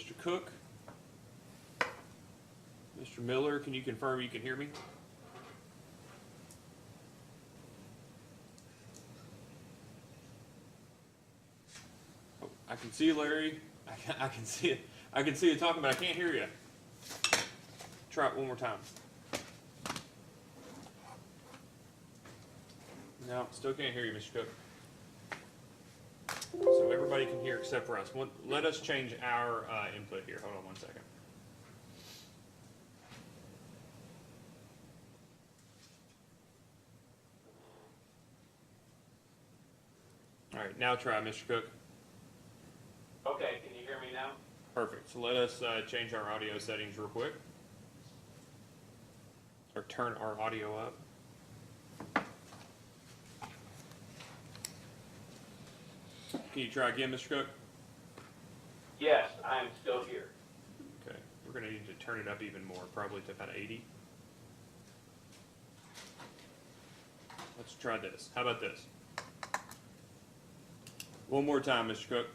Mr. Cook. Mr. Miller, can you confirm you can hear me? Oh, I can see you, Larry. I can see it. I can see you talking, but I can't hear you. Try it one more time. No, still can't hear you, Mr. Cook. So everybody can hear except for us. Let us change our input here. Hold on one second. All right, now try, Mr. Cook. Okay, can you hear me now? Perfect. So let us change our audio settings real quick. Or turn our audio up. Can you try again, Mr. Cook? Yes, I am still here. Okay. We're going to need to turn it up even more, probably to about 80. Let's try this. How about this? One more time, Mr. Cook.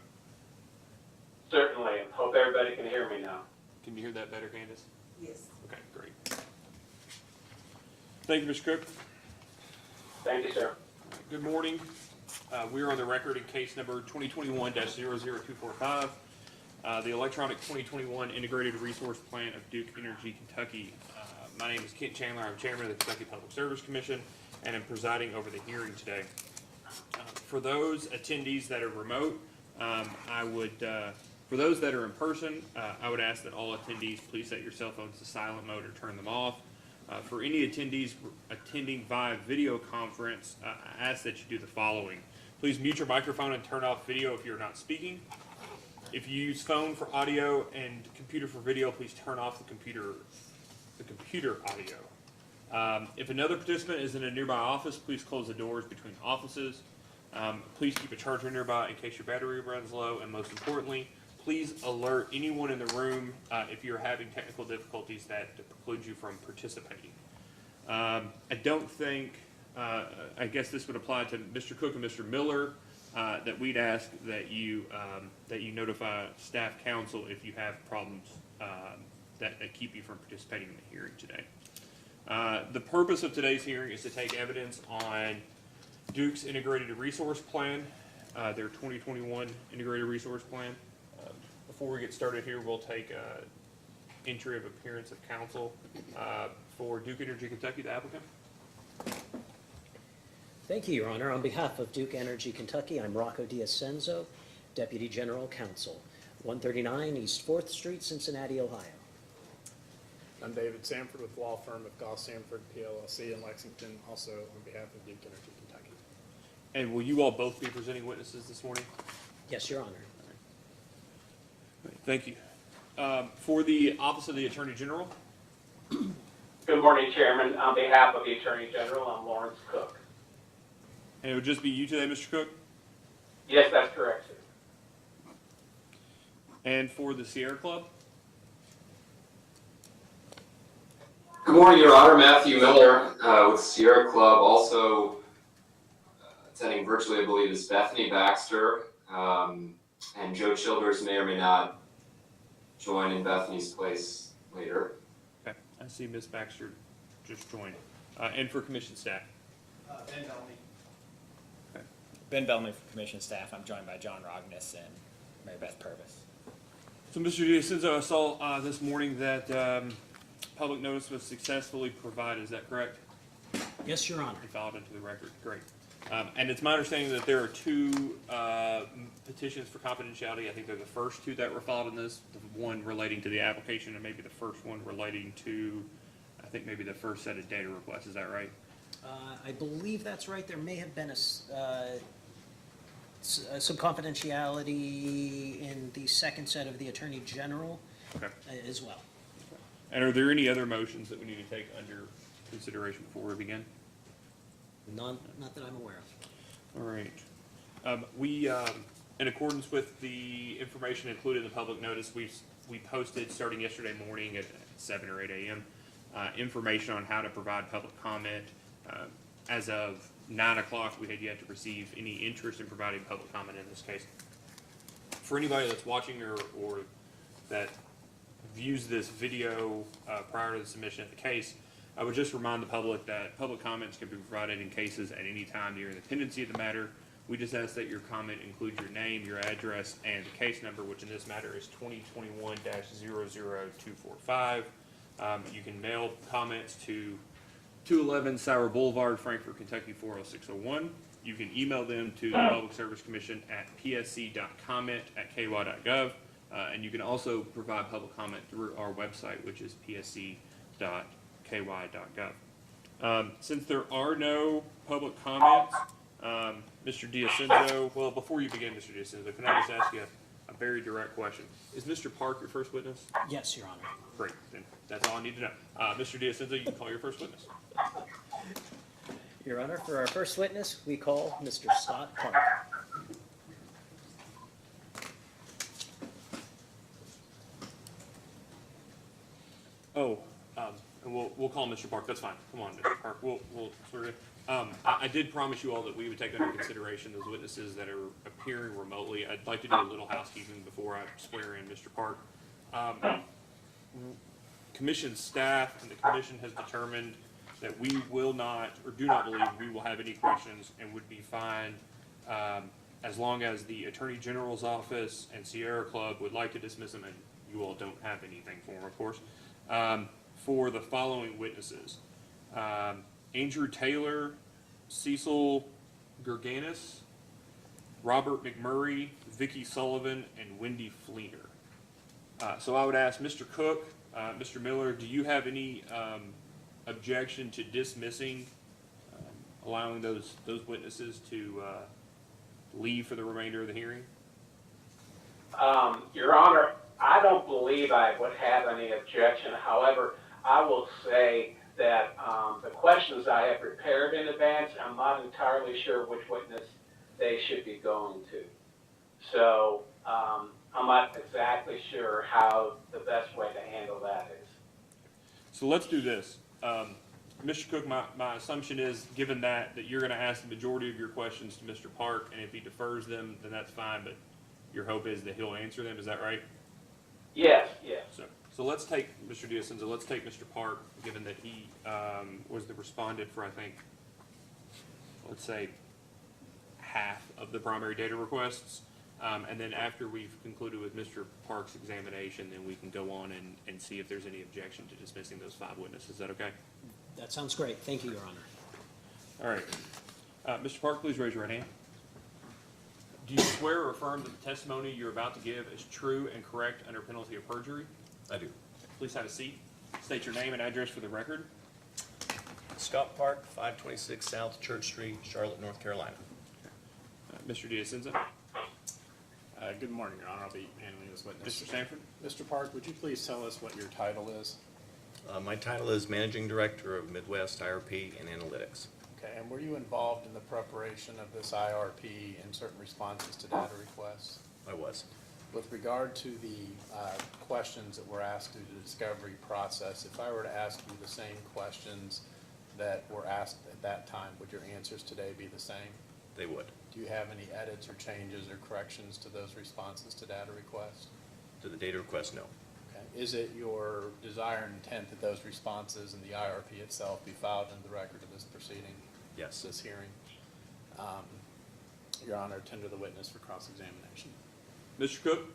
Certainly. Hope everybody can hear me now. Can you hear that better, Candace? Yes. Okay, great. Thank you, Mr. Cook. Thank you, sir. Good morning. We are on the record in case number 2021-00245, the electronic 2021 Integrated Resource Plan of Duke Energy, Kentucky. My name is Kent Chandler. I'm chairman of the Kentucky Public Service Commission, and I'm presiding over the hearing today. For those attendees that are remote, for those that are in person, I would ask that all attendees please set your cell phones to silent mode or turn them off. For any attendees attending via video conference, I ask that you do the following. Please mute your microphone and turn off video if you're not speaking. If you use phone for audio and computer for video, please turn off the computer audio. If another participant is in a nearby office, please close the doors between offices. Please keep a charger nearby in case your battery runs low, and most importantly, please alert anyone in the room if you're having technical difficulties that preclude you from participating. I don't think, I guess this would apply to Mr. Cook and Mr. Miller, that we'd ask that you notify staff counsel if you have problems that keep you from participating in the hearing today. The purpose of today's hearing is to take evidence on Duke's Integrated Resource Plan, their 2021 Integrated Resource Plan. Before we get started here, we'll take entry of appearance of counsel for Duke Energy Kentucky, the applicant. Thank you, Your Honor. On behalf of Duke Energy Kentucky, I'm Rocco D'Ascenzo, Deputy General Counsel, 139 East 4th Street, Cincinnati, Ohio. I'm David Sanford with law firm of Goss Sanford PLLC in Lexington, also on behalf of Duke Energy Kentucky. And will you all both be presenting witnesses this morning? Yes, Your Honor. Thank you. For the Office of the Attorney General. Good morning, Chairman. On behalf of the Attorney General, I'm Lawrence Cook. And it would just be you today, Mr. Cook? Yes, that's correct, sir. And for the Sierra Club? Good morning, Your Honor. Matthew Miller with Sierra Club. Also attending virtually, I believe, is Bethany Baxter. And Joe Childers may or may not join in Bethany's place later. Okay, I see Ms. Baxter just joined. And for commission staff? Ben Bellamy. Okay. Ben Bellamy for commission staff. I'm joined by John Rogness and Mary Beth Purvis. So, Mr. D'Ascenzo, I saw this morning that public notice was successfully provided. Is that correct? Yes, Your Honor. And filed into the record. Great. And it's my understanding that there are two petitions for confidentiality. I think they're the first two that were filed in this, the one relating to the application and maybe the first one relating to, I think maybe the first set of data requests. Is that right? I believe that's right. There may have been some confidentiality in the second set of the Attorney General as well. And are there any other motions that we need to take under consideration before we begin? Not that I'm aware of. All right. We, in accordance with the information included in the public notice, we posted starting yesterday morning at 7 or 8 a.m. Information on how to provide public comment. As of 9 o'clock, we had yet to receive any interest in providing public comment in this case. For anybody that's watching or that views this video prior to the submission of the case, I would just remind the public that public comments can be provided in cases at any time during the pendency of the matter. We just ask that your comment include your name, your address, and the case number, which in this matter is 2021-00245. You can mail comments to 211 Sauer Boulevard, Frankfort, Kentucky 40601. You can email them to the Public Service Commission at psc.comment@ky.gov. And you can also provide public comment through our website, which is psc.ky.gov. Since there are no public comments, Mr. D'Ascenzo, well, before you begin, Mr. D'Ascenzo, can I just ask you a very direct question? Is Mr. Park your first witness? Yes, Your Honor. Great, then that's all I need to know. Mr. D'Ascenzo, you can call your first witness. Your Honor, for our first witness, we call Mr. Scott Park. Oh, and we'll call Mr. Park, that's fine. Come on, Mr. Park, we'll sort of, I did promise you all that we would take under consideration those witnesses that are appearing remotely. I'd like to do a little housekeeping before I swear in Mr. Park. Commission staff and the commission has determined that we will not, or do not believe we will have any questions and would be fine as long as the Attorney General's office and Sierra Club would like to dismiss them, and you all don't have anything for them, of course. For the following witnesses, Andrew Taylor, Cecil Gerganis, Robert McMurray, Vicky Sullivan, and Wendy Fleener. So I would ask Mr. Cook, Mr. Miller, do you have any objection to dismissing, allowing those witnesses to leave for the remainder of the hearing? Your Honor, I don't believe I would have any objection. However, I will say that the questions I have prepared in advance, I'm not entirely sure which witness they should be going to. So I'm not exactly sure how the best way to handle that is. So let's do this. Mr. Cook, my assumption is, given that you're going to ask the majority of your questions to Mr. Park, and if he defers them, then that's fine, but your hope is that he'll answer them, is that right? Yes, yes. So let's take, Mr. D'Ascenzo, let's take Mr. Park, given that he was the respondent for, I think, let's say, half of the primary data requests. And then after we've concluded with Mr. Park's examination, then we can go on and see if there's any objection to dismissing those 5 witnesses. Is that okay? That sounds great. Thank you, Your Honor. All right. Mr. Park, please raise your right hand. Do you swear or affirm that the testimony you're about to give is true and correct under penalty of perjury? I do. Please have a seat. State your name and address for the record. Scott Park, 526 South Church Street, Charlotte, North Carolina. Mr. D'Ascenzo. Good morning, Your Honor. I'll be handling this witness. Mr. Sanford. Mr. Park, would you please tell us what your title is? My title is Managing Director of Midwest IRP and Analytics. Okay, and were you involved in the preparation of this IRP and certain responses to data requests? I was. With regard to the questions that were asked through the discovery process, if I were to ask you the same questions that were asked at that time, would your answers today be the same? They would. Do you have any edits or changes or corrections to those responses to data requests? To the data request, no. Okay. Is it your desire and intent that those responses and the IRP itself be filed in the record of this proceeding? Yes. This hearing? Your Honor, tender the witness for cross-examination. Mr. Cook.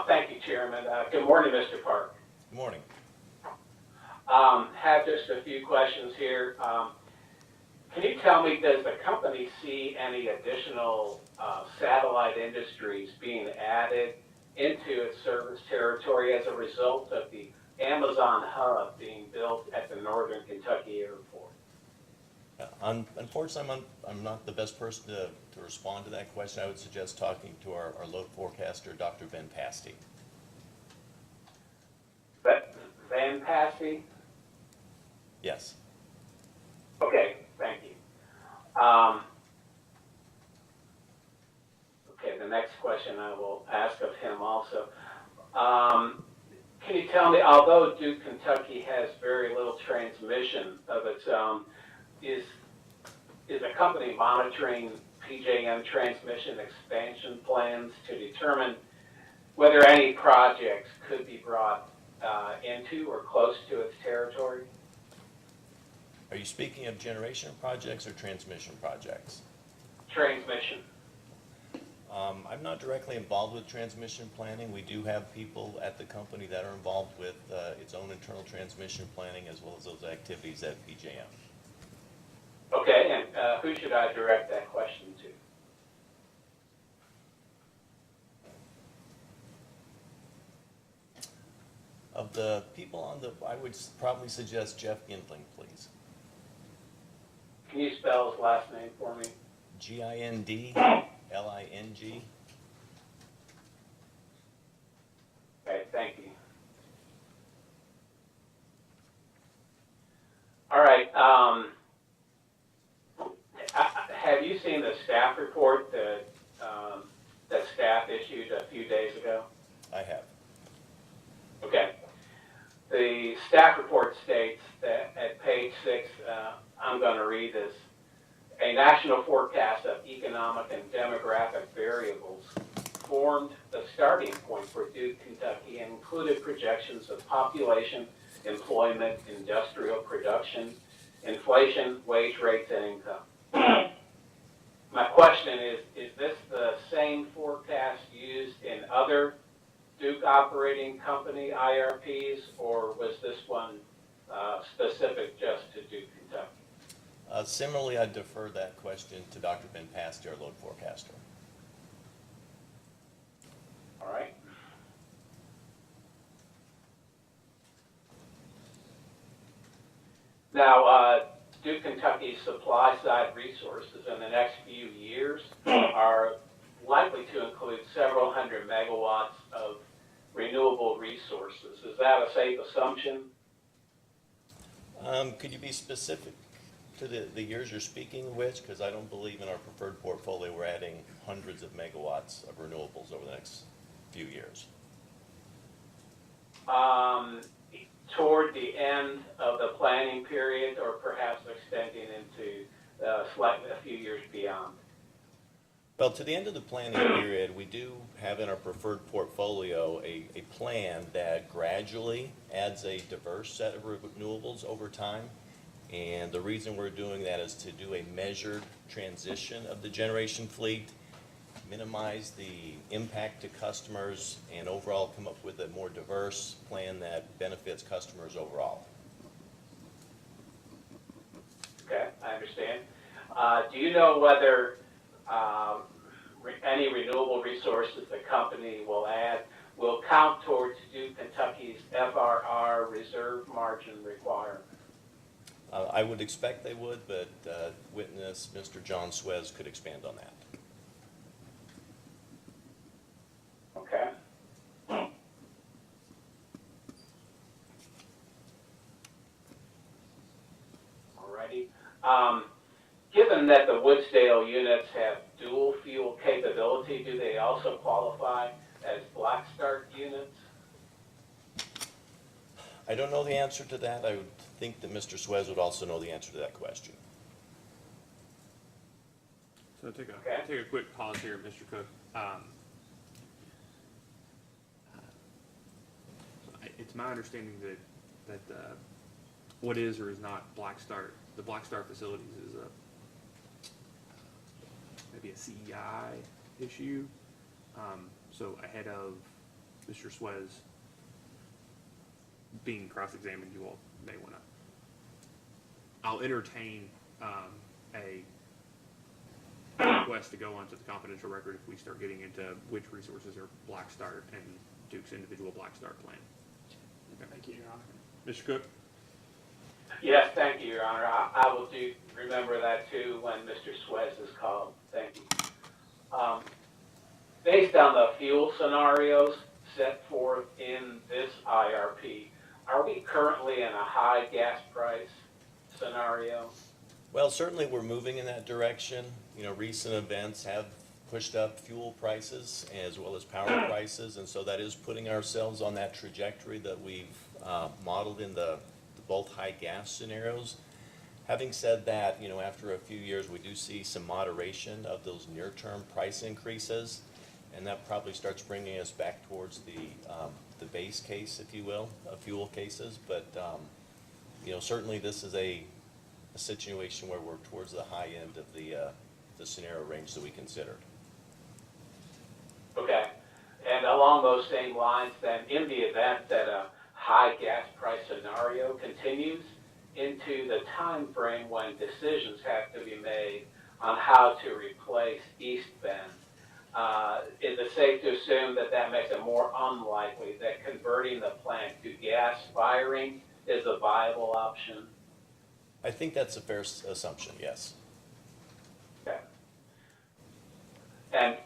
Thank you, Chairman. Good morning, Mr. Park. Good morning. Have just a few questions here. Can you tell me, does the company see any additional satellite industries being added into its service territory as a result of the Amazon hub being built at the Northern Kentucky Airport? Unfortunately, I'm not the best person to respond to that question. I would suggest talking to our load forecaster, Dr. Ben Pasty. Van Passy? Yes. Okay, thank you. Okay, the next question I will ask of him also. Can you tell me, although Duke, Kentucky has very little transmission of its own, is the company monitoring PJM transmission expansion plans to determine whether any projects could be brought into or close to its territory. Are you speaking of generation projects or transmission projects? Transmission. I'm not directly involved with transmission planning. We do have people at the company that are involved with its own internal transmission planning as well as those activities at PJM. Okay, and who should I direct that question to? Of the people on the, I would probably suggest Jeff Gindling, please. Can you spell his last name for me? Gindling. Okay, thank you. All right, have you seen the staff report that staff issued a few days ago? I have. Okay. The staff report states that at page 6, I'm going to read this. A national forecast of economic and demographic variables formed the starting point for Duke, Kentucky, and included projections of population, employment, industrial production, inflation, wage rates, and income. My question is this the same forecast used in other Duke operating company IRPs, or was this one specific just to Duke, Kentucky? Similarly, I'd defer that question to Dr. Ben Pasti, our load forecaster. All right. Now, Duke, Kentucky's supply side resources in the next few years are likely to include several hundred megawatts of renewable resources. Is that a safe assumption? Could you be specific to the years you're speaking of which? Because I don't believe in our preferred portfolio we're adding hundreds of megawatts of renewables over the next few years. Toward the end of the planning period, or perhaps extending into slightly a few years beyond? Well, to the end of the planning period, we do have in our preferred portfolio a plan that gradually adds a diverse set of renewables over time. And the reason we're doing that is to do a measured transition of the generation fleet, minimize the impact to customers, and overall come up with a more diverse plan that benefits customers overall. Okay, I understand. Do you know whether any renewable resources the company will add will count towards Duke, Kentucky's FRR reserve margin requirement? I would expect they would, but witness Mr. John Swez could expand on that. Okay. Alrighty. Given that the Woodsdale units have dual fuel capability, do they also qualify as black start units? I don't know the answer to that. I would think that Mr. Swez would also know the answer to that question. So take Okay. a quick pause here, Mr. Cook. It's my understanding that what is or is not Black Start, the Black Start facilities is maybe a CEI issue. So ahead of Mr. Swez being cross-examined, you all may want to. I'll entertain a request to go onto the confidential record if we start getting into which resources are Black Start and Duke's individual Black Start plan. Thank you, Your Honor. Mr. Cook? Yes, thank you, Your Honor. I will remember that too when Mr. Swez is called. Thank you. Based on the fuel scenarios set forth in this IRP, are we currently in a high gas price scenario? Well, certainly we're moving in that direction. You know, recent events have pushed up fuel prices as well as power prices, and so that is putting ourselves on that trajectory that we've modeled in the both high gas scenarios. Having said that, you know, after a few years, we do see some moderation of those near-term price increases. and that probably starts bringing us back towards the base case, if you will, of fuel cases. But, certainly this is a situation where we're towards the high end of the scenario range that we considered. Okay. And along those same lines, then, in the event that a high gas price scenario continues into the time frame when decisions have to be made on how to replace East Bend, is it safe to assume that that makes it more unlikely that converting the plant to gas firing is a viable option? I think that's a fair assumption, yes. Okay. And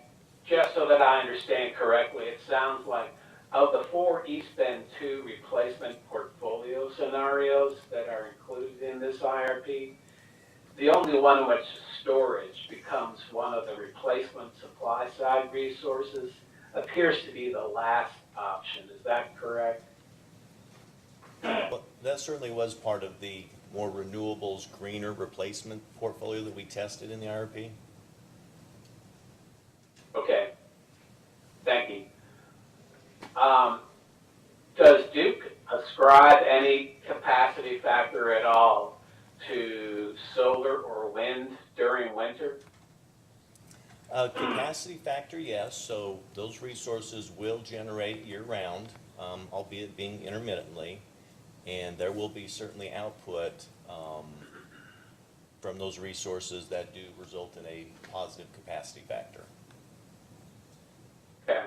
just so that I understand correctly, it sounds like of the 4 East Bend 2 replacement portfolio scenarios that are included in this IRP, the only one in which storage becomes one of the replacement supply side resources appears to be the last option. Is that correct? Well, that certainly was part of the more renewables, greener replacement portfolio that we tested in the IRP. Okay. Thank you. Does Duke ascribe any capacity factor at all to solar or wind during winter? Capacity factor, yes. So those resources will generate year-round, albeit being intermittently. And there will be certainly output from those resources that do result in a positive capacity factor. Okay.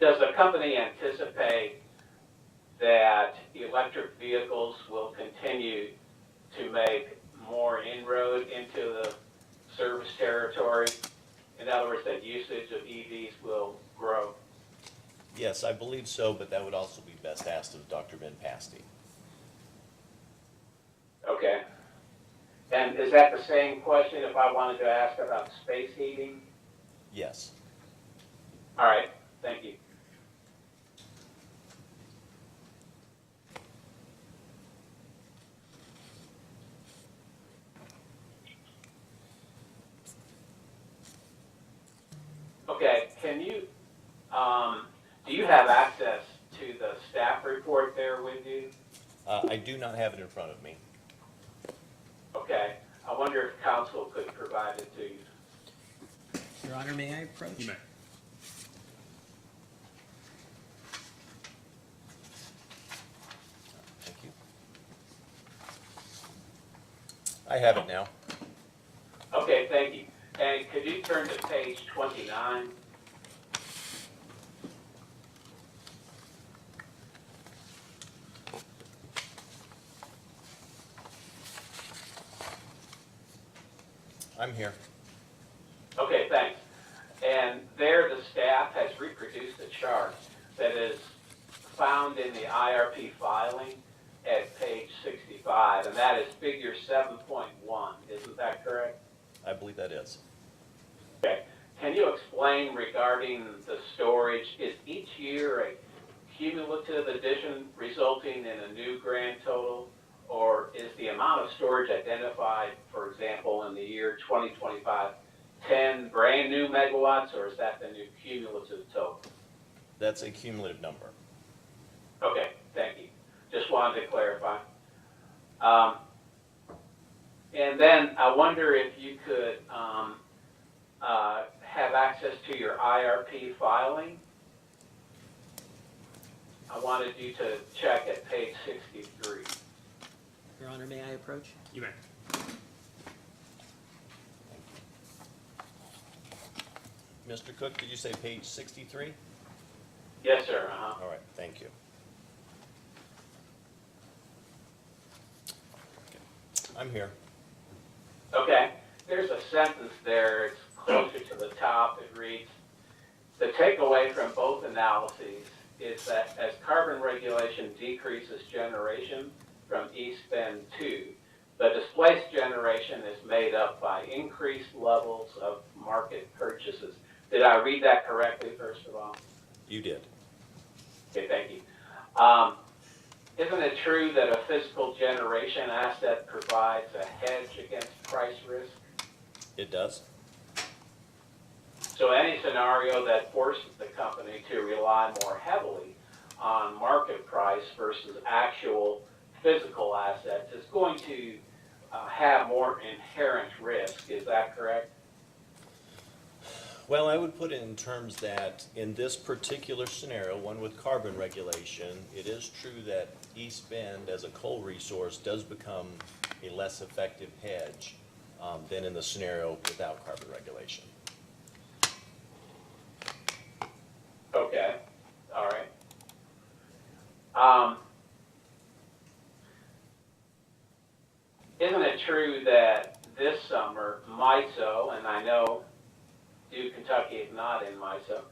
Does the company anticipate that electric vehicles will continue to make more inroad into the service territory? In other words, that usage of EVs will grow? Yes, I believe so, but that would also be best asked of Dr. Ben Pasty. Okay. And is that the same question if I wanted to ask about space heating? Yes. All right, thank you. Okay, can you, do you have access to the staff report there with you? I do not have it in front of me. Okay, I wonder if council could provide it to you. Your Honor, may I approach? You may. Thank you. I have it now. Okay, thank you. And could you turn to page 29? I'm here. Okay, thanks. And there the staff has reproduced a chart that is found in the IRP filing at page 65, and that is figure 7.1. Isn't that correct? I believe that is. Okay. Can you explain regarding the storage, is each year a cumulative addition resulting in a new grand total? Or is the amount of storage identified, for example, in the year 2025, 10 brand new megawatts, or is that the new cumulative total? That's a cumulative number. Okay, thank you. Just wanted to clarify. And then I wonder if you could have access to your IRP filing. I wanted you to check at page 63. Your Honor, may I approach? You may. Mr. Cook, did you say page 63? Yes, sir. Uh-huh. All right, thank you. Okay. I'm here. Okay, there's a sentence there, it's closer to the top, it reads, the takeaway from both analyses is that as carbon regulation decreases generation from East Bend 2, the displaced generation is made up by increased levels of market purchases. Did I read that correctly, first of all? You did. Okay, thank you. Isn't it true that a physical generation asset provides a hedge against price risk? It does. So any scenario that forces the company to rely more heavily on market price versus actual physical assets is going to have more inherent risk. Is that correct? Well, I would put it in terms that in this particular scenario, one with carbon regulation, it is true that East Bend as a coal resource does become a less effective hedge than in the scenario without carbon regulation. Okay, all right. Isn't it true that this summer, MISO, and I know Duke, Kentucky is not in MISO,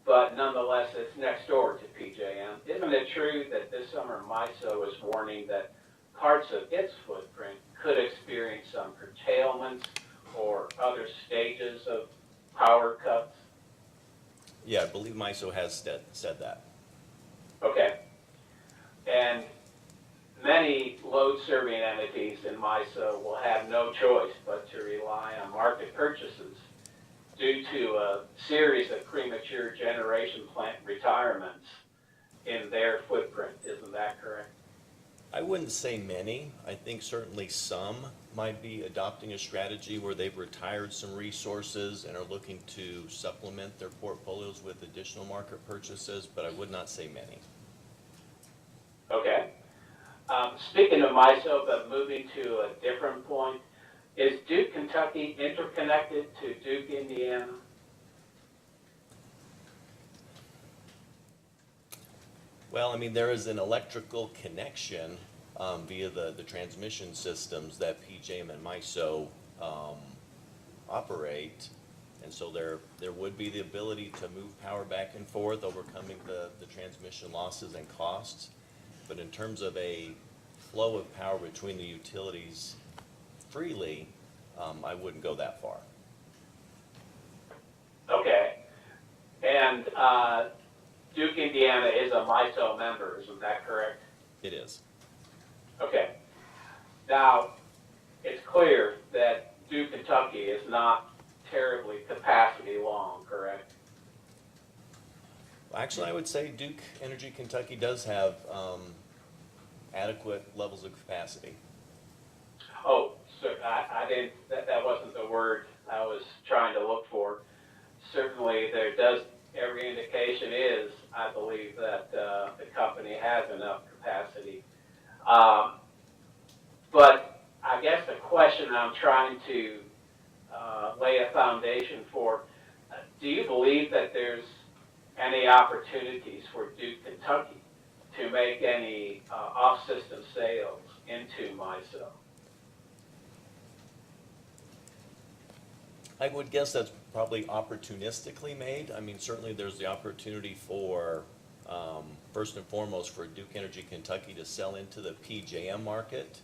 but nonetheless it's next door to PJM. Isn't it true that this summer MISO is warning that parts of its footprint could experience some curtailments or other stages of power cuts? Yeah, I believe MISO has said that. Okay. And many load-serving entities in MISO will have no choice but to rely on market purchases due to a series of premature generation plant retirements in their footprint. Isn't that correct? I wouldn't say many. I think certainly some might be adopting a strategy where they've retired some resources and are looking to supplement their portfolios with additional market purchases, but I would not say many. Okay. Speaking of MISO, but moving to a different point, is Duke, Kentucky interconnected to Duke, Indiana? Well, I mean, there is an electrical connection via the transmission systems that PJM and MISO operate. And so there would be the ability to move power back and forth, overcoming the transmission losses and costs. But in terms of a flow of power between the utilities freely, I wouldn't go that far. Okay. And Duke, Indiana is a MISO member, isn't that correct? It is. Okay. Now, it's clear that Duke, Kentucky is not terribly capacity long, correct? Actually, I would say Duke Energy Kentucky does have adequate levels of capacity. Oh, so I didn't, that wasn't the word I was trying to look for. Certainly, there does, every indication is, I believe, that the company has enough capacity. But I guess the question I'm trying to lay a foundation for, do you believe that there's any opportunities for Duke, Kentucky to make any off-system sales into MISO? I would guess that's probably opportunistically made. I mean, certainly there's the opportunity for, first and foremost, for Duke Energy Kentucky to sell into the PJM market.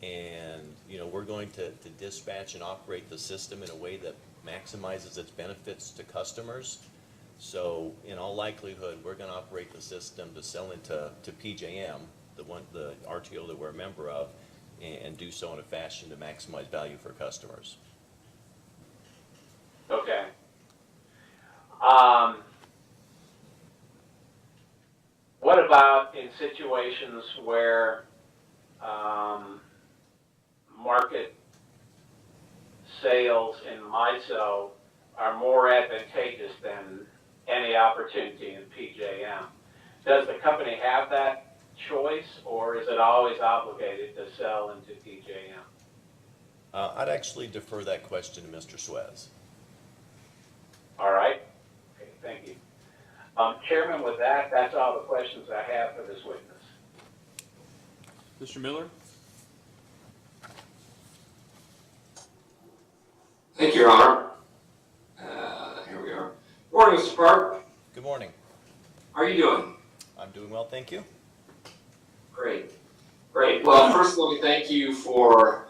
And, you know, we're going to dispatch and operate the system in a way that maximizes its benefits to customers. So in all likelihood, we're going to operate the system to sell into PJM, the RTO that we're a member of, and do so in a fashion to maximize value for customers. Okay. What about in situations where market sales in MISO are more advantageous than any opportunity in PJM? Does the company have that choice, or is it always obligated to sell into PJM? I'd actually defer that question to Mr. Suez. All right. Okay, thank you. Chairman, with that, that's all the questions I have for this witness. Mr. Miller? Thank you, Your Honor. Here we are. Morning, Mr. Park. Good morning. How are you doing? I'm doing well, thank you. Great. Great. Well, first, let me thank you for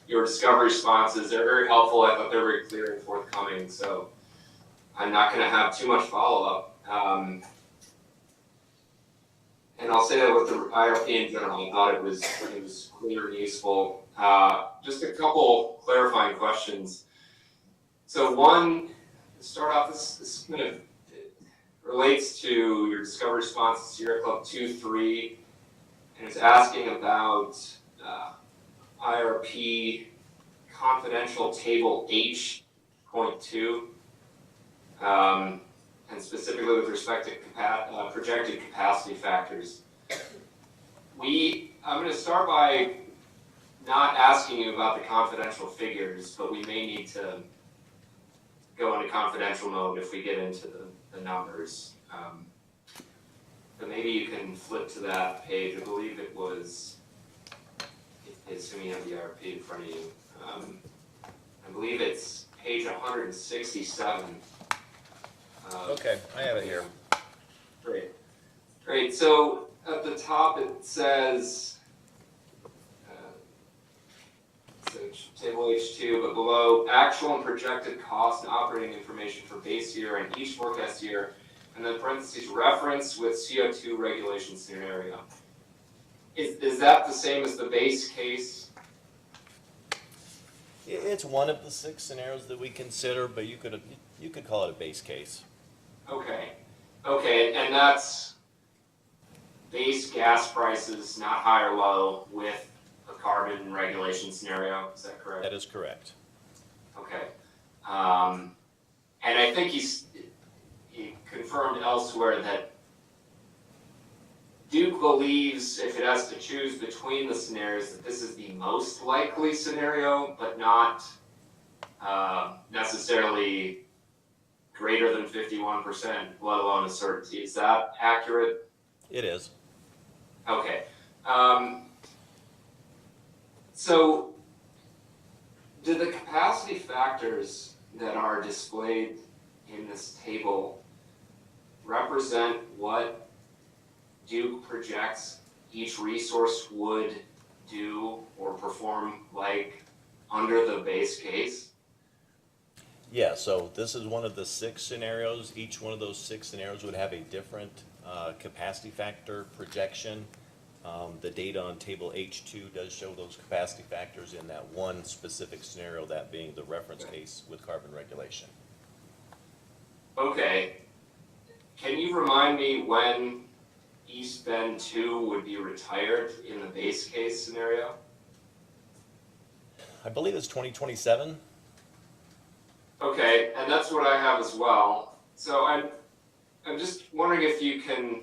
your discovery responses. They're very helpful. I thought they were very clear and forthcoming, so I'm not going to have too much follow-up. And I'll say that with the IRP in general, I thought it was clear and useful. Just a couple clarifying questions. So one, To start off, this kind of relates to your discovery response to Sierra Club 2-3, and it's asking about IRP confidential table H.2, and specifically with respect to projected capacity factors. I'm going to start by not asking you about the confidential figures, but we may need to go into confidential mode if we get into the numbers. But maybe you can flip to that page. I believe it was, assuming you have the IRP in front of you. I believe it's page 167. Okay, I have it here. Great. Great. So at the top it says, so table H2, but below actual and projected cost and operating information for base year and each forecast year, and then parentheses reference with CO2 regulation scenario. Is that the same as the base case? It's one of the 6 scenarios that we consider, but you could call it a base case. Okay. Okay, and that's base gas prices, not high or low, with a carbon regulation scenario. Is that correct? That is correct. Okay. And I think he confirmed elsewhere that Duke believes if it has to choose between the scenarios that this is the most likely scenario, but not necessarily greater than 51%, let alone a certainty. Is that accurate? It is. Okay. So, do the capacity factors that are displayed in this table represent what Duke projects each resource would do or perform like under the base case? Yeah, so this is one of the 6 scenarios. Each one of those 6 scenarios would have a different capacity factor projection. The data on table H2 does show those capacity factors in that one specific scenario, that being the reference case with carbon regulation. Okay. Can you remind me when East Bend 2 would be retired in the base case scenario? I believe it's 2027. Okay, and that's what I have as well. So I'm just wondering if you can,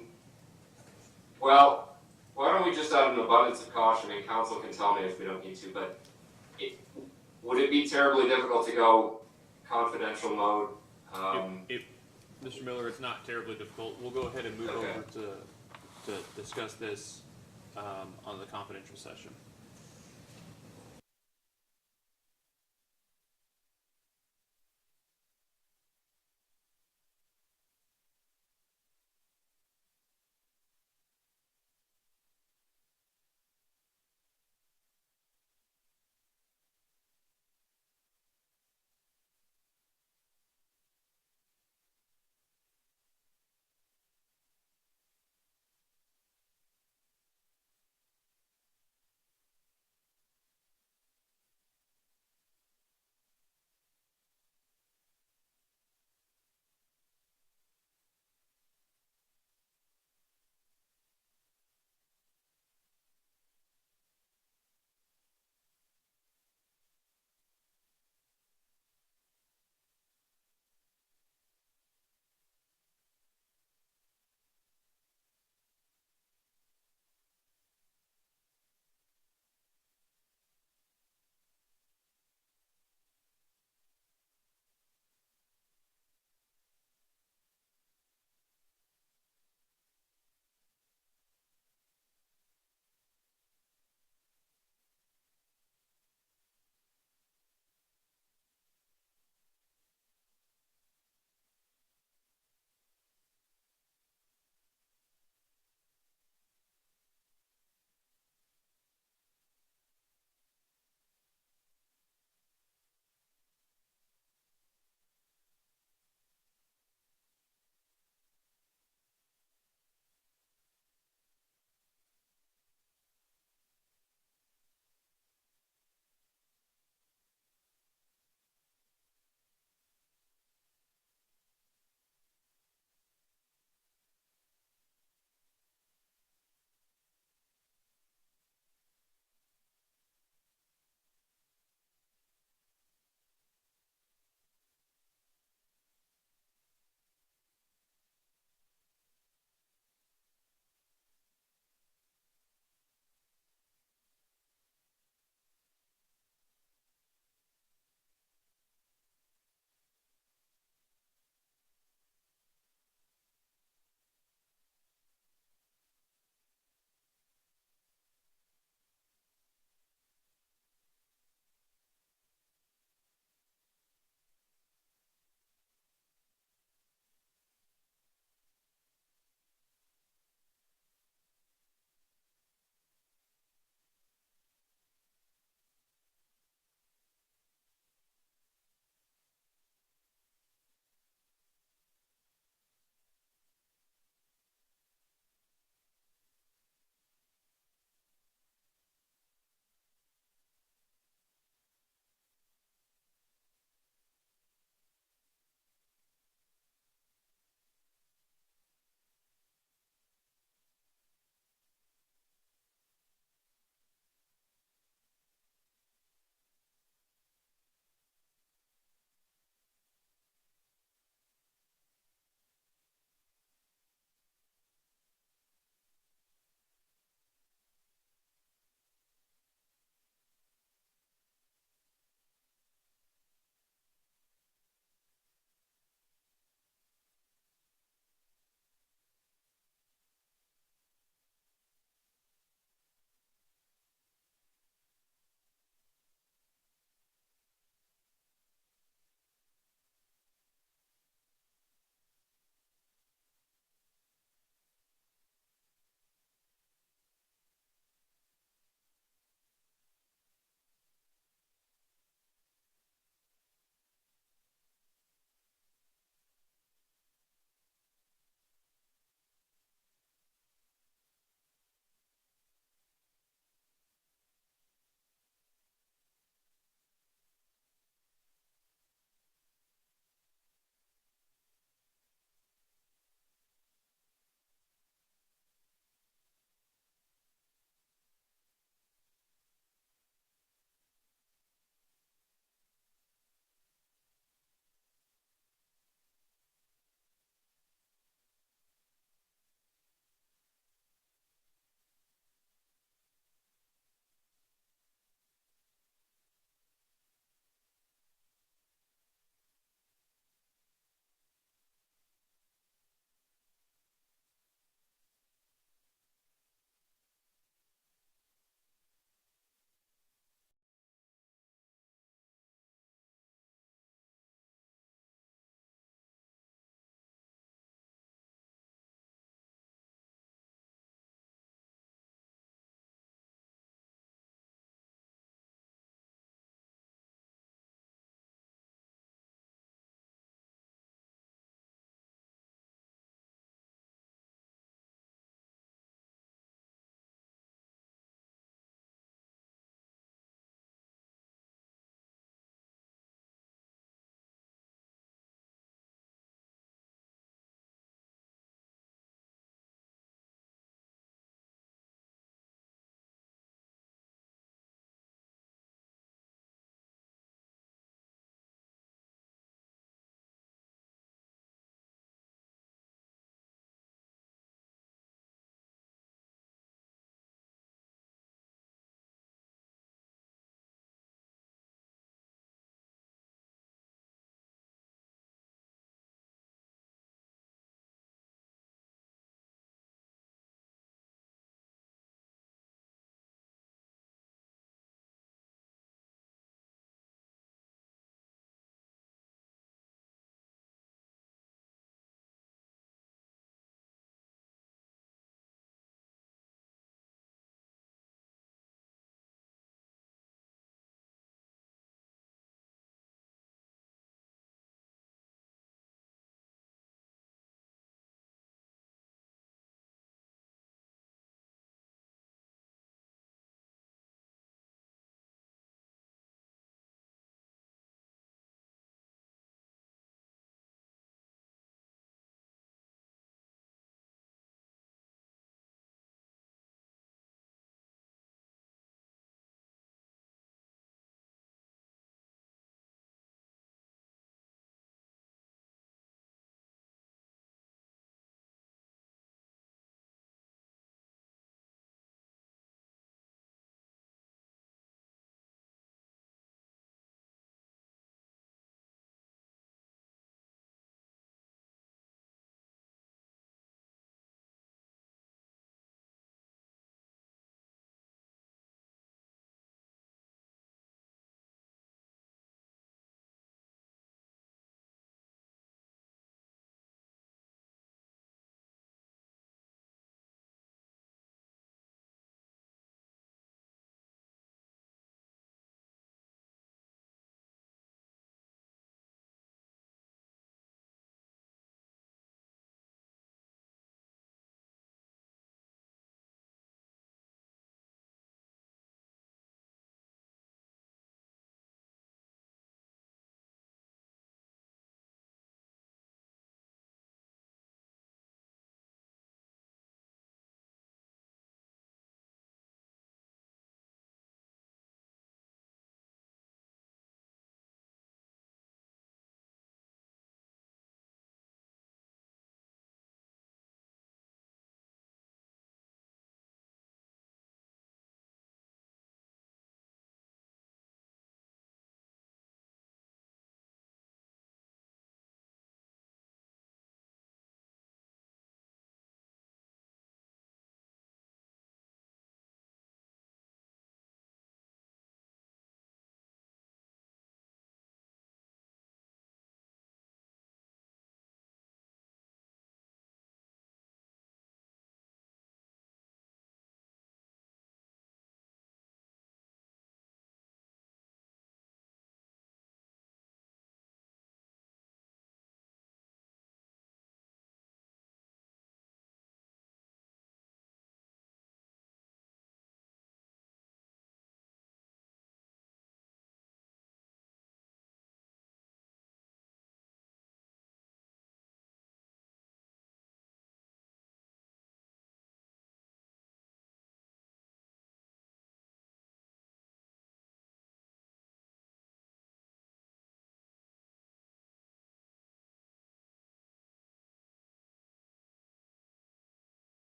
well, why don't we just out of an abundance of caution, and council can tell me if we don't need to, but would it be terribly difficult to go confidential mode? Mr. Miller, it's not terribly difficult. We'll go ahead and move Okay. over to discuss this on the confidential session.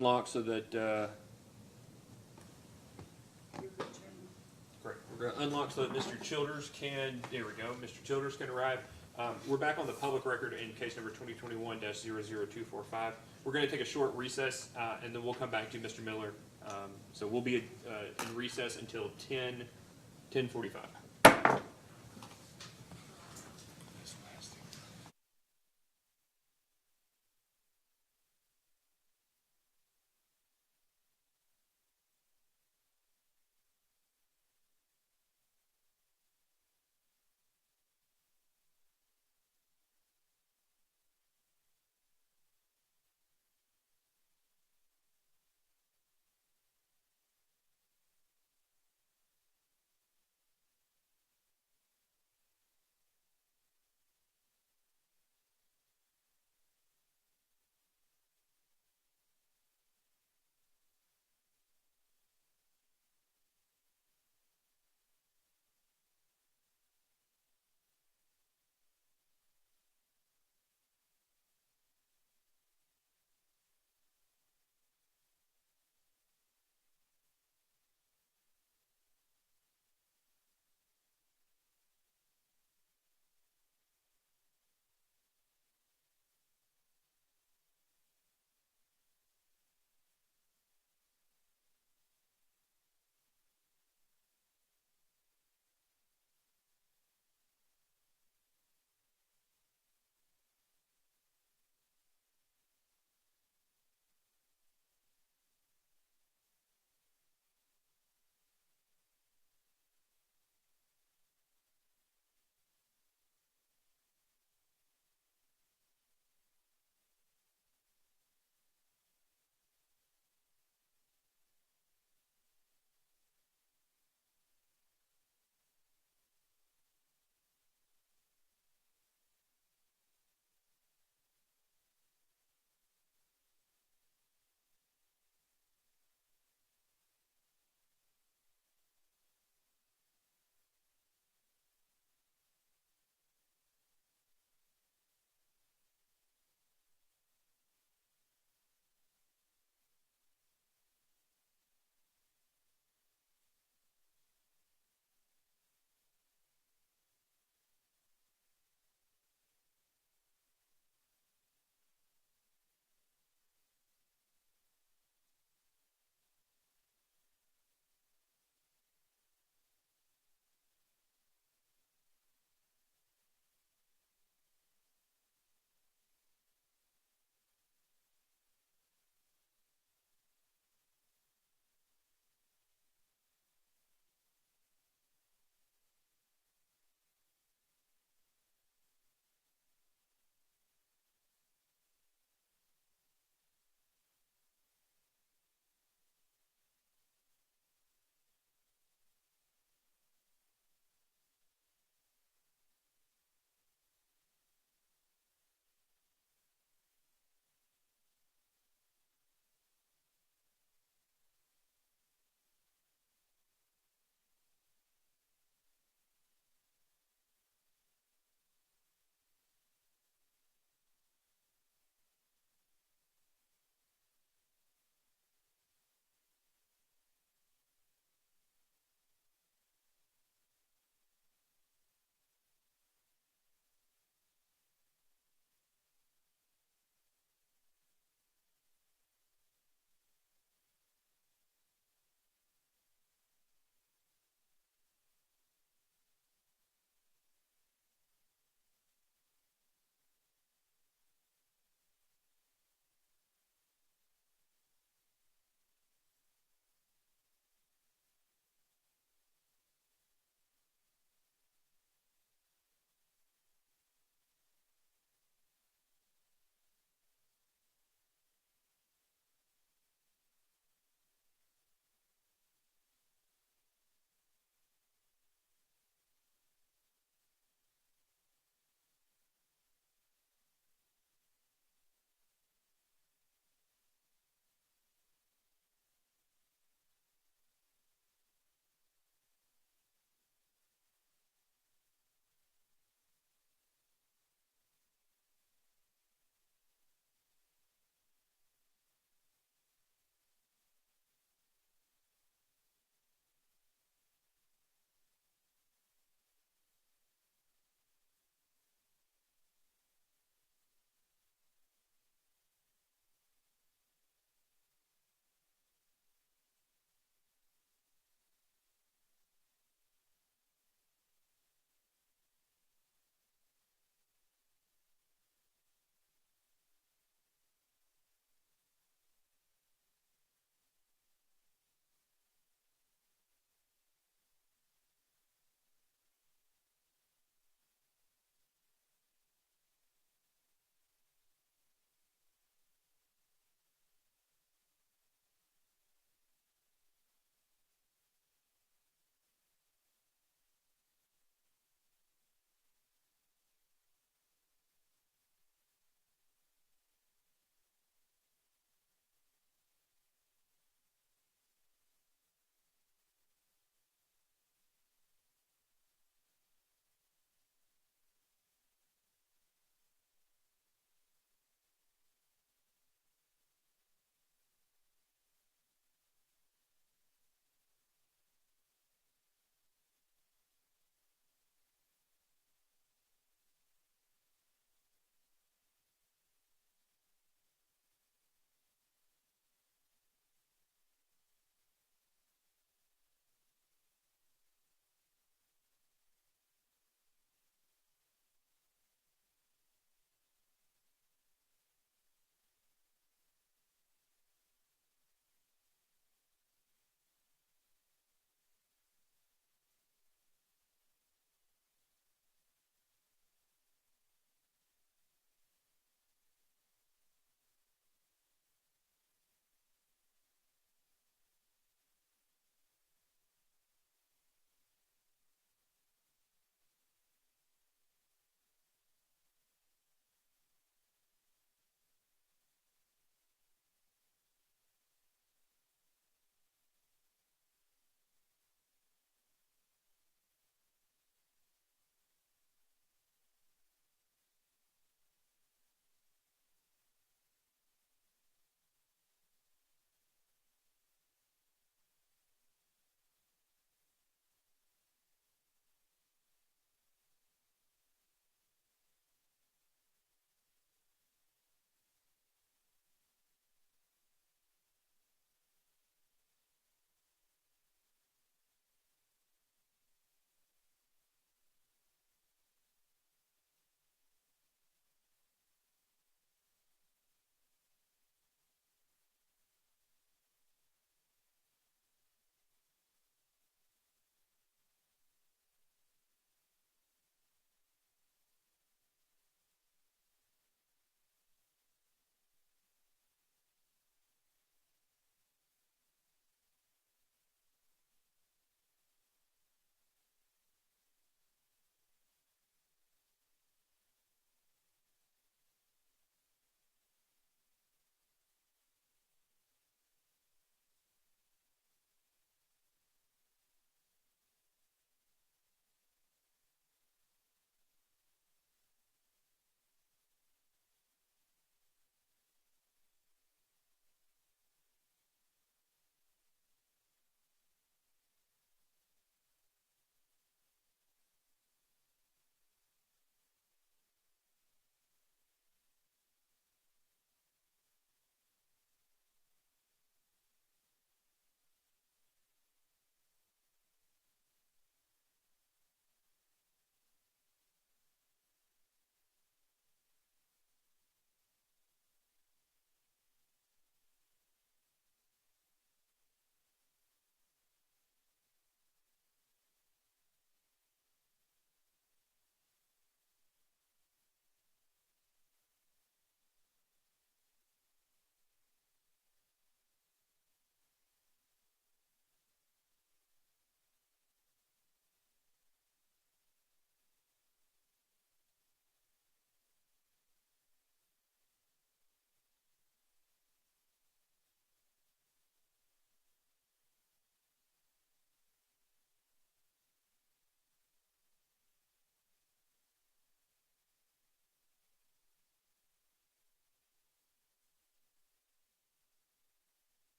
Lock so that, great, we're gonna unlock so that Mr. Childers can, there we go, Mr. Childers can arrive. We're back on the public record in case number 2021-00245. We're gonna take a short recess, and then we'll come back to Mr. Miller. So we'll be, in recess until 10:45.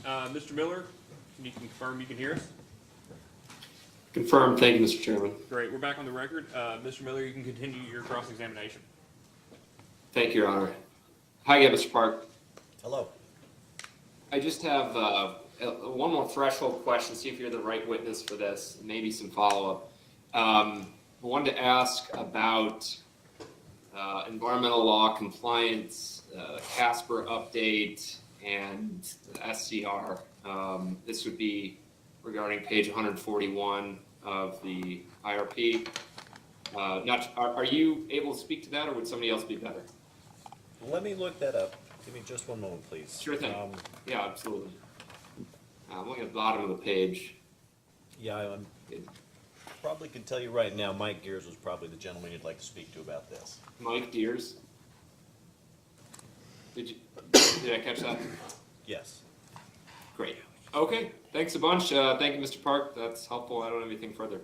Mr. Miller, can you confirm you can hear us? Confirmed. Thank you, Mr. Chairman. Great, we're back on the record. Mr. Miller, you can continue your cross-examination. Thank you, Your Honor. Hi again, Mr. Park. Hello. I just have one more threshold question, see if you're the right witness for this, maybe some follow-up. I wanted to ask about environmental law compliance, Casper update, and SCR. This would be regarding page 141 of the IRP. Are you able to speak to that, or would somebody else be better? Let me look that up. Give me just one moment, please. Sure thing. Yeah, absolutely. I'm looking at the bottom of the page. Yeah, I probably can tell you right now, Mike Gears was probably the gentleman you'd like to speak to about this. Mike Deers. Did I catch that? Yes. Great. Okay, thanks a bunch. Thank you, Mr. Park. That's helpful. I don't have anything further.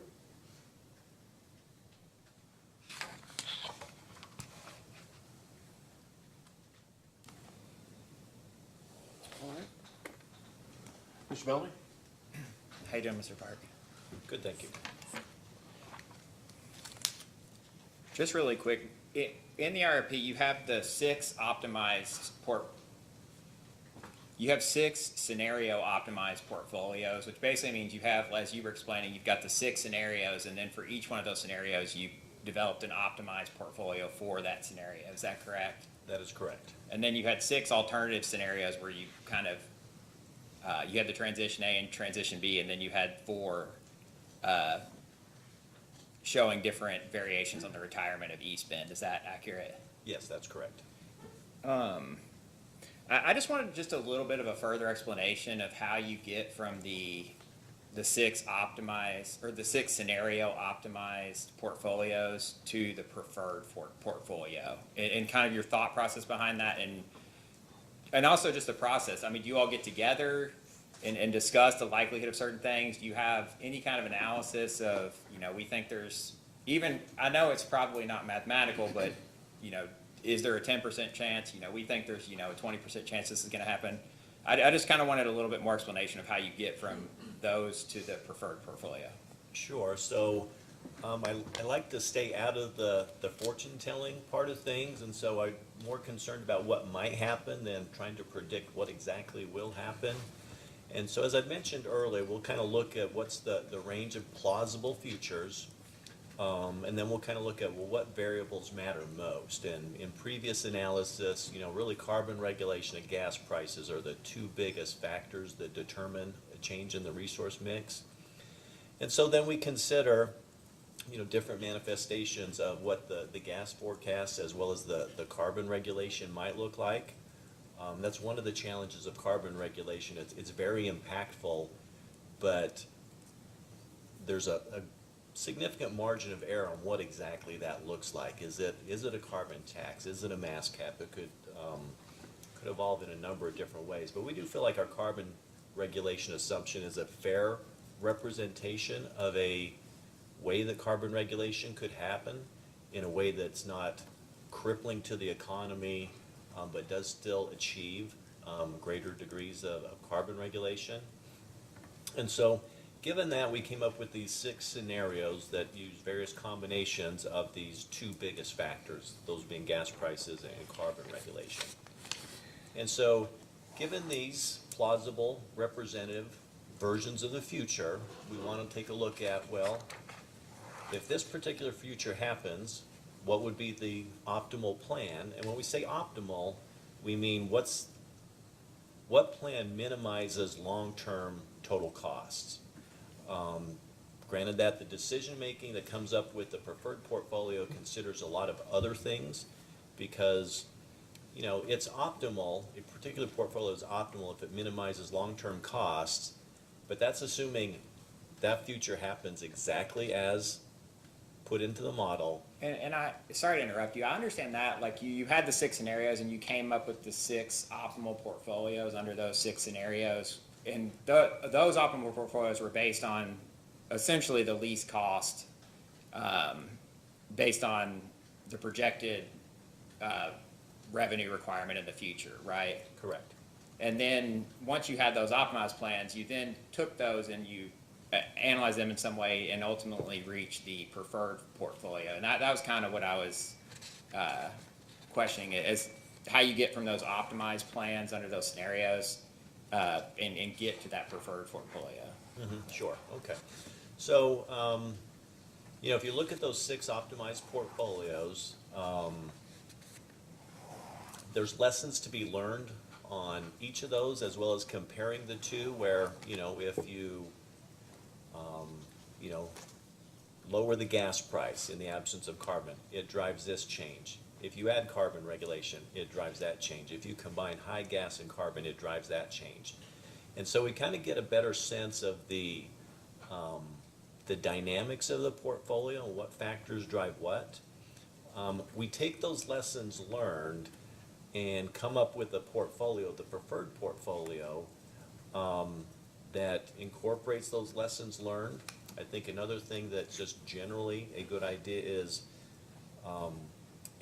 All right. Mr. Bellamy? How you doing, Mr. Park? Good, thank you. Just really quick, in the IRP, you have the you have 6 scenario optimized portfolios, which basically means you have, as you were explaining, you've got the 6 scenarios, and then for each one of those scenarios, you developed an optimized portfolio for that scenario. Is that correct? That is correct. And then you had 6 alternative scenarios where you kind of, you had the transition A and transition B, and then you had 4 showing different variations on the retirement of East Bend. Is that accurate? Yes, that's correct. I just wanted just a little bit of a further explanation of how you get from the 6 optimized, or the 6 scenario optimized portfolios to the preferred portfolio, and kind of your thought process behind that, and also just the process. I mean, do you all get together and discuss the likelihood of certain things? Do you have any kind of analysis of, we think there's, even, I know it's probably not mathematical, but, is there a 10% chance? We think there's, a 20% chance this is going to happen. I just kind of wanted a little bit more explanation of how you get from those to the preferred portfolio. Sure. So I like to stay out of the fortune-telling part of things, and so I'm more concerned about what might happen than trying to predict what exactly will happen. And so as I mentioned earlier, we'll kind of look at what's the range of plausible futures, and then we'll kind of look at, well, what variables matter most. And in previous analysis, really carbon regulation and gas prices are the 2 biggest factors that determine a change in the resource mix. And so then we consider, different manifestations of what the gas forecasts as well as the carbon regulation might look like. That's one of the challenges of carbon regulation. It's very impactful, but there's a significant margin of error on what exactly that looks like. Is it a carbon tax? Is it a mass cap? It could evolve in a number of different ways. But we do feel like our carbon regulation assumption is a fair representation of a way that carbon regulation could happen in a way that's not crippling to the economy, but does still achieve greater degrees of carbon regulation. And so given that, we came up with these 6 scenarios that use various combinations of these 2 biggest factors, those being gas prices and carbon regulation. And so given these plausible representative versions of the future, we want to take a look at, well, if this particular future happens, what would be the optimal plan? And when we say optimal, we mean what plan minimizes long-term total costs? Granted that the decision-making that comes up with the preferred portfolio considers a lot of other things, because, it's optimal, a particular portfolio is optimal if it minimizes long-term costs, but that's assuming that future happens exactly as put into the model. And sorry to interrupt you. I understand that, like you had the 6 scenarios and you came up with the 6 optimal portfolios under those 6 scenarios. And those optimal portfolios were based on essentially the least cost, based on the projected revenue requirement in the future, right? Correct. And then, once you had those optimized plans, you then took those and you analyzed them in some way and ultimately reached the preferred portfolio. And that was kind of what I was questioning, is how you get from those optimized plans under those scenarios and get to that preferred portfolio. Sure, okay. So, if you look at those 6 optimized portfolios, there's lessons to be learned on each of those, as well as comparing the two, where, if you, lower the gas price in the absence of carbon, it drives this change. If you add carbon regulation, it drives that change. If you combine high gas and carbon, it drives that change. And so we kind of get a better sense of the dynamics of the portfolio and what factors drive what. We take those lessons learned and come up with a portfolio, the preferred portfolio, that incorporates those lessons learned. I think another thing that's just generally a good idea is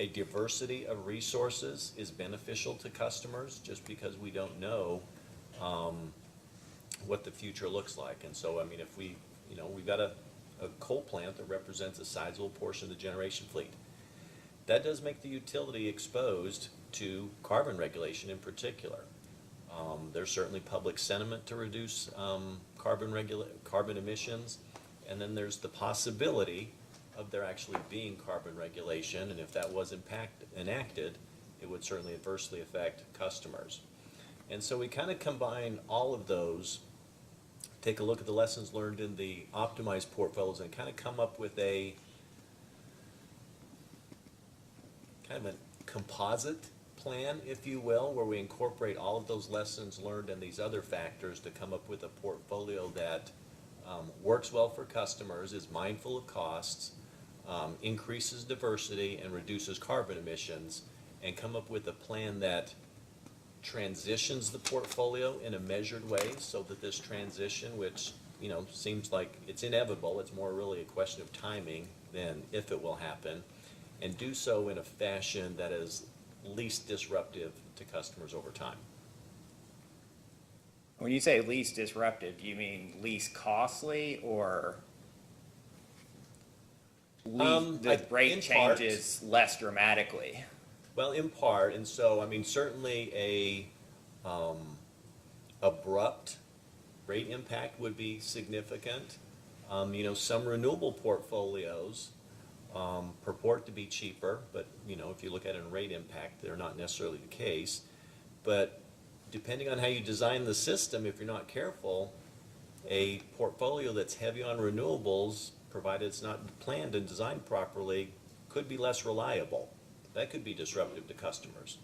a diversity of resources is beneficial to customers, just because we don't know what the future looks like. And so, if we've got a coal plant that represents a sizable portion of the generation fleet. That does make the utility exposed to carbon regulation in particular. There's certainly public sentiment to reduce carbon emissions, and then there's the possibility of there actually being carbon regulation, and if that was enacted, it would certainly adversely affect customers. And so we kind of combine all of those, take a look at the lessons learned in the optimized portfolios, and kind of come up with a kind of a composite plan, if you will, where we incorporate all of those lessons learned and these other factors to come up with a portfolio that works well for customers, is mindful of costs, increases diversity, and reduces carbon emissions, and come up with a plan that transitions the portfolio in a measured way, so that this transition, which seems like it's inevitable, it's more really a question of timing than if it will happen, and do so in a fashion that is least disruptive to customers over time. When you say least disruptive, do you mean least costly, or the rate in part. changes less dramatically? Well, in part, and so, certainly a abrupt rate impact would be significant. Some renewable portfolios purport to be cheaper, but, if you look at a rate impact, they're not necessarily the case. But depending on how you design the system, if you're not careful, a portfolio that's heavy on renewables, provided it's not planned and designed properly, could be less reliable. That could be disruptive to customers.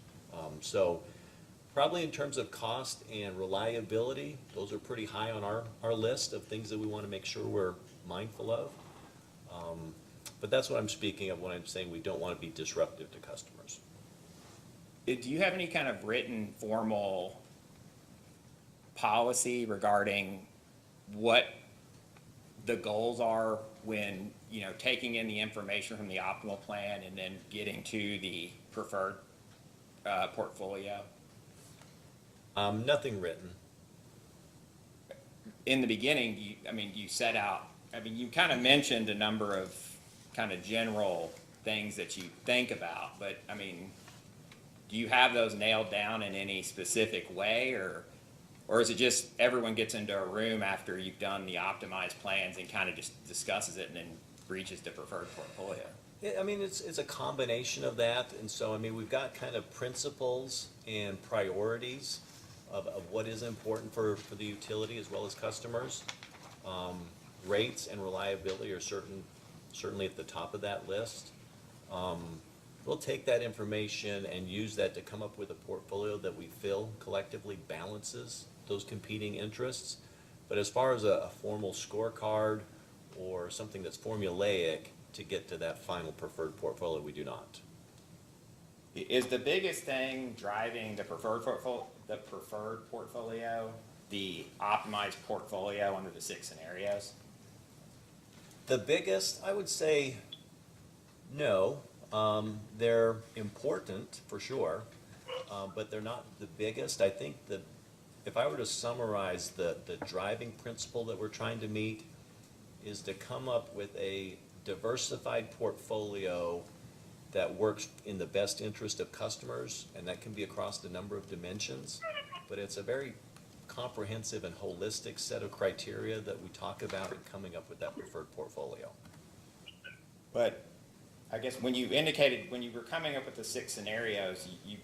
So probably in terms of cost and reliability, those are pretty high on our list of things that we want to make sure we're mindful of. But that's what I'm speaking of when I'm saying we don't want to be disruptive to customers. Do you have any kind of written formal policy regarding what the goals are when, taking in the information from the optimal plan and then getting to the preferred portfolio? Nothing written. In the beginning, you set out, you kind of mentioned a number of kind of general things that you think about, but, do you have those nailed down in any specific way, or is it just everyone gets into a room after you've done the optimized plans and kind of just discusses it and then reaches the preferred portfolio? Yeah, it's a combination of that, and so, we've got kind of principles and priorities of what is important for the utility as well as customers. Rates and reliability are certainly at the top of that list. We'll take that information and use that to come up with a portfolio that we feel collectively balances those competing interests. But as far as a formal scorecard or something that's formulaic to get to that final preferred portfolio, we do not. Is the biggest thing driving the preferred portfolio the optimized portfolio under the 6 scenarios? The biggest, I would say, no. They're important for sure, but they're not the biggest. I think the if I were to summarize the driving principle that we're trying to meet, is to come up with a diversified portfolio that works in the best interest of customers, and that can be across a number of dimensions. But it's a very comprehensive and holistic set of criteria that we talk about in coming up with that preferred portfolio. But I guess when you were coming up with the 6 scenarios, you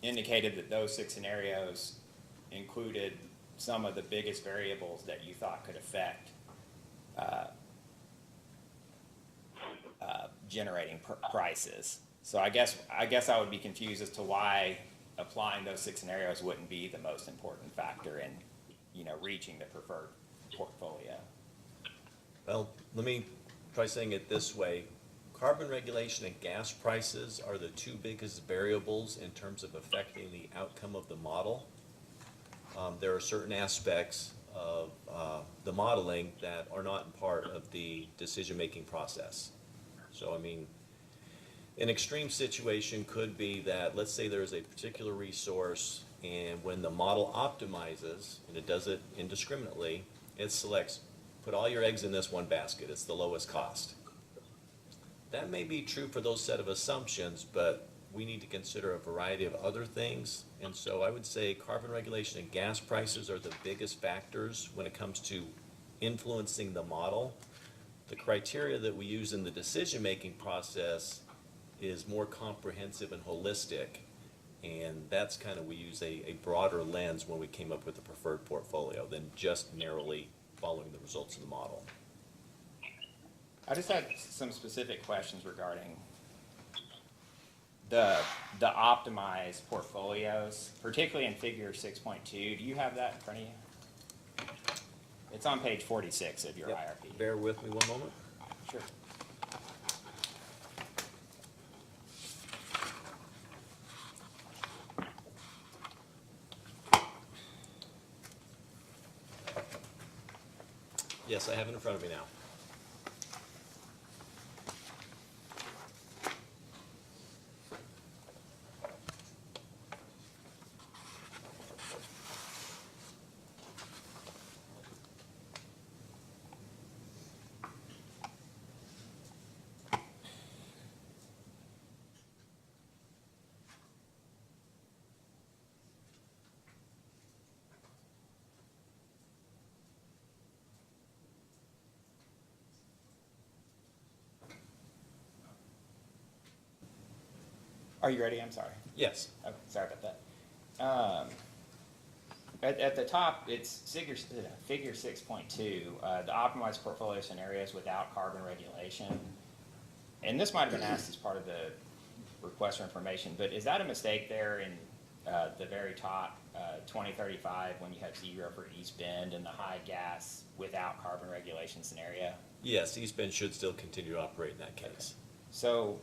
indicated that those 6 scenarios included some of the biggest variables that you thought could affect generating prices. So I guess I would be confused as to why applying those 6 scenarios wouldn't be the most important factor in, reaching the preferred portfolio. Well, let me try saying it this way. Carbon regulation and gas prices are the 2 biggest variables in terms of affecting the outcome of the model. There are certain aspects of the modeling that are not part of the decision-making process. So, I mean, an extreme situation could be that, let's say there's a particular resource, and when the model optimizes, and it does it indiscriminately, it selects, put all your eggs in this one basket, it's the lowest cost. That may be true for those set of assumptions, but we need to consider a variety of other things. And so I would say carbon regulation and gas prices are the biggest factors when it comes to influencing the model. The criteria that we use in the decision-making process is more comprehensive and holistic, and that's kind of, we use a broader lens when we came up with the preferred portfolio than just narrowly following the results of the model. I just had some specific questions regarding the optimized portfolios, particularly in figure 6.2. Do you have that in front of you? It's on page 46 of your Yep. IRP. Bear with me one moment. Sure. Yes, I have it in front of me now. Are you ready? I'm sorry. Yes. Oh, sorry about that. At the top, it's figure 6.2, the optimized portfolio scenarios without carbon regulation. And this might have been asked as part of the request for information, but is that a mistake there in the very top, 2035, when you have 0 for East Bend and the high gas without carbon regulation scenario? Yes, East Bend should still continue to operate in that case. So,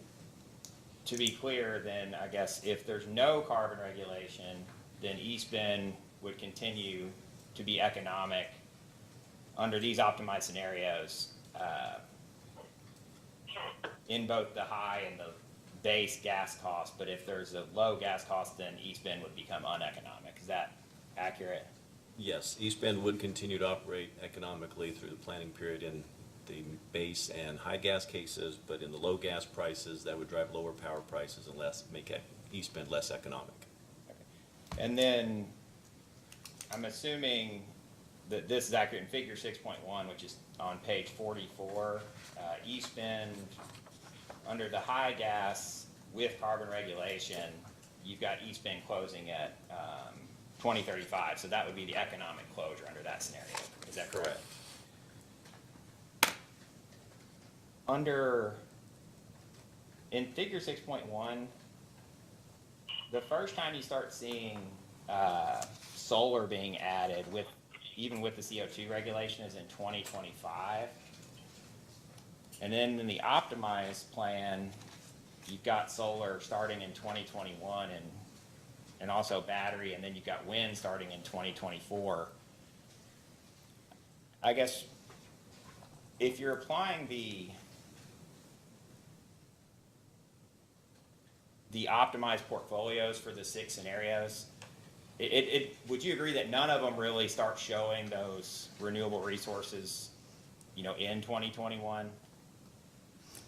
to be clear, then, I guess, if there's no carbon regulation, then East Bend would continue to be economic under these optimized scenarios in both the high and the base gas cost. But if there's a low gas cost, then East Bend would become uneconomic. Is that accurate? Yes, East Bend would continue to operate economically through the planning period in the base and high gas cases, but in the low gas prices, that would drive lower power prices and make East Bend less economic. Okay. And then I'm assuming that this is accurate in figure 6.1, which is on page 44. East Bend, under the high gas with carbon regulation, you've got East Bend closing at 2035, so that would be the economic closure under that scenario. Is that correct? In figure 6.1, the first time you start seeing solar being added even with the CO2 regulation is in 2025. And then in the optimized plan, you've got solar starting in 2021 and also battery, and then you've got wind starting in 2024. I guess if you're applying the optimized portfolios for the 6 scenarios, would you agree that none of them really start showing those renewable resources, you know, in 2021?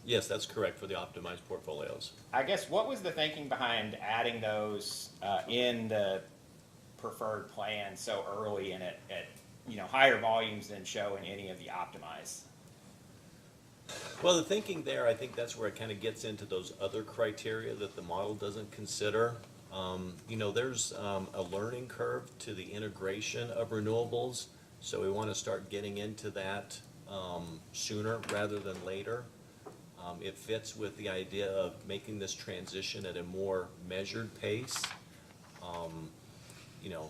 Yes, that's correct for the optimized portfolios. I guess what was the thinking behind adding those in the preferred plan so early and at you know, higher volumes than show in any of the optimized? Well, the thinking there, I think that's where it kind of gets into those other criteria that the model doesn't consider. You know, there's a learning curve to the integration of renewables, so we want to start getting into that sooner rather than later. It fits with the idea of making this transition at a more measured pace. You know,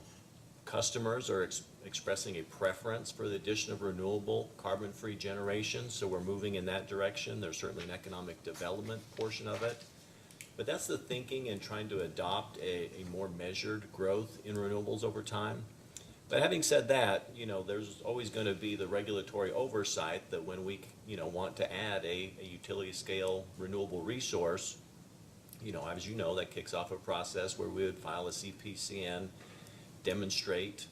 customers are expressing a preference for the addition of renewable carbon-free generation, so we're moving in that direction. There's certainly an economic development portion of it. But that's the thinking in trying to adopt a more measured growth in renewables over time. But having said that, you know, there's always going to be the regulatory oversight that when we, you know, want to add a utility scale renewable resource, you know, as you know, that kicks off a process where we would file a CPCN, demonstrate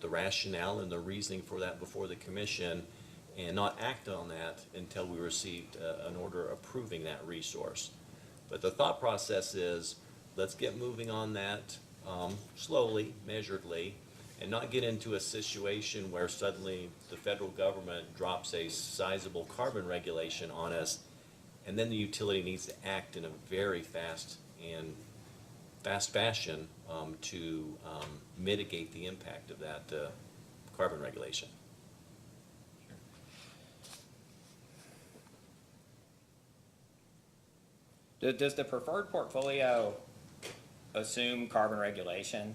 the rationale and the reasoning for that before the commission, and not act on that until we received an order approving that resource. But the thought process is, let's get moving on that slowly, measuredly, and not get into a situation where suddenly the federal government drops a sizable carbon regulation on us, and then the utility needs to act in a very fast fashion to mitigate the impact of that carbon regulation. Does the preferred portfolio assume carbon regulation?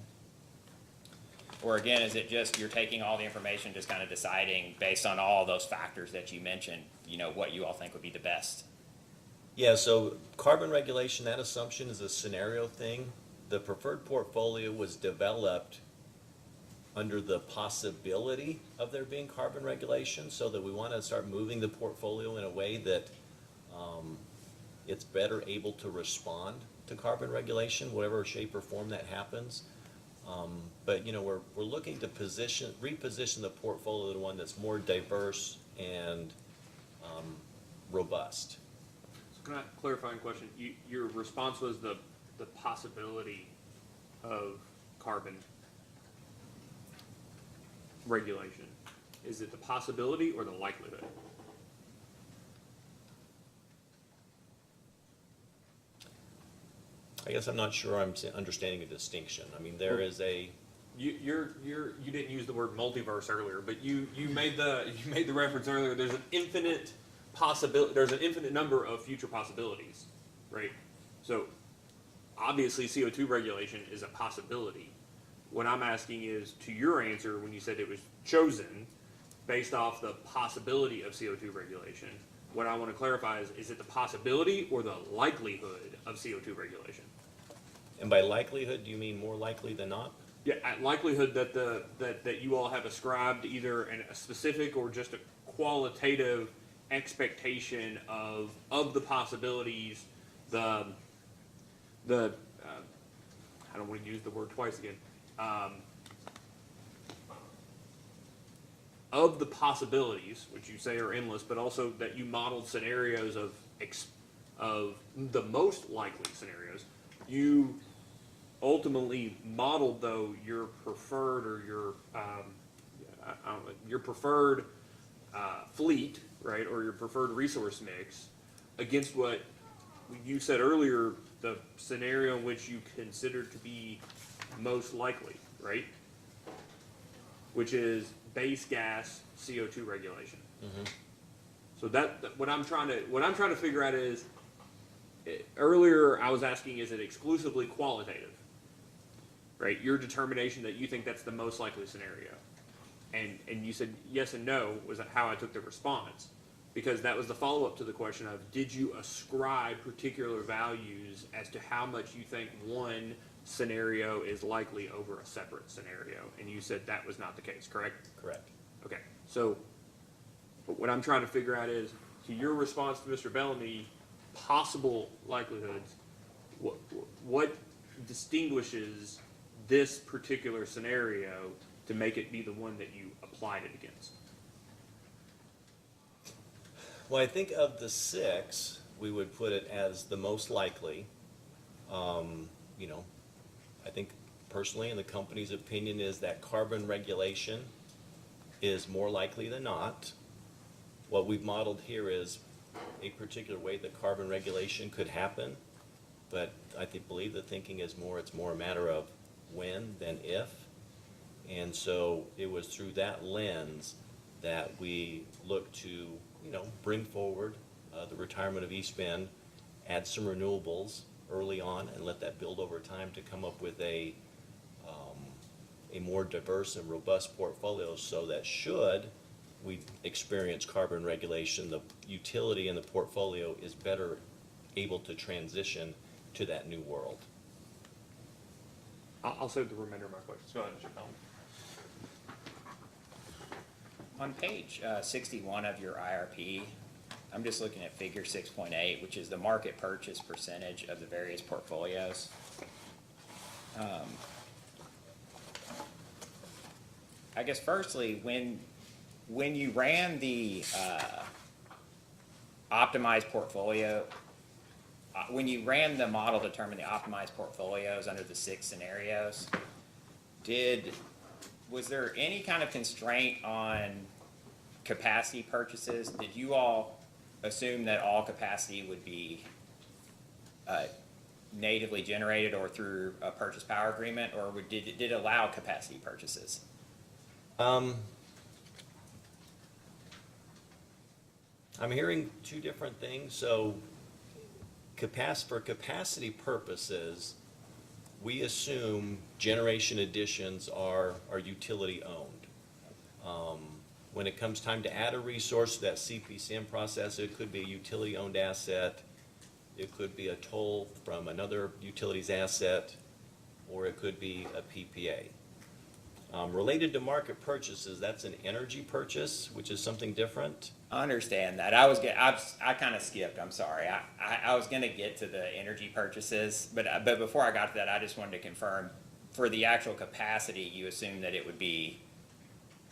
Or again, is it just you're taking all the information, just kind of deciding based on all those factors that you mentioned, you know, what you all think would be the best? Yeah, so carbon regulation, that assumption is a scenario thing. The preferred portfolio was developed under the possibility of there being carbon regulation, so that we want to start moving the portfolio in a way that it's better able to respond to carbon regulation, whatever shape or form that happens. But you know, we're looking to reposition the portfolio to one that's more diverse and robust. So can I clarify a question? Your response was the possibility of carbon regulation. Is it the possibility or the likelihood? I guess I'm not sure I'm understanding a distinction. I mean, there is a... You didn't use the word multiverse earlier, but you made the reference earlier. There's an infinite possibility. There's an infinite number of future possibilities, right? So obviously CO2 regulation is a possibility. What I'm asking is, to your answer when you said it was chosen based off the possibility of CO2 regulation, what I want to clarify is it the possibility or the likelihood of CO2 regulation? And by likelihood, do you mean more likely than not? Yeah, likelihood that that you all have ascribed either a specific or just a qualitative expectation of the possibilities, I don't want to use the word twice again, of the possibilities, which you say are endless, but also that you modeled scenarios of the most likely scenarios. You ultimately modeled, though, your preferred or your preferred fleet, right, or your preferred resource mix against what you said earlier, the scenario in which you considered to be most likely, right? Which is base gas CO2 regulation. Mm-hmm. So what I'm trying to figure out is, earlier I was asking, is it exclusively qualitative? Right, your determination that you think that's the most likely scenario, and you said yes and no was how I took the response, because that was the follow up to the question of, did you ascribe particular values as to how much you think one scenario is likely over a separate scenario, and you said that was not the case, correct? Correct. Okay, so what I'm trying to figure out is, to your response to Mr. Bellamy, possible likelihoods, what distinguishes this particular scenario to make it be the one that you applied it against? Well, I think of the 6, we would put it as the most likely. You know, I think personally, in the company's opinion, is that carbon regulation is more likely than not. What we've modeled here is a particular way that carbon regulation could happen, but I believe the thinking is it's more a matter of when than if. And so it was through that lens that we looked to, you know, bring forward the retirement of East Bend, add some renewables early on, and let that build over time to come up with a more diverse and robust portfolio, so that should we experience carbon regulation, the utility in the portfolio is better able to transition to that new world. I'll save the remainder of my questions. Go ahead, Mr. Collins. On page 61 of your IRP, I'm just looking at figure 6.8, which is the market purchase percentage of the various portfolios. I guess firstly, when you ran the optimized portfolio, when you ran the model to determine the optimized portfolios under the 6 scenarios, was there any kind of constraint on capacity purchases? Did you all assume that all capacity would be natively generated or through a purchase power agreement, or did it allow capacity purchases? I'm hearing 2 different things. So for capacity purposes, we assume generation additions are utility owned. When it comes time to add a resource to that CPCN process, it could be a utility owned asset, it could be a toll from another utility's asset, or it could be a PPA. Related to market purchases, that's an energy purchase, which is something different. I understand that. I kind of skipped. I'm sorry. I was going to get to the energy purchases, but before I got to that, I just wanted to confirm for the actual capacity, you assume that it would be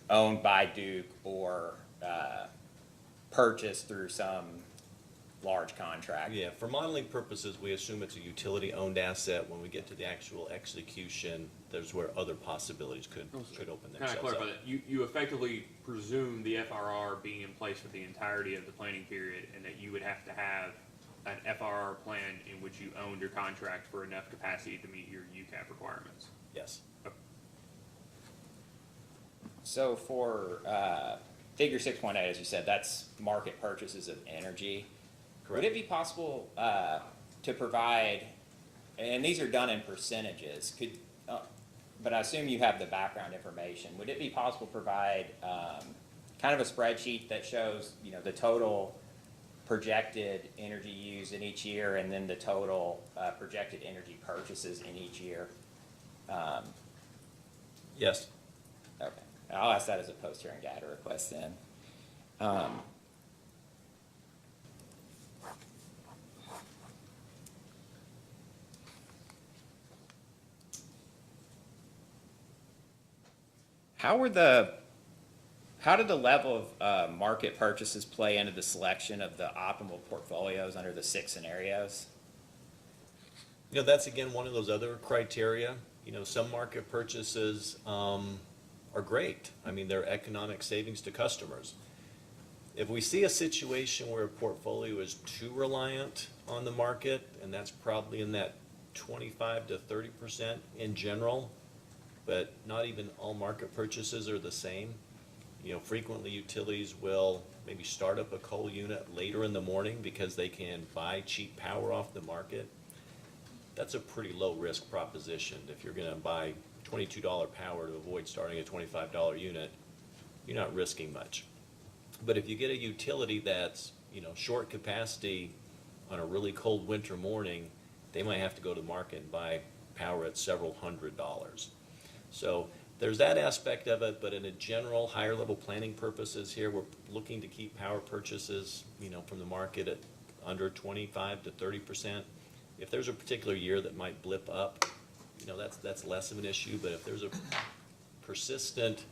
owned by Duke or purchased through some large contract. Yeah, for modeling purposes, we assume it's a utility-owned asset. When we get to the actual execution, there's where other possibilities could open Kind of themselves clarify up. that. You effectively presume the FRR being in place for the entirety of the planning period, and that you would have to have an FRR plan in which you owned your contract for enough capacity to meet your UCAP requirements. Yes. So for figure 6.8, as you said, that's market purchases of energy. Correct. Would it be possible to provide, and these are done in percentages, but I assume you have the background information. Would it be possible to provide kind of a spreadsheet that shows, you know, the total projected energy used in each year, and then the total projected energy purchases in each year? Yes. Okay, I'll ask that as a post-hearing data request then. How did the level of market purchases play into the selection of the optimal portfolios under the 6 scenarios? You know, that's again one of those other criteria. You know, some market purchases are great. I mean, they're economic savings to customers. If we see a situation where a portfolio is too reliant on the market, and that's probably in that 25 to 30% in general, but not even all market purchases are the same. You know, frequently utilities will maybe start up a coal unit later in the morning because they can buy cheap power off the market. That's a pretty low risk proposition. If you're gonna buy $22 power to avoid starting a $25 unit, you're not risking much. But if you get a utility that's, you know, short capacity on a really cold winter morning, they might have to go to the market and buy power at several $100s. So there's that aspect of it, but in a general higher level planning purposes here, we're looking to keep power purchases, you know, from the market at under 25 to 30%. If there's a particular year that might blip up, that's less of an issue, but if there's a persistent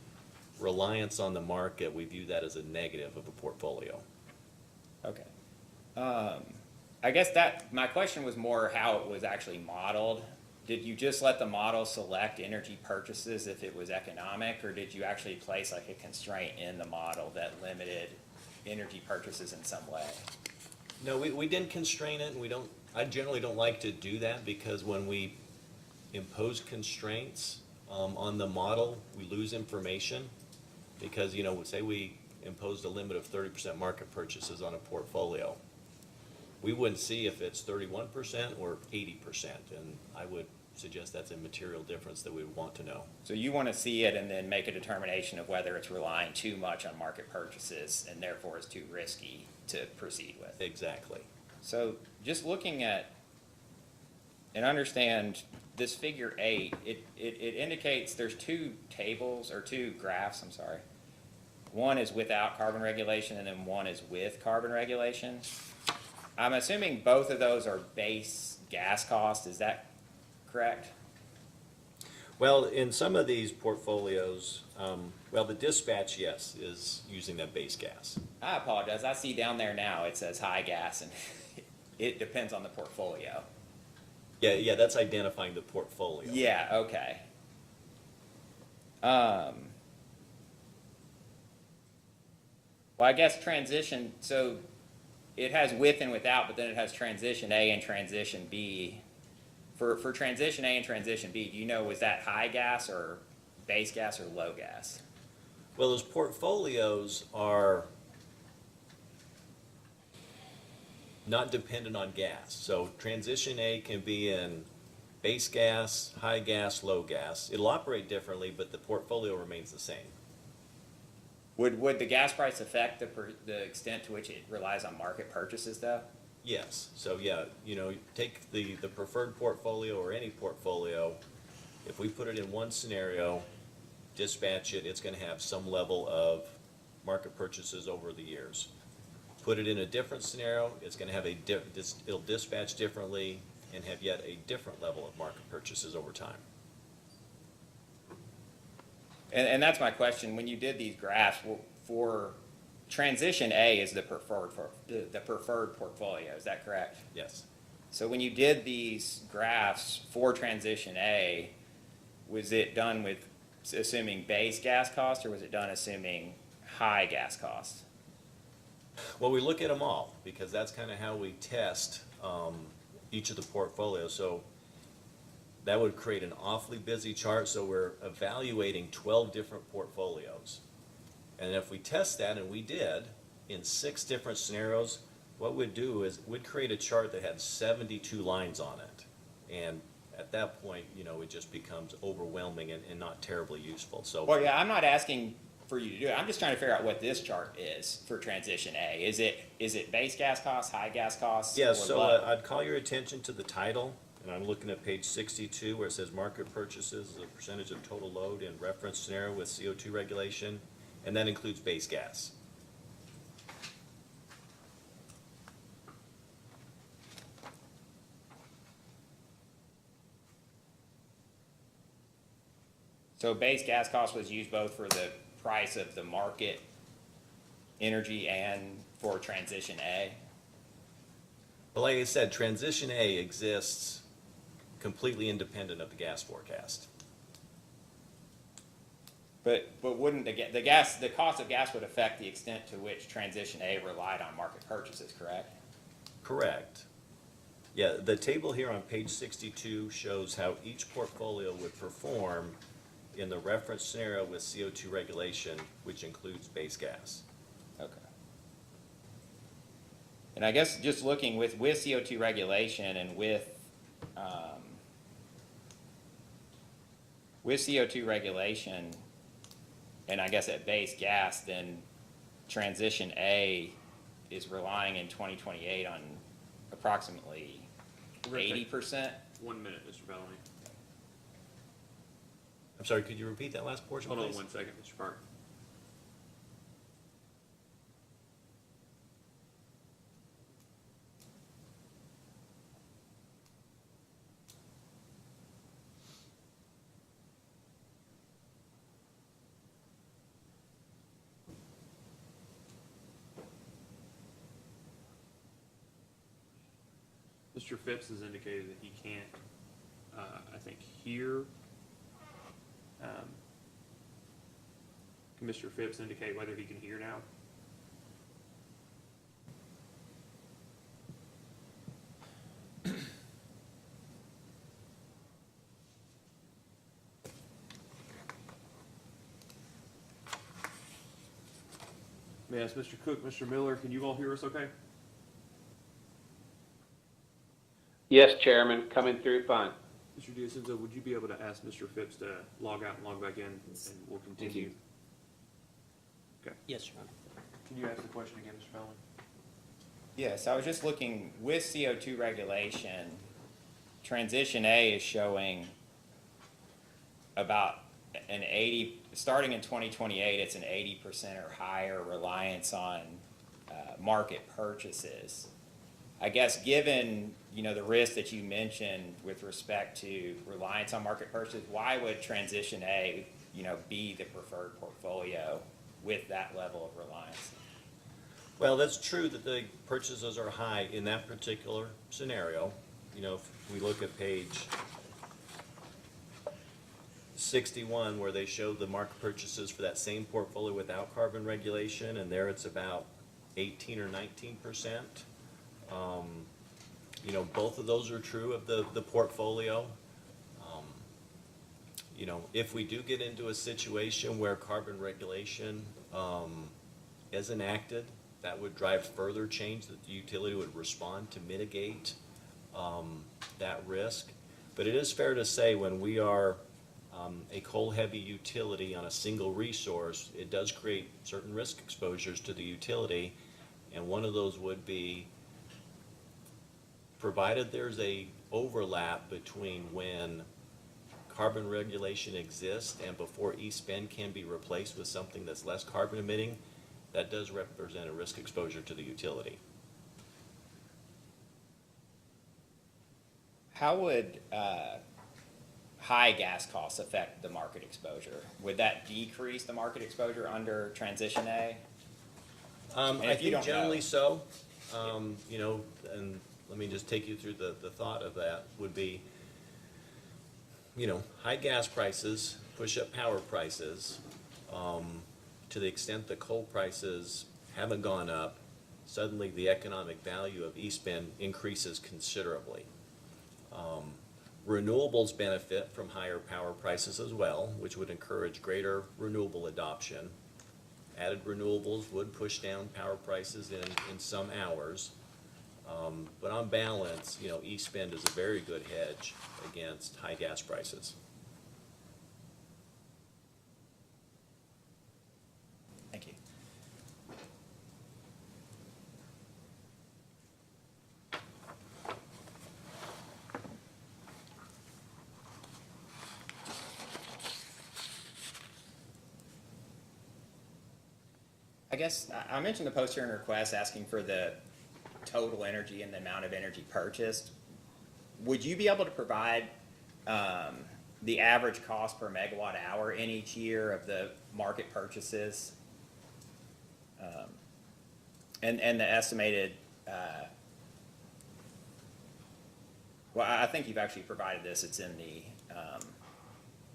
reliance on the market, we view that as a negative of a portfolio. Okay. I guess my question was more how it was actually modeled. Did you just let the model select energy purchases if it was economic, or did you actually place like a constraint in the model that limited energy purchases in some way? No, we didn't constrain it, and I generally don't like to do that, because when we impose constraints on the model, we lose information. Because, say we imposed a limit of 30% market purchases on a portfolio, we wouldn't see if it's 31% or 80%, and I would suggest that's a material difference that we would want to know. So you want to see it and then make a determination of whether it's relying too much on market purchases and therefore is too risky to proceed with. Exactly. So just looking at and understand this figure 8, it indicates there's two graphs, I'm sorry. One is without carbon regulation and then one is with carbon regulation. I'm assuming both of those are base gas cost, is that correct? Well, in some of these portfolios, the dispatch, yes, is using that base gas. I apologize, I see down there now it says high gas and it depends on the portfolio. Yeah, that's identifying the portfolio. Yeah, okay. Well, I guess transition, so it has with and without, but then it has transition A and transition B. For transition A and transition B, do you know, was that high gas or base gas or low gas? Well, those portfolios are not dependent on gas. So transition A can be in base gas, high gas, low gas. It'll operate differently, but the portfolio remains the same. Would the gas price affect the extent to which it relies on market purchases, though? Yes. So yeah, take the preferred portfolio or any portfolio. If we put it in one scenario, dispatch it, it's going to have some level of market purchases over the years. Put it in a different scenario, it's going to have it'll dispatch differently and have yet a different level of market purchases over time. And that's my question. When you did these graphs, for transition A is the preferred portfolio, is that correct? Yes. So when you did these graphs for transition A, was it done with assuming base gas cost or was it done assuming high gas cost? Well, we look at them all because that's kind of how we test each of the portfolios. So that would create an awfully busy chart. So we're evaluating 12 different portfolios. And if we test that, and we did, in 6 different scenarios, what we'd do is we'd create a chart that had 72 lines on it. And at that point, it just becomes overwhelming and not terribly useful. So, well, yeah, I'm not asking for you to do it. I'm just trying to figure out what this chart is for transition A. Is it base gas costs, high gas costs? yeah, or so low? I'd call your attention to the title. And I'm looking at page 62 where it says market purchases as a percentage of total load in reference scenario with CO2 regulation. And that includes base gas. So base gas cost was used both for the price of the market energy and for transition A? But like I said, transition A exists completely independent of the gas forecast. But wouldn't the cost of gas would affect the extent to which transition A relied on market purchases, correct? Correct. Yeah, the table here on page 62 shows how each portfolio would perform in the reference scenario with CO2 regulation, which includes base gas. Okay. And I guess just looking with CO2 regulation and with CO2 regulation, and I guess at base gas, then transition A is relying in 2028 on approximately We're gonna take 80%. 1 minute, Mr. Bellamy. I'm sorry, could you repeat that last portion, Hold on please? 1 second, Mr. Park. Mr. Phipps has indicated that he can't, I think, hear. Can Mr. Phipps indicate whether he can hear now? May I ask Mr. Cook, Mr. Miller, can you all hear us okay? Yes, Chairman, coming through fine. Mr. D'Ascenzo, would you be able to ask Mr. Phipps to log out and log back in, and we'll continue? Yes, Your Honor. Can you ask the question again, Mr. Fallon? Yes, I was just looking, with CO2 regulation, Transition A is showing about an 80, starting in 2028, it's an 80% or higher reliance on market purchases. I guess given, the risk that you mentioned with respect to reliance on market purchases, why would Transition A, be the preferred portfolio with that level of reliance? Well, that's true that the purchases are high in that particular scenario. If we look at page 61, where they show the market purchases for that same portfolio without carbon regulation, and there it's about 18 or 19%. Both of those are true of the portfolio. If we do get into a situation where carbon regulation is enacted, that would drive further change that the utility would respond to mitigate that risk. But it is fair to say when we are a coal-heavy utility on a single resource, it does create certain risk exposures to the utility, and one of those would be, provided there's a overlap between when carbon regulation exists and before East Bend can be replaced with something that's less carbon emitting, that does represent a risk exposure to the utility. How would high gas costs affect the market exposure? Would that decrease the market exposure under Transition A? I if you think don't generally know. so. And let me just take you through the thought of that would be, high gas prices push up power prices. To the extent the coal prices haven't gone up, suddenly the economic value of East Bend increases considerably. Renewables benefit from higher power prices as well, which would encourage greater renewable adoption. Added renewables would push down power prices in some hours. But on balance, East Bend is a very good hedge against high gas prices. Thank you. I guess I mentioned the post hearing request asking for the total energy and the amount of energy purchased. Would you be able to provide the average cost per megawatt hour in each year of the market purchases? And the estimated, well, I think you've actually provided this, it's in the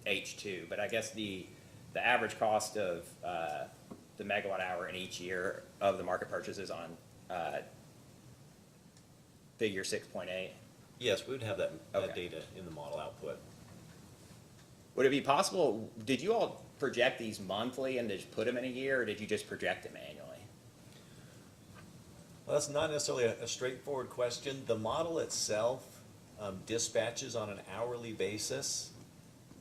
H2, but I guess the average cost of the megawatt hour in each year of the market purchases on figure 6.8. Yes, we would have that Okay. data in the model output. Would it be possible, did you all project these monthly and just put them in a year, or did you just project them annually? Well, that's not necessarily a straightforward question. The model itself dispatches on an hourly basis.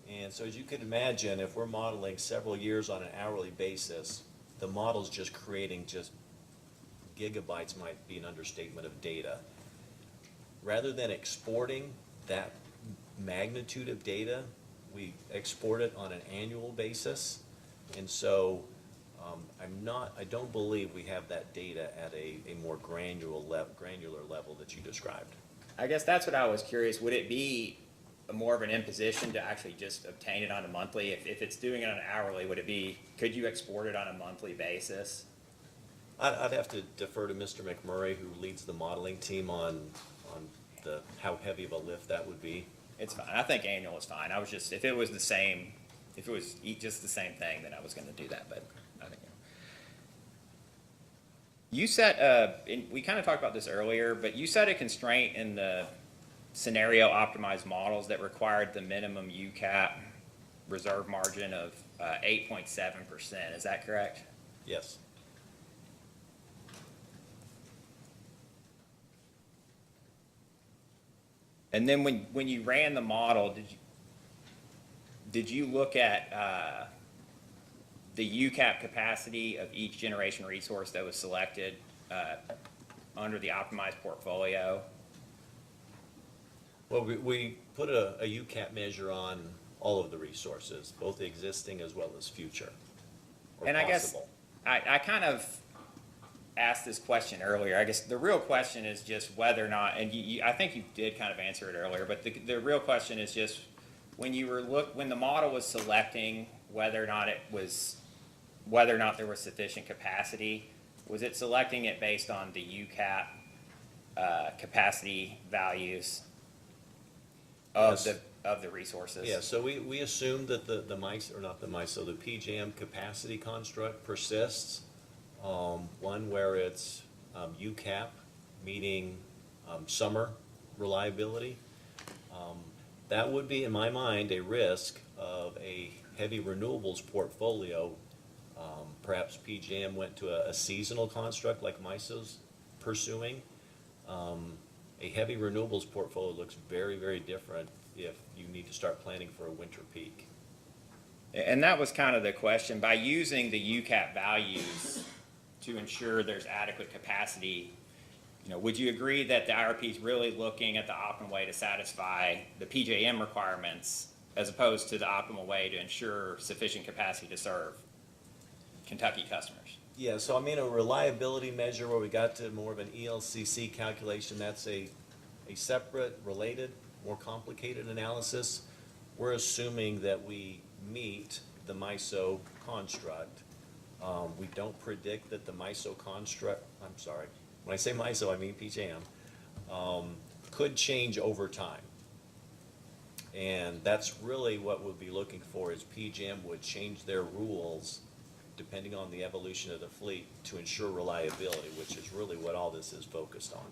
And so as you can imagine, if we're modeling several years on an hourly basis, the model's just creating just gigabytes, might be an understatement, of data. Rather than exporting that magnitude of data, we export it on an annual basis. And so I don't believe we have that data at a more granular level that you described. I guess that's what I was curious. Would it be more of an imposition to actually just obtain it on a monthly? If it's doing it on an hourly, could you export it on a monthly basis? I'd have to defer to Mr. McMurray, who leads the modeling team on how heavy of a lift that would be. It's fine. I think annual is fine. I was just, if it was the same, if it was just the same thing, then I was gonna do that, but I think. You set, and we kind of talked about this earlier, but you set a constraint in the scenario optimized models that required the minimum UCAP reserve margin of 8.7%. Is that correct? Yes. And then when you ran the model, did you look at the UCAP capacity of each generation resource that was selected under the optimized portfolio? Well, we put a UCAP measure on all of the resources, both existing as well as future, or And I guess possible. I kind of asked this question earlier. I guess the real question is just whether or not, and I think you did kind of answer it earlier, but the real question is just when when the model was selecting whether or not there was sufficient capacity, was it selecting it based on the UCAP capacity values of Yes. the resources? Yeah, so we assumed that the MISO, or not the MISO, the PJM capacity construct persists. One where it's UCAP meeting summer reliability. That would be, in my mind, a risk of a heavy renewables portfolio. Perhaps PJM went to a seasonal construct like MISO's pursuing. A heavy renewables portfolio looks very, very different if you need to start planning for a winter peak. And that was kind of the question. By using the UCAP values to ensure there's adequate capacity, would you agree that the IRP is really looking at the optimal way to satisfy the PJM requirements as opposed to the optimal way to ensure sufficient capacity to serve Kentucky customers? Yeah, so I mean, a reliability measure where we got to more of an ELCC calculation, that's a separate, related, more complicated analysis. We're assuming that we meet the MISO construct. We don't predict that the MISO construct, I'm sorry, when I say MISO, I mean PJM, could change over time. And that's really what we'll be looking for, is PJM would change their rules depending on the evolution of the fleet to ensure reliability, which is really what all this is focused on.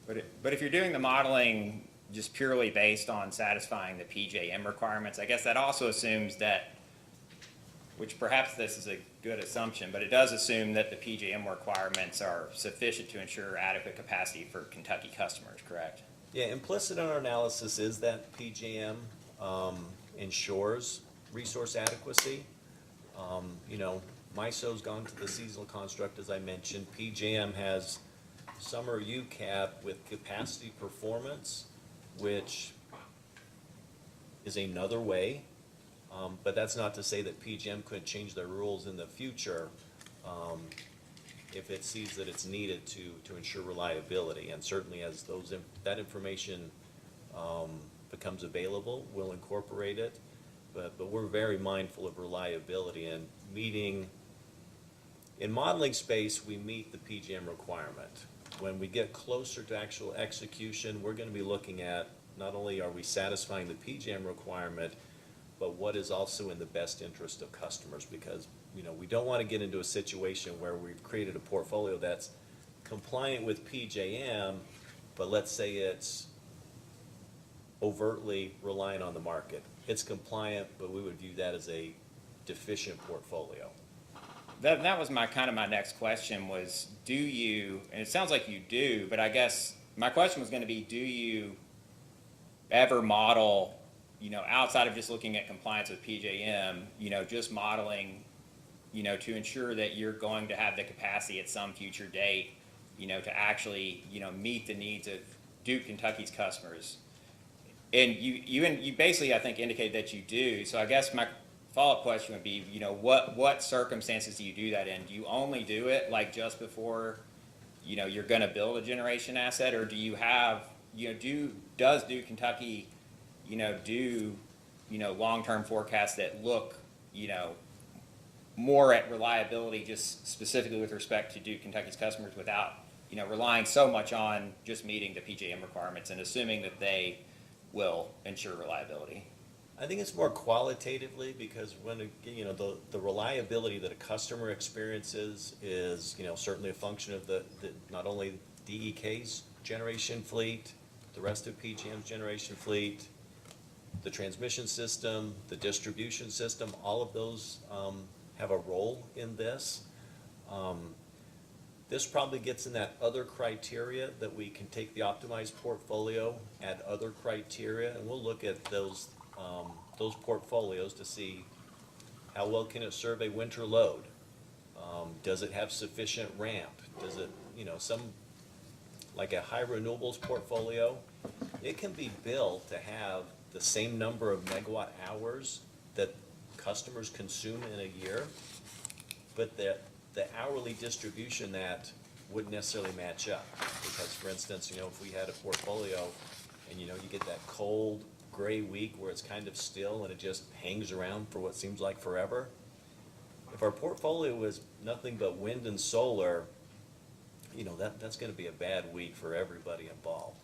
But if you're doing the modeling just purely based on satisfying the PJM requirements, I guess that also assumes that, which perhaps this is a good assumption, but it does assume that the PJM requirements are sufficient to ensure adequate capacity for Kentucky customers, correct? Yeah, implicit in our analysis is that PJM ensures resource adequacy. MISO's gone to the seasonal construct, as I mentioned. PJM has summer UCAP with capacity performance, which is another way. But that's not to say that PJM couldn't change their rules in the future if it sees that it's needed to ensure reliability. And certainly as that information becomes available, we'll incorporate it. But we're very mindful of reliability and meeting. In modeling space, we meet the PJM requirement. When we get closer to actual execution, we're going to be looking at not only are we satisfying the PJM requirement, but what is also in the best interest of customers, because we don't want to get into a situation where we've created a portfolio that's compliant with PJM, but let's say it's overtly reliant on the market. It's compliant, but we would view that as a deficient portfolio. That was my next question was, do you, and it sounds like you do, but I guess my question was going to be, do you ever model, outside of just looking at compliance with PJM, just modeling, to ensure that you're going to have the capacity at some future date, to actually, meet the needs of Duke Kentucky's customers? And you basically, I think, indicated that you do. So I guess my follow-up question would be, what circumstances do you do that in? Do you only do it like just before, you're going to build a generation asset, or do you have, does Duke Kentucky, do, long-term forecasts that look, more at reliability, just specifically with respect to Duke Kentucky's customers, without you know, relying so much on just meeting the PJM requirements and assuming that they will ensure reliability? I think it's more qualitatively because when, you know, the reliability that a customer experiences is, you know, certainly a function of the not only DEK's generation fleet, the rest of PJM's generation fleet, the transmission system, the distribution system, all of those have a role in this. This probably gets in that other criteria that we can take the optimized portfolio, add other criteria, and we'll look at those portfolios to see how well can it serve a winter load? Does it have sufficient ramp? Does it, you know, like a high renewables portfolio, it can be built to have the same number of megawatt hours that customers consume in a year, but the hourly distribution that wouldn't necessarily match up. Because for instance, you know, if we had a portfolio and, you know, you get that cold, gray week where it's kind of still and it just hangs around for what seems like forever. If our portfolio is nothing but wind and solar, you know, that's gonna be a bad week for everybody involved.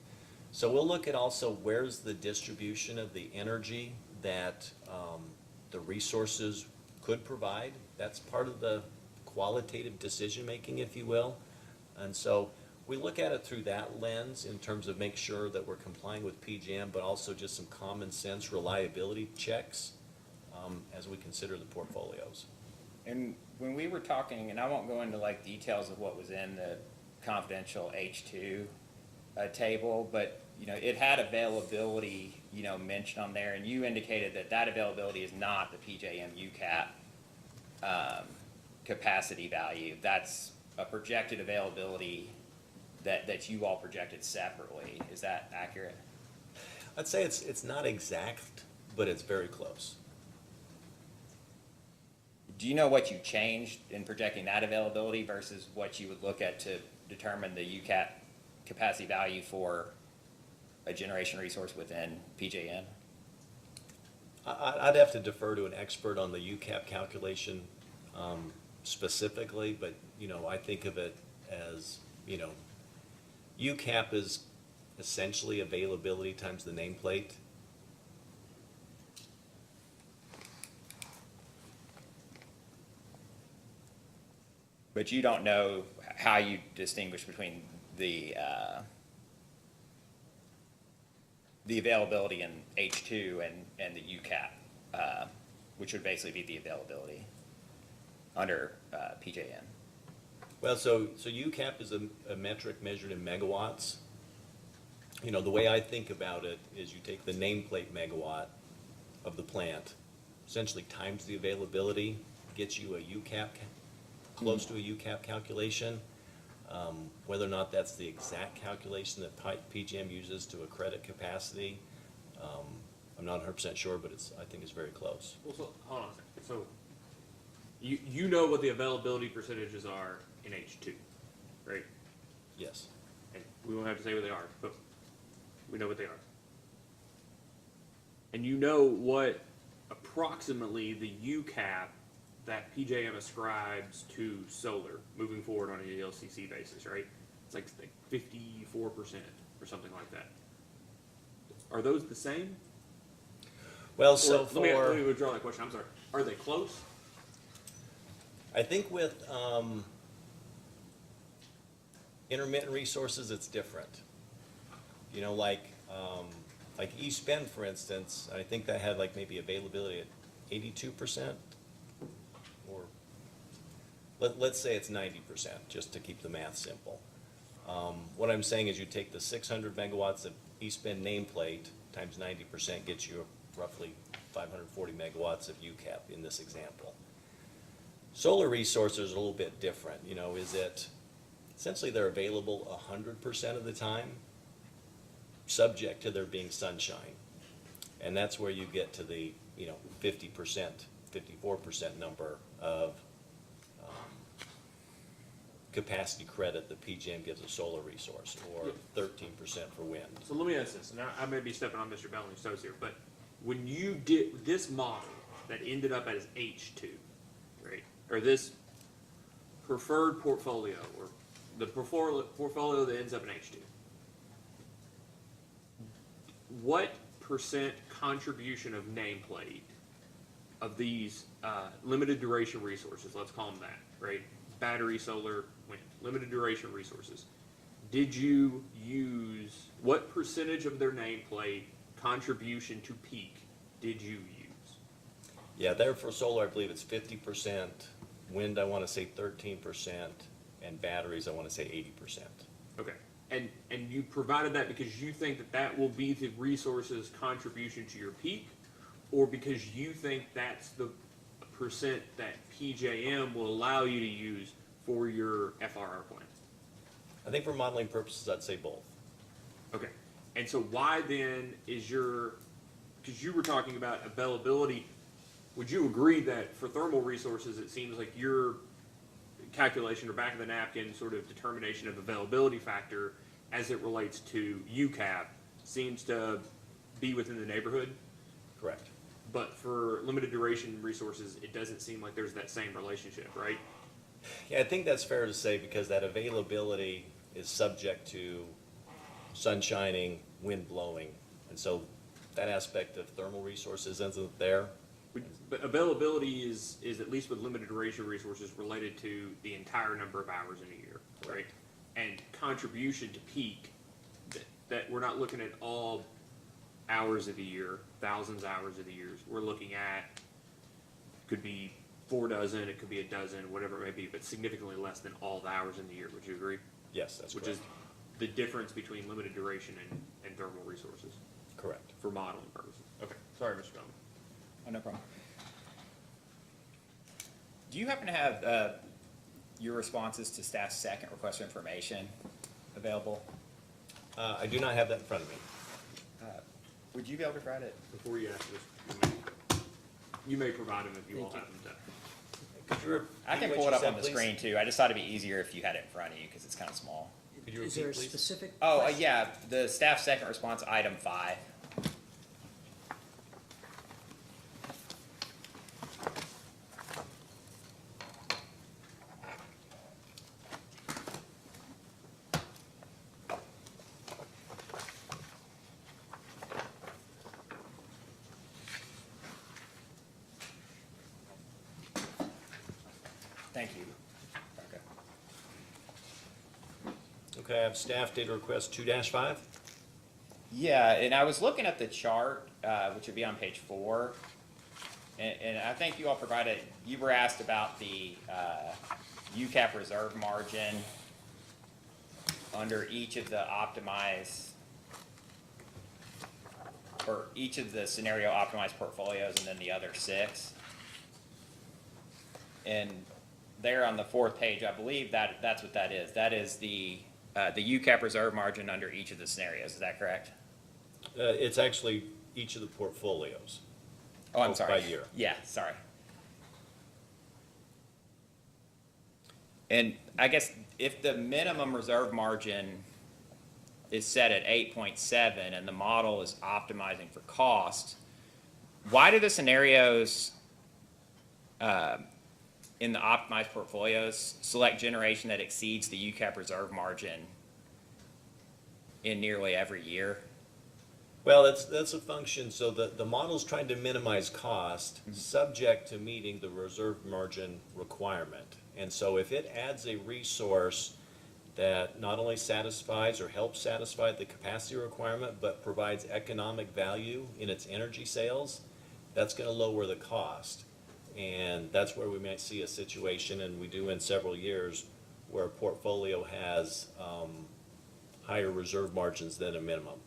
So we'll look at also where's the distribution of the energy that the resources could provide. That's part of the qualitative decision-making, if you will. And so we look at it through that lens in terms of make sure that we're complying with PJM, but also just some common sense reliability checks as we consider the portfolios. And when we were talking, and I won't go into like details of what was in the confidential H2 table, but you know, it had availability, you know, mentioned on there, and you indicated that that availability is not the PJM UCAP capacity value. That's a projected availability that you all projected separately. Is that accurate? I'd say it's not exact, but it's very close. Do you know what you changed in projecting that availability versus what you would look at to determine the UCAP capacity value for a generation resource within PJM? I'd have to defer to an expert on the UCAP calculation specifically, but, you know, I think of it as, you know, UCAP is essentially availability times the nameplate. But you don't know how you distinguish between the availability in H2 and the UCAP, which would basically be the availability under PJM. Well, so UCAP is a metric measured in megawatts. You know, the way I think about it is you take the nameplate megawatt of the plant, essentially times the availability, gets you a UCAP, close to a UCAP calculation. Whether or not that's the exact calculation that PJM uses to accredit capacity, I'm not 100% sure, but I think it's very close. Well, so, hold on a second. So, you know what the availability percentages are in H2, right? Yes. And we won't have to say what they are, but we know what they are. And you know what approximately the UCAP that PJM ascribes to solar moving forward on a LCC basis, right? It's like 54% or something like that. Are those the same? Well, so Let me withdraw that question. I'm sorry. Are they close? I think with intermittent resources, it's different. You know, like East Bend, for instance, I think that had like maybe availability at 82%, or let's say it's 90%, just to keep the math simple. What I'm saying is you take the 600 megawatts of East Bend nameplate times 90% gets you roughly 540 megawatts of UCAP in this example. Solar resources are a little bit different. You know, is it essentially they're available 100% of the time, subject to there being sunshine, and that's where you get to the 50%, 54% number of capacity credit that PJM gives a solar resource, or 13% for wind. So let me ask this, and I may be stepping on Mr. Bellamy's toes here, but when you did this model that ended up as H2, right, or this preferred portfolio, or the portfolio that ends up in H2. What percent contribution of nameplate of these limited duration resources, let's call them that, right? Battery, solar, wind, limited duration resources. Did you use, what percentage of their nameplate contribution to peak did you use? Yeah, there for solar, I believe it's 50%, wind, I want to say 13%, and batteries, I want to say 80%. Okay, and you provided that because you think that that will be the resource's contribution to your peak, or because you think that's the percent that PJM will allow you to use for your FRR plan? I think for modeling purposes, I'd say both. Okay, and so why then is your, because you were talking about availability, would you agree that for thermal resources, it seems like your calculation or back of the napkin sort of determination of availability factor as it relates to UCAP seems to be within the neighborhood? Correct. But for limited duration resources, it doesn't seem like there's that same relationship, right? Yeah, I think that's fair to say because that availability is subject to sun shining, wind blowing. And so that aspect of thermal resources isn't there. But availability is at least with limited duration resources related to the entire number of hours in a year, right? And contribution to peak, that we're not looking at all hours of the year, thousands of hours of the year. We're looking at, could be 4 dozen, it could be a dozen, whatever it may be, but significantly less than all the hours in the year. Would you agree? Yes, that's Which correct. is the difference between limited duration and thermal resources Correct. for modeling purposes. Okay, sorry, Mr. Bowman. Oh, no problem. Do you happen to have your responses to staff's second request for information available? I do not have that in front of me. Would you be able to provide it? Before you ask this, you may provide them if you all have them to. Could you repeat I can what pull you it up said, on the please? screen too. I just thought it'd be easier if you had it in front of you because it's kind of small. Could you Is repeat, there a please? specific? Oh, question? yeah, the staff second response, item 5. Thank you. Okay. Okay, I have staff data request 2-5. Yeah, and I was looking at the chart, which would be on page 4, and I think you all provided, you were asked about the UCAP reserve margin under each of the optimized, or each of the scenario optimized portfolios and then the other 6. And there on the 4th page, I believe that's what that is. That is the UCAP reserve margin under each of the scenarios. Is that correct? It's actually each of the portfolios. Oh, I'm Both sorry. by year. Yeah, sorry. And I guess if the minimum reserve margin is set at 8.7 and the model is optimizing for cost, why do the scenarios in the optimized portfolios select generation that exceeds the UCAP reserve margin in nearly every year? Well, that's a function, so the model's trying to minimize cost, subject to meeting the reserve margin requirement. And so if it adds a resource that not only satisfies or helps satisfy the capacity requirement, but provides economic value in its energy sales, that's gonna lower the cost. And that's where we might see a situation, and we do in several years, where a portfolio has higher reserve margins than a minimum.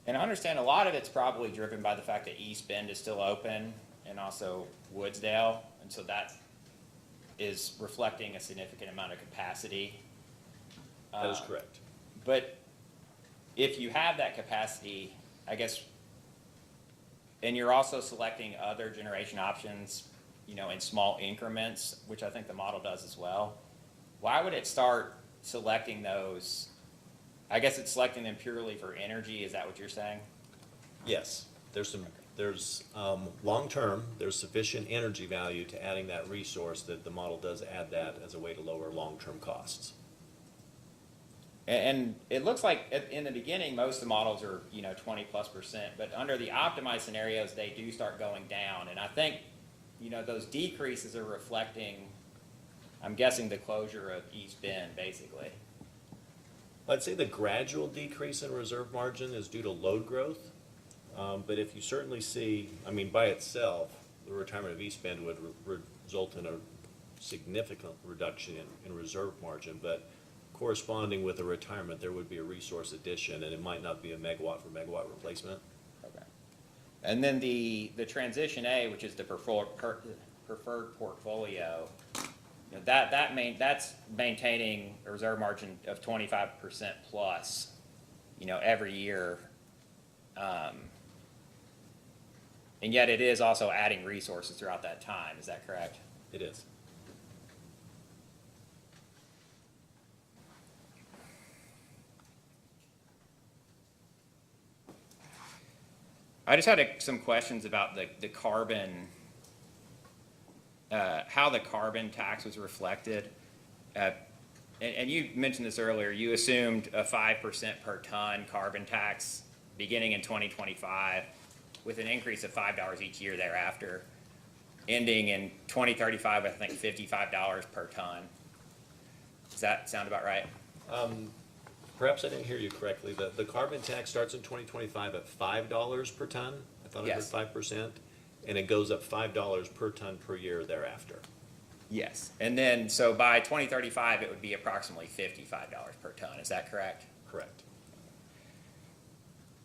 And I understand a lot of it's probably driven by the fact that East Bend is still open and also Woodsdale, and so that is reflecting a significant amount of capacity. That is correct. But if you have that capacity, I guess, and you're also selecting other generation options, you know, in small increments, which I think the model does as well, why would it start selecting those? I guess it's selecting them purely for energy, is that what you're saying? Yes, there's long-term, there's sufficient energy value to adding that resource that the model does add that as a way to lower long-term costs. And it looks like in the beginning, most of the models are, 20+%, but under the optimized scenarios, they do start going down. And I think, those decreases are reflecting, I'm guessing, the closure of East Bend, basically. I'd say the gradual decrease in reserve margin is due to load growth. But if you certainly see, I mean, by itself, the retirement of East Bend would result in a significant reduction in reserve margin. But corresponding with the retirement, there would be a resource addition, and it might not be a megawatt for megawatt replacement. Okay. And then the transition A, which is the preferred portfolio, that's maintaining a reserve margin of 25% plus, every year. And yet it is also adding resources throughout that time. Is that correct? It is. I just had some questions about the carbon, how the carbon tax was reflected. And you mentioned this earlier, you assumed a 5% per ton carbon tax beginning in 2025 with an increase of $5 each year thereafter, ending in 2035, I think $55 per ton. Does that sound about right? Perhaps I didn't hear you correctly. The carbon tax starts in 2025 at $5 per ton. I thought I heard Yes. 5%, and it goes up $5 per ton per year thereafter. Yes. And then, so by 2035, it would be approximately $55 per ton. Is that correct? Correct.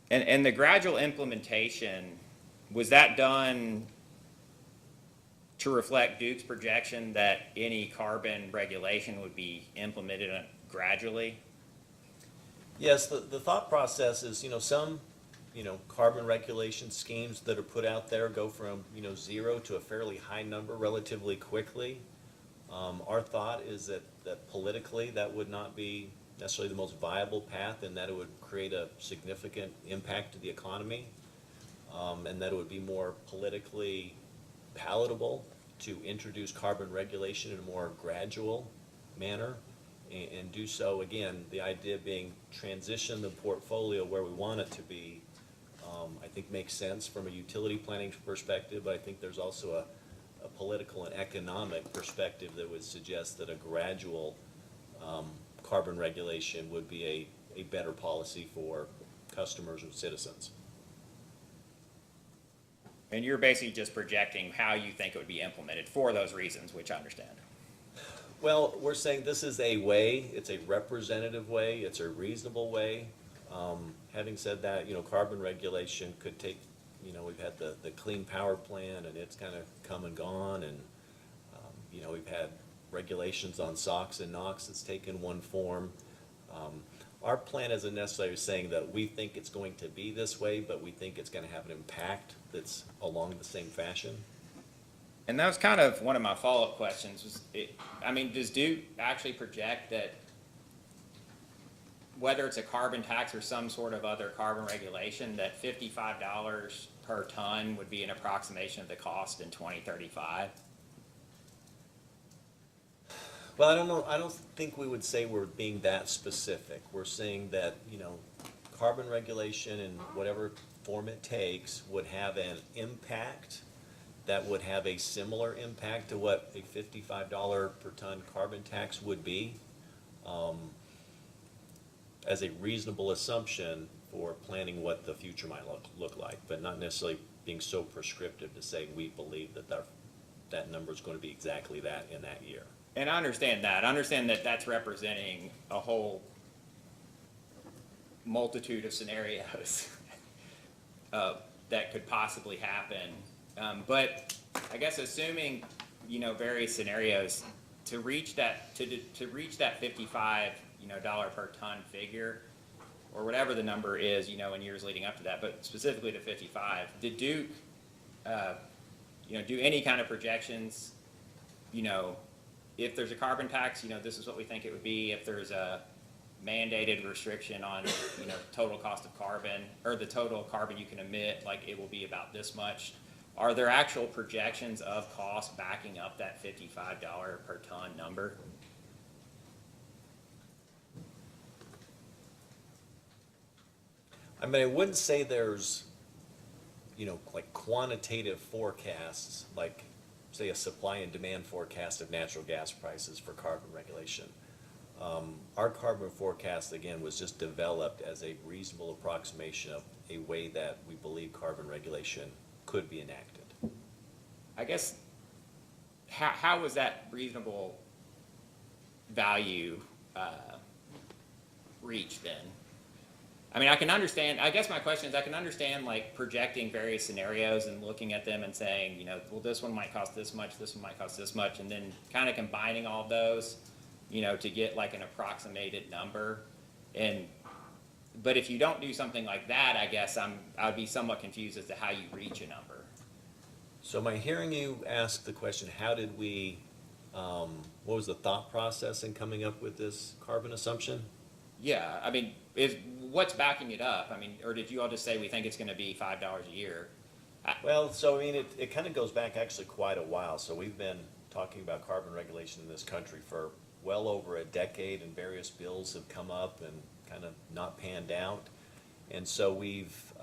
And the gradual implementation, was that done to reflect Duke's projection that any carbon regulation would be implemented gradually? Yes, the thought process is, some, carbon regulation schemes that are put out there go from, 0 to a fairly high number relatively quickly. Our thought is that politically, that would not be necessarily the most viable path, and that it would create a significant impact to the economy, and that it would be more politically palatable to introduce carbon regulation in a more gradual manner, and do so, again, the idea being transition the portfolio where we want it to be, I think makes sense from a utility planning perspective, but I think there's also a political and economic perspective that would suggest that a gradual carbon regulation would be a better policy for customers and citizens. And you're basically just projecting how you think it would be implemented for those reasons, which I understand. Well, we're saying this is a way, it's a representative way, it's a reasonable way. Having said that, carbon regulation could take, we've had the Clean Power Plan, and it's kind of come and gone, and, we've had regulations on SOx and NOx that's taken one form. Our plan isn't necessarily saying that we think it's going to be this way, but we think it's going to have an impact that's along the same fashion. And that was kind of one of my follow-up questions. Does Duke actually project that whether it's a carbon tax or some sort of other carbon regulation, that $55 per ton would be an approximation of the cost in 2035? Well, I don't know. I don't think we would say we're being that specific. We're saying that, carbon regulation in whatever form it takes would have an impact that would have a similar impact to what a $55 per ton carbon tax would be, as a reasonable assumption for planning what the future might look like, but not necessarily being so prescriptive to say we believe that number is going to be exactly that in that year. And I understand that. I understand that that's representing a whole multitude of scenarios that could possibly happen. But I guess assuming, various scenarios, to reach that 55, dollar per ton figure, or whatever the number is, in years leading up to that, but specifically to 55, did Duke, do any kind of projections, if there's a carbon tax, this is what we think it would be. If there's a mandated restriction on, total cost of carbon, or the total carbon you can emit, like it will be about this much. Are there actual projections of cost backing up that $55 per ton number? I mean, I wouldn't say there's, like quantitative forecasts, like, say, a supply and demand forecast of natural gas prices for carbon regulation. Our carbon forecast, again, was just developed as a reasonable approximation of a way that we believe carbon regulation could be enacted. I guess, how was that reasonable value reached then? I mean, I can understand, I guess my question is, I can understand like projecting various scenarios and looking at them and saying, well, this one might cost this much, this one might cost this much, and then kind of combining all of those, to get like an approximated number. But if you don't do something like that, I guess I'd be somewhat confused as to how you reach a number. So am I hearing you ask the question, how did we, what was the thought process in coming up with this carbon assumption? Yeah, I mean, what's backing it up? I mean, or did you all just say we think it's gonna be $5 a year? Well, so I mean, it kind of goes back actually quite a while. So we've been talking about carbon regulation in this country for well over a decade, and various bills have come up and kind of not panned out. And so we've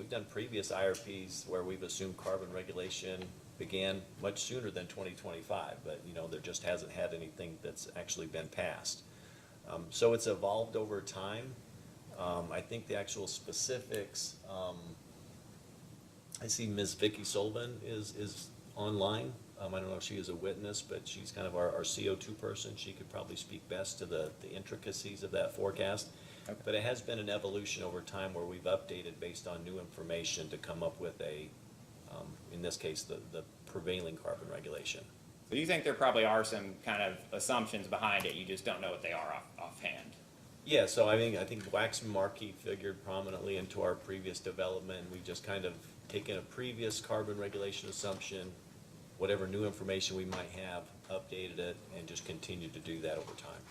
done previous IRPs where we've assumed carbon regulation began much sooner than 2025, but there just hasn't had anything that's actually been passed. So it's evolved over time. I think the actual specifics, I see Ms. Vicki Sullivan is online. I don't know if she is a witness, but she's kind of our CO2 person. She could probably speak best to the intricacies of that forecast. Okay. But it has been an evolution over time where we've updated based on new information to come up with in this case, the prevailing carbon regulation. So you think there probably are some kind of assumptions behind it, you just don't know what they are offhand? Yeah, so I think Waxman Markey figured prominently into our previous development. We've just kind of taken a previous carbon regulation assumption, whatever new information we might have, updated it, and just continued to do that over time.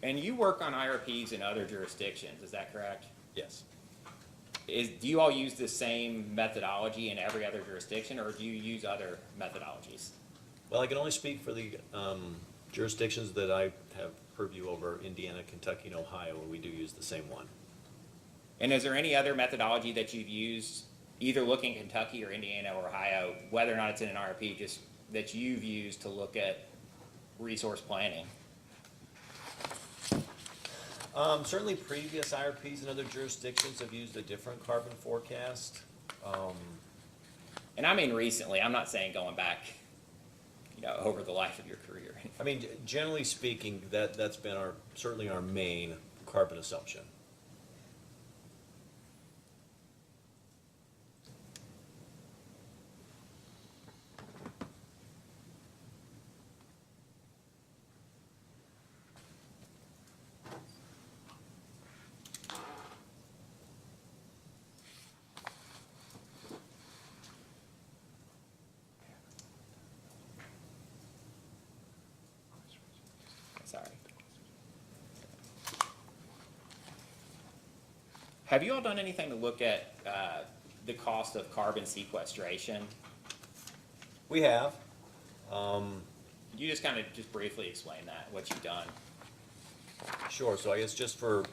And you work on IRPs in other jurisdictions, is that correct? Yes. Do you all use the same methodology in every other jurisdiction, or do you use other methodologies? Well, I can only speak for the jurisdictions that I have purview over, Indiana, Kentucky, and Ohio, and we do use the same one. And is there any other methodology that you've used, either looking at Kentucky or Indiana or Ohio, whether or not it's in an IRP, just that you've used to look at resource planning? Certainly previous IRPs in other jurisdictions have used a different carbon forecast. And I mean recently, I'm not saying going back, over the life of your career. I mean, generally speaking, that's been certainly our main carbon assumption. Sorry. Have you all done anything to look at the cost of carbon sequestration? We have. Could you just kind of just briefly explain that, what you've done? Sure, so I guess just for,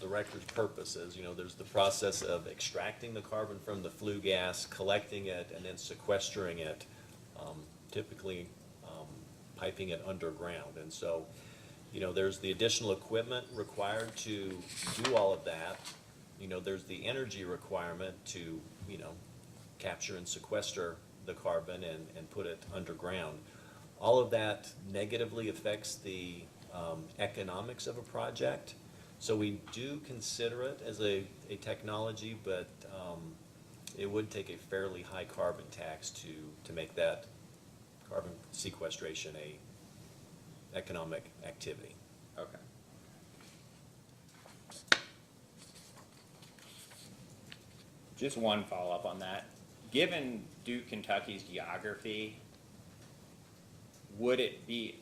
the record's purposes, there's the process of extracting the carbon from the flue gas, collecting it, and then sequestering it, typically piping it underground. And so, there's the additional equipment required to do all of that. There's the energy requirement to, capture and sequester the carbon and put it underground. All of that negatively affects the economics of a project. So we do consider it as a technology, but it would take a fairly high carbon tax to make that carbon sequestration a economic activity. Okay. Just one follow-up on that. Given Duke, Kentucky's geography, would it be,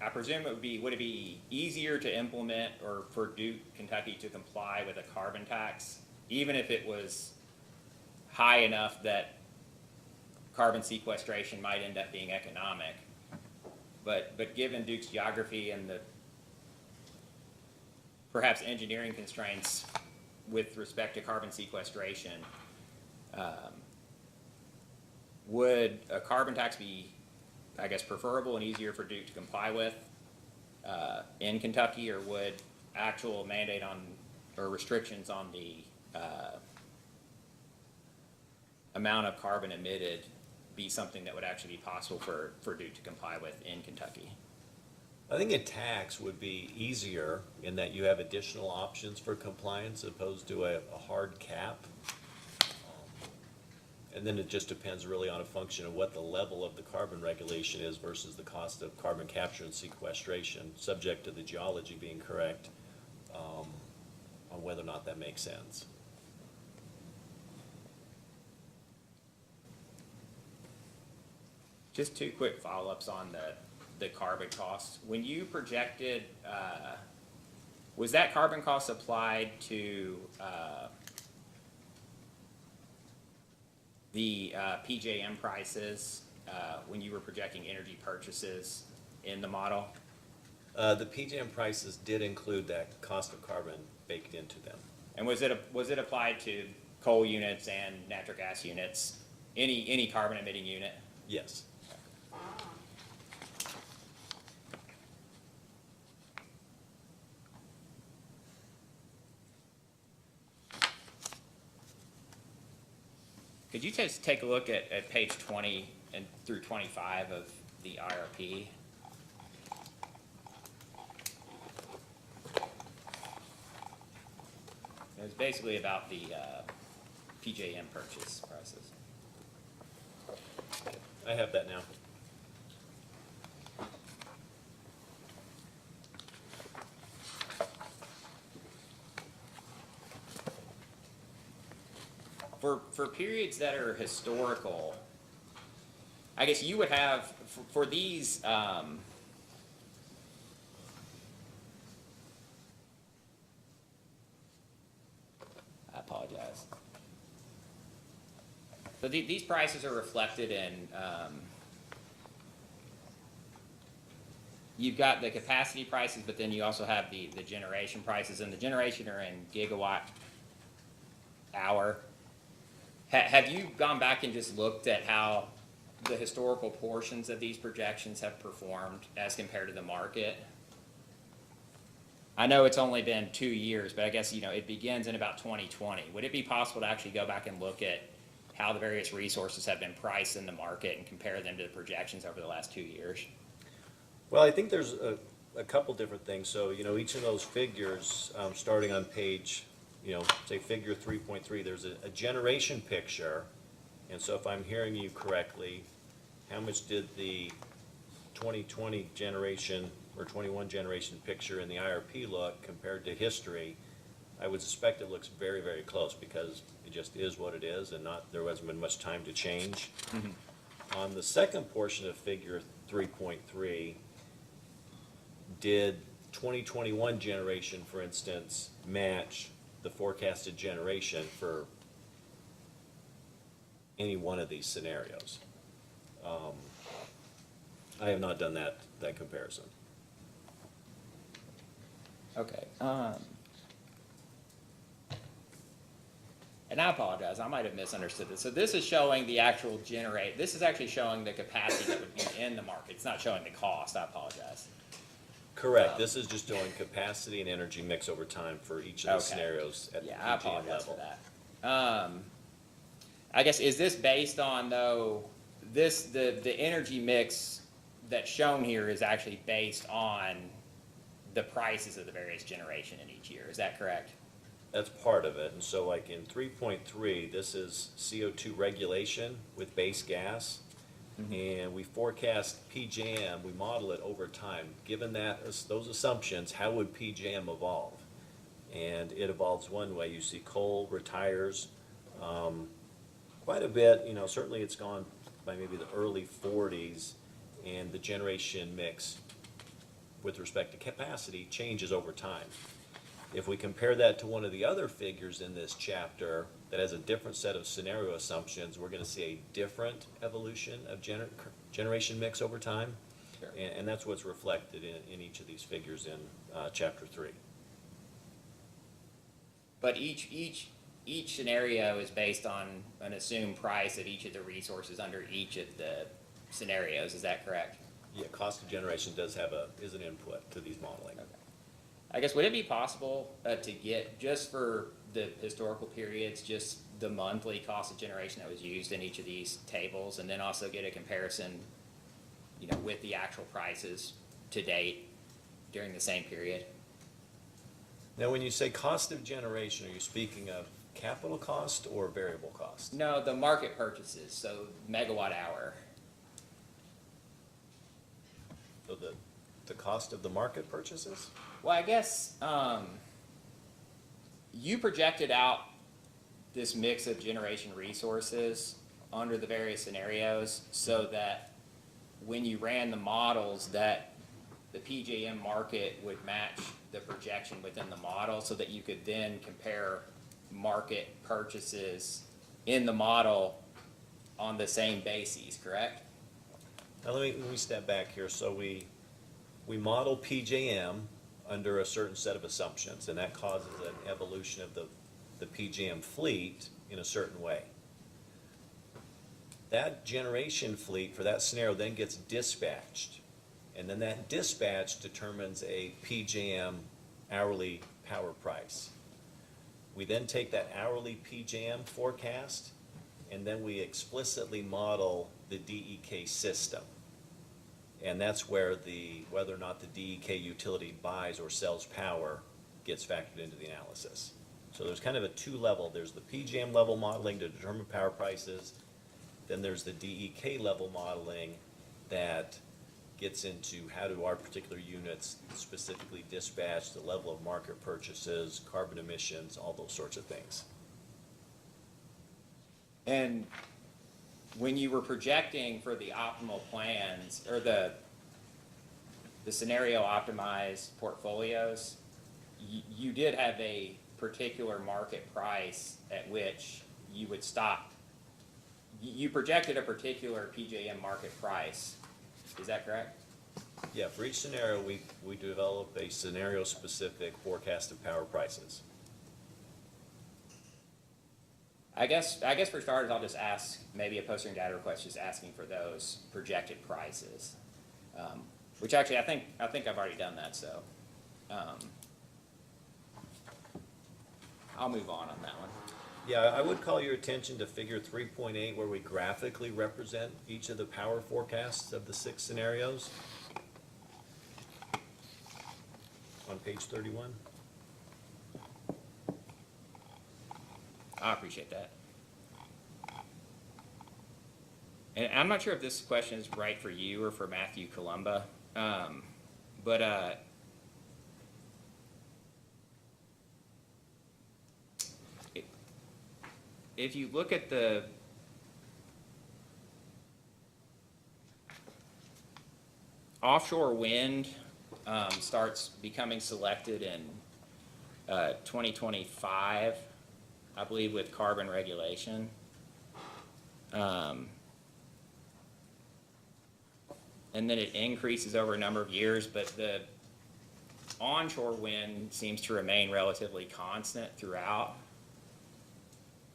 I presume would it be easier to implement or for Duke, Kentucky to comply with a carbon tax, even if it was high enough that carbon sequestration might end up being economic? But given Duke's geography and perhaps engineering constraints with respect to carbon sequestration, would a carbon tax be, I guess, preferable and easier for Duke to comply with in Kentucky, or would actual mandate on, or restrictions on the amount of carbon emitted be something that would actually be possible for Duke to comply with in Kentucky? I think a tax would be easier in that you have additional options for compliance opposed to a hard cap. And then it just depends really on a function of what the level of the carbon regulation is versus the cost of carbon capture and sequestration, subject to the geology being correct, on whether or not that makes sense. Just two quick follow-ups on the carbon costs. When you projected, was that carbon cost applied to the PJM prices when you were projecting energy purchases in the model? The PJM prices did include that cost of carbon baked into them. And was it applied to coal units and natural gas units, any carbon emitting unit? Yes. Could you just take a look at page 20 and through 25 of the IRP? It was basically about the PJM purchase prices. I have that now. For periods that are historical, I guess you would have, for these, I apologize. So these prices are reflected in, you've got the capacity prices, but then you also have the generation prices, and the generation are in gigawatt hour. Have you gone back and just looked at how the historical portions of these projections have performed as compared to the market? I know it's only been 2 years, but I guess, it begins in about 2020. Would it be possible to actually go back and look at how the various resources have been priced in the market and compare them to the projections over the last 2 years? Well, I think there's a couple different things. So, each of those figures, starting on page, say figure 3.3, there's a generation picture. And so if I'm hearing you correctly, how much did the 2020 generation or 21 generation picture in the IRP look compared to history? I would suspect it looks very, very close because it just is what it is and there hasn't been much time to change. Mm-hmm. On the second portion of figure 3.3, did 2021 generation, for instance, match the forecasted generation for any one of these scenarios? I have not done that comparison. Okay. And I apologize, I might have misunderstood this. So this is showing the actual this is actually showing the capacity that would be in the market. It's not showing the cost. I apologize. Correct. This is just doing capacity and energy mix over time for each of the scenarios at the I PJM apologize for level. that. I guess, is this based on, though, the energy mix that's shown here is actually based on the prices of the various generation in each year? Is that correct? That's part of it. And so like in 3.3, this is CO2 regulation with base gas. Mm-hmm. And we forecast PJM, we model it over time. Given those assumptions, how would PJM evolve? And it evolves one way. You see coal retires quite a bit. Certainly it's gone by maybe the early 40s, and the generation mix with respect to capacity changes over time. If we compare that to one of the other figures in this chapter that has a different set of scenario assumptions, we're going to see a different evolution of generation mix over time. Sure. And that's what's reflected in each of these figures in chapter 3. But each scenario is based on an assumed price of each of the resources under each of the scenarios, is that correct? Yeah, cost of generation is an input to these modeling. I guess, would it be possible to get, just for the historical periods, just the monthly cost of generation that was used in each of these tables, and then also get a comparison, with the actual prices to date during the same period? Now, when you say cost of generation, are you speaking of capital cost or variable cost? No, the market purchases, so megawatt hour. So the cost of the market purchases? Well, I guess, you projected out this mix of generation resources under the various scenarios so that when you ran the models, that the PJM market would match the projection within the model, so that you could then compare market purchases in the model on the same bases, correct? Now, let me step back here. So we model PJM under a certain set of assumptions, and that causes an evolution of the PJM fleet in a certain way. That generation fleet for that scenario then gets dispatched, and then that dispatch determines a PJM hourly power price. We then take that hourly PJM forecast, and then we explicitly model the DEK system. And that's where whether or not the DEK utility buys or sells power gets factored into the analysis. So there's kind of a two-level. There's the PJM level modeling to determine power prices. Then there's the DEK level modeling that gets into how do our particular units specifically dispatch, the level of market purchases, carbon emissions, all those sorts of things. And when you were projecting for the optimal plans, or the scenario optimized portfolios, you did have a particular market price at which you would stop. You projected a particular PJM market price, is that correct? Yeah, for each scenario, we develop a scenario-specific forecast of power prices. I guess for starters, I'll just ask maybe a posting data request, just asking for those projected prices. Which actually, I think I've already done that, so, I'll move on that one. Yeah, I would call your attention to figure 3.8, where we graphically represent each of the power forecasts of the 6 scenarios on page 31. I appreciate that. And I'm not sure if this question is right for you or for Matthew Columba, but if you look at the offshore wind, starts becoming selected in 2025, I believe, with carbon regulation. And then it increases over a number of years, but the onshore wind seems to remain relatively constant throughout.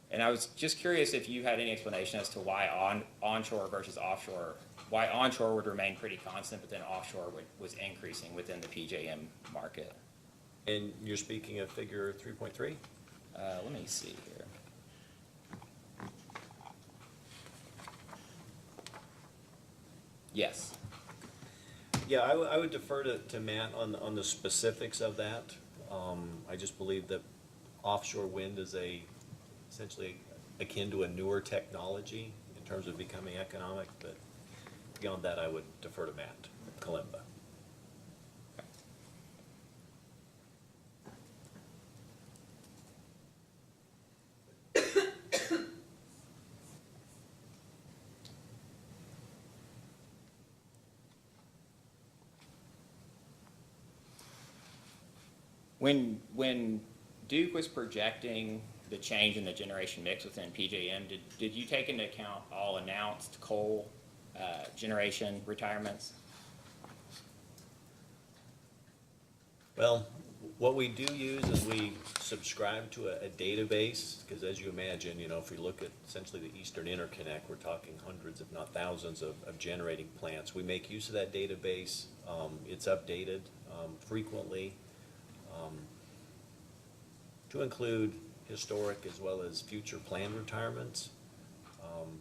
And I was just curious if you had any explanation as to why onshore versus offshore, why onshore would remain pretty constant, but then offshore was increasing within the PJM market. And you're speaking of figure 3.3? Let me see here. Yes. Yeah, I would defer to Matt on the specifics of that. I just believe that offshore wind is essentially akin to a newer technology in terms of becoming economic, but beyond that, I would defer to Matt Kalimba. When Duke was projecting the change in the generation mix within PJM, did you take into account all announced coal generation retirements? Well, What we do use is we subscribe to a database, because as you imagine, you know, if we look at essentially the Eastern Interconnect, we're talking hundreds, if not thousands, of generating plants. We make use of that database. It's updated frequently to include historic as well as future planned retirements.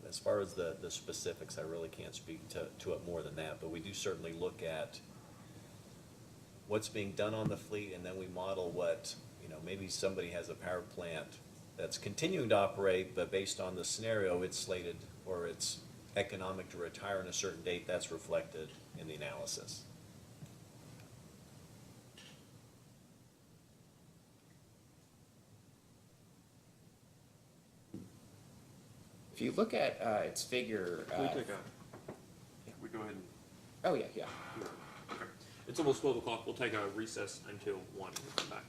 As far as the specifics, I really can't speak to it more than that, but we do certainly look at what's being done on the fleet, and then we model what, you know, maybe somebody has a power plant that's continuing to operate, but based on the scenario, it's slated or it's economic to retire on a certain date, that's reflected in the analysis. If you look at, its figure, Can we take a, we go ahead and, oh, yeah, yeah. okay. It's almost 12 o'clock. We'll take a recess until 1 and come back.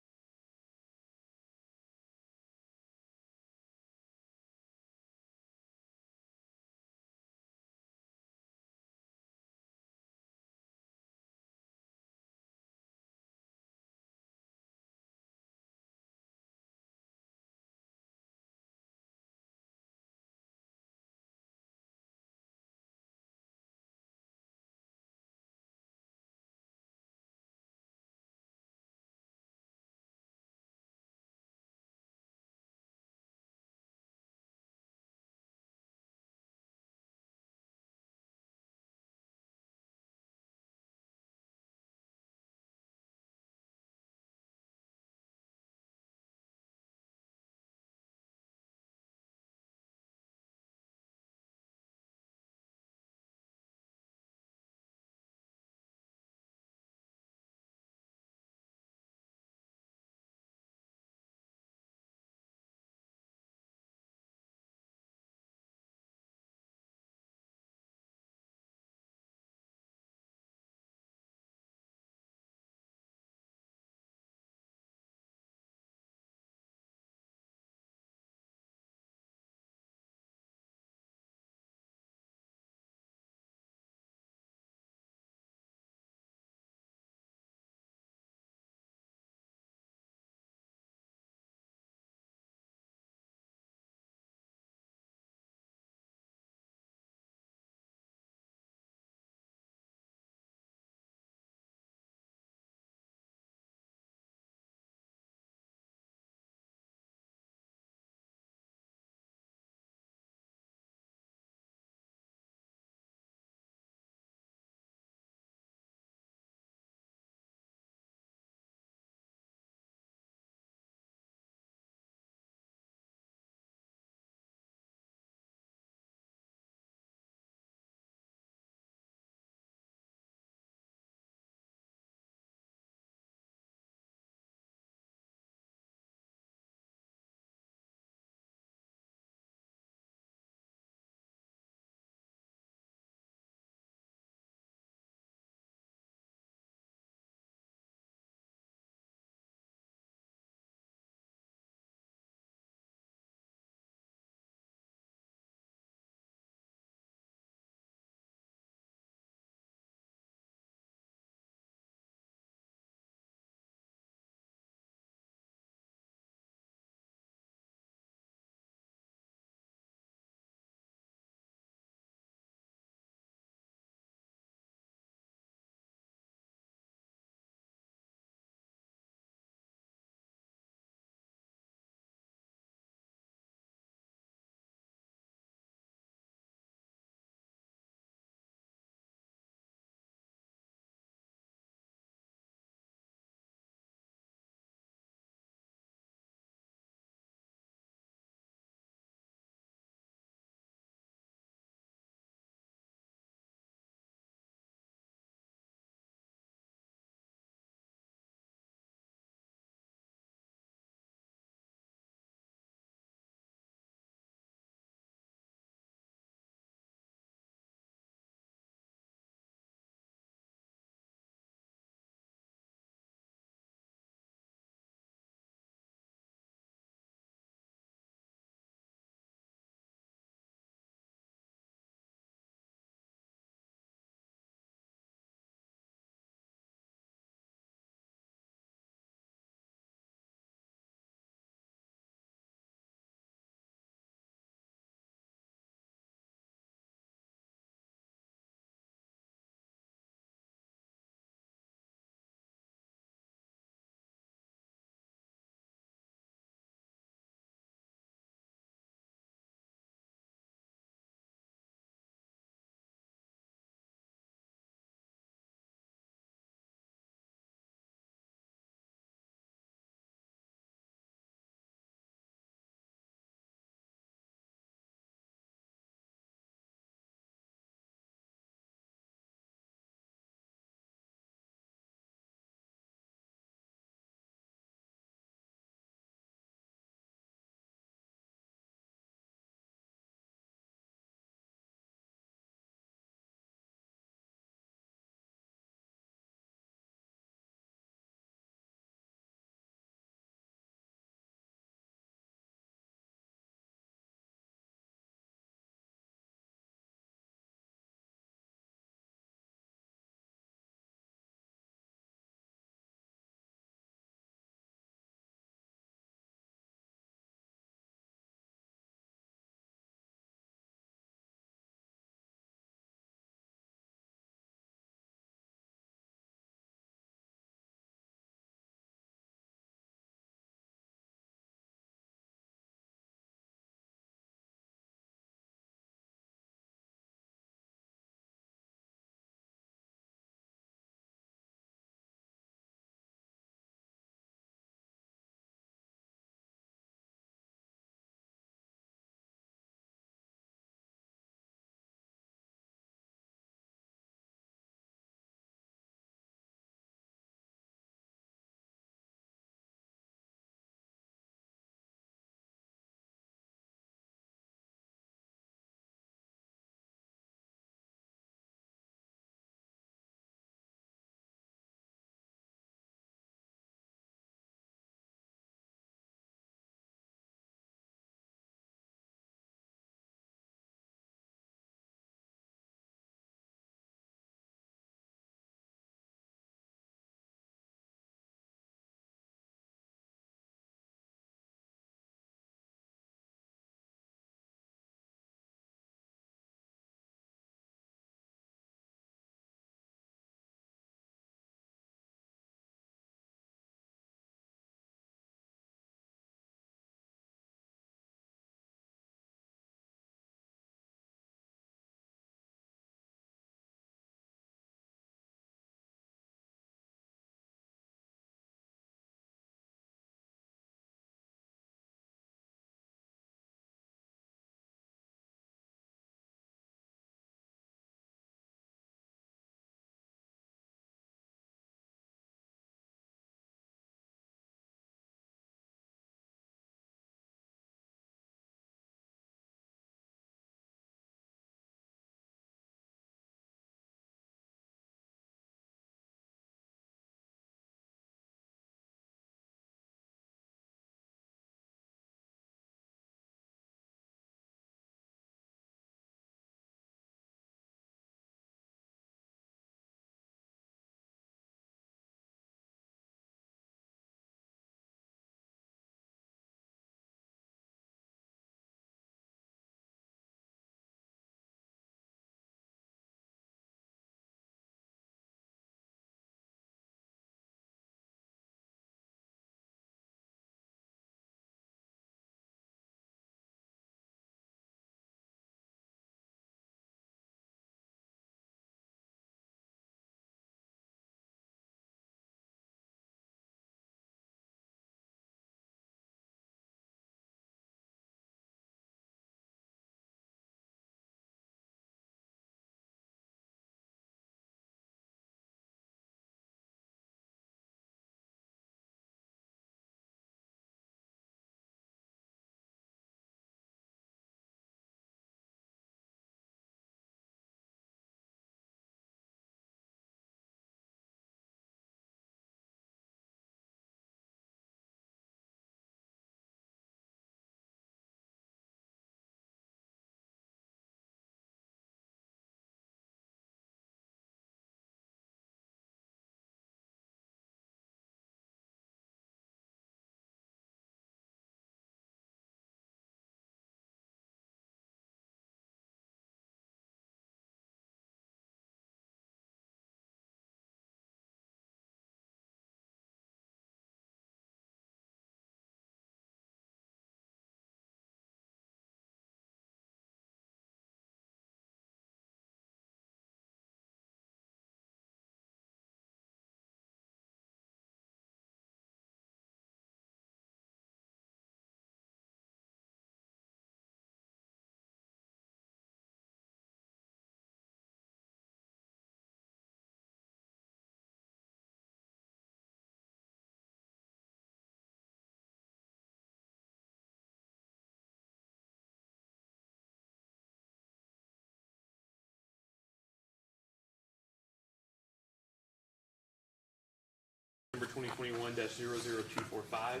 2021-00245.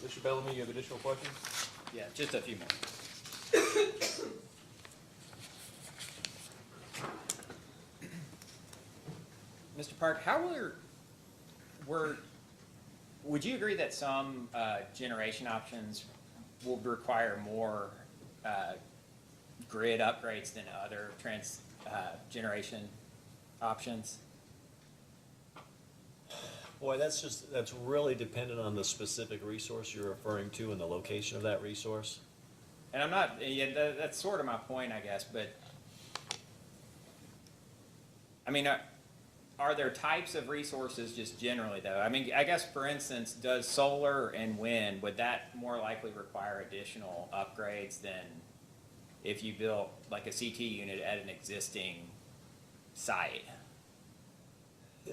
Mr. Bellamy, you have additional questions? Yeah, just a few more. Mr. Park, would you agree that some generation options will require more grid upgrades than other generation options? Boy, that's really dependent on the specific resource you're referring to and the location of that resource. And I'm not, yeah, that's sort of my point, I guess, but, I mean, are there types of resources just generally though? I mean, I guess for instance, does solar and wind, would that more likely require additional upgrades than if you built like a CT unit at an existing site?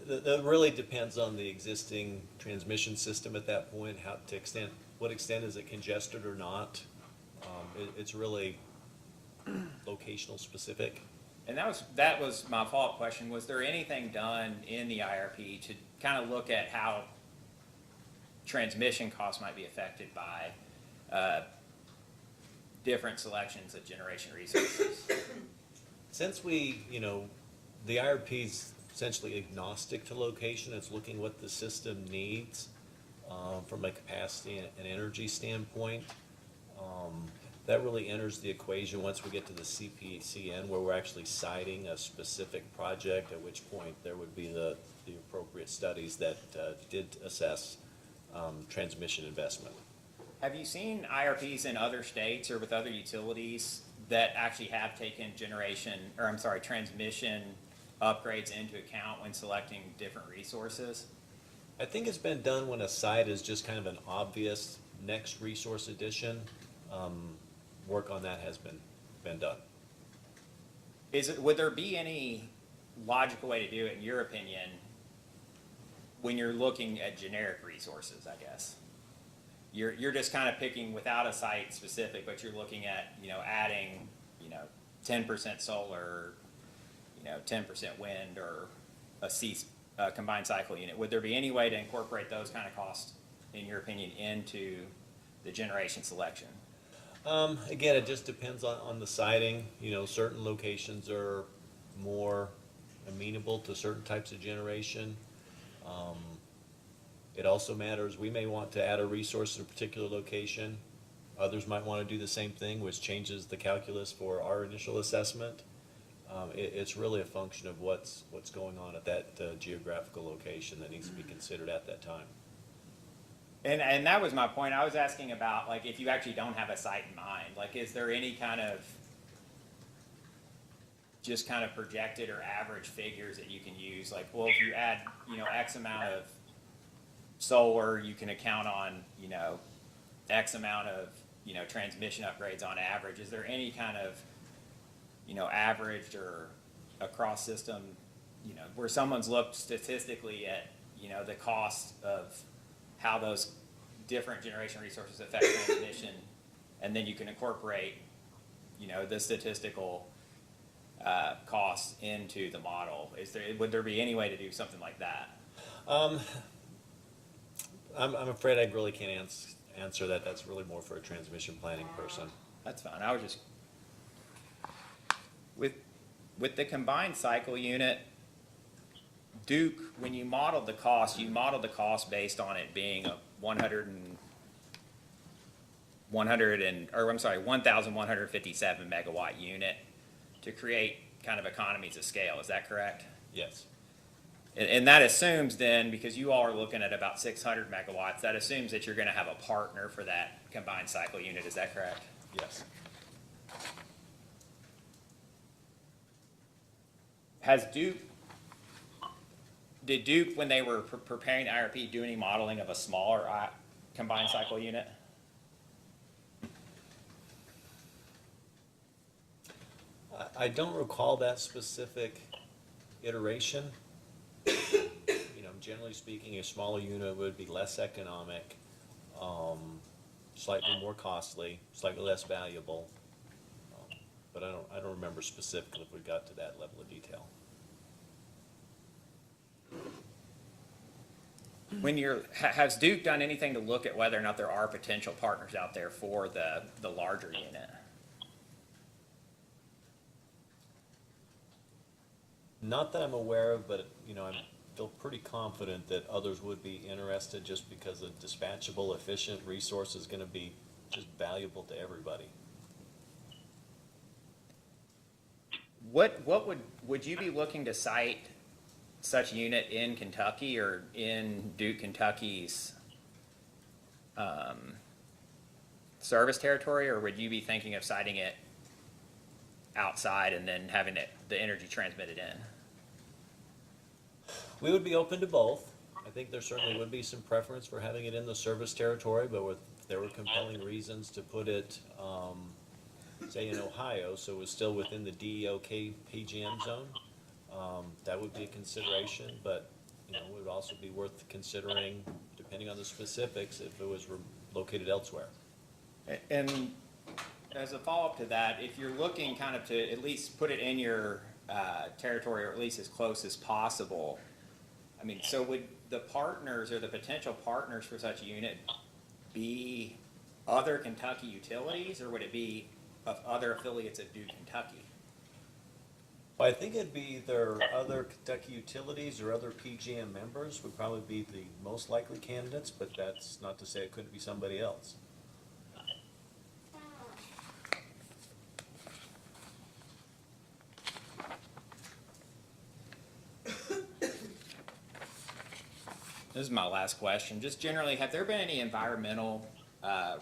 That really depends on the existing transmission system at that point, what extent is it congested or not? It's really locational specific. And that was my follow-up question. Was there anything done in the IRP to kind of look at how transmission costs might be affected by different selections of generation resources? Since the IRP's essentially agnostic to location, it's looking what the system needs from a capacity and energy standpoint. That really enters the equation once we get to the CPCN, where we're actually citing a specific project, at which point there would be the appropriate studies that did assess transmission investment. Have you seen IRPs in other states or with other utilities that actually have taken transmission upgrades into account when selecting different resources? I think it's been done when a site is just kind of an obvious next resource addition. Work on that has been done. Would there be any logical way to do it, in your opinion, when you're looking at generic resources, I guess? You're just kind of picking without a site specific, but you're looking at, adding, 10% solar, 10% wind, or a combined cycle unit. Would there be any way to incorporate those kind of costs, in your opinion, into the generation selection? Again, it just depends on the siting. Certain locations are more amenable to certain types of generation. It also matters, we may want to add a resource in a particular location. Others might want to do the same thing, which changes the calculus for our initial assessment. It's really a function of what's going on at that geographical location that needs to be considered at that time. And that was my point. I was asking about, like, if you actually don't have a site in mind, like, is there any kind of just kind of projected or average figures that you can use? Like, well, if you add, X amount of solar, you can account on, X amount of, transmission upgrades on average. Is there any kind of, averaged or across system, where someone's looked statistically at, the cost of how those different generation resources affect transmission, and then you can incorporate, the statistical costs into the model. Would there be any way to do something like that? I'm afraid I really can't answer that. That's really more for a transmission planning person. That's fine. I was just with the combined cycle unit, Duke, when you modeled the cost, based on it being a 1,157 megawatt unit to create kind of economies of scale. Is that correct? Yes. And that assumes then, because you all are looking at about 600 megawatts, that assumes that you're going to have a partner for that combined cycle unit. Is that correct? Yes. Did Duke, when they were preparing the IRP, do any modeling of a smaller combined cycle unit? I don't recall that specific iteration. Generally speaking, a smaller unit would be less economic, slightly more costly, slightly less valuable. But I don't remember specifically if we got to that level of detail. when has Duke done anything to look at whether or not there are potential partners out there for the larger unit? Not that I'm aware of, but, you know, I feel pretty confident that others would be interested just because a dispatchable, efficient resource is gonna be just valuable to everybody. What would you be looking to cite such unit in Kentucky or in Duke, Kentucky's service territory, or would you be thinking of citing it outside and then having the energy transmitted in? We would be open to both. I think there certainly would be some preference for having it in the service territory, but if there were compelling reasons to put it, say in Ohio, so it was still within the DEOK PGM zone, that would be a consideration, but, you know, it would also be worth considering, depending on the specifics, if it was located elsewhere. And as a follow-up to that, if you're looking kind of to at least put it in your territory, or at least as close as possible, I mean, so would the partners or the potential partners for such a unit be other Kentucky utilities, or would it be of other affiliates of Duke, Kentucky? Well, I think it'd be either other Kentucky utilities or other PGM members would probably be the most likely candidates, but that's not to say it couldn't be somebody else. This is my last question. Just generally, have there been any environmental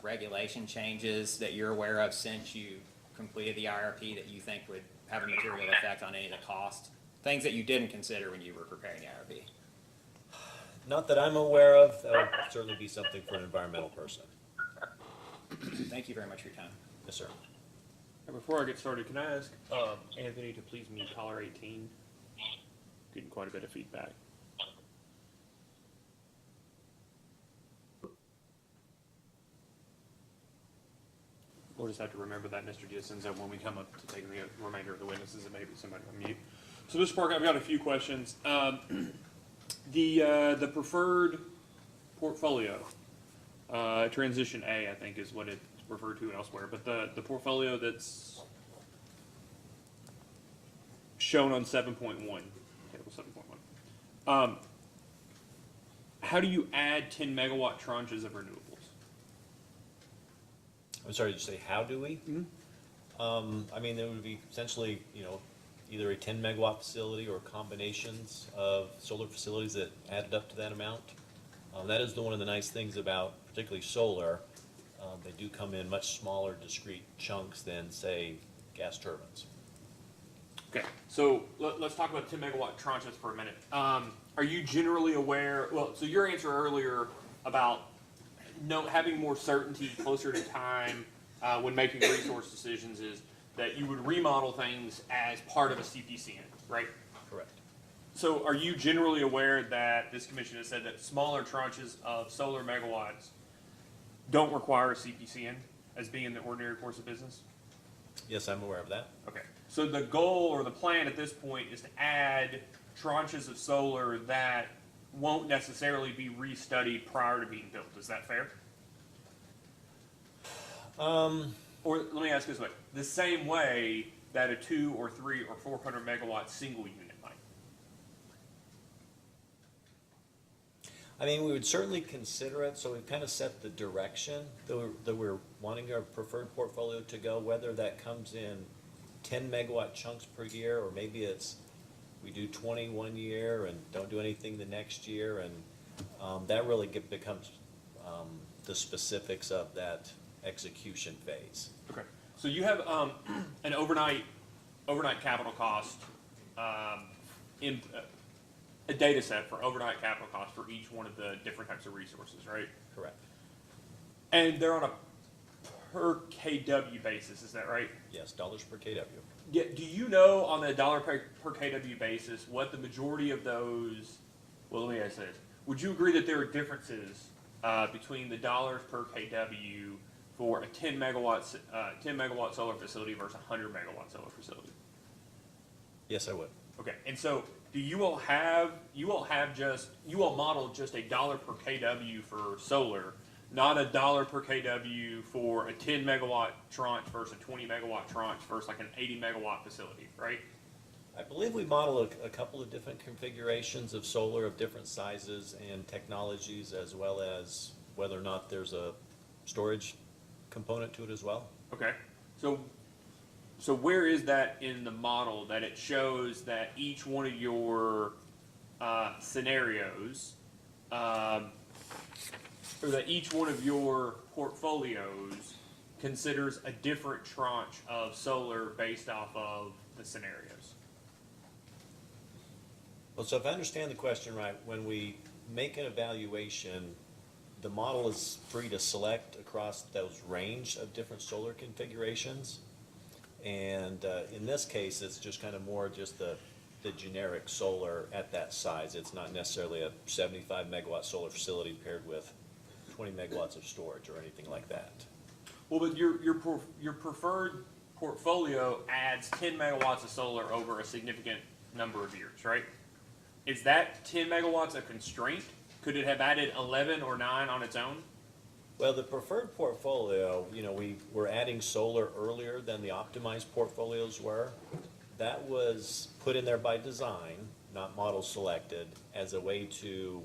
regulation changes that you're aware of since you completed the IRP that you think would have a material effect on any of the cost? Things that you didn't consider when you were preparing the IRP? Not that I'm aware of. That would certainly be something for an environmental person. Thank you very much for your time. Yes, sir. And before I get started, can I ask Anthony to please mute caller 18? Getting quite a bit of feedback. We'll just have to remember that, Mr. Giacinzo, when we come up to taking the remainder of the witnesses, and maybe somebody on mute. So, Mr. Park, I've got a few questions. The preferred portfolio, transition A, I think is what it's referred to elsewhere, but the portfolio that's shown on 7.1, table 7.1. How do you add 10 megawatt tranches of renewables? I'm sorry, did you say how do we? I mean, there would be essentially, you know, either a 10 megawatt facility or combinations of solar facilities that added up to that amount. That is one of the nice things about particularly solar. They do come in much smaller discrete chunks than, say, gas turbines. Okay, so let's talk about 10 megawatt tranches for a minute. Are you generally aware, well, so your answer earlier about having more certainty closer to time when making resource decisions is that you would remodel things as part of a CPCN, right? Correct. So are you generally aware that this commission has said that smaller tranches of solar megawatts don't require a CPCN as being the ordinary course of business? Yes, I'm aware of that. Okay, so the goal or the plan at this point is to add tranches of solar that won't necessarily be restudied prior to being built. Is that fair? Or let me ask this way: the same way that a 2 or 3 or 400 megawatt single unit might. I mean, we would certainly consider it, so we've kind of set the direction that we're wanting our preferred portfolio to go, whether that comes in 10 megawatt chunks per year, or maybe it's we do 20 1 year and don't do anything the next year, and that really becomes the specifics of that execution phase. Okay, so you have an overnight capital cost in a data set for overnight capital cost for each one of the different types of resources, right? Correct. And they're on a per kW basis, is that right? Yes, dollars per kW. Yeah, do you know on a dollar per kW basis what the majority of those, well, let me ask this. Would you agree that there are differences between the dollars per kW for a 10 megawatt solar facility versus a 100 megawatt solar facility? Yes, I would. Okay, and so do you all model just $1 per kW for solar, not $1 per kW for a 10 megawatt tranche versus a 20 megawatt tranche versus like an 80 megawatt facility, right? I believe we model a couple of different configurations of solar of different sizes and technologies, as well as whether or not there's a storage component to it as well. Okay, so where is that in the model that it shows that each one of your scenarios, or that each one of your portfolios considers a different tranche of solar based off of the scenarios? Well, so if I understand the question right, when we make an evaluation, the model is free to select across those range of different solar configurations. And in this case, it's just kind of more just the generic solar at that size. It's not necessarily a 75 megawatt solar facility paired with 20 megawatts of storage or anything like that. Well, but your preferred portfolio adds 10 megawatts of solar over a significant number of years, right? Is that 10 megawatts a constraint? Could it have added 11 or 9 on its own? Well, the preferred portfolio, we were adding solar earlier than the optimized portfolios were. That was put in there by design, not model selected, as a way to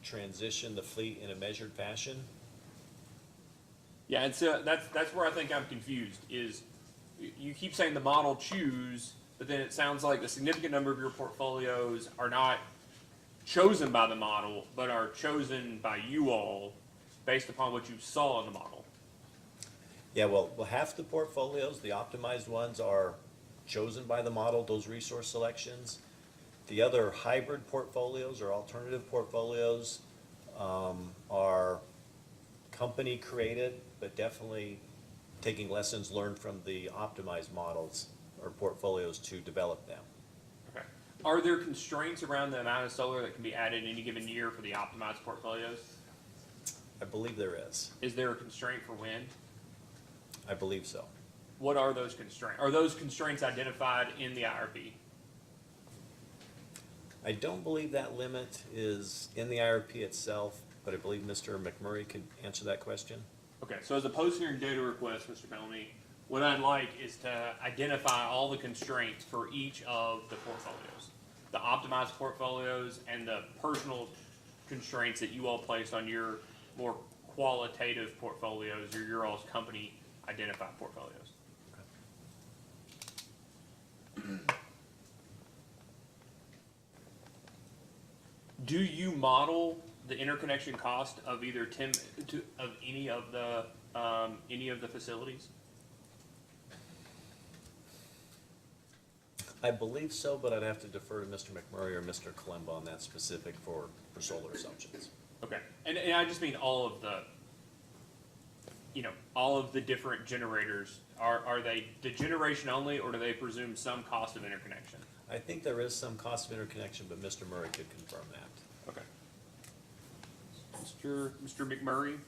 transition the fleet in a measured fashion. Yeah, and so that's where I think I'm confused, is you keep saying the model choose, but then it sounds like a significant number of your portfolios are not chosen by the model, but are chosen by you all based upon what you saw in the model. Yeah, well, half the portfolios, the optimized ones, are chosen by the model, those resource selections. The other hybrid portfolios or alternative portfolios are company created, but definitely taking lessons learned from the optimized models or portfolios to develop them. Okay. Are there constraints around the amount of solar that can be added in any given year for the optimized portfolios? I believe there is. Is there a constraint for wind? I believe so. What are those constraints? Are those constraints identified in the IRP? I don't believe that limit is in the IRP itself, but I believe Mr. McMurray can answer that question. Okay, so as a post-hearing data request, Mr. Bellamy, what I'd like is to identify all the constraints for each of the portfolios. The optimized portfolios and the personal constraints that you all placed on your more qualitative portfolios or your all's company identified portfolios. Do you model the interconnection cost of either of any of the facilities? I believe so, but I'd have to defer to Mr. McMurray or Mr. Kalemba on that specific for solar assumptions. Okay, and I just mean all of the different generators. Are they the generation only, or do they presume some cost of interconnection? I think there is some cost of interconnection, but Mr. Murray could confirm that. Okay. Mr. McMurray?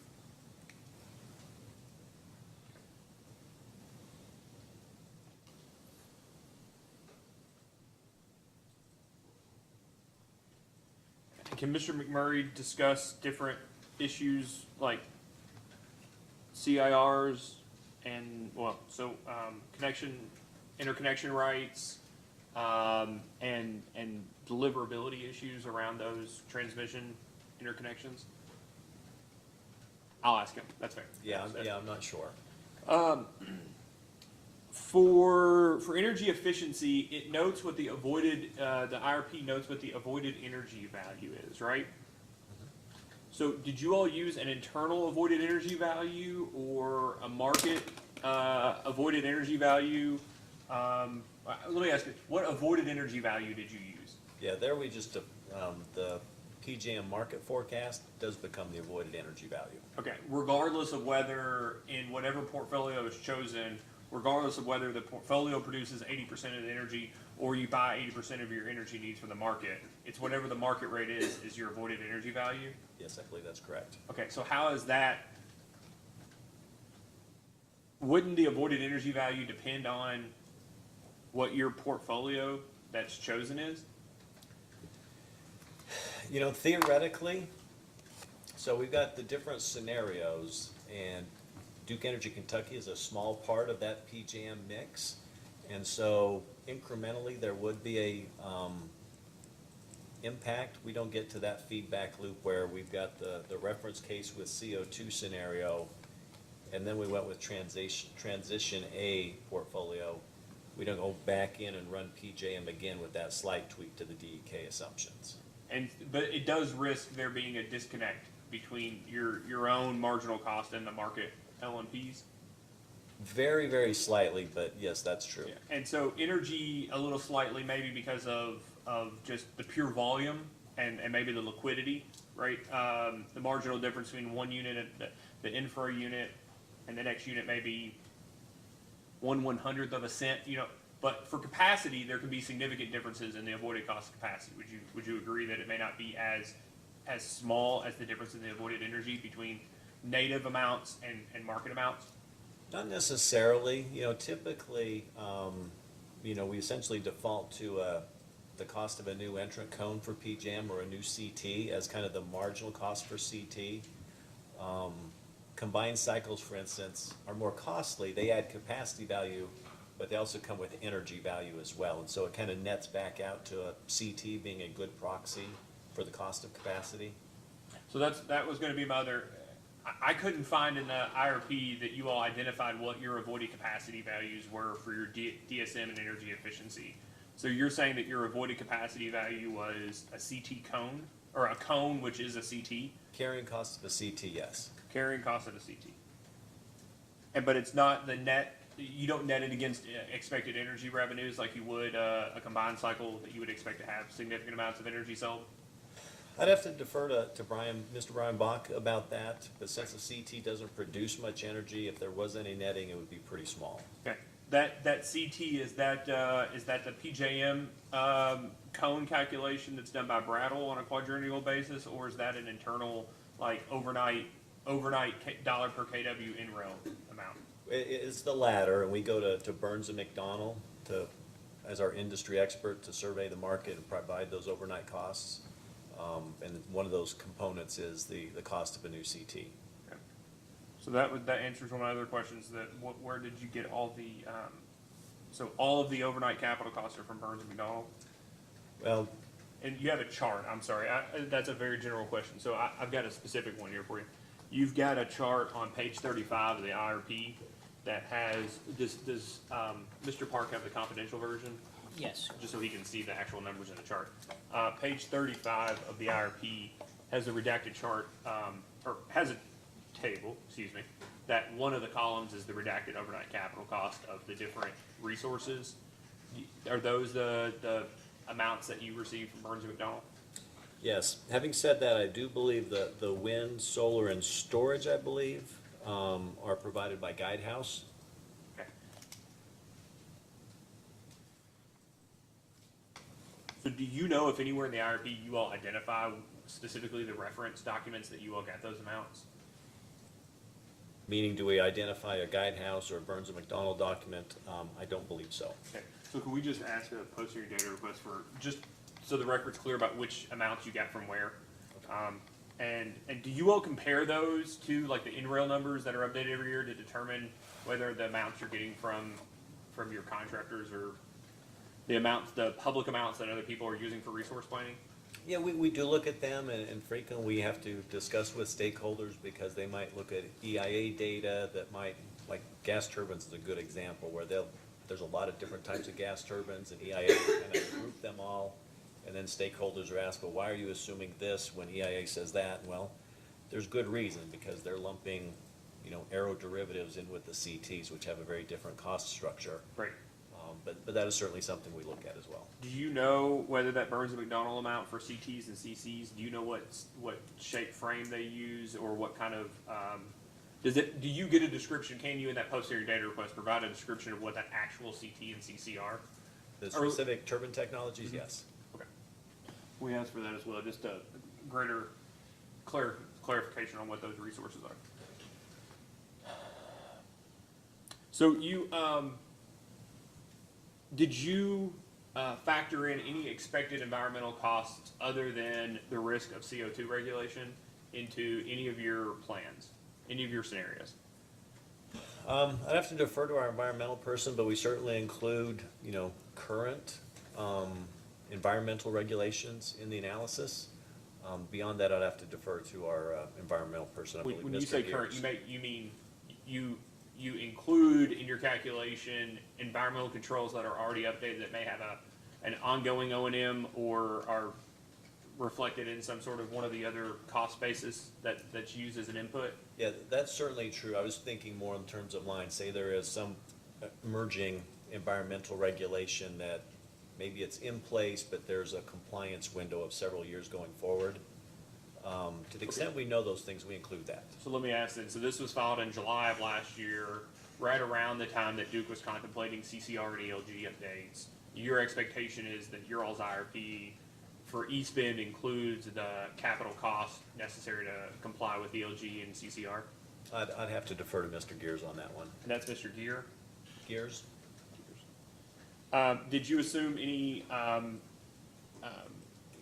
Can Mr. McMurray discuss different issues like CIRs and, interconnection rights, and deliverability issues around those transmission interconnections? I'll ask him. That's fair. Yeah, I'm not sure. For energy efficiency, it notes what the IRP notes what the avoided energy value is, right? So did you all use an internal avoided energy value or a market avoided energy value? Let me ask you, what avoided energy value did you use? Yeah, there we just, the PJM market forecast does become the avoided energy value. Okay, regardless of whether in whatever portfolio is chosen, regardless of whether the portfolio produces 80% of the energy or you buy 80% of your energy needs from the market, it's whatever the market rate is your avoided energy value? Yes, I believe that's correct. Okay, so how is that, wouldn't the avoided energy value depend on what your portfolio that's chosen is? You know, theoretically, so we've got the different scenarios, and Duke Energy Kentucky is a small part of that PJM mix. And so incrementally, there would be a impact. We don't get to that feedback loop where we've got the reference case with CO2 scenario, and then we went with transition A portfolio. We don't go back in and run PJM again with that slight tweak to the DEK assumptions. But it does risk there being a disconnect between your own marginal cost and the market LMPs. Very, very slightly, but yes, that's true. Yeah. And so energy a little slightly, maybe because of just the pure volume and maybe the liquidity, right? The marginal difference between one unit, the infra unit, and the next unit may be 1/100th of a cent, you know. But for capacity, there can be significant differences in the avoided cost of capacity. Would you agree that it may not be as small as the difference in the avoided energy between native amounts and market amounts? Not necessarily. You know, typically, you know, we essentially default to the cost of a new entrant cone for PJM or a new CT as kind of the marginal cost for CT. Combined cycles, for instance, are more costly. They add capacity value, but they also come with energy value as well. And so it kind of nets back out to a CT being a good proxy for the cost of capacity. So that was going to be my other. I couldn't find in the IRP that you all identified what your avoided capacity values were for your DSM and energy efficiency. So you're saying that your avoided capacity value was a CT cone, or a cone, which is a CT? Carrying cost of a CT, yes. Carrying cost of a CT. But it's not the net, you don't net it against expected energy revenues like you would a combined cycle that you would expect to have significant amounts of energy sold? I'd have to defer to Mr. Brian Bach about that, but since the CT doesn't produce much energy, if there was any netting, it would be pretty small. Okay. That CT, is that the PJM cone calculation that's done by Brattle on a quadrennial basis, or is that an internal, like, overnight dollar per kW NREL amount? It's the latter, and we go to Burns and McDonnell as our industry expert to survey the market and provide those overnight costs. And one of those components is the cost of a new CT. Okay. So that answers one of my other questions. Where did you get all the so all of the overnight capital costs are from Burns and McDonnell? Well, And you have a chart. I'm sorry, that's a very general question. So I've got a specific one here for you. You've got a chart on page 35 of the IRP that has does Mr. Park have the confidential version? Yes. Just so he can see the actual numbers in the chart. Page 35 of the IRP has a redacted chart, or has a table, excuse me, that one of the columns is the redacted overnight capital cost of the different resources. Are those the amounts that you receive from Burns and McDonnell? yes. Having said that, I do believe that the wind, solar, and storage, I believe, are provided by Guidehouse. Okay. So do you know if anywhere in the IRP you all identify specifically the reference documents that you all got those amounts? Meaning, do we identify a Guidehouse or a Burns and McDonnell document? I don't believe so. Okay, so can we just ask a posterior data request for, just so the record's clear about which amounts you got from where? And do you all compare those to like the NREL numbers that are updated every year to determine whether the amounts you're getting from your contractors or the public amounts that other people are using for resource planning? Yeah, we do look at them, and frequently we have to discuss with stakeholders because they might look at EIA data that might, like gas turbines is a good example, where there's a lot of different types of gas turbines, and EIA kind of group them all, and then stakeholders are asked, well, why are you assuming this when EIA says that? Well, there's good reason, because they're lumping, aeroderivatives in with the CTs, which have a very different cost structure. Right. But that is certainly something we look at as well. Do you know whether that Burns and McDonnell amount for CTs and CCs, do you know what shape frame they use, or what kind of, do you get a description, can you in that posterior data request provide a description of what that actual CT and CC are? The specific turbine technologies, yes. Okay. We asked for that as well, just a greater clarification on what those resources are. So you, did you factor in any expected environmental costs other than the risk of CO2 regulation into any of your plans, any of your scenarios? I'd have to defer to our environmental person, but we certainly include, current, environmental regulations in the analysis. Beyond that, I'd have to defer to our, environmental person, I believe, When you Mr. say current, Gears. you mean you include in your calculation environmental controls that are already updated that may have an ongoing O&M or are reflected in some sort of one of the other cost bases that's used as an input? Yeah, that's certainly true. I was thinking more in terms of lines. Say there is some emerging environmental regulation that maybe it's in place, but there's a compliance window of several years going forward. To the extent we know those things, we include that. So let me ask then, so this was filed in July of last year, right around the time that Duke was contemplating CCR and ELG updates. Your expectation is that your all's IRP for East Bend includes the capital cost necessary to comply with ELG and CCR? I'd have to defer to Mr. Gears on that one. And that's Mr. Gear. Gears? Did you assume any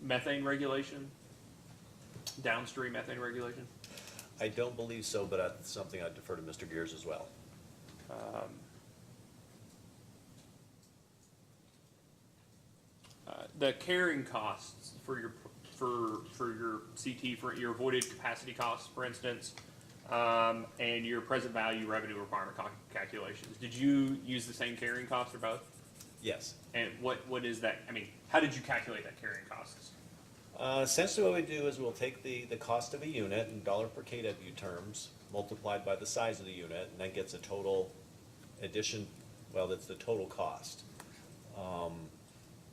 methane regulation, downstream methane regulation? I don't believe so, but that's something I'd defer to Mr. Gears as well. The carrying costs for your CT, for your avoided capacity costs, for instance, and your present value revenue requirement calculations. Did you use the same carrying costs for both? Yes. And what is that? I mean, how did you calculate that carrying costs? Essentially what we do is we'll take the cost of a unit in dollar per kW terms, multiplied by the size of the unit, and that gets a total addition, well, that's the total cost.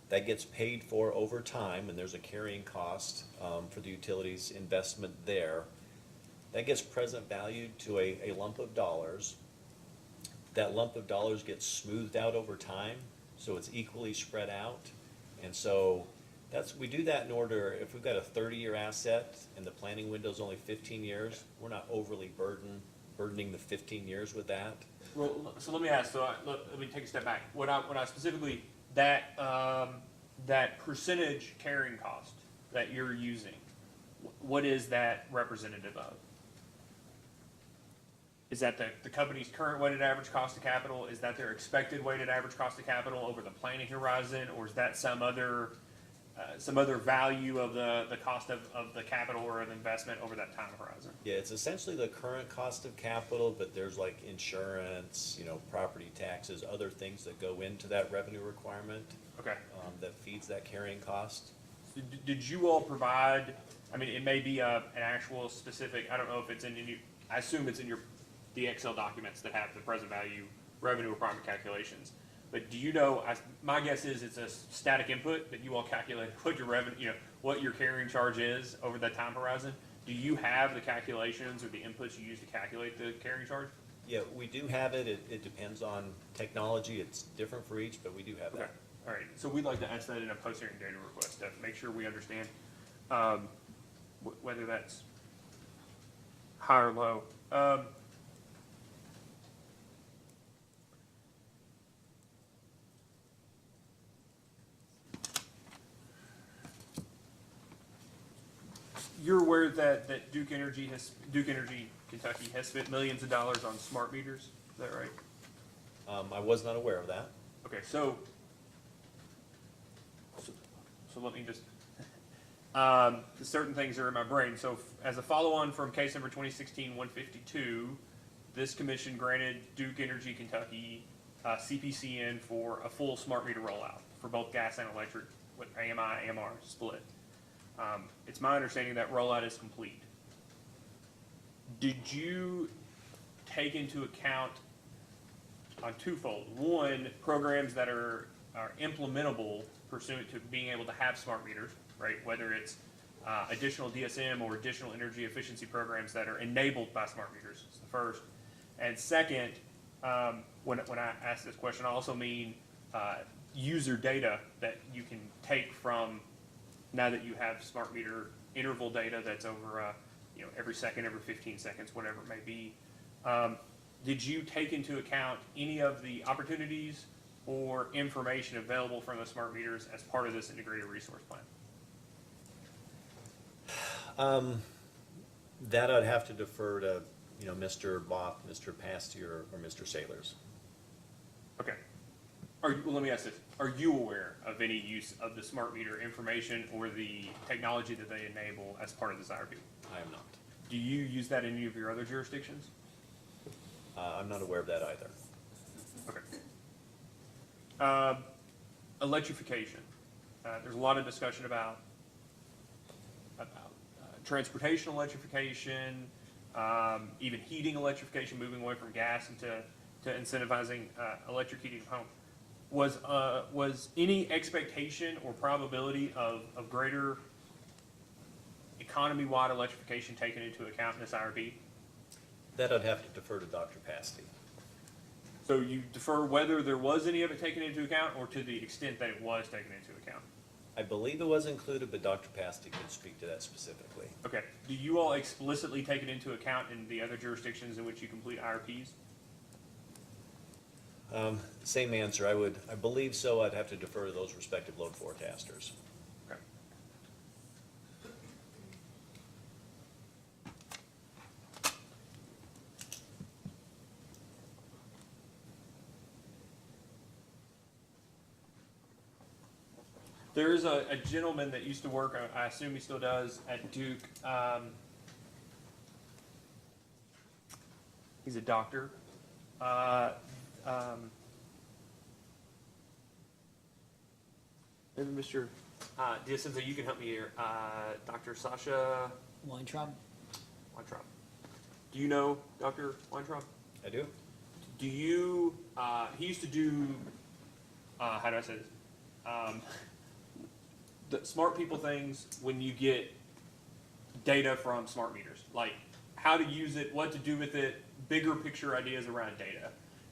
That gets paid for over time, and there's a carrying cost for the utilities investment there. That gets present valued to a lump of dollars. That lump of dollars gets smoothed out over time, so it's equally spread out. And so we do that in order, if we've got a 30-year asset and the planning window's only 15 years, we're not overly burdening the 15 years with that. Well, so let me ask. Let me take a step back. What I specifically that percentage carrying cost that you're using, what is that representative of? Is that the company's current weighted average cost of capital? Is that their expected weighted average cost of capital over the planning horizon, or is that some other value of the cost of the capital or the investment over that time horizon? Yeah, it's essentially the current cost of capital, but there's like insurance, property taxes, other things that go into that revenue requirement. Okay. That feeds that carrying cost. Did you all provide, I mean, it may be an actual specific, I don't know if it's I assume it's in the Excel documents that have the present value revenue requirement calculations. But do you know, my guess is it's a static input that you all calculate what your revenue, what your carrying charge is over that time horizon. Do you have the calculations or the inputs you use to calculate the carrying charge? Yeah, we do have it. It depends on technology. It's different for each, but we do have Okay. that. All right. So we'd like to ask that in a post-hearing data request to make sure we understand whether that's high or low. You're aware that Duke Energy Kentucky has spent millions of dollars on smart meters, is that right? I was not aware of that. Okay, so let me just, certain things are in my brain. So as a follow-on from case number 2016-152, this commission granted Duke Energy Kentucky CPCN for a full smart meter rollout for both gas and electric with AMI, AMR split. It's my understanding that rollout is complete. Did you take into account on twofold? One, programs that are implementable pursuant to being able to have smart meters, right? Whether it's additional DSM or additional energy efficiency programs that are enabled by smart meters, is the first. And second, when I ask this question, I also mean user data that you can take from, now that you have smart meter interval data that's over every second, every 15 seconds, whatever it may be. Did you take into account any of the opportunities or information available from the smart meters as part of this integrated resource plan? That I'd have to defer to, Mr. Boff, Mr. Pastier, or Mr. Sailors. Okay. Well, let me ask this. Are you aware of any use of the smart meter information or the technology that they enable as part of this IRP? I am not. Do you use that in any of your other jurisdictions? I'm not aware of that either. Okay. Electrification. There's a lot of discussion about transportation electrification, even heating electrification, moving away from gas into incentivizing electric heating of home. Was any expectation or probability of greater economy-wide electrification taken into account in this IRP? That I'd have to defer to Dr. Pasty. So you defer whether there was any of it taken into account or to the extent that it was taken into account? I believe it was included, but Dr. Pasty could speak to that specifically. Okay. Do you all explicitly take it into account in the other jurisdictions in which you complete IRPs? Same answer. I believe so. I'd have to defer to those respective load forecasters. Okay. There is a gentleman that used to work, I assume he still does, at Duke. He's a doctor. Maybe Mr. D'Ascenzo, you can help me here. Dr. Sasha Weintraub? Weintraub. Do you know Dr. Weintraub? I do. Do you, he used to do, how do I say this? The smart people things when you get data from smart meters, like how to use it, what to do with it, bigger picture ideas around data.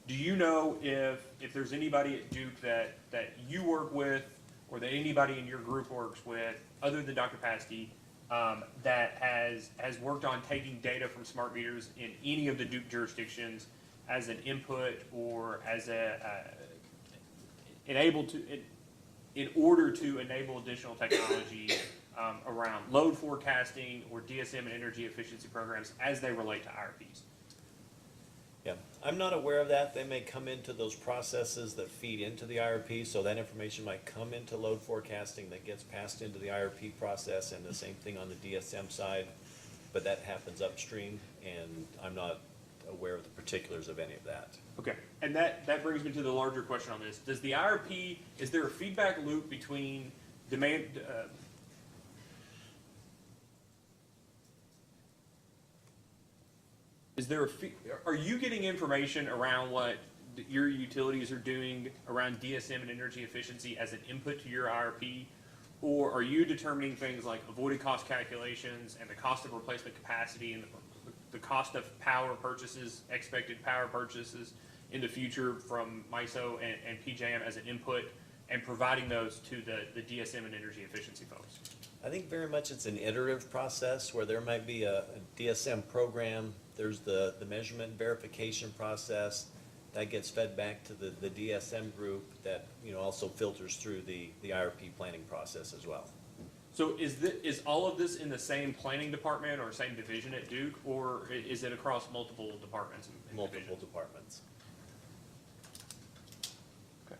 Do you know if there's anybody at Duke that you work with or that anybody in your group works with, other than Dr. Pasty, that has worked on taking data from smart meters in any of the Duke jurisdictions as an input or as in order to enable additional technology around load forecasting or DSM and energy efficiency programs as they relate to IRPs? Yeah, I'm not aware of that. They may come into those processes that feed into the IRP, so that information might come into load forecasting that gets passed into the IRP process, and the same thing on the DSM side, but that happens upstream, and I'm not aware of the particulars of any of that. Okay, and that brings me to the larger question on this. Does the IRP, is there a feedback loop between demand, are you getting information around what your utilities are doing around DSM and energy efficiency as an input to your IRP? Or are you determining things like avoided cost calculations and the cost of replacement capacity and the cost of power purchases, expected power purchases in the future from MISO and PJM as an input, and providing those to the DSM and energy efficiency folks? I think very much it's an iterative process where there might be a DSM program, there's the measurement verification process, that gets fed back to the DSM group that, also filters through the IRP planning process as well. So is all of this in the same planning department or same division at Duke, or is it across multiple departments and Multiple divisions? departments. Okay.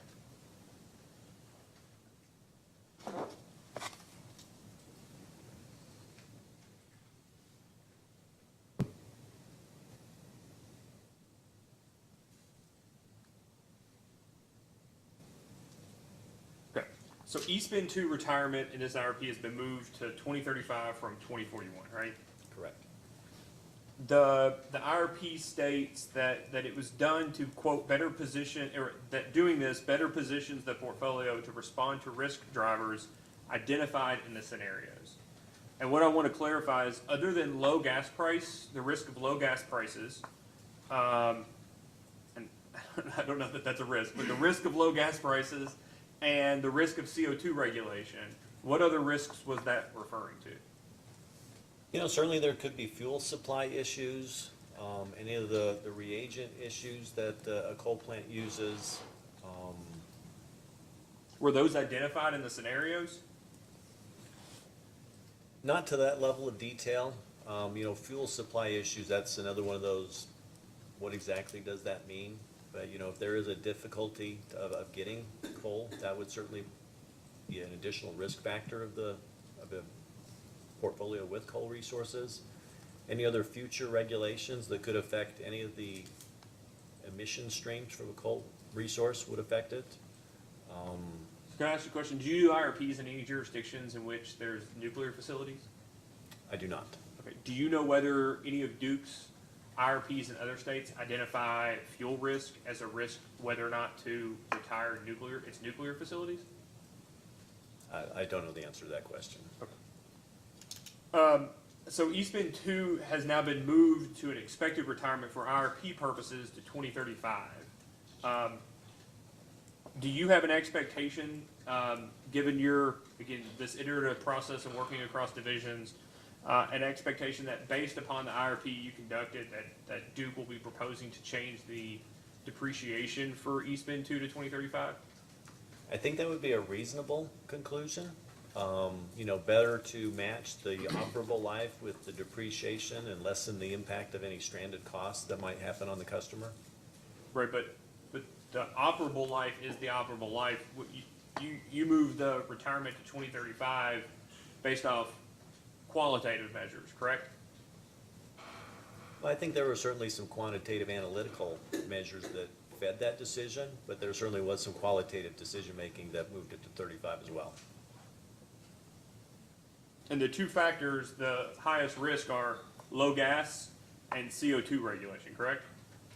Okay. So East Bend 2 retirement in this IRP has been moved to 2035 from 2041, right? Correct. The IRP states that it was done to, quote, better position, or that doing this better positions the portfolio to respond to risk drivers identified in the scenarios. And what I want to clarify is, other than low gas price, the risk of low gas prices, and I don't know that that's a risk, but the risk of low gas prices and the risk of CO2 regulation, what other risks was that referring to? Certainly there could be fuel supply issues, any of the reagent issues that a coal plant uses. Were those identified in the scenarios? Not to that level of detail. Fuel supply issues, that's another one of those, what exactly does that mean? But, if there is a difficulty of getting coal, that would certainly be an additional risk factor of a portfolio with coal resources. Any other future regulations that could affect any of the emission streams from a coal resource would affect it. Can I ask you a question? Do you do IRPs in any jurisdictions in which there's nuclear facilities? I do not. Okay. Do you know whether any of Duke's IRPs in other states identify fuel risk as a risk whether or not to retire its nuclear facilities? I don't know the answer to that question. So East Bend 2 has now been moved to an expected retirement for IRP purposes to 2035. Do you have an expectation, given this iterative process of working across divisions, an expectation that based upon the IRP you conducted, that Duke will be proposing to change the depreciation for East Bend 2 to 2035? I think that would be a reasonable conclusion. Better to match the operable life with the depreciation and lessen the impact of any stranded costs that might happen on the customer. Right, but the operable life is the operable life. You move the retirement to 2035 based off qualitative measures, correct? Well, I think there were certainly some quantitative analytical measures that fed that decision, but there certainly was some qualitative decision-making that moved it to 35 as well. And the two factors, the highest risk are low gas and CO2 regulation, correct?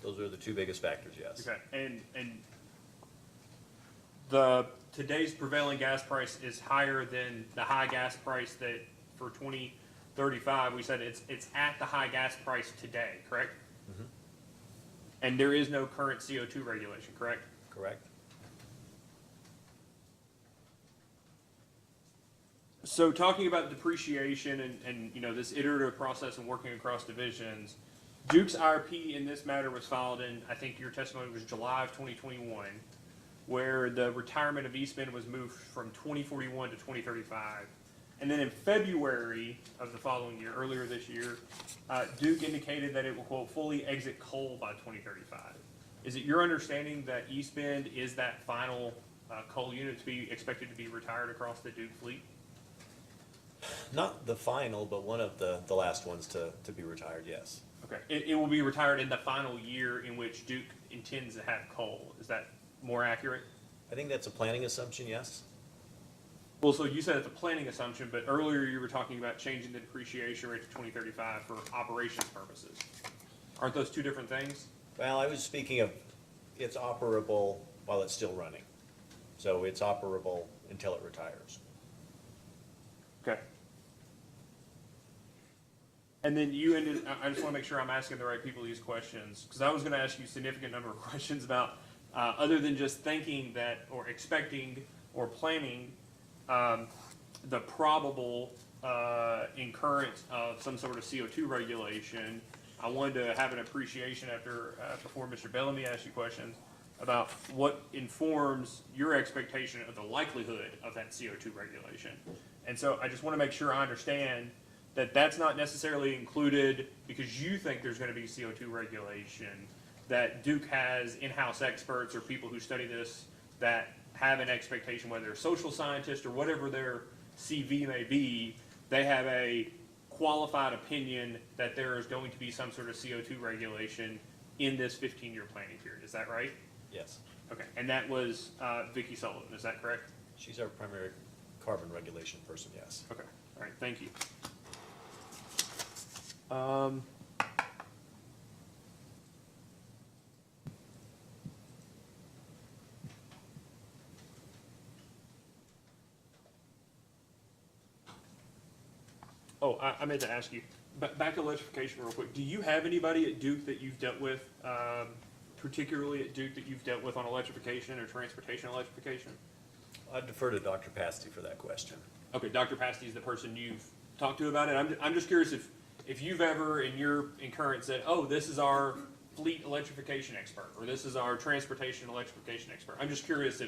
Those are the two biggest factors, yes. Okay, and today's prevailing gas price is higher than the high gas price that for 2035, we said it's at the high gas price today, correct? Mm-hmm. And there is no current CO2 regulation, correct? Correct? So talking about depreciation and this iterative process and working across divisions, Duke's IRP in this matter was filed in, I think your testimony was July of 2021, where the retirement of East Bend was moved from 2041 to 2035. And then in February of the following year, earlier this year, Duke indicated that it will, quote, fully exit coal by 2035. Is it your understanding that East Bend is that final coal unit to be expected to be retired across the Duke fleet? Not the final, but one of the last ones to be retired, yes. Okay, it will be retired in the final year in which Duke intends to have coal. Is that more accurate? I think that's a planning assumption, yes. Well, so you said it's a planning assumption, but earlier you were talking about changing the depreciation rate to 2035 for operations purposes. Aren't those two different things? Well, I was speaking of it's operable while it's still running. So it's operable until it retires. Okay. And then you ended, I just want to make sure I'm asking the right people these questions, because I was going to ask you a significant number of questions about, other than just thinking that, or expecting, or planning, the probable incurrence of some sort of CO2 regulation. I wanted to have an appreciation before Mr. Bellamy asked you questions about what informs your expectation of the likelihood of that CO2 regulation. And so I just want to make sure I understand that that's not necessarily included because you think there's going to be CO2 regulation, that Duke has in-house experts or people who study this that have an expectation, whether they're social scientists or whatever their CV may be, they have a qualified opinion that there is going to be some sort of CO2 regulation in this 15-year planning period. Is that right? Yes. Okay, and that was Vicki Sullivan, is that correct? She's our primary carbon regulation person, yes. Okay, all right, thank you. I meant to ask you, back to electrification real quick. Do you have anybody at Duke that you've dealt with, particularly at Duke, that you've dealt with on electrification or transportation electrification? I'd defer to Dr. Pasty for that question. Okay, Dr. Pasty is the person you've talked to about it. I'm just curious if you've ever in your incurrence said, oh, this is our fleet electrification expert, or this is our transportation electrification expert. I'm just curious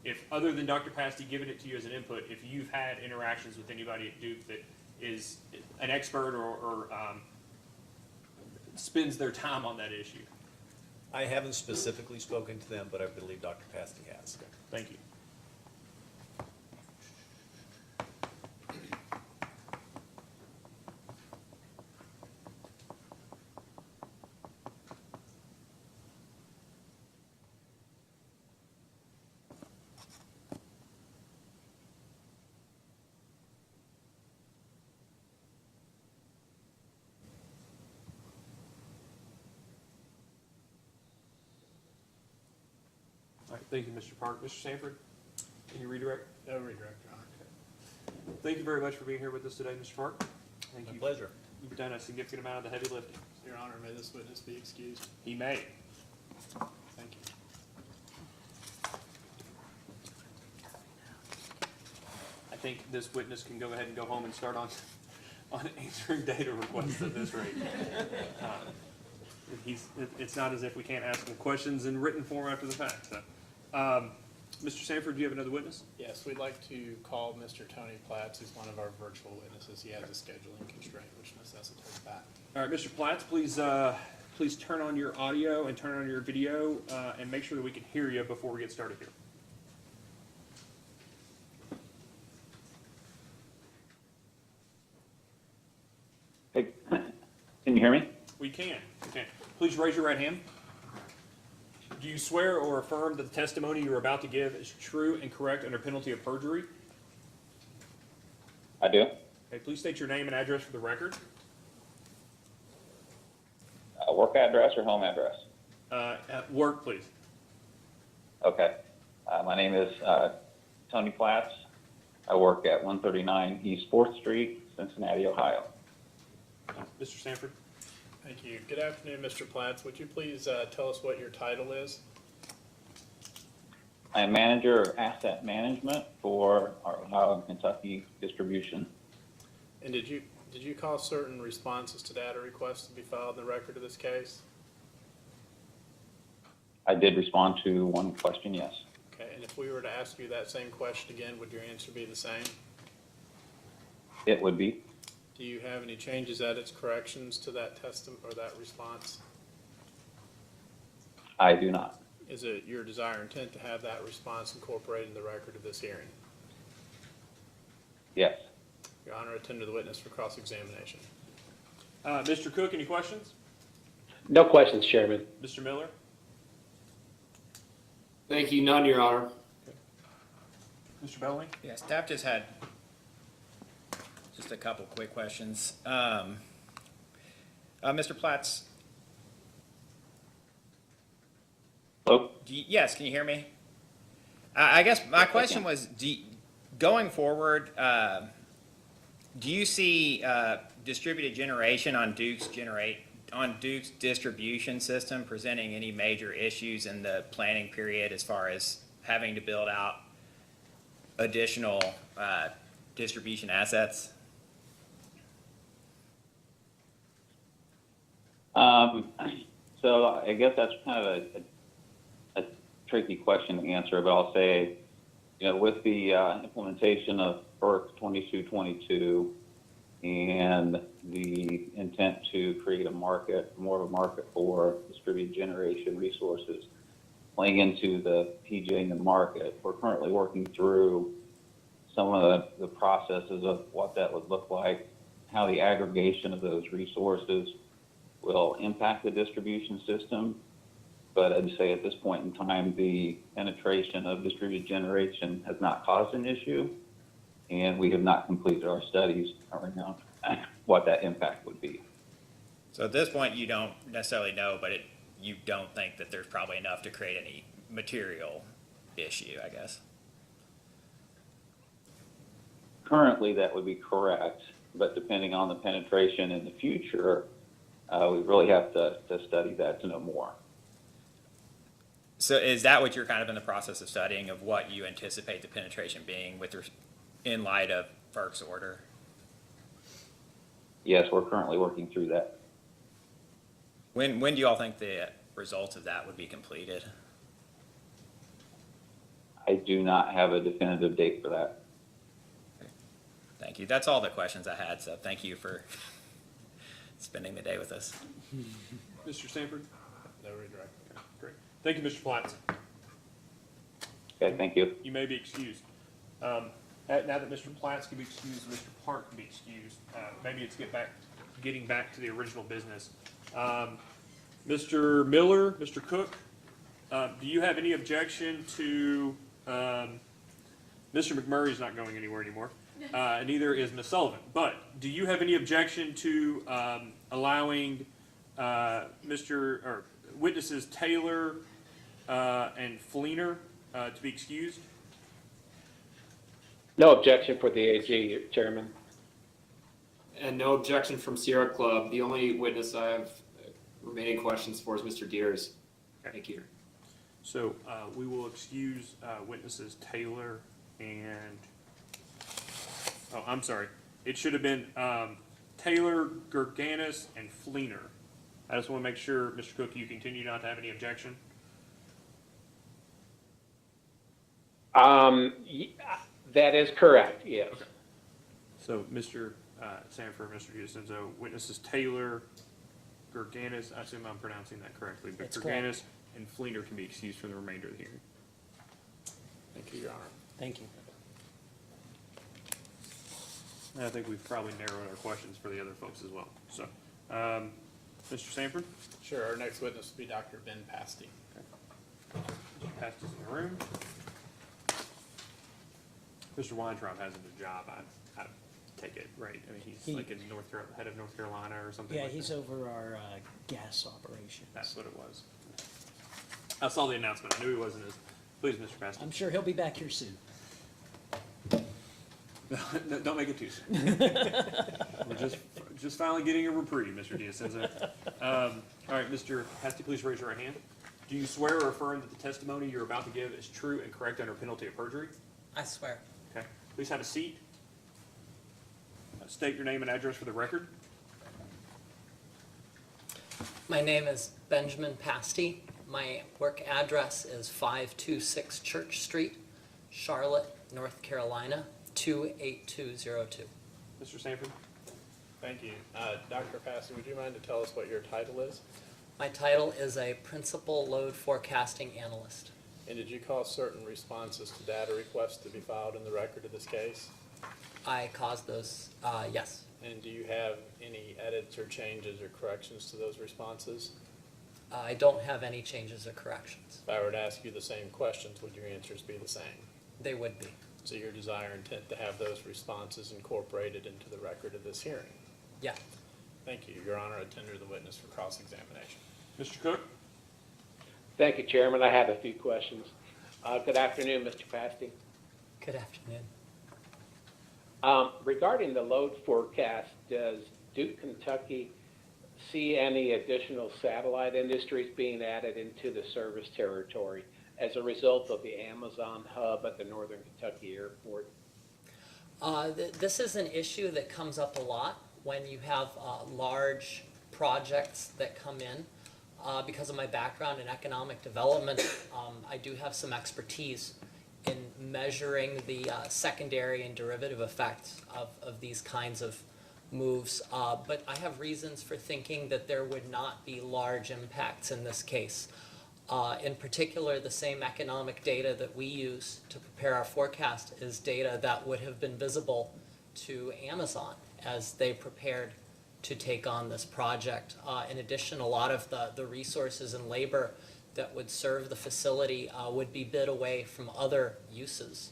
if other than Dr. Pasty giving it to you as an input, if you've had interactions with anybody at Duke that is an expert or spends their time on that issue. I haven't specifically spoken to them, but I believe Dr. Pasty has. Thank you. All right, thank you, Mr. Park. Mr. Sanford, can you redirect? No redirect, Your Honor. Thank you very much for being here with us today, Mr. Park. Thank My you. pleasure. You've done a significant amount of the heavy lifting. Your Honor, may this witness be excused? He may. Thank you. I think this witness can go ahead and go home and start on answering data requests at this rate. It's not as if we can't ask him questions in written form after the fact, so. Mr. Sanford, do you have another witness? Yes, we'd like to call Mr. Tony Platts, who's one of our virtual witnesses. He has a scheduling constraint which necessitates that. All right, Mr. Platts, please, please turn on your audio and turn on your video, and make sure that we can hear you before we get started here. Hey, can you hear me? We can. Please raise your right hand. Do you swear or affirm that the testimony you are about to give is true and correct under penalty of perjury? I do. Okay, please state your name and address for the record. Work address or home address? At work, please. Okay. My name is Tony Platts. I work at 139 East 4th Street, Cincinnati, Ohio. Mr. Sanford? Thank you. Good afternoon, Mr. Platts. Would you please tell us what your title is? I am manager of asset management for our Ohio and Kentucky distribution. And did you cause certain responses to data requests to be filed in the record of this case? I did respond to one question, yes. Okay, and if we were to ask you that same question again, would your answer be the same? It would be. Do you have any changes, edits, corrections to that or that response? I do not. Is it your desire and intent to have that response incorporated in the record of this hearing? Yes. Your Honor, attend to the witness for cross-examination. Mr. Cook, any questions? No questions, Chairman. Mr. Miller? Thank you, none, Your Honor. Mr. Bellamy? Yeah, staff just had just a couple quick questions. Mr. Platts, Hello? yes, can you hear me? I guess my question was, going forward, do you see distributed generation on Duke's distribution system presenting any major issues in the planning period as far as having to build out additional distribution assets? So I guess that's kind of a tricky question to answer, but I'll say, with the implementation of FERC 2222 and the intent to create more of a market for distributed generation resources, playing into the PJM market, we're currently working through some of the processes of what that would look like, how the aggregation of those resources will impact the distribution system. But I'd say at this point in time, the penetration of distributed generation has not caused an issue, and we have not completed our studies around what that impact would be. So at this point, you don't necessarily know, but you don't think that there's probably enough to create any material issue, I guess. Currently, that would be correct, but depending on the penetration in the future, we really have to study that to know more. So is that what you're kind of in the process of studying, of what you anticipate the penetration being in light of FERC's order? Yes, we're currently working through that. When do you all think the results of that would be completed? I do not have a definitive date for that. Thank you. That's all the questions I had, so thank you for spending the day with us. Mr. Sanford? No redirect. Okay, great. Thank you, Mr. Platts. Okay, thank you. You may be excused. Now that Mr. Platts can be excused, Mr. Park can be excused. Maybe it's getting back to the original business. Mr. Miller, Mr. Cook, do you have any objection to, Mr. McMurray's not going anywhere anymore, and neither is Ms. Sullivan. But do you have any objection to allowing witnesses Taylor and Fleener to be excused? No objection for the AG, Chairman. And no objection from Sierra Club. The only witness I have remaining questions for is Mr. Deers. Thank you. So we will excuse witnesses Taylor and, oh, I'm sorry. It should have been Taylor, Gerganis, and Fleener. I just want to make sure, Mr. Cook, you continue not to have any objection. That is correct, yes. Okay. So Mr. Sanford, Mr. DiCenzo, witnesses Taylor, Gerganis, I assume I'm pronouncing that correctly, but That's Gerganis correct. and Fleener can be excused from the remainder of the hearing. Thank you, Your Honor. Thank you. And I think we've probably narrowed our questions for the other folks as well. So, Mr. Sanford, Sure, our next witness will be Dr. Ben Pasty. Past is in the room. Mr. Weintraub has a new job. I take it, right? I mean, he's like in head of North Carolina or something Yeah, like he's that. over our gas operations. That's what it was. I saw the announcement. I knew he wasn't as. Please, Mr. Pastor. I'm sure he'll be back here soon. Don't make it too soon. We're just finally getting a reprieve, Mr. Diaz-Senza. All right, Mr. Pasty, please raise your right hand. Do you swear or affirm that the testimony you're about to give is true and correct under penalty of perjury? I swear. Okay. Please have a seat. State your name and address for the record. My name is Benjamin Pasty. My work address is 526 Church Street, Charlotte, North Carolina, 28202. Mr. Sanford? Thank you. Dr. Pasty, would you mind to tell us what your title is? My title is a Principal Load Forecasting Analyst. And did you cause certain responses to data requests to be filed in the record of this case? I caused those, yes. And do you have any edits or changes or corrections to those responses? I don't have any changes or corrections. If I were to ask you the same questions, would your answers be the same? They would be. So your desire and intent to have those responses incorporated into the record of this hearing? Yeah. Thank you. Your Honor, I tender the witness for cross-examination. Mr. Cook? Thank you, Chairman. I have a few questions. Good afternoon, Mr. Pasty. Good afternoon. Regarding the load forecast, does Duke, Kentucky see any additional satellite industries being added into the service territory as a result of the Amazon hub at the Northern Kentucky Airport? This is an issue that comes up a lot when you have large projects that come in. Because of my background in economic development, I do have some expertise in measuring the secondary and derivative effects of these kinds of moves. But I have reasons for thinking that there would not be large impacts in this case. In particular, the same economic data that we use to prepare our forecast is data that would have been visible to Amazon as they prepared to take on this project. In addition, a lot of the resources and labor that would serve the facility would be bid away from other uses.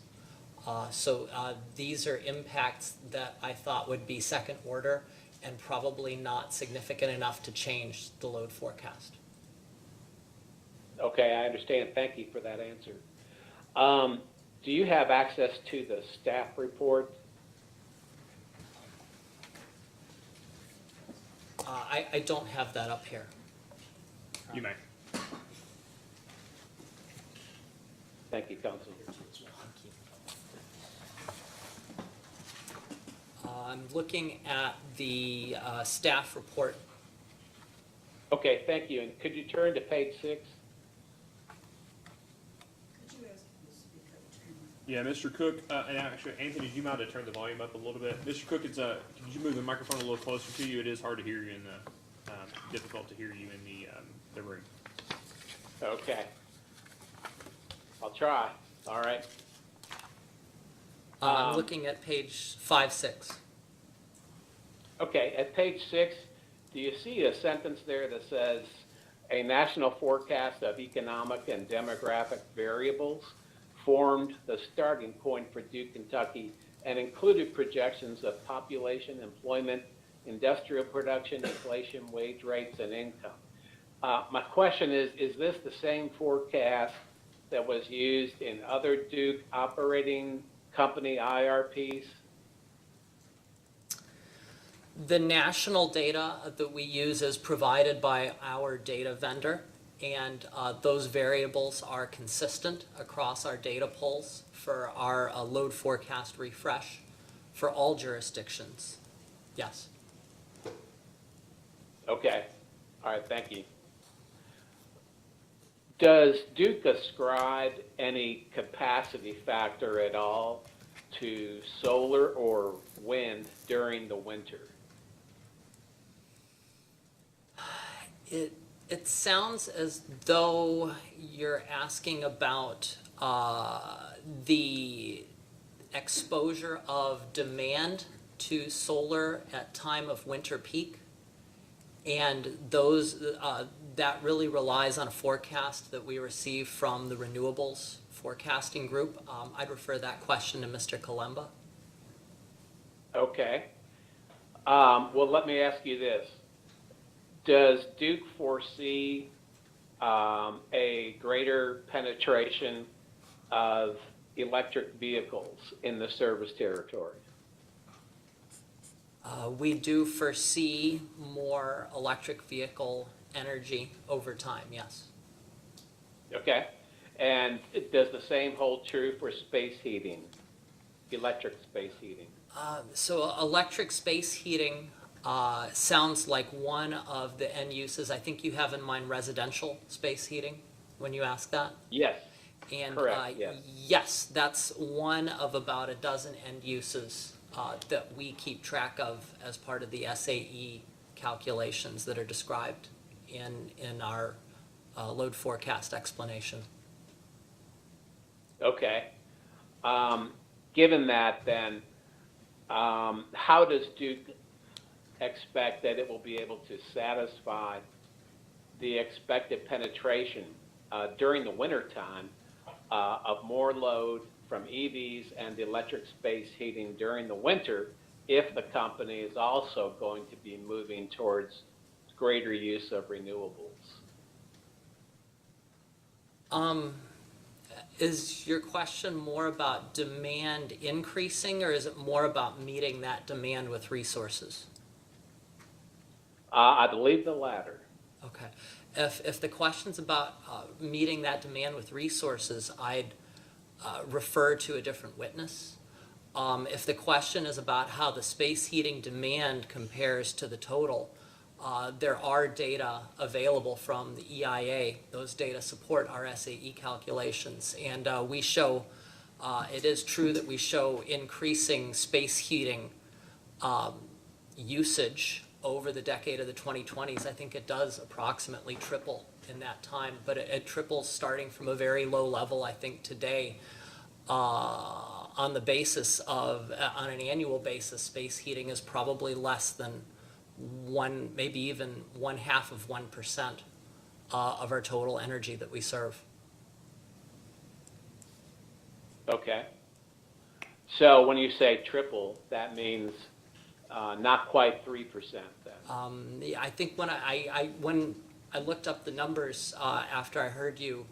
So these are impacts that I thought would be second order and probably not significant enough to change the load forecast. Okay, I understand. Thank you for that answer. Do you have access to the staff report? I don't have that up here. You may. Thank you, Counsel. I'm looking at the staff report. Okay, thank you. And could you turn to page 6? Yeah, Mr. Cook, and actually, Anthony, do you mind to turn the volume up a little bit? Mr. Cook, could you move the microphone a little closer to you? It is hard to hear you in the, difficult to hear you in the room. Okay. I'll try. All right. I'm looking at page 5-6. Okay, at page 6, do you see a sentence there that says, a national forecast of economic and demographic variables formed the starting point for Duke, Kentucky, and included projections of population, employment, industrial production, inflation, wage rates, and income. My question is this the same forecast that was used in other Duke operating company IRPs? The national data that we use is provided by our data vendor, and those variables are consistent across our data polls for our load forecast refresh for all jurisdictions. Yes. Okay. All right, thank you. Does Duke ascribe any capacity factor at all to solar or wind during the winter? It sounds as though you're asking about the exposure of demand to solar at time of winter peak. And those that really relies on a forecast that we receive from the renewables forecasting group. I'd refer that question to Mr. Kalemba. Okay. Well, let me ask you this. Does Duke foresee a greater penetration of electric vehicles in the service territory? We do foresee more electric vehicle energy over time, yes. Okay. And does the same hold true for space heating, electric space heating? So electric space heating sounds like one of the end uses. I think you have in mind residential space heating when you ask that? Yes. And Correct, yes. yes, that's one of about a dozen end uses that we keep track of as part of the SAE calculations that are described in our load forecast explanation. Okay. Given that, then, how does Duke expect that it will be able to satisfy the expected penetration during the winter time of more load from EVs and electric space heating during the winter if the company is also going to be moving towards greater use of renewables? Is your question more about demand increasing, or is it more about meeting that demand with resources? I believe the latter. Okay. If the question's about meeting that demand with resources, I'd refer to a different witness. If the question is about how the space heating demand compares to the total, there are data available from the EIA. Those data support our SAE calculations. And we show, it is true that we show increasing space heating usage over the decade of the 2020s. I think it does approximately triple in that time, but it triples starting from a very low level, I think, today. On the basis of, on an annual basis, space heating is probably less than maybe even 0.5% of our total energy that we serve. Okay. So when you say triple, that means not quite 3% then? I think when when I looked up the numbers after I heard you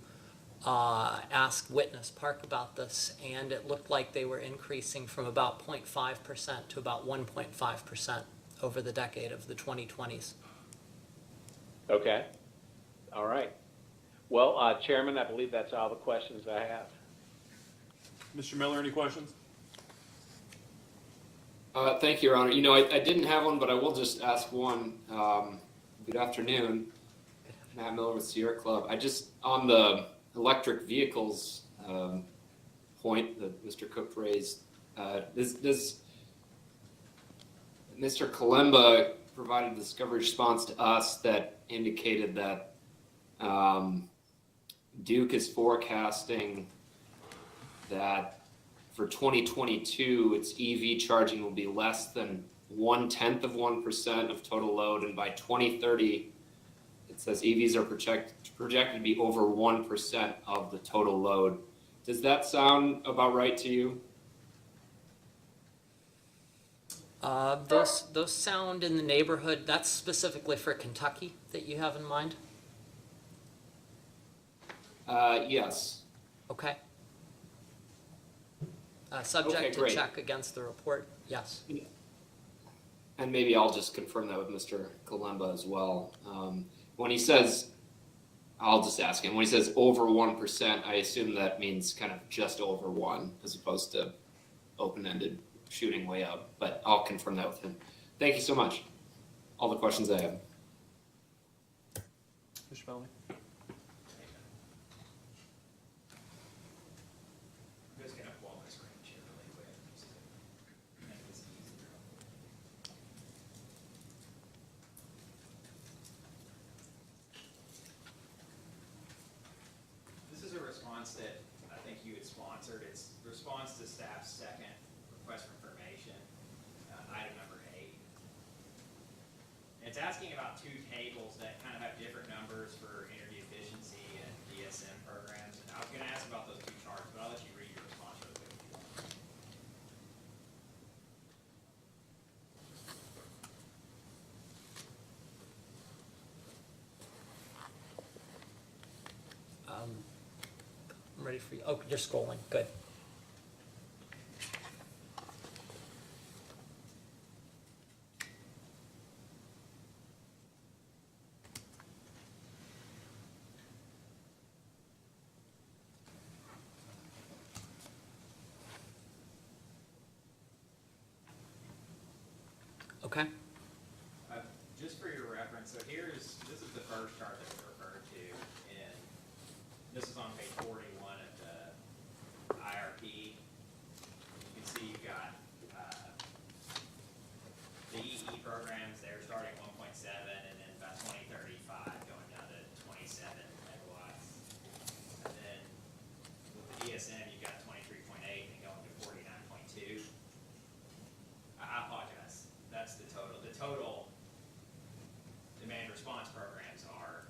ask Witness Park about this, and it looked like they were increasing from about 0.5% to about 1.5% over the decade of the 2020s. Okay. All right. Well, Chairman, I believe that's all the questions I have. Mr. Miller, any questions? Thank you, Your Honor. You know, I didn't have one, but I will just ask one. Good afternoon. Matt Miller with Sierra Club. On the electric vehicles point that Mr. Cook raised. Does Mr. Kalemba provided a discovery response to us that indicated that Duke is forecasting that for 2022, its EV charging will be less than 0.1% of total load, and by 2030, it says EVs are projected to be over 1% of the total load. Does that sound about right to you? Those sound in the neighborhood. That's specifically for Kentucky that you have in mind? Yes. Okay. Subject Okay, to great. check against the report, yes. And maybe I'll just confirm that with Mr. Kalemba as well. When he says, I'll just ask him, when he says over 1%, I assume that means kind of just over 1 as opposed to open-ended shooting way up, but I'll confirm that with him. Thank you so much. All the questions I have. Mr. Bellamy? I'm just gonna pull up my screen share really quick, just to make this easier. This is a response that I think you had sponsored. It's response to staff's second request for information, item number 8. It's asking about two tables that kind of have different numbers for energy efficiency and DSM programs. And I was gonna ask about those two charts, but I'll let you read your response real quick if you want. I'm ready for you. Oh, you're scrolling, good. Okay. Just for your reference, so this is the first chart that we referred to, and this is on page 41 of the IRP. You can see you've got the EE programs, they're starting at 1.7, and then by 2035 going down to 27 megawatts. And then with the DSM, you've got 23.8 and going to 49.2. I apologize. That's the total. The total demand response programs are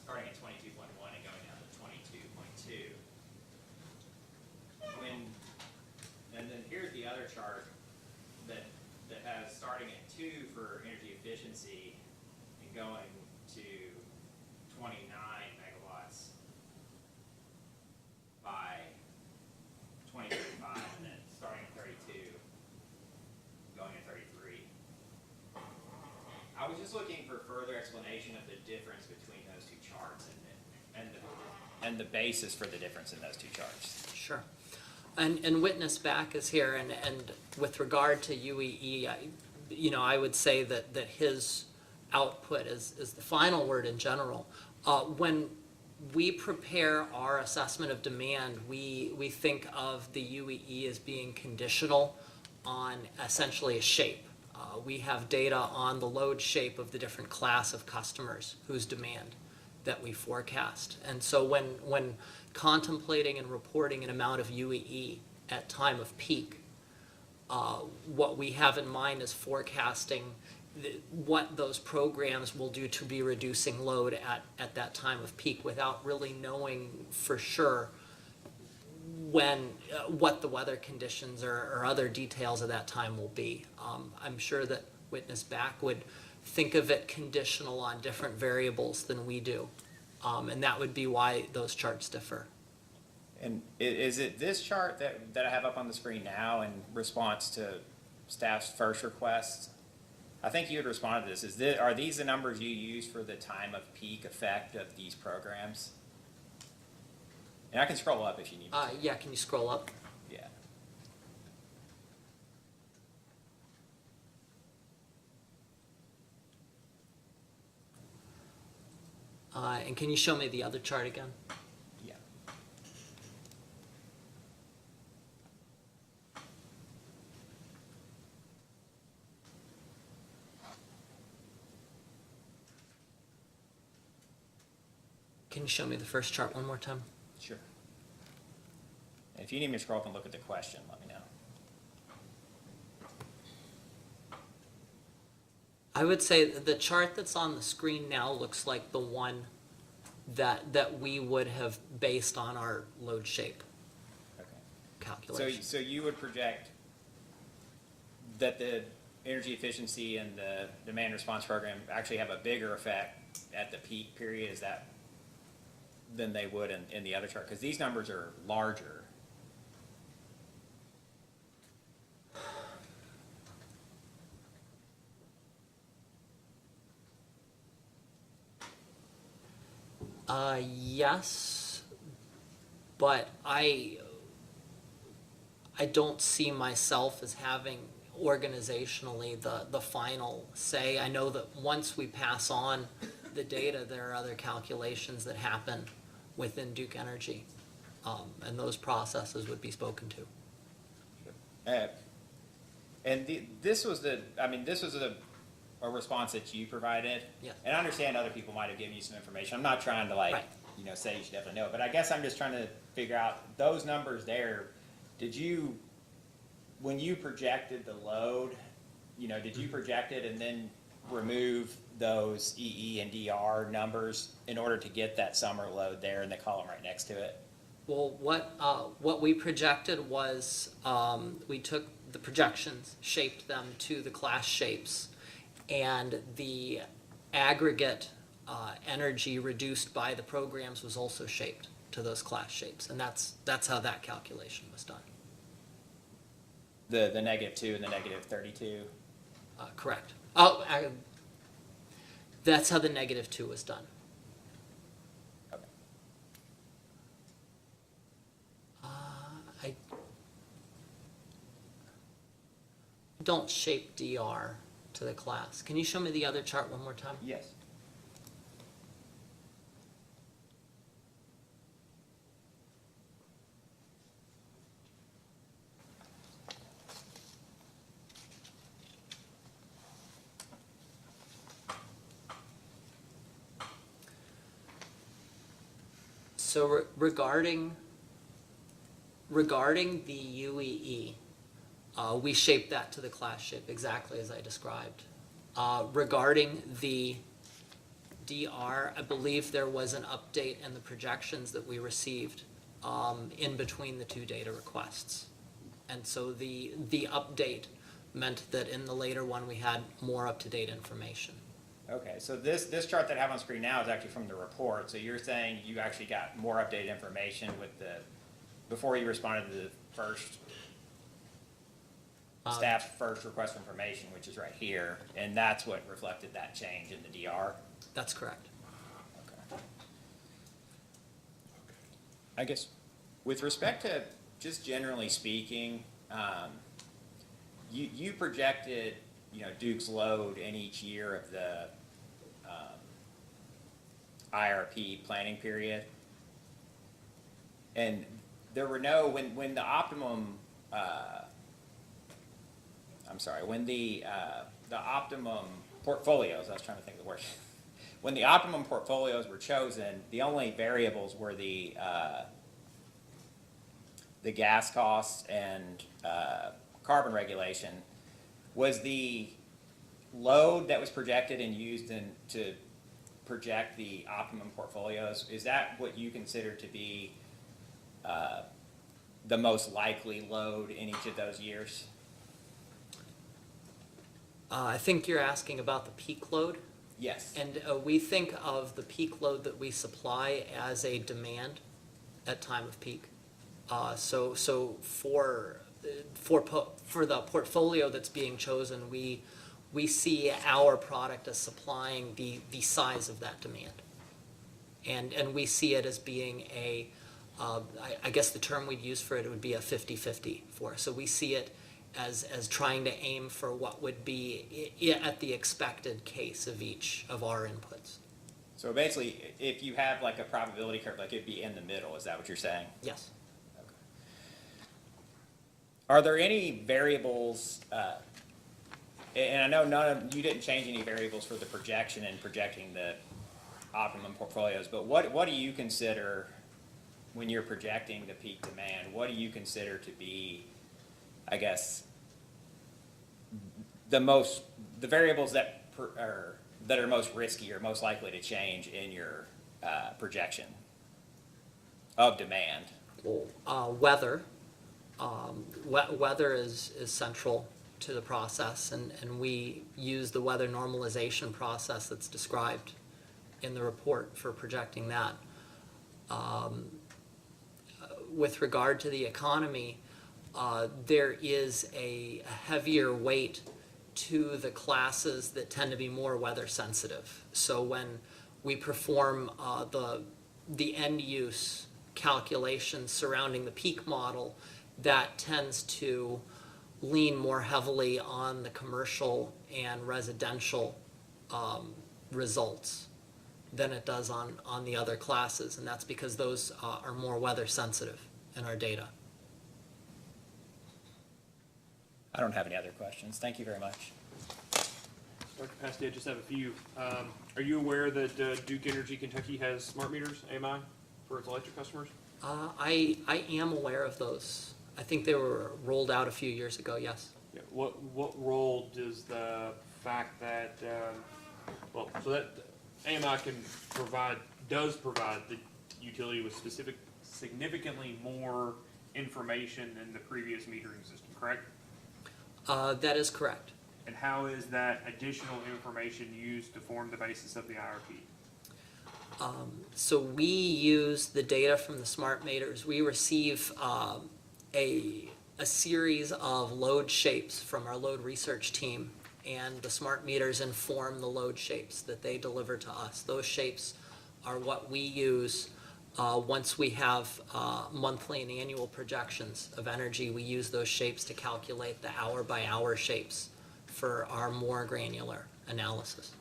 starting at 22.1 and going down to 22.2. And then here's the other chart that has starting at 2 for energy efficiency and going to 29 megawatts by 2035, and then starting at 32, going to 33. I was just looking for further explanation of the difference between those two charts and the basis for the difference in those two charts. Sure. And Witness Back is here, and with regard to UEE, I would say that his output is the final word in general. When we prepare our assessment of demand, we think of the UEE as being conditional on essentially a shape. We have data on the load shape of the different class of customers whose demand that we forecast. And so when contemplating and reporting an amount of UEE at time of peak, what we have in mind is forecasting what those programs will do to be reducing load at that time of peak without really knowing for sure what the weather conditions or other details of that time will be. I'm sure that Witness Back would think of it conditional on different variables than we do. And that would be why those charts differ. And is it this chart that I have up on the screen now in response to staff's first request? I think you had responded to this. Are these the numbers you use for the time of peak effect of these programs? And I can scroll up if you need me to. Yeah, can you scroll up? Yeah. And can you show me the other chart again? Yeah. Can you show me the first chart one more time? Sure. And if you need me to scroll up and look at the question, let me know. I would say the chart that's on the screen now looks like the one that we would have based on our load shape Okay. calculation. So you would project that the energy efficiency and the demand response program actually have a bigger effect at the peak period, is that, than they would in the other chart? Because these numbers are larger. Yes, but I don't see myself as having organizationally the final say. I know that once we pass on the data, there are other calculations that happen within Duke Energy, and those processes would be spoken to. This was a response that you provided. Yes. And I understand other people might have given you some information. I'm not trying to Right. say you should definitely know, but I guess I'm just trying to figure out those numbers there. When you projected the load, did you project it and then remove those EE and DR numbers in order to get that summer load there in the column right next to it? Well, what we projected was, we took the projections, shaped them to the class shapes, and the aggregate energy reduced by the programs was also shaped to those class shapes, and that's how that calculation was done. The -2 and the -32? Correct. That's how the -2 was done. Okay. I don't shape DR to the class. Can you show me the other chart one more time? Yes. So regarding the UEE, we shaped that to the class shape exactly as I described. Regarding the DR, I believe there was an update in the projections that we received in between the two data requests. And so the update meant that in the later one we had more up-to-date information. Okay, so this chart that I have on screen now is actually from the report. So you're saying you actually got more updated information before you responded to the first staff's first request for information, which is right here, and that's what reflected that change in the DR? That's correct. Okay. I guess with respect to just generally speaking, you projected, Duke's load in each year of the IRP planning period, and there were when the optimum when the optimum portfolios, I was trying to think of the word. When the optimum portfolios were chosen, the only variables were the gas costs and carbon regulation. Was the load that was projected and used to project the optimum portfolios, is that what you consider to be the most likely load in each of those years? I think you're asking about the peak load. Yes. And we think of the peak load that we supply as a demand at time of peak. So for the portfolio that's being chosen, we see our product as supplying the size of that demand. And we see it as being I guess the term we'd use for it would be a 50-50 for us. So we see it as trying to aim for what would be at the expected case of each of our inputs. So basically, if you have like a probability curve, like it'd be in the middle, is that what you're saying? Yes. Okay. Are there any variables, and I know you didn't change any variables for the projection and projecting the optimum portfolios, but what do you consider, when you're projecting the peak demand, what do you consider to be, I guess, the variables that are most risky or most likely to change in your projection of demand? Weather. Weather is central to the process, and we use the weather normalization process that's described in the report for projecting that. With regard to the economy, there is a heavier weight to the classes that tend to be more weather sensitive. So when we perform the end use calculations surrounding the peak model, that tends to lean more heavily on the commercial and residential results than it does on the other classes, and that's because those are more weather sensitive in our data. I don't have any other questions. Thank you very much. Dr. Pasty, I just have a few. Are you aware that Duke Energy Kentucky has smart meters, AMI, for its electric customers? I am aware of those. I think they were rolled out a few years ago, yes. Yeah. What role does the fact that, so that AMI does provide the utility with significantly more information than the previous metering system, correct? That is correct. And how is that additional information used to form the basis of the IRP? So we use the data from the smart meters. We receive a series of load shapes from our load research team, and the smart meters inform the load shapes that they deliver to us. Those shapes are what we use once we have monthly and annual projections of energy. We use those shapes to calculate the hour-by-hour shapes for our more granular analysis.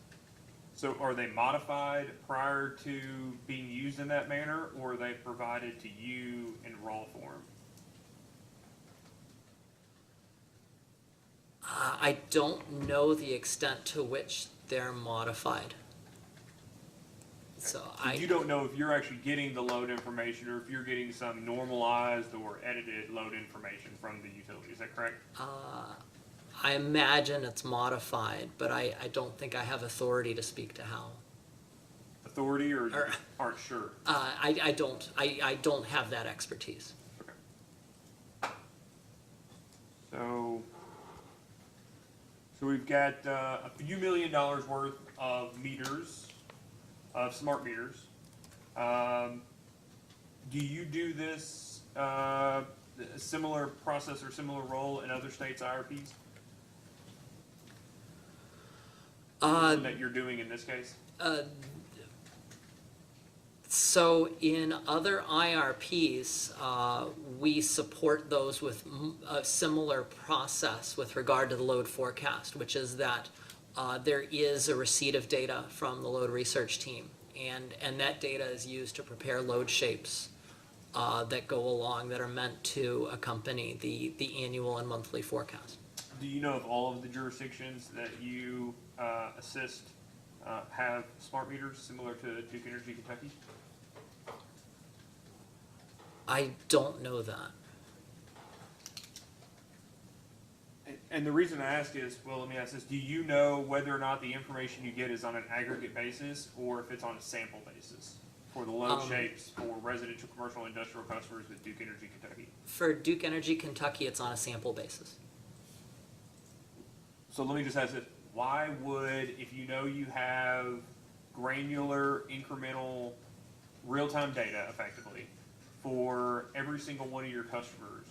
So are they modified prior to being used in that manner, or are they provided to you in raw form? I don't know the extent to which they're modified. So You don't know if you're actually getting the load information or if you're getting some normalized or edited load information from the utility. Is that correct? I imagine it's modified, but I don't think I have authority to speak to how. Authority, or you aren't sure? I don't have that expertise. Okay. So we've got a few $1 million worth of meters, of smart meters. Do you do this similar process or similar role in other states' IRPs? That you're doing in this case? So in other IRPs, we support those with a similar process with regard to the load forecast, which is that there is a receipt of data from the load research team, and that data is used to prepare load shapes that go along, that are meant to accompany the annual and monthly forecast. Do you know if all of the jurisdictions that you assist have smart meters similar to Duke Energy Kentucky? I don't know that. And the reason I ask is, well, let me ask this. Do you know whether or not the information you get is on an aggregate basis or if it's on a sample basis for the load shapes for residential, commercial, industrial customers with Duke Energy Kentucky? For Duke Energy Kentucky, it's on a sample basis. So let me just ask this. Why would, if you know you have granular, incremental, real-time data, effectively, for every single one of your customers,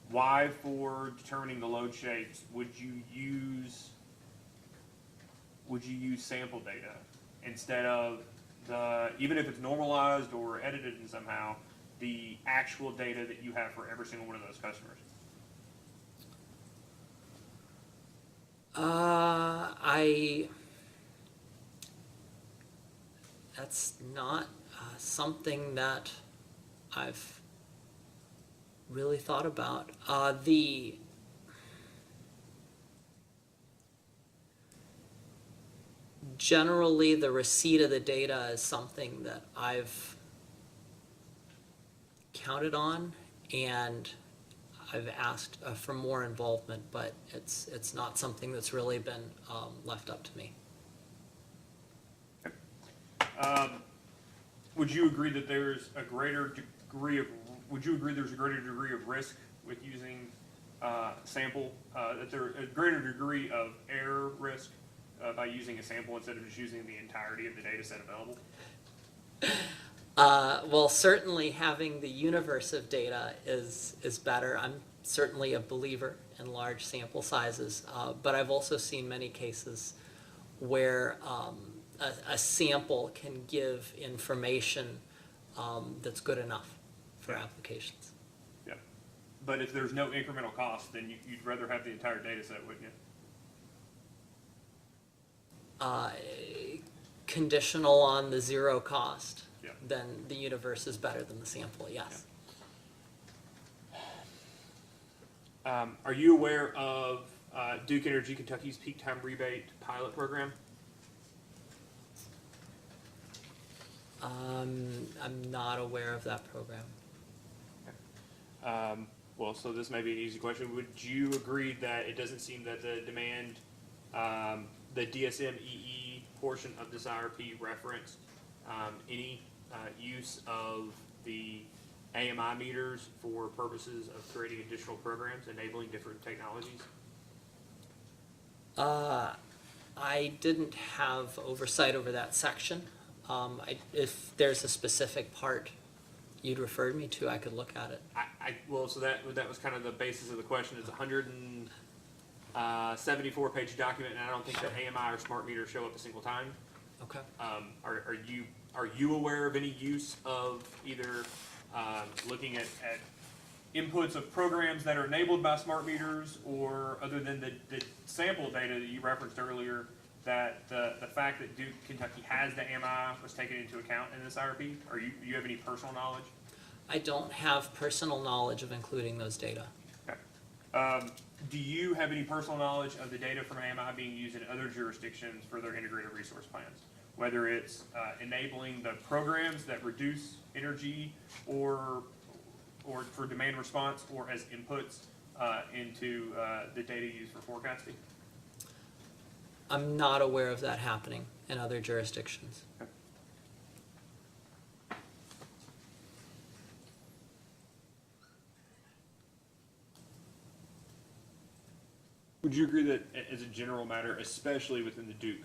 why, for determining the load shapes, would you use sample data instead of even if it's normalized or edited in somehow, the actual data that you have for every single one of those customers? That's not something that I've really thought about. generally, the receipt of the data is something that I've counted on, and I've asked for more involvement, but it's not something that's really been left up to me. Would you agree that there's a greater degree of risk with using sample, that there's a greater degree of error risk by using a sample instead of just using the entirety of the data set available? Well, certainly having the universe of data is better. I'm certainly a believer in large sample sizes, but I've also seen many cases where a sample can give information that's good enough for applications. Yeah. But if there's no incremental cost, then you'd rather have the entire data set, wouldn't you? Conditional on the zero cost, Yeah. then the universe is better than the sample, yes. Are you aware of Duke Energy Kentucky's peak time rebate pilot program? I'm not aware of that program. Well, so this may be an easy question. Would you agree that it doesn't seem that the demand, the DSM-EE portion of this IRP referenced any use of the AMI meters for purposes of creating additional programs, enabling different technologies? I didn't have oversight over that section. If there's a specific part you'd referred me to, I could look at it. Well, so that was kind of the basis of the question. It's a 174-page document, and I don't think that AMI or smart meters show up a single time. Okay. Are you aware of any use of either looking at inputs of programs that are enabled by smart meters, or other than the sample data that you referenced earlier, that the fact that Duke Kentucky has the AMI was taken into account in this IRP? Or you have any personal knowledge? I don't have personal knowledge of including those data. Okay. Do you have any personal knowledge of the data from AMI being used in other jurisdictions for their integrated resource plans? Whether it's enabling the programs that reduce energy or for demand response, or as inputs into the data used for forecasting? I'm not aware of that happening in other jurisdictions. Okay. Would you agree that, as a general matter, especially within the Duke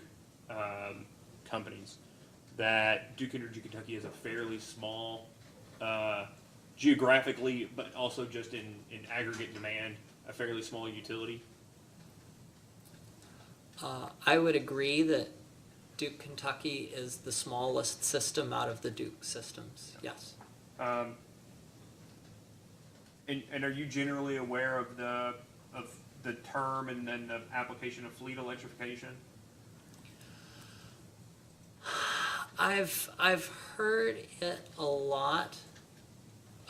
companies, that Duke Energy Kentucky is a fairly small, geographically, but also just in aggregate demand, a fairly small utility? I would agree that Duke Kentucky is the smallest system out of the Duke systems, yes. And are you generally aware of the term and then the application of fleet electrification? I've heard it a lot,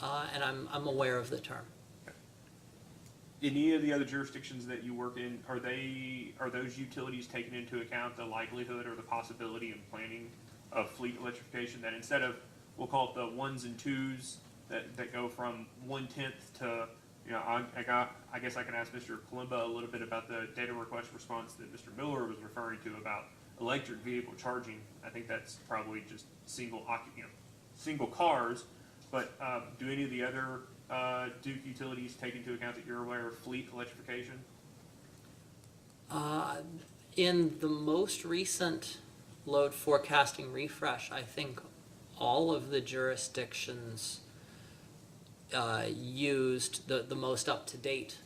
and I'm aware of the term. Any of the other jurisdictions that you work in, are those utilities taking into account the likelihood or the possibility and planning of fleet electrification, that instead of, we'll call it the ones and twos that go from 1/10 to, I guess I can ask Mr. Kalimba a little bit about the data request response that Mr. Miller was referring to about electric vehicle charging. I think that's probably just single cars, but do any of the other Duke utilities take into account that you're aware of fleet electrification? In the most recent load forecasting refresh, I think all of the jurisdictions used the most up-to-date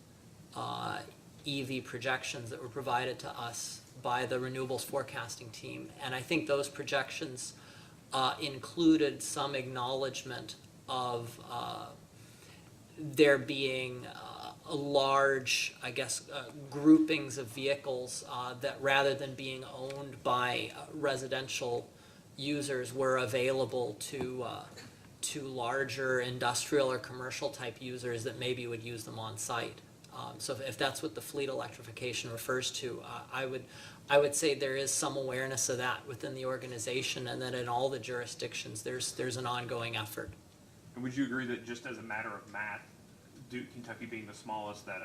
EV projections that were provided to us by the renewables forecasting team. And I think those projections included some acknowledgement of there being a large, groupings of vehicles that, rather than being owned by residential users, were available to larger industrial or commercial type users that maybe would use them on site. So if that's what the fleet electrification refers to, I I would say there is some awareness of that within the organization, and that in all the jurisdictions, there's an ongoing effort. And would you agree that just as a matter of math, Duke, Kentucky being the smallest, that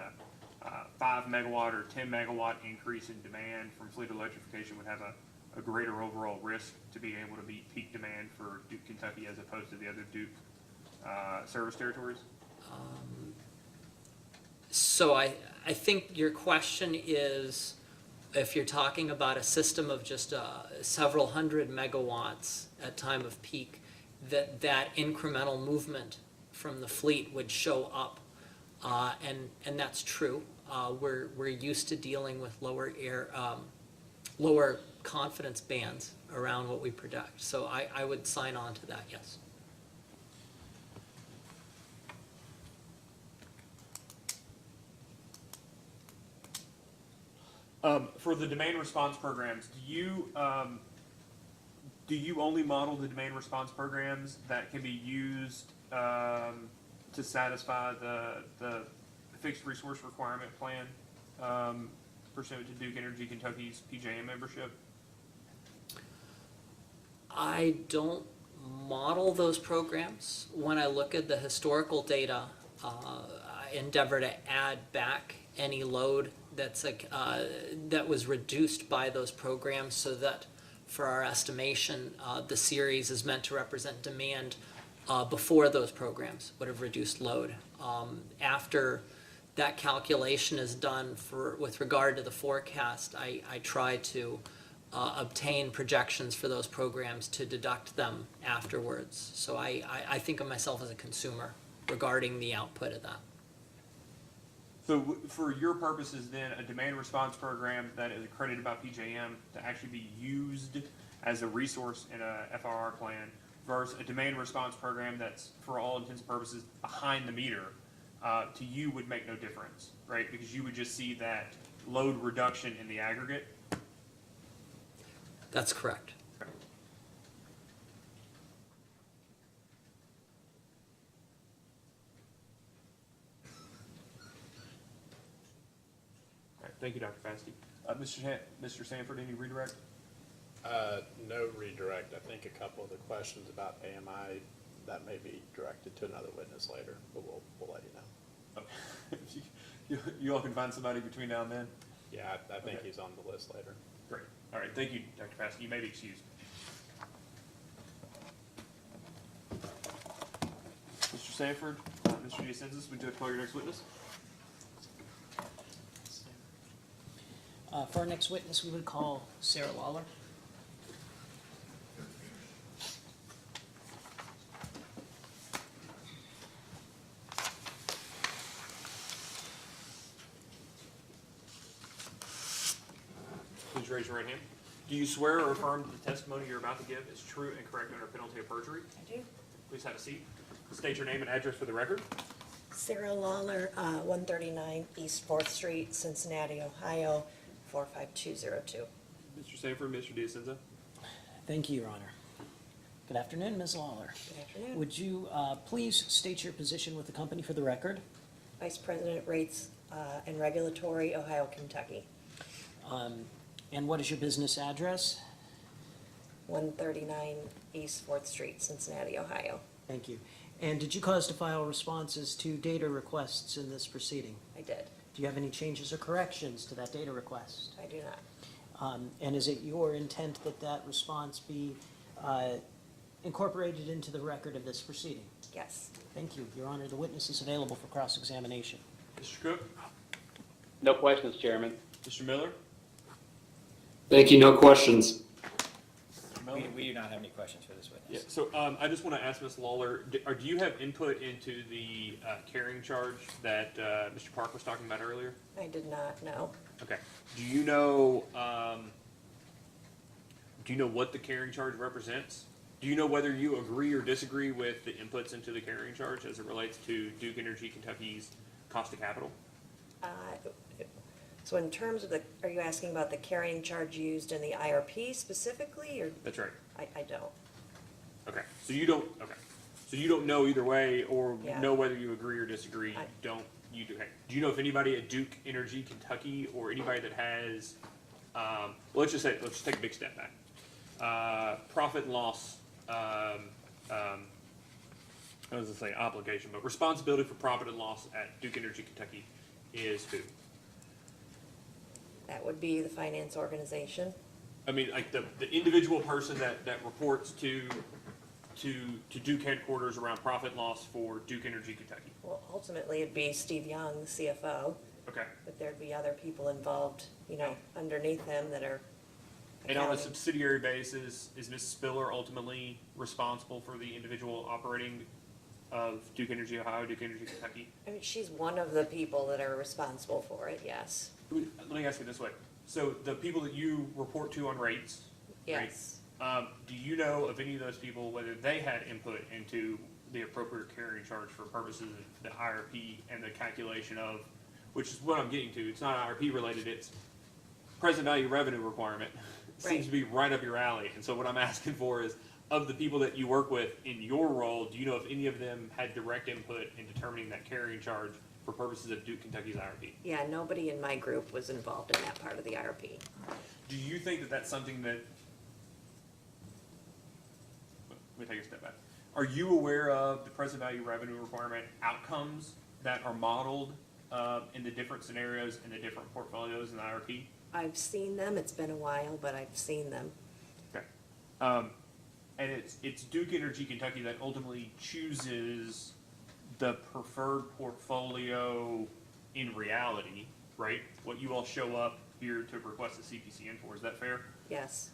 a 5 megawatt or 10 megawatt increase in demand from fleet electrification would have a greater overall risk to being able to meet peak demand for Duke, Kentucky as opposed to the other Duke service territories? So I think your question is, if you're talking about a system of just several hundred megawatts at time of peak, that incremental movement from the fleet would show up. And that's true. We're used to dealing with lower confidence bands around what we predict. So I would sign on to that, yes. For the demand response programs, do you only model the demand response programs that can be used to satisfy the fixed resource requirement plan pursuant to Duke Energy Kentucky's PJM membership? I don't model those programs. When I look at the historical data, I endeavor to add back any load that's that was reduced by those programs, so that for our estimation, the series is meant to represent demand before those programs would have reduced load. After that calculation is done with regard to the forecast, I try to obtain projections for those programs to deduct them afterwards. So I think of myself as a consumer regarding the output of that. So for your purposes then, a demand response program that is accredited by PJM to actually be used as a resource in a FRR plan versus a demand response program that's, for all intents and purposes, behind the meter, to you would make no difference, right? Because you would just see that load reduction in the aggregate. That's correct. All right, thank you, Dr. Fasti. Mr. Sanford, any redirect? No redirect. I think a couple of the questions about AMI, that may be directed to another witness later, but we'll let you know. Okay. You all can find somebody between now and then? Yeah, I think Okay. he's on the list later. Great. All right, thank you, Dr. Fasti. You may be excused. Mr. Sanford, Mr. DeSensis, would you like to call your next witness? For our next witness, we would call Sarah Lawler. Please raise your right hand. Do you swear or affirm that the testimony you're about to give is true and correct under penalty of perjury? I do. Please have a seat. State your name and address for the record. Sarah Lawler, 139 East 4th Street, Cincinnati, Ohio, 45202. Mr. Sanford, Mr. DeSenza. Thank you, Your Honor. Good afternoon, Ms. Lawler. Good afternoon. Would you please state your position with the company for the record? Vice President, Rates and Regulatory, Ohio, Kentucky. And what is your business address? 139 East 4th Street, Cincinnati, Ohio. Thank you. And did you cause to file responses to data requests in this proceeding? I did. Do you have any changes or corrections to that data request? I do not. And is it your intent that that response be incorporated into the record of this proceeding? Yes. Thank you. Your Honor, the witness is available for cross-examination. Mr. Cook, No questions, Chairman. Mr. Miller. Thank you, no questions. Mr. Miller? We do not have any questions for this Yeah, witness. so I just want to ask Ms. Lawler, do you have input into the carrying charge that Mr. Park was talking about earlier? I did not, no. Okay. Do you know what the carrying charge represents? Do you know whether you agree or disagree with the inputs into the carrying charge as it relates to Duke Energy Kentucky's cost of capital? So in terms of the, are you asking about the carrying charge used in the IRP specifically, or? That's right. I don't. Okay. So you don't. Okay. So you don't know either way, or Yeah. know whether you agree or disagree. I- You do. Okay. Do you know if anybody at Duke Energy Kentucky or anybody that has let's just take a big step back. Profit and loss, I was gonna say obligation, but responsibility for profit and loss at Duke Energy Kentucky is who? That would be the finance organization. I mean, like the individual person that reports to Duke headquarters around profit and loss for Duke Energy Kentucky. Well, ultimately, it'd be Steve Young, the CFO, Okay. but there'd be other people involved, you know, underneath him that are And on a accounting. subsidiary basis, is Ms. Spiller ultimately responsible for the individual operating of Duke Energy Ohio, Duke Energy Kentucky? I mean, she's one of the people that are responsible for it, yes. Let me ask you this way. So the people that you report to on rates, right? Yes. Do you know of any of those people, whether they had input into the appropriate carrying charge for purposes of the IRP and the calculation of, which is what I'm getting to, it's not IRP related, it's present value revenue requirement. It seems Right. to be right up your alley. And so what I'm asking for is, of the people that you work with in your role, do you know if any of them had direct input in determining that carrying charge for purposes of Duke Kentucky's IRP? Yeah, nobody in my group was involved in that part of the IRP. Do you think that that's something that, let me take a step back. Are you aware of the present value revenue requirement outcomes that are modeled in the different scenarios in the different portfolios in the IRP? I've seen them, it's been a while, but I've seen them. Okay. And it's Duke Energy Kentucky that ultimately chooses the preferred portfolio in reality, right? What you all show up here to request a CPCN for, is that fair? Yes.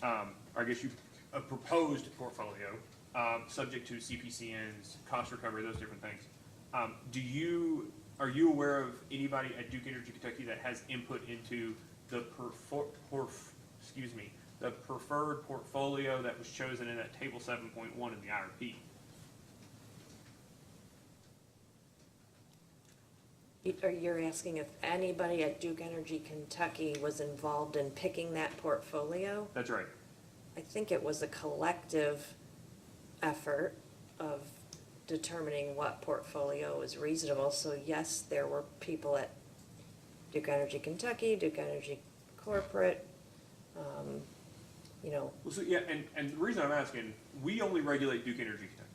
I guess a proposed portfolio, subject to CPCNs, cost recovery, those different things. Are you aware of anybody at Duke Energy Kentucky that has input into the the preferred portfolio that was chosen in that table 7.1 in the IRP? You're asking if anybody at Duke Energy Kentucky was involved in picking that portfolio? That's right. I think it was a collective effort of determining what portfolio was reasonable. So yes, there were people at Duke Energy Kentucky, Duke Energy Corporate, you know, Well, so, yeah, and the reason I'm asking, we only regulate Duke Energy Kentucky,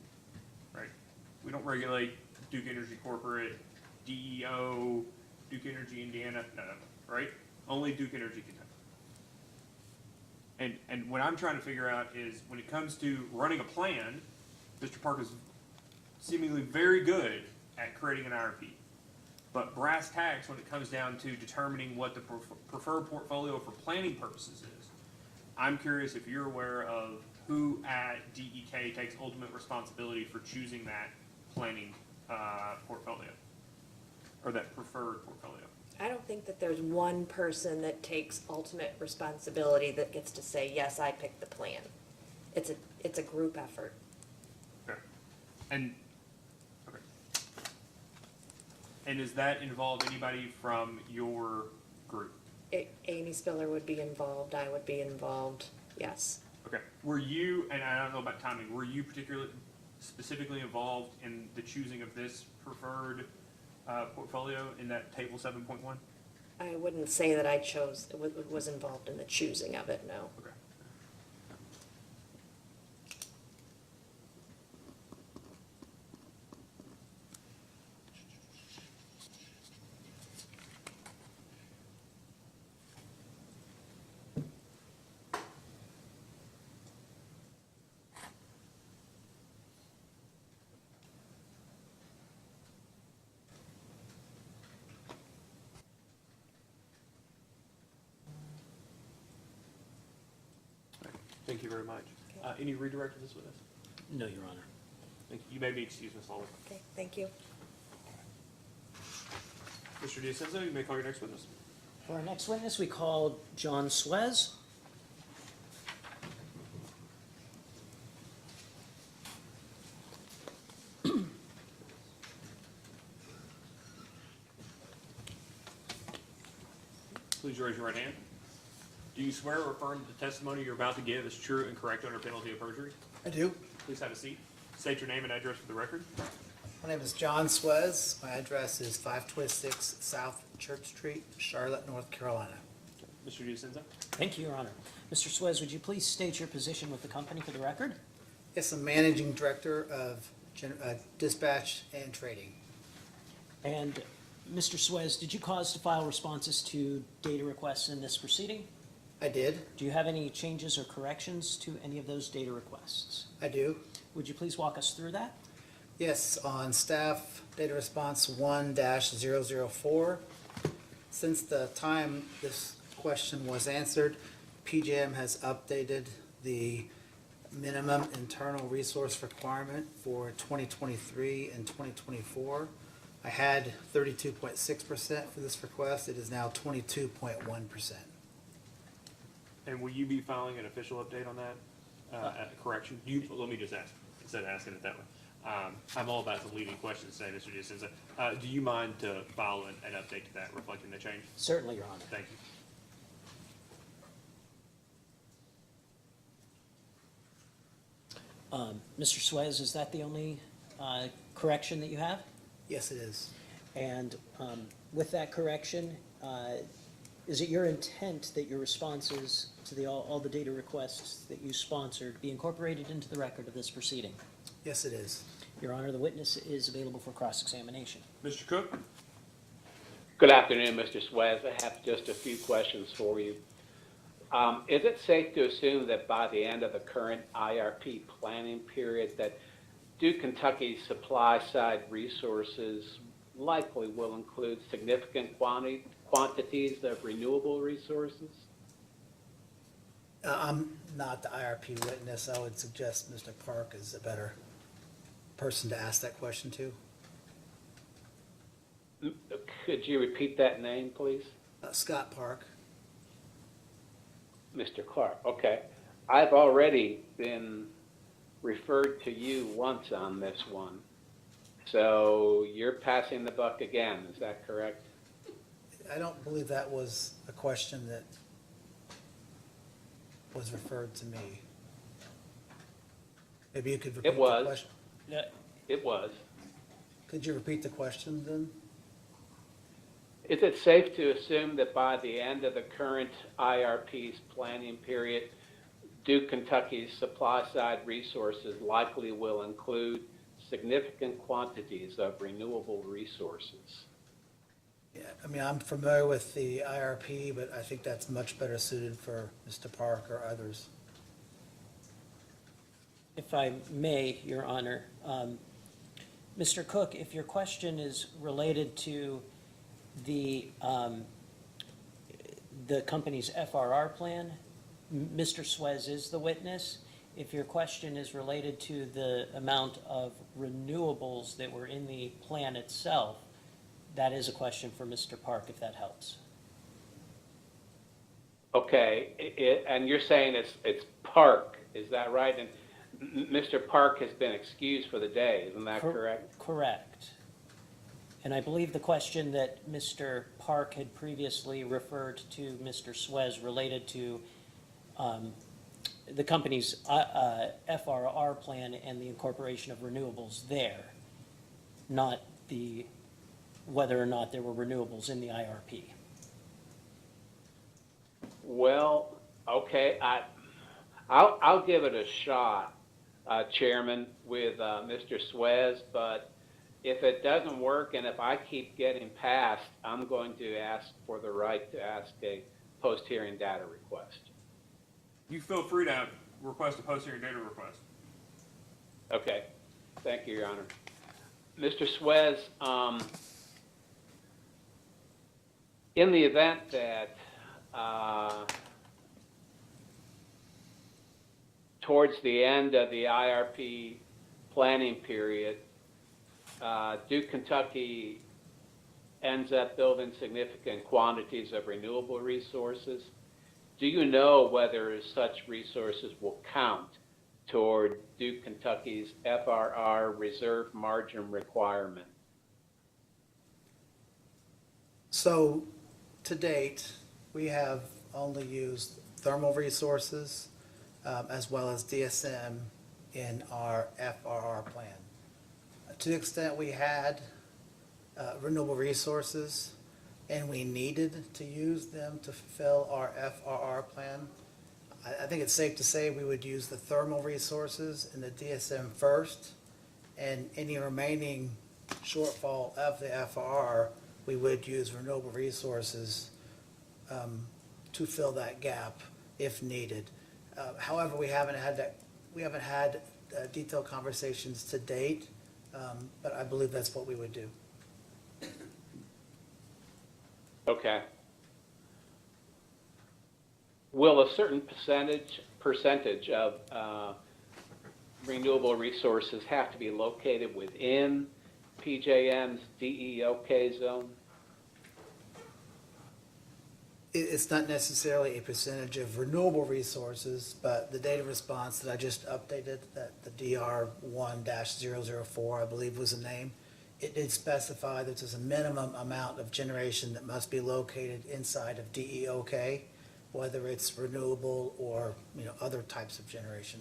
right? We don't regulate Duke Energy Corporate, DEO, Duke Energy Indiana, no, right? Only Duke Energy Kentucky. And what I'm trying to figure out is, when it comes to running a plan, Mr. Park is seemingly very good at creating an IRP. But brass tacks, when it comes down to determining what the preferred portfolio for planning purposes is, I'm curious if you're aware of who at DEK takes ultimate responsibility for choosing that planning portfolio, or that preferred portfolio. I don't think that there's one person that takes ultimate responsibility that gets to say, yes, I picked the plan. It's a group effort. Okay. And does that involve anybody from your group? Amy Spiller would be involved, I would be involved, yes. Okay. Were you, and I don't know about timing, were you specifically involved in the choosing of this preferred portfolio in that table 7.1? I wouldn't say that I was involved in the choosing of it, no. Okay. Thank you very much. Any redirect of this witness? No, Your Honor. Thank you. You may be excused, Ms. Lawler. Okay, thank you. Mr. DiCenzo, you may call your next witness. For our next witness, we call John Swez. Please raise your right hand. Do you swear or affirm that the testimony you're about to give is true and correct under penalty of perjury? I do. Please have a seat. State your name and address for the record. My name is John Swez. My address is 526 South Church Street, Charlotte, North Carolina. Mr. DiCenzo? Thank you, Your Honor. Mr. Swez, would you please state your position with the company for the record? Yes, I'm Managing Director of Dispatch and Trading. And Mr. Swez, did you cause to file responses to data requests in this proceeding? I did. Do you have any changes or corrections to any of those data requests? I do. Would you please walk us through that? Yes, on staff data response 1-004. Since the time this question was answered, PJM has updated the minimum internal resource requirement for 2023 and 2024. I had 32.6% for this request. It is now 22.1%. And will you be filing an official update on that, correction? Let me just ask, instead of asking it that way. I'm all about the leading questions today, Mr. DiCenzo. Do you mind to file an update to that reflecting the change? Certainly, Your Honor. Thank you. Mr. Swez, is that the only correction that you have? Yes, it is. And with that correction, is it your intent that your responses to all the data requests that you sponsored be incorporated into the record of this proceeding? Yes, it is. Your Honor, the witness is available for cross-examination. Mr. Cook? Good afternoon, Mr. Swez. I have just a few questions for you. Is it safe to assume that by the end of the current IRP planning period that Duke Kentucky's supply side resources likely will include significant quantities of renewable resources? I'm not the IRP witness. I would suggest Mr. Park is a better person to ask that question to. Could you repeat that name, please? Scott Park. Mr. Clark, okay. I've already been referred to you once on this one. So you're passing the buck again, is that correct? I don't believe that was a question that was referred to me. Maybe you could repeat It was. the question. It was. Could you repeat the question then? Is it safe to assume that by the end of the current IRP's planning period, Duke Kentucky's supply side resources likely will include significant quantities of renewable resources? Yeah, I mean, I'm familiar with the IRP, but I think that's much better suited for Mr. Park or others. If I may, Your Honor, Mr. Cook, if your question is related to the company's FRR plan, Mr. Swez is the witness. If your question is related to the amount of renewables that were in the plan itself, that is a question for Mr. Park, if that helps. Okay, and you're saying it's Park, is that right? And Mr. Park has been excused for the day, isn't that correct? Correct. And I believe the question that Mr. Park had previously referred to Mr. Swez related to the company's FRR plan and the incorporation of renewables there, not whether or not there were renewables in the IRP. Well, okay, I'll give it a shot, Chairman, with Mr. Swez, but if it doesn't work and if I keep getting passed, I'm going to ask for the right to ask a post-hearing data request. You feel free to request a post-hearing data request. Okay, thank you, Your Honor. Mr. Swez, in the event that towards the end of the IRP planning period, Duke Kentucky ends up building significant quantities of renewable resources, do you know whether such resources will count toward Duke Kentucky's FRR reserve margin requirement? So, to date, we have only used thermal resources as well as DSM in our FRR plan. To the extent we had renewable resources, and we needed to use them to fulfill our FRR plan, I think it's safe to say we would use the thermal resources in the DSM first, and any remaining shortfall of the FRR, we would use renewable resources to fill that gap if needed. However, we haven't had detailed conversations to date, but I believe that's what we would do. Okay. Will a certain percentage of renewable resources have to be located within PJM's DEOK zone? It's not necessarily a percentage of renewable resources, but the data response that I just updated, that the DR 1-004, I believe was the name, it did specify that there's a minimum amount of generation that must be located inside of DEOK, whether it's renewable or, other types of generation.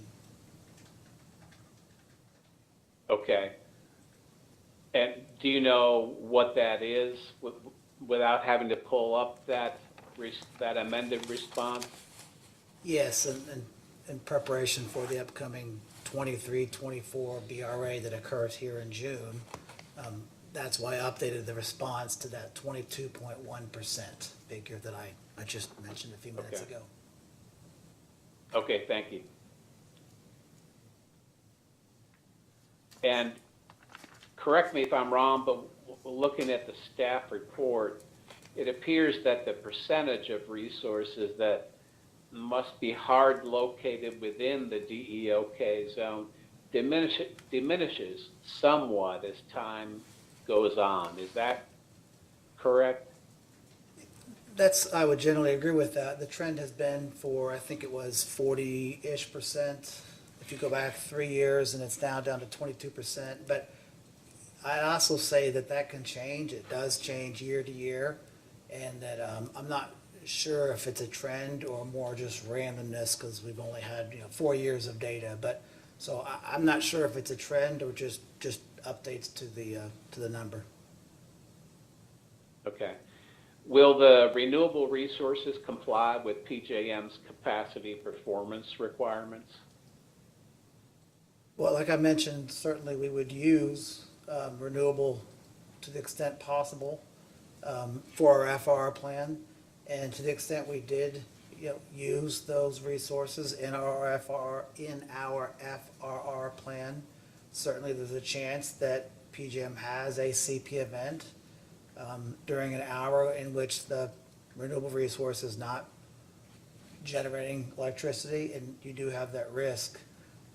Okay. And do you know what that is without having to pull up that amended response? Yes, and in preparation for the upcoming 23-24 BRA that occurs here in June, that's why I updated the response to that 22.1% figure that I just mentioned a few minutes ago. Okay, thank you. And correct me if I'm wrong, but looking at the staff report, it appears that the percentage of resources that must be hard located within the DEOK zone diminishes somewhat as time goes on. Is that correct? I would generally agree with that. The trend has been for, I think it was 40-ish%. If you go back 3 years, and it's now down to 22%. But I'd also say that can change. It does change year to year. And that I'm not sure if it's a trend or more just randomness because we've only had 4 years of data. But so I'm not sure if it's a trend or just updates to the number. Okay. Will the renewable resources comply with PJM's capacity performance requirements? Well, like I mentioned, certainly we would use renewable to the extent possible for our FRR plan. And to the extent we did use those resources in our FRR plan, certainly there's a chance that PJM has a CP event during an hour in which the renewable resource is not generating electricity, and you do have that risk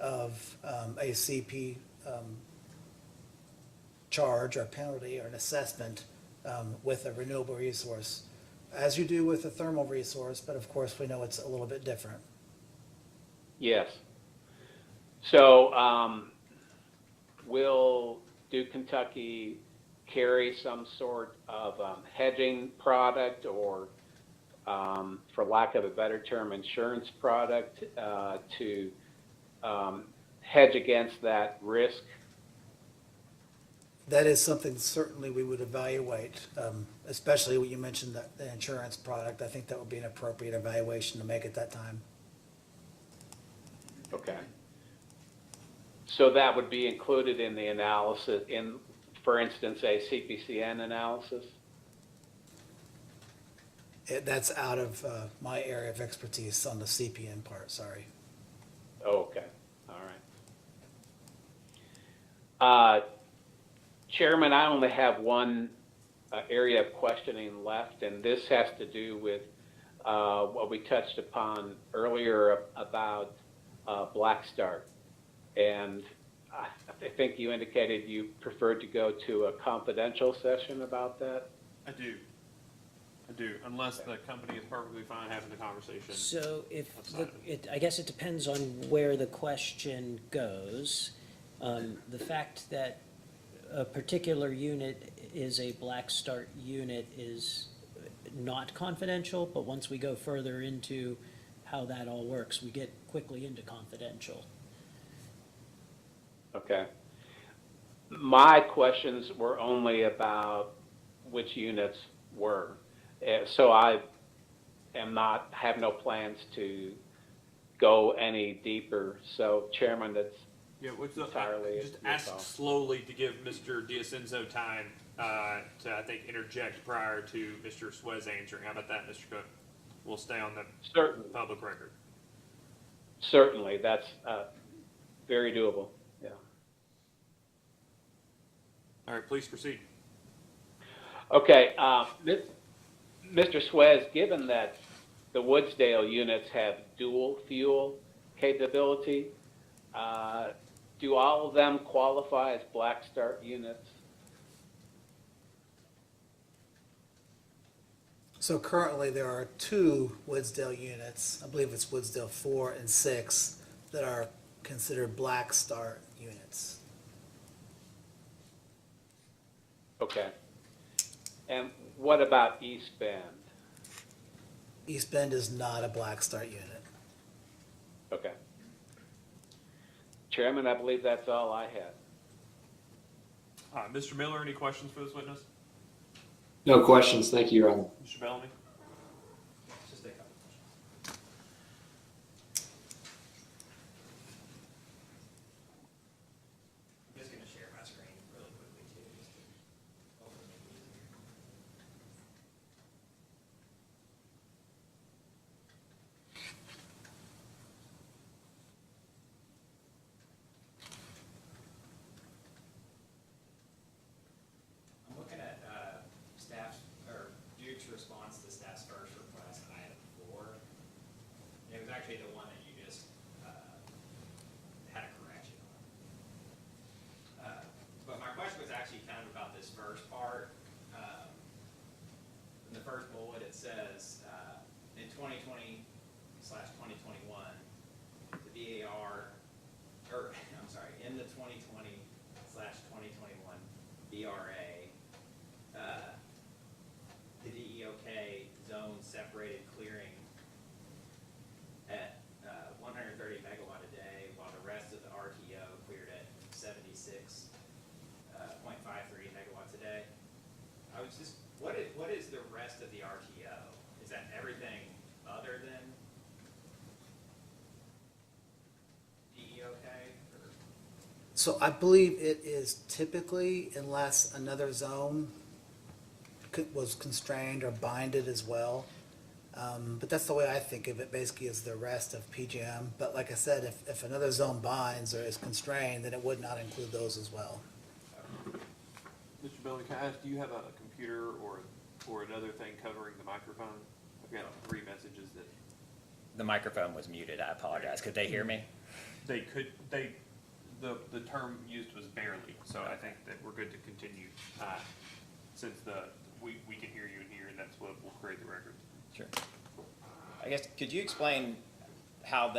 of a CP charge or penalty or an assessment with a renewable resource, as you do with a thermal resource, but of course we know it's a little bit different. Yes. So will Duke Kentucky carry some sort of hedging product or, for lack of a better term, insurance product to hedge against that risk? That is something certainly we would evaluate, especially when you mentioned the insurance product. I think that would be an appropriate evaluation to make at that time. Okay. So that would be included in the analysis, for instance, a CPCN analysis? That's out of my area of expertise on the CPN part, sorry. Oh, okay, all right. Chairman, I only have one area of questioning left, and this has to do with what we touched upon earlier about Black Start. And I think you indicated you preferred to go to a confidential session about that? I do, unless the company is perfectly fine having the conversation. So I guess it depends on where the question goes. The fact that a particular unit is a Black Start unit is not confidential, but once we go further into how that all works, we get quickly into confidential. Okay. My questions were only about which units were. So I have no plans to go any deeper. So Chairman, that's Yeah, what's up? entirely Just your ask call. slowly to give Mr. Diacenzo time to, I think, interject prior to Mr. Swez answering. How about that, Mr. Cook? We'll stay on the Certainly, public record. certainly, that's very doable, yeah. All right, please proceed. Okay, Mr. Swez, given that the Woodsdale units have dual fuel capability, do all of them qualify as Black Start units? So currently, there are 2 Woodsdale units, I believe it's Woodsdale 4 and 6, that are considered Black Start units. Okay. And what about East Bend? East Bend is not a Black Start unit. Okay. Chairman, I believe that's all I had. Mr. Miller, any questions for this witness? No questions. Thank you, Your Honor. Mr. Bellamy? Just a couple questions. I'm just gonna share my screen really quickly too, just to hopefully make it easier. I'm looking at staff's, or Duke's response to staff's first request, item 4. It was actually the one that you just had a correction on. But my question was actually kind of about this first part. In the first bullet, it says, in 2020/2021, the VAR, or, I'm sorry, in the 2020/2021 VRA, the DEOK zone separated clearing at 130 megawatt a day, while the rest of the RTO cleared at 76.53 megawatts a day. I was just, what is the rest of the RTO? Is that everything other than DEOK? Or? So I believe it is typically, unless another zone was constrained or binded as well. But that's the way I think of it, basically, is the rest of PJM. But like I said, if another zone binds or is constrained, then it would not include those as well. Mr. Bellamy, can I ask, do you have a computer or another thing covering the microphone? I've got 3 messages that The microphone was muted, I apologize. Could they hear me? the term used was barely, so I think that we're good to continue, since we can hear you in here, and that's what will create the record. Sure. I guess, could you explain how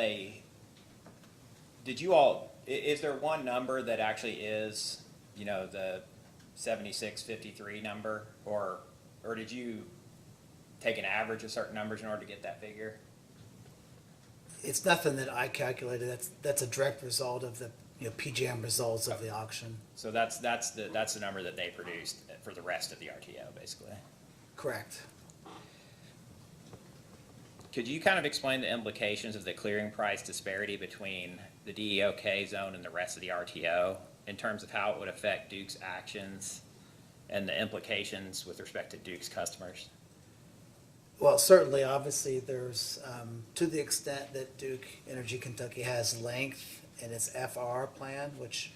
is there one number that actually is, the 7653 number, or did you take an average of certain numbers in order to get that figure? It's nothing that I calculated. That's a direct result of the PJM results of the auction. So that's the number that they produced for the rest of the RTO, basically. Correct. Could you kind of explain the implications of the clearing price disparity between the DEOK zone and the rest of the RTO in terms of how it would affect Duke's actions and the implications with respect to Duke's customers? Well, certainly, obviously, there's, to the extent that Duke Energy Kentucky has length in its FR plan, which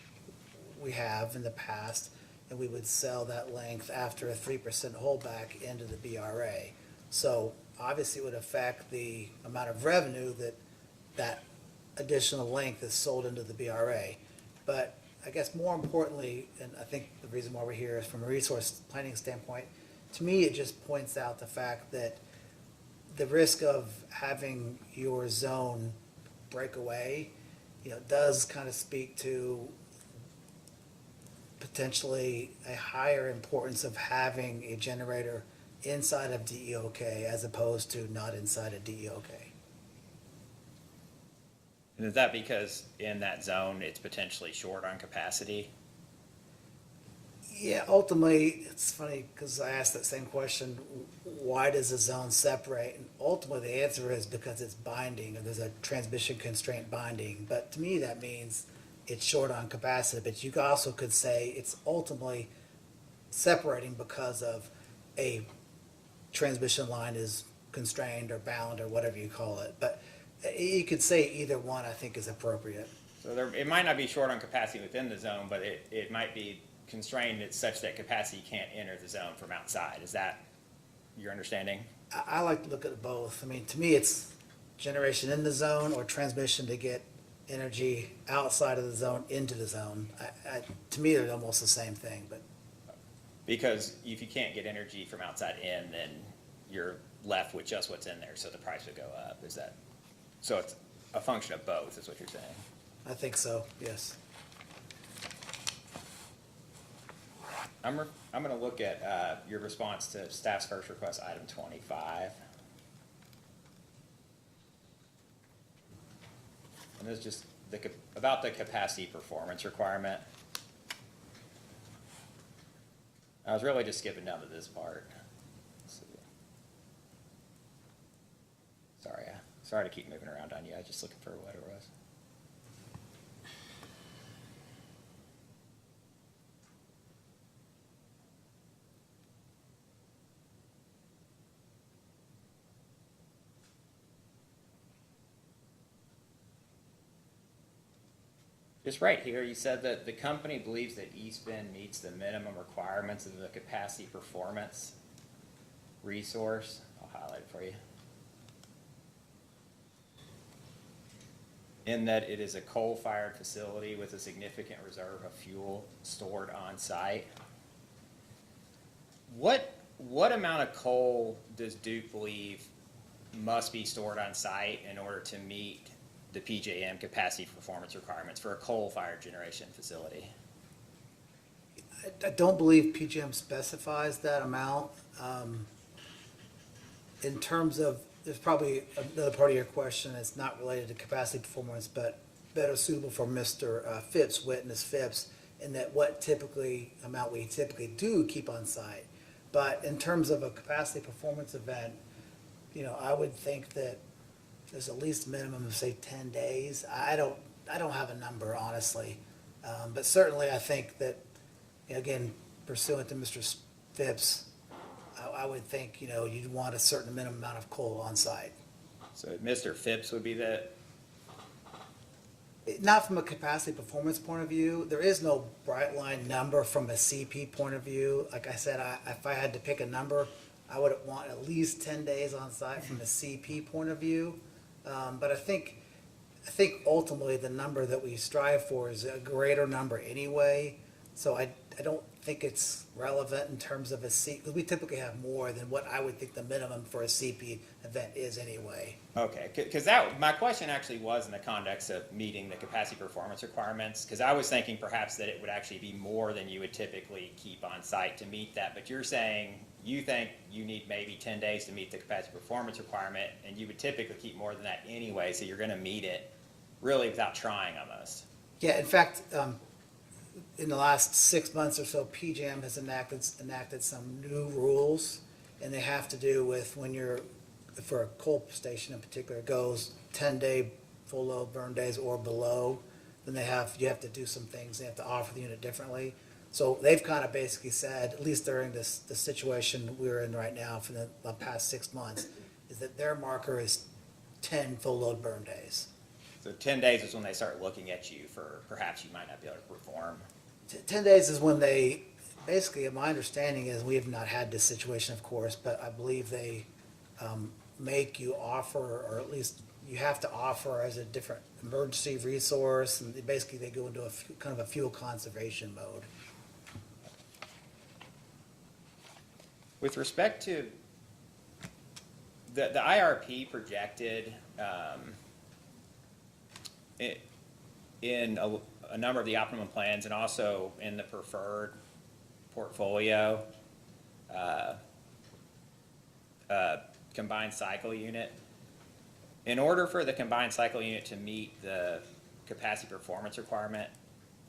we have in the past, and we would sell that length after a 3% holdback into the BRA. So obviously, it would affect the amount of revenue that additional length is sold into the BRA. But I guess more importantly, and I think the reason why we're here is from a resource planning standpoint, to me, it just points out the fact that the risk of having your zone break away, does kind of speak to potentially a higher importance of having a generator inside of DEOK as opposed to not inside of DEOK. And is that because in that zone it's potentially short on capacity? Yeah, ultimately, it's funny, because I asked that same question, why does the zone separate? And ultimately, the answer is because it's binding, or there's a transmission constraint binding. But to me, that means it's short on capacity, but you also could say it's ultimately separating because of a transmission line is constrained or bound, or whatever you call it. But you could say either one, I think, is appropriate. So there, it might not be short on capacity within the zone, but it might be constrained it's such that capacity can't enter the zone from outside. Is that your understanding? I like to look at both. I mean, to me, it's generation in the zone or transmission to get energy outside of the zone into the zone. To me, they're almost the same thing, but Because if you can't get energy from outside in, then you're left with just what's in there, so the price would go up. Is that, so it's a function of both, is what you're saying? I think so, yes. I'm gonna look at, your response to staff's first request, item 25. And this is just about the capacity performance requirement. I was really just skipping down to this part. Let's see. Sorry to keep moving around on you, I was just looking for what it was. Just right here, you said that the company believes that East Bend meets the minimum requirements of the capacity performance resource. I'll highlight it for you. In that it is a coal-fired facility with a significant reserve of fuel stored on site. What amount of coal does Duke believe must be stored on site in order to meet the PJM capacity performance requirements for a coal-fired generation facility? I don't believe PGM specifies that amount. In terms of, there's probably another part of your question that's not related to capacity performance, but better suitable for Mr. Phipps, witness Phipps, in that what amount we typically do keep on site. But in terms of a capacity performance event, I would think that there's at least a minimum of, say, 10 days. I don't have a number, honestly. But certainly I think that, again, pursuant to Mr. Phipps, I would think, you'd want a certain minimum amount of coal on site. So Mr. Phipps would be the, Not from a capacity performance point of view. There is no bright line number from a CP point of view. Like I said, if I had to pick a number, I would want at least 10 days on site from a CP point of view. But I think ultimately the number that we strive for is a greater number anyway. So I don't think it's relevant in terms of because we typically have more than what I would think the minimum for a CP event is anyway. okay, because my question actually was in the context of meeting the capacity performance requirements, because I was thinking perhaps that it would actually be more than you would typically keep on site to meet that, but you're saying you think you need maybe 10 days to meet the capacity performance requirement, and you would typically keep more than that anyway, so you're gonna meet it really without trying almost. Yeah, in fact, in the last 6 months or so, PJM has enacted some new rules, and they have to do with for a coal station in particular, it goes 10-day full load burn days or below, then you have to do some things, they have to offer the unit differently. So they've kind of basically said, at least during the situation we're in right now for the past 6 months, is that their marker is 10 full load burn days. So 10 days is when they start looking at you for perhaps you might not be able to perform. 10 days is when they, basically, my understanding is, we have not had this situation, of course, but I believe they make you offer, or at least you have to offer as a different emergency resource, and they go into kind of a fuel conservation mode. With respect to the IRP projected in a number of the optimum plans and also in the preferred portfolio, combined cycle unit. In order for the combined cycle unit to meet the capacity performance requirement,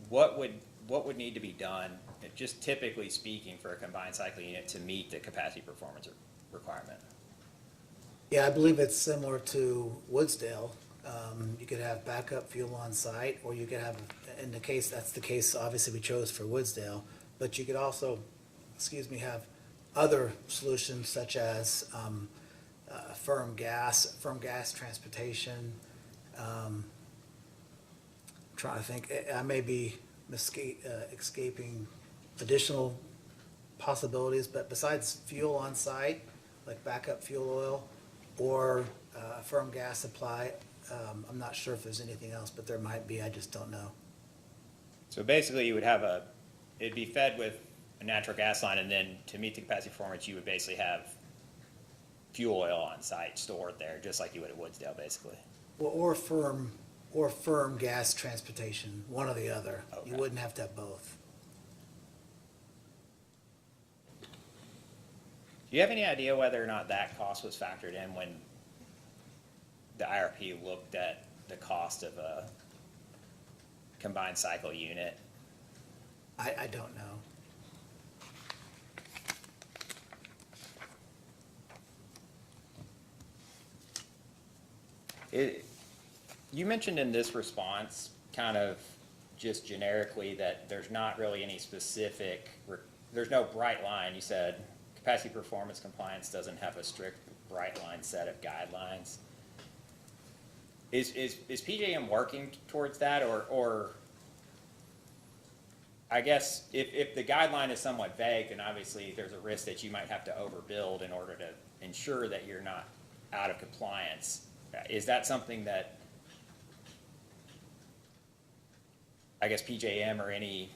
what would need to be done, just typically speaking, for a combined cycle unit to meet the capacity performance requirement? Yeah, I believe it's similar to Woodsdale. You could have backup fuel on site, or you could have, in the case, that's the case obviously we chose for Woodsdale, but you could also, have other solutions such as firm gas transportation. Trying to think, I may be escaping additional possibilities, but besides fuel on site, like backup fuel oil or firm gas supply, I'm not sure if there's anything else, but there might be, I just don't know. So basically, you would have it'd be fed with a natural gas line, and then to meet the capacity performance, you would basically have fuel oil on site stored there, just like you would at Woodsdale, basically. Well, or firm gas transportation, one or the other. You Okay. wouldn't have to have both. Do you have any idea whether or not that cost was factored in when the IRP looked at the cost of a combined cycle unit? I don't know. You mentioned in this response, kind of just generically, that there's not really any specific, there's no bright line. You said capacity performance compliance doesn't have a strict bright line set of guidelines. Is PJM working towards that, or I guess if the guideline is somewhat vague, then obviously there's a risk that you might have to overbuild in order to ensure that you're not out of compliance. Is that something that, I guess, PJM or any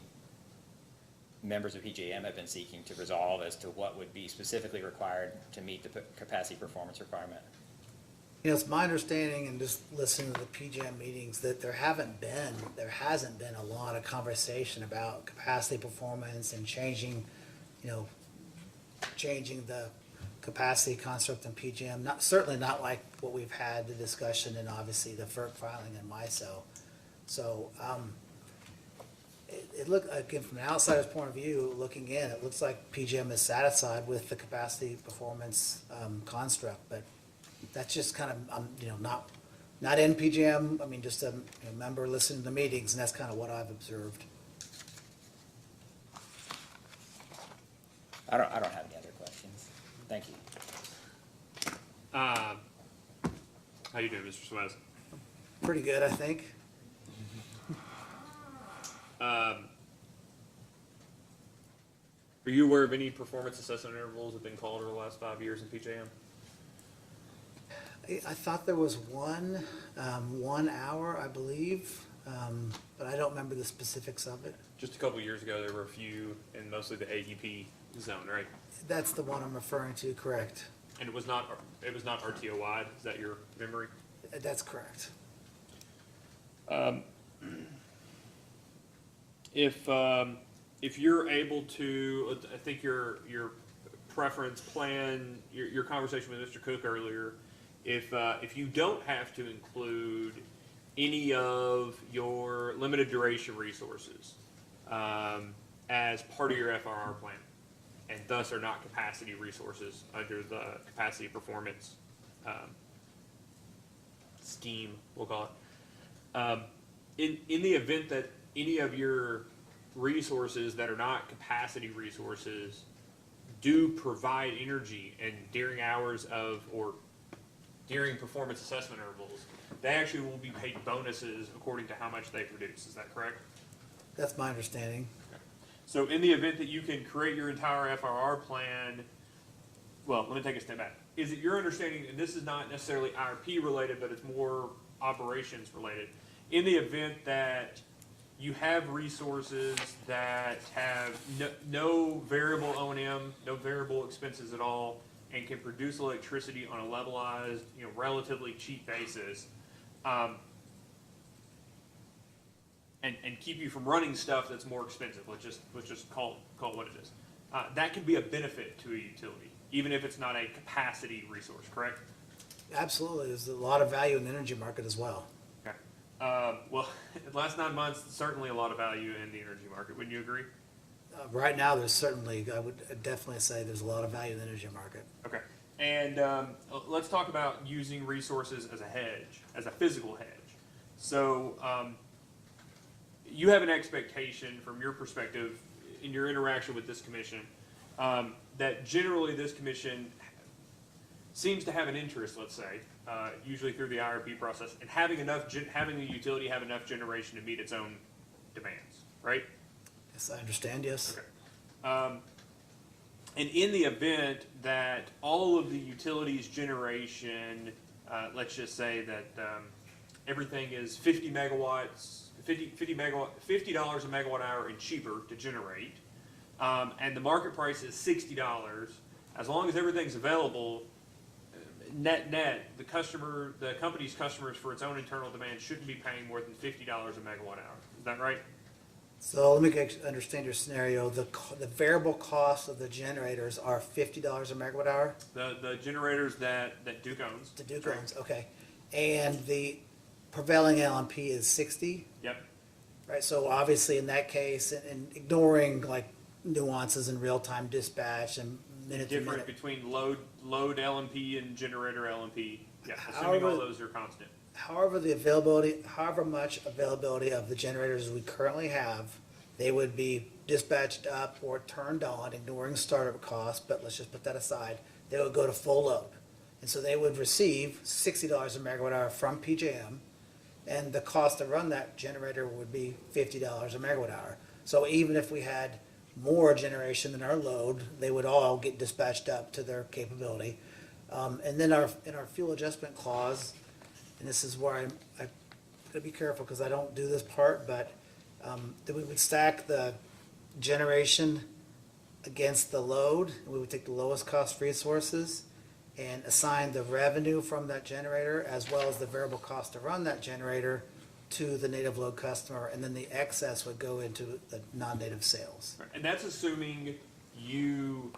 members of PJM have been seeking to resolve as to what would be specifically required to meet the capacity performance requirement? It's my understanding, and just listening to the PJM meetings, that there hasn't been a lot of conversation about capacity performance and changing the capacity construct in PJM. Certainly not like what we've had the discussion and obviously the FERC filing in MISO. So, it looked, again, from an outsider's point of view, looking in, it looks like PJM is satisfied with the capacity performance construct, but that's just kind of, not in PJM, I mean, just a member listening to the meetings, and that's kind of what I've observed. I don't have any other questions. Thank you. How you doing, Mr. Swaz? Pretty good, I think. Are you aware of any performance assessment intervals that have been called over the last 5 years in PJM? I thought there was one 1 hour, I believe, but I don't remember the specifics of it. Just a couple years ago, there were a few in mostly the AEP zone, right? That's the one I'm referring to, correct? And it was not RTO wide. Is that your memory? That's correct. If you're able to, I think your preference plan, your conversation with Mr. Cook earlier, if you don't have to include any of your limited duration resources as part of your FRR plan, and thus are not capacity resources under the capacity performance scheme, we'll call it. In the event that any of your resources that are not capacity resources do provide energy and during hours of, or during performance assessment intervals, they actually will be paid bonuses according to how much they produce. Is that correct? That's my understanding. So in the event that you can create your entire FRR plan, well, let me take a step back. Is it your understanding, and this is not necessarily IRP related, but it's more operations related, in the event that you have resources that have no variable O&M, no variable expenses at all, and can produce electricity on a levelized, relatively cheap basis, and keep you from running stuff that's more expensive. Let's just call it what it is. That can be a benefit to a utility, even if it's not a capacity resource. Correct? Absolutely. There's a lot of value in the energy market as well. Okay. Well, last 9 months, certainly a lot of value in the energy market. Wouldn't you agree? Right now, there's certainly, I would definitely say there's a lot of value in the energy market. Okay. And let's talk about using resources as a hedge, as a physical hedge. So you have an expectation from your perspective in your interaction with this commission that generally this commission seems to have an interest, let's say, usually through the IRP process, in having the utility have enough generation to meet its own demands, right? Yes, I understand, yes. Okay. And in the event that all of the utilities generation, let's just say that everything is 50 megawatts, $50 a megawatt hour and cheaper to generate, and the market price is $60, as long as everything's available, net, the company's customers for its own internal demand shouldn't be paying more than $50 a megawatt hour. Is that right? So let me understand your scenario. The variable cost of the generators are $50 a megawatt hour? The generators that Duke owns. The Duke owns, okay. And the prevailing LMP is 60? Yep. Right, so obviously in that case, and ignoring like nuances in real-time dispatch and minute to Difference minute. between load LMP and generator LMP. Yeah, assuming all those are constant. However much availability of the generators we currently have, they would be dispatched up or turned on, ignoring startup costs, but let's just put that aside. They would go to full load. And so they would receive $60 a megawatt hour from PJM, and the cost to run that generator would be $50 a megawatt hour. So even if we had more generation than our load, they would all get dispatched up to their capability. And then in our fuel adjustment clause, and this is where I gotta be careful because I don't do this part, but that we would stack the generation against the load, and we would take the lowest cost resources and assign the revenue from that generator as well as the variable cost to run that generator to the native load customer, and then the excess would go into the non-native sales. Right. And that's assuming you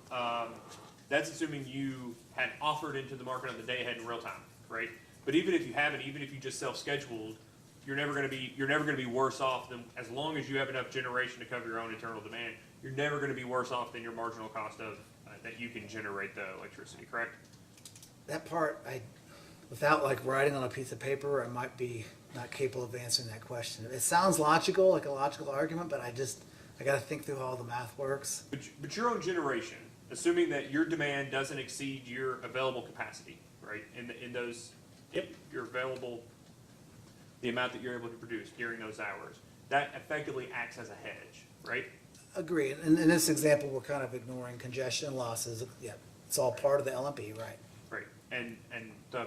had offered into the market on the day ahead in real time, right? But even if you haven't, even if you just self-scheduled, you're never going to be worse off than, as long as you have enough generation to cover your own internal demand, you're never going to be worse off than your marginal cost of that you can generate the electricity, correct? That part, without like writing on a piece of paper, I might be not capable of answering that question. It sounds logical, like a logical argument, but I got to think through how all the math works. But your own generation, assuming that your demand doesn't exceed your available capacity, right? In those, your available, the amount that you're able to produce during those hours, that effectively acts as a hedge, right? Agree. And in this example, we're kind of ignoring congestion losses. Yeah, it's all part of the LMP, right? Right. And the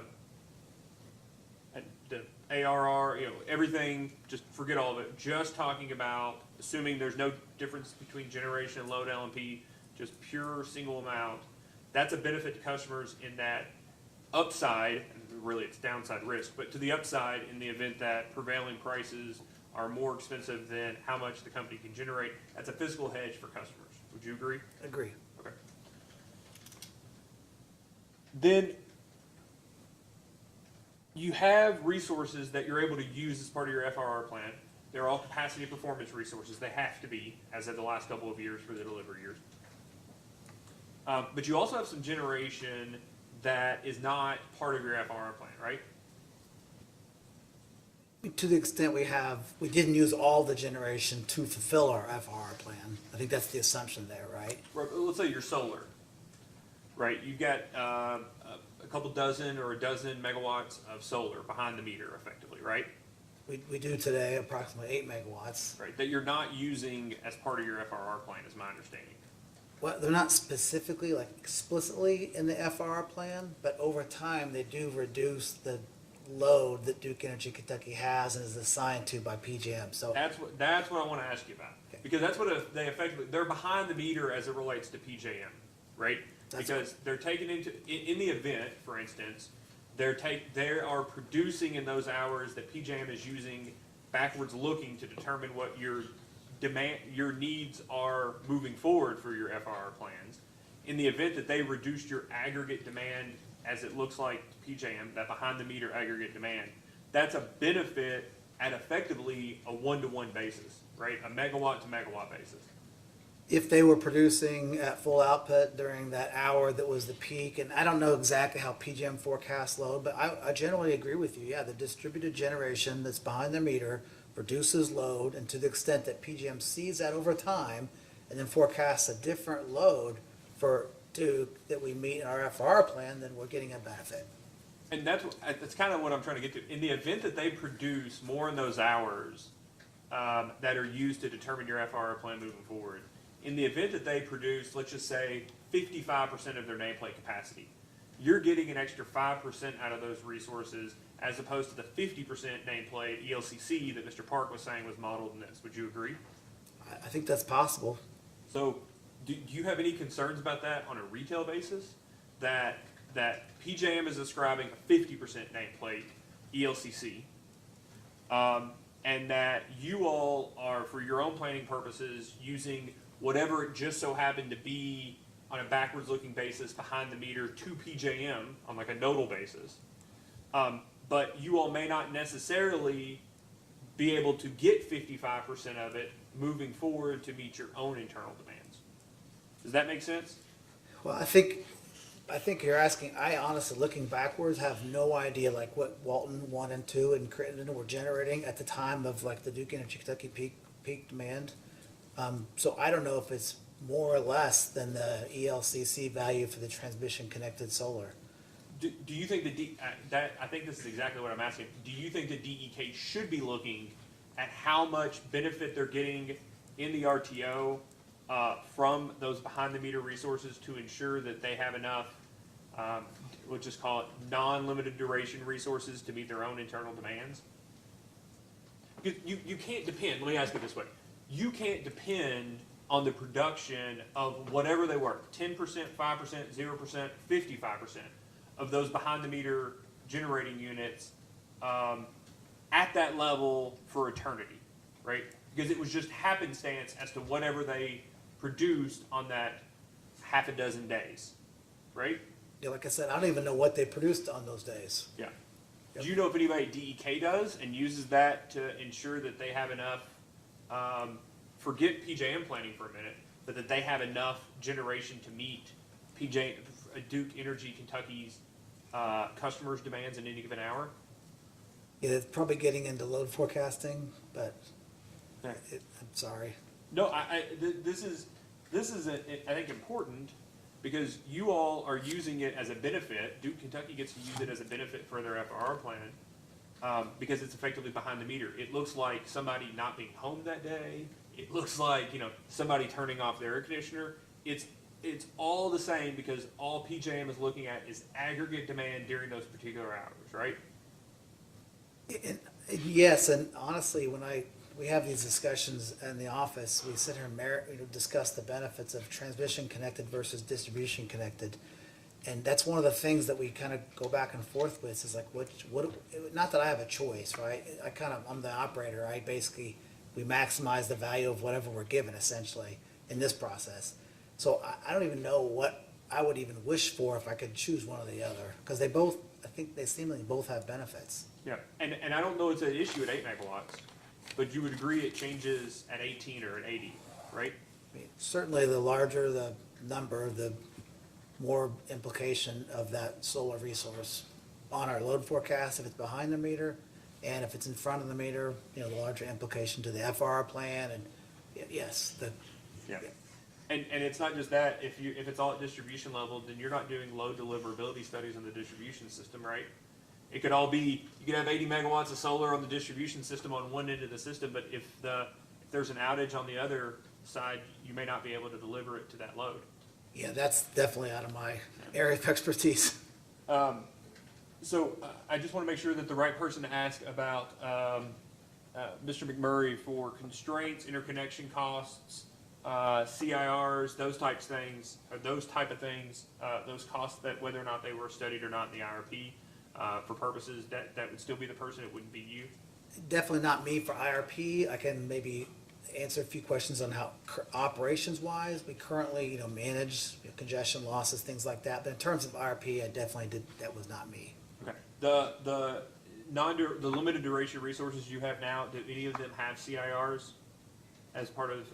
ARR, everything, just forget all of it. Just talking about assuming there's no difference between generation and load LMP, just pure single amount. That's a benefit to customers in that upside, and really it's downside risk, but to the upside in the event that prevailing prices are more expensive than how much the company can generate. That's a physical hedge for customers. Would you agree? Agree. Okay. Then you have resources that you're able to use as part of your FRR plan. They're all capacity performance resources. They have to be, as of the last couple of years for the delivery years. But you also have some generation that is not part of your FRR plan, right? To the extent we didn't use all the generation to fulfill our FR plan. I think that's the assumption there, right? Let's say you're solar, right? You've got a couple dozen or a dozen megawatts of solar behind the meter effectively, right? We do today approximately 8 megawatts. Right, that you're not using as part of your FRR plan is my understanding. Well, they're not specifically, like explicitly in the FR plan, but over time they do reduce the load that Duke Energy Kentucky has and is assigned to by PJM. So That's what I want to ask you about. Okay. Because that's what they effectively, they're behind the meter as it relates to PJM, right? Because they're taking in the event, for instance, they are producing in those hours that PJM is using backwards looking to determine what your needs are moving forward for your FRR plans. In the event that they reduced your aggregate demand, as it looks like to PJM, that behind the meter aggregate demand, that's a benefit at effectively a one-to-one basis, right? A megawatt to megawatt basis. If they were producing at full output during that hour that was the peak, and I don't know exactly how PJM forecasts load, but I generally agree with you. Yeah, the distributed generation that's behind the meter produces load, and to the extent that PJM sees that over time and then forecasts a different load for Duke that we meet in our FR plan, then we're getting a benefit. And that's kind of what I'm trying to get to. In the event that they produce more in those hours that are used to determine your FRR plan moving forward, in the event that they produce, let's just say, 55% of their nameplate capacity, you're getting an extra 5% out of those resources as opposed to the 50% nameplate ELCC that Mr. Park was saying was modeled in this. Would you agree? I think that's possible. So do you have any concerns about that on a retail basis? That PJM is ascribing a 50% nameplate ELCC, and that you all are, for your own planning purposes, using whatever it just so happened to be on a backwards looking basis behind the meter to PJM on like a nodal basis. But you all may not necessarily be able to get 55% of it moving forward to meet your own internal demands. Does that make sense? Well, I think you're asking, I honestly, looking backwards, have no idea like what Walton 1 and 2 and Crittenden were generating at the time of like the Duke Energy Kentucky peak demand. So I don't know if it's more or less than the ELCC value for the transmission connected solar. Do you think I think this is exactly what I'm asking. Do you think the DEK should be looking at how much benefit they're getting in the RTO from those behind the meter resources to ensure that they have enough, we'll just call it non-limited duration resources to meet their own internal demands? You can't depend, let me ask it this way. You can't depend on the production of whatever they were, 10%, 5%, 0%, 55% of those behind the meter generating units at that level for eternity, right? Because it was just happenstance as to whatever they produced on that half a dozen days, right? Yeah, like I said, I don't even know what they produced on those days. Yeah. Do you know if anybody at DEK does and uses that to ensure that they have enough, forget PJM planning for a minute, but that they have enough generation to meet Duke Energy Kentucky's customers' demands in any given hour? Yeah, it's probably getting into load forecasting, but I'm sorry. No, this is I think important because you all are using it as a benefit. Duke Kentucky gets to use it as a benefit for their FRR plan because it's effectively behind the meter. It looks like somebody not being home that day. It looks like somebody turning off their air conditioner. It's all the same because all PJM is looking at is aggregate demand during those particular hours, right? Yes, and honestly, when we have these discussions in the office, we sit here and discuss the benefits of transmission connected versus distribution connected. And that's one of the things that we kind of go back and forth with is like, what, not that I have a choice, right? I'm the operator. We maximize the value of whatever we're given essentially in this process. So I don't even know what I would even wish for if I could choose one or the other, because I think they seemingly both have benefits. Yeah, and I don't know it's an issue at 8 megawatts, but you would agree it changes at 18 or at 80, right? I mean, certainly the larger the number, the more implication of that solar resource on our load forecast if it's behind the meter, and if it's in front of the meter, the larger implication to the FRR plan, and yes, yeah. And it's not just that. If it's all at distribution level, then you're not doing load deliverability studies on the distribution system, right? It could all be, you could have 80 megawatts of solar on the distribution system on one end of the system, but if there's an outage on the other side, you may not be able to deliver it to that load. Yeah, that's definitely out of my area of expertise. So I just want to make sure that the right person to ask about Mr. McMurray for constraints, interconnection costs, CIRs, those type of things, those costs that whether or not they were studied or not in the IRP for purposes, that would still be the person, it wouldn't be you? Definitely not me for IRP. I can maybe answer a few questions on how operations-wise we currently, manage congestion losses, things like that. But in terms of IRP, that was not me. Okay. The the limited duration resources you have now, do any of them have CIRs as part of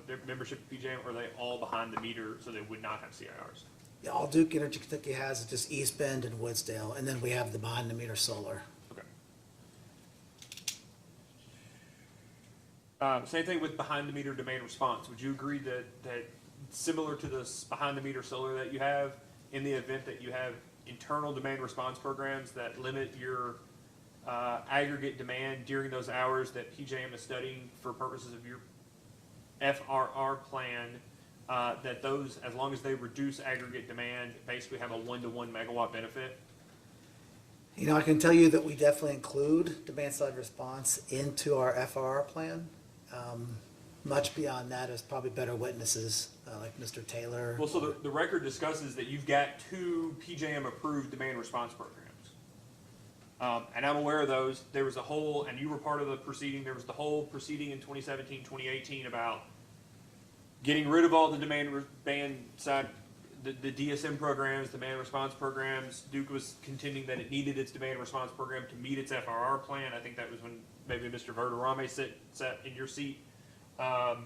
their membership at PJM, or are they all behind the meter, so they would not have CIRs? Yeah, all Duke Energy Kentucky has is just East Bend and Woodsdale, and then we have the behind the meter solar. Okay. Same thing with behind the meter demand response. Would you agree that similar to this behind the meter solar that you have, in the event that you have internal demand response programs that limit your aggregate demand during those hours that PJM is studying for purposes of your FRR plan, that those, as long as they reduce aggregate demand, basically have a 1-to-1 megawatt benefit? You know, I can tell you that we definitely include demand side response into our FRR plan. Much beyond that is probably better witnesses, like Mr. Taylor. Well, so the record discusses that you've got 2 PJM-approved demand response programs. And I'm aware of those. There was a whole, and you were part of the proceeding, there was the whole proceeding in 2017, 2018 about getting rid of all the demand side, the DSM programs, demand response programs. Duke was contending that it needed its demand response program to meet its FRR plan. I think that was when maybe Mr. Verderame sat in your seat. I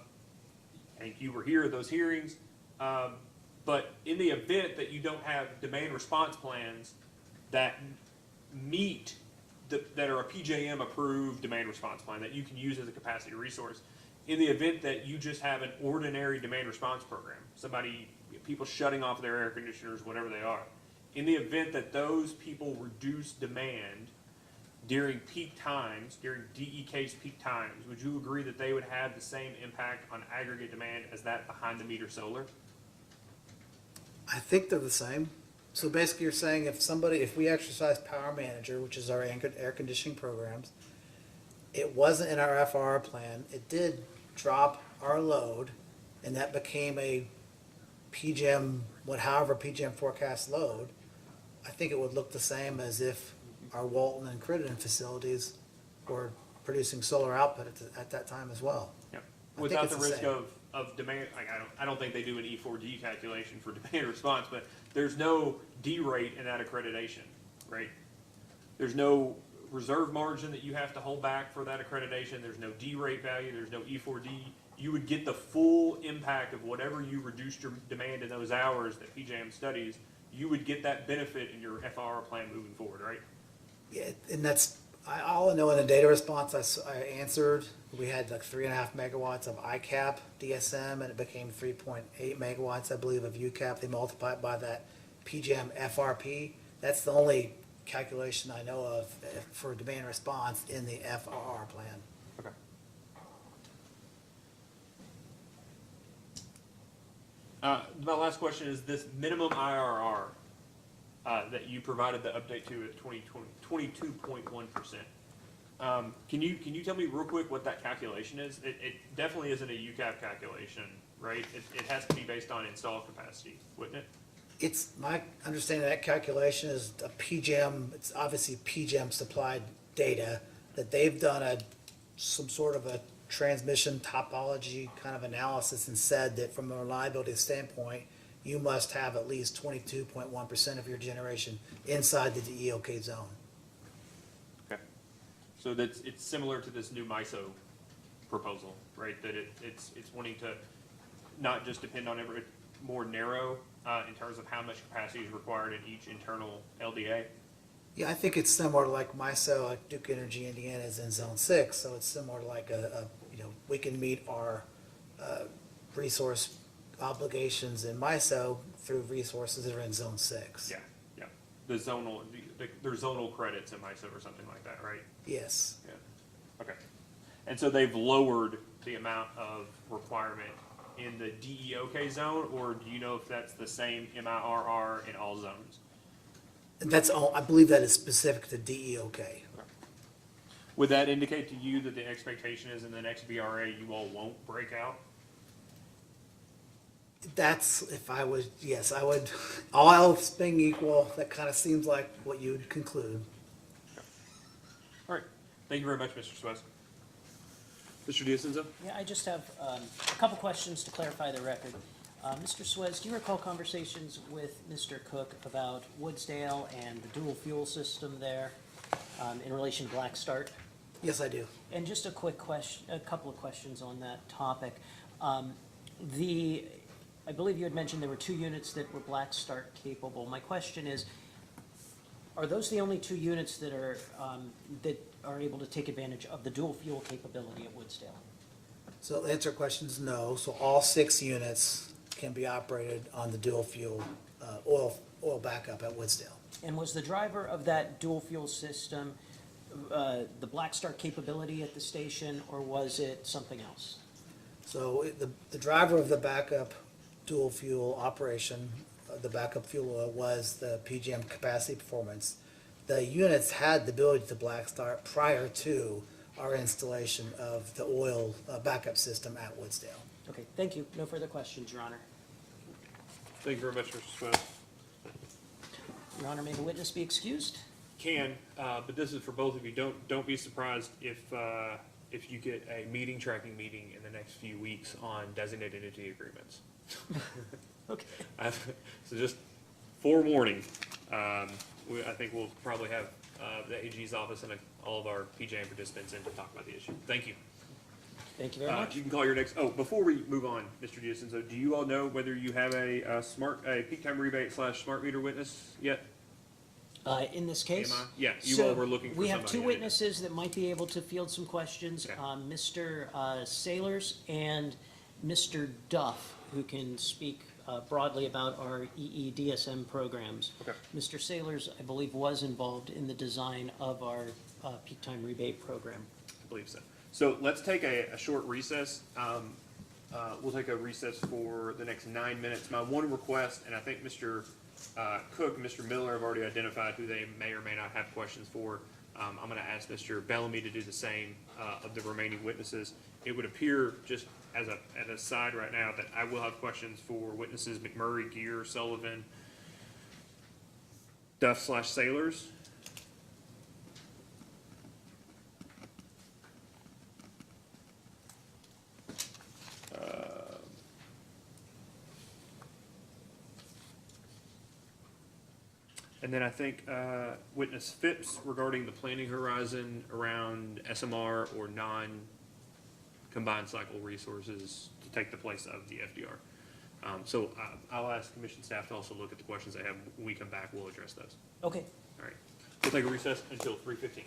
think you were here at those hearings. But in the event that you don't have demand response plans that meet, that are a PJM approved demand response plan that you can use as a capacity resource, in the event that you just have an ordinary demand response program, people shutting off their air conditioners, whatever they are, in the event that those people reduce demand during peak times, during DEK's peak times, would you agree that they would have the same impact on aggregate demand as that behind the meter solar? I think they're the same. So basically you're saying if we exercise Power Manager, which is our air conditioning programs, it wasn't in our FRR plan, it did drop our load, and that became a PJM, however PJM forecast load, I think it would look the same as if our Walton and Crittenden facilities were producing solar output at that time as well. Yeah. I think Without it's the the risk same. of demand, like I don't think they do an E4D calculation for demand response, but there's no D rate in that accreditation, right? There's no reserve margin that you have to hold back for that accreditation. There's no D rate value. There's no E4D. You would get the full impact of whatever you reduced your demand in those hours that PJM studies. You would get that benefit in your FRR plan moving forward, right? Yeah, and all I know in the data response I answered, we had like 3.5 megawatts of ICAP DSM, and it became 3.8 megawatts, I believe, of UCAP. They multiplied by that PJM FRP. That's the only calculation I know of for demand response in the FRR plan. Okay. My last question is this minimum IRR that you provided the update to at 22.1%. Can you tell me real quick what that calculation is? It definitely isn't a UCAP calculation, right? It has to be based on installed capacity, wouldn't it? It's my understanding that calculation is a PJM, it's obviously PJM supplied data that they've done some sort of a transmission topology kind of analysis and said that from a reliability standpoint, you must have at least 22.1% of your generation inside the DEOK zone. Okay. So it's similar to this new MISO proposal, right? That it's wanting to not just depend on more narrow in terms of how much capacity is required in each internal LDA. Yeah, I think it's similar to like MISO, like Duke Energy Indiana is in Zone 6, so it's similar to like we can meet our resource obligations in MISO through resources that are in Zone 6. Yeah, yeah. There's zonal credits in MISO or something like that, right? Yes. Yeah. Okay. And so they've lowered the amount of requirement in the DEOK zone, or do you know if that's the same MIRR in all zones? That's all, I believe that is specific to DEOK. Would that indicate to you that the expectation is in the next BRA you all won't break out? That's, if I was, yes, I would, all else being equal, that kind of seems like what you'd conclude. All right. Thank you very much, Mr. Swess. Mr. D'Ascenzo? Yeah, I just have a couple questions to clarify the record. Mr. Swez, do you recall conversations with Mr. Cook about Woodsdale and the dual fuel system there? in relation to Black Start. Yes, I do. And just a quick question, a couple of questions on that topic. I believe you had mentioned there were 2 units that were Black Start capable. My question is, are those the only 2 units that are able to take advantage of the dual fuel capability at Woodsdale? So the answer to your question is no. So all 6 units can be operated on the dual fuel oil backup at Woodsdale. And was the driver of that dual fuel system the Black Start capability at the station, or was it something else? So the driver of the backup dual fuel operation, the backup fuel oil, was the PGM capacity performance. The units had the ability to Black Start prior to our installation of the oil backup system at Woodsdale. Okay, thank you. No further questions, Your Honor. Thank you very much, Mr. Swett. Your Honor, may the witness be excused? Can, but this is for both of you. Don't be surprised if you get a tracking meeting in the next few weeks on designated entity agreements. Okay. So just forewarning, I think we'll probably have the AG's office and all of our PJM participants in to talk about the issue. Thank you. Thank you very much. You can call your next, before we move on, Mr. DiCenzo, do you all know whether you have a peak time rebate / smart meter witness yet? In this case? AMI? Yeah, you so all were looking for we have somebody, 2 I witnesses that might be able to field some questions. Okay. Mr. Sailors and Mr. Duff, who can speak broadly about our EEDSM programs. Okay. Mr. Sailors, I believe, was involved in the design of our peak time rebate program. I believe so. So let's take a short recess. We'll take a recess for the next 9 minutes. My one request, and I think Mr. Cook and Mr. Miller have already identified who they may or may not have questions for. I'm going to ask Mr. Bellamy to do the same of the remaining witnesses. It would appear, just as an aside right now, that I will have questions for witnesses McMurray, Gear, Sullivan, Duff / Sailors. And then I think witness Phipps regarding the planning horizon around SMR or non-combined cycle resources to take the place of the FDR. So I'll ask commission staff to also look at the questions they have. When we come back, we'll address those. Okay. All right. We'll take a recess until 3:15.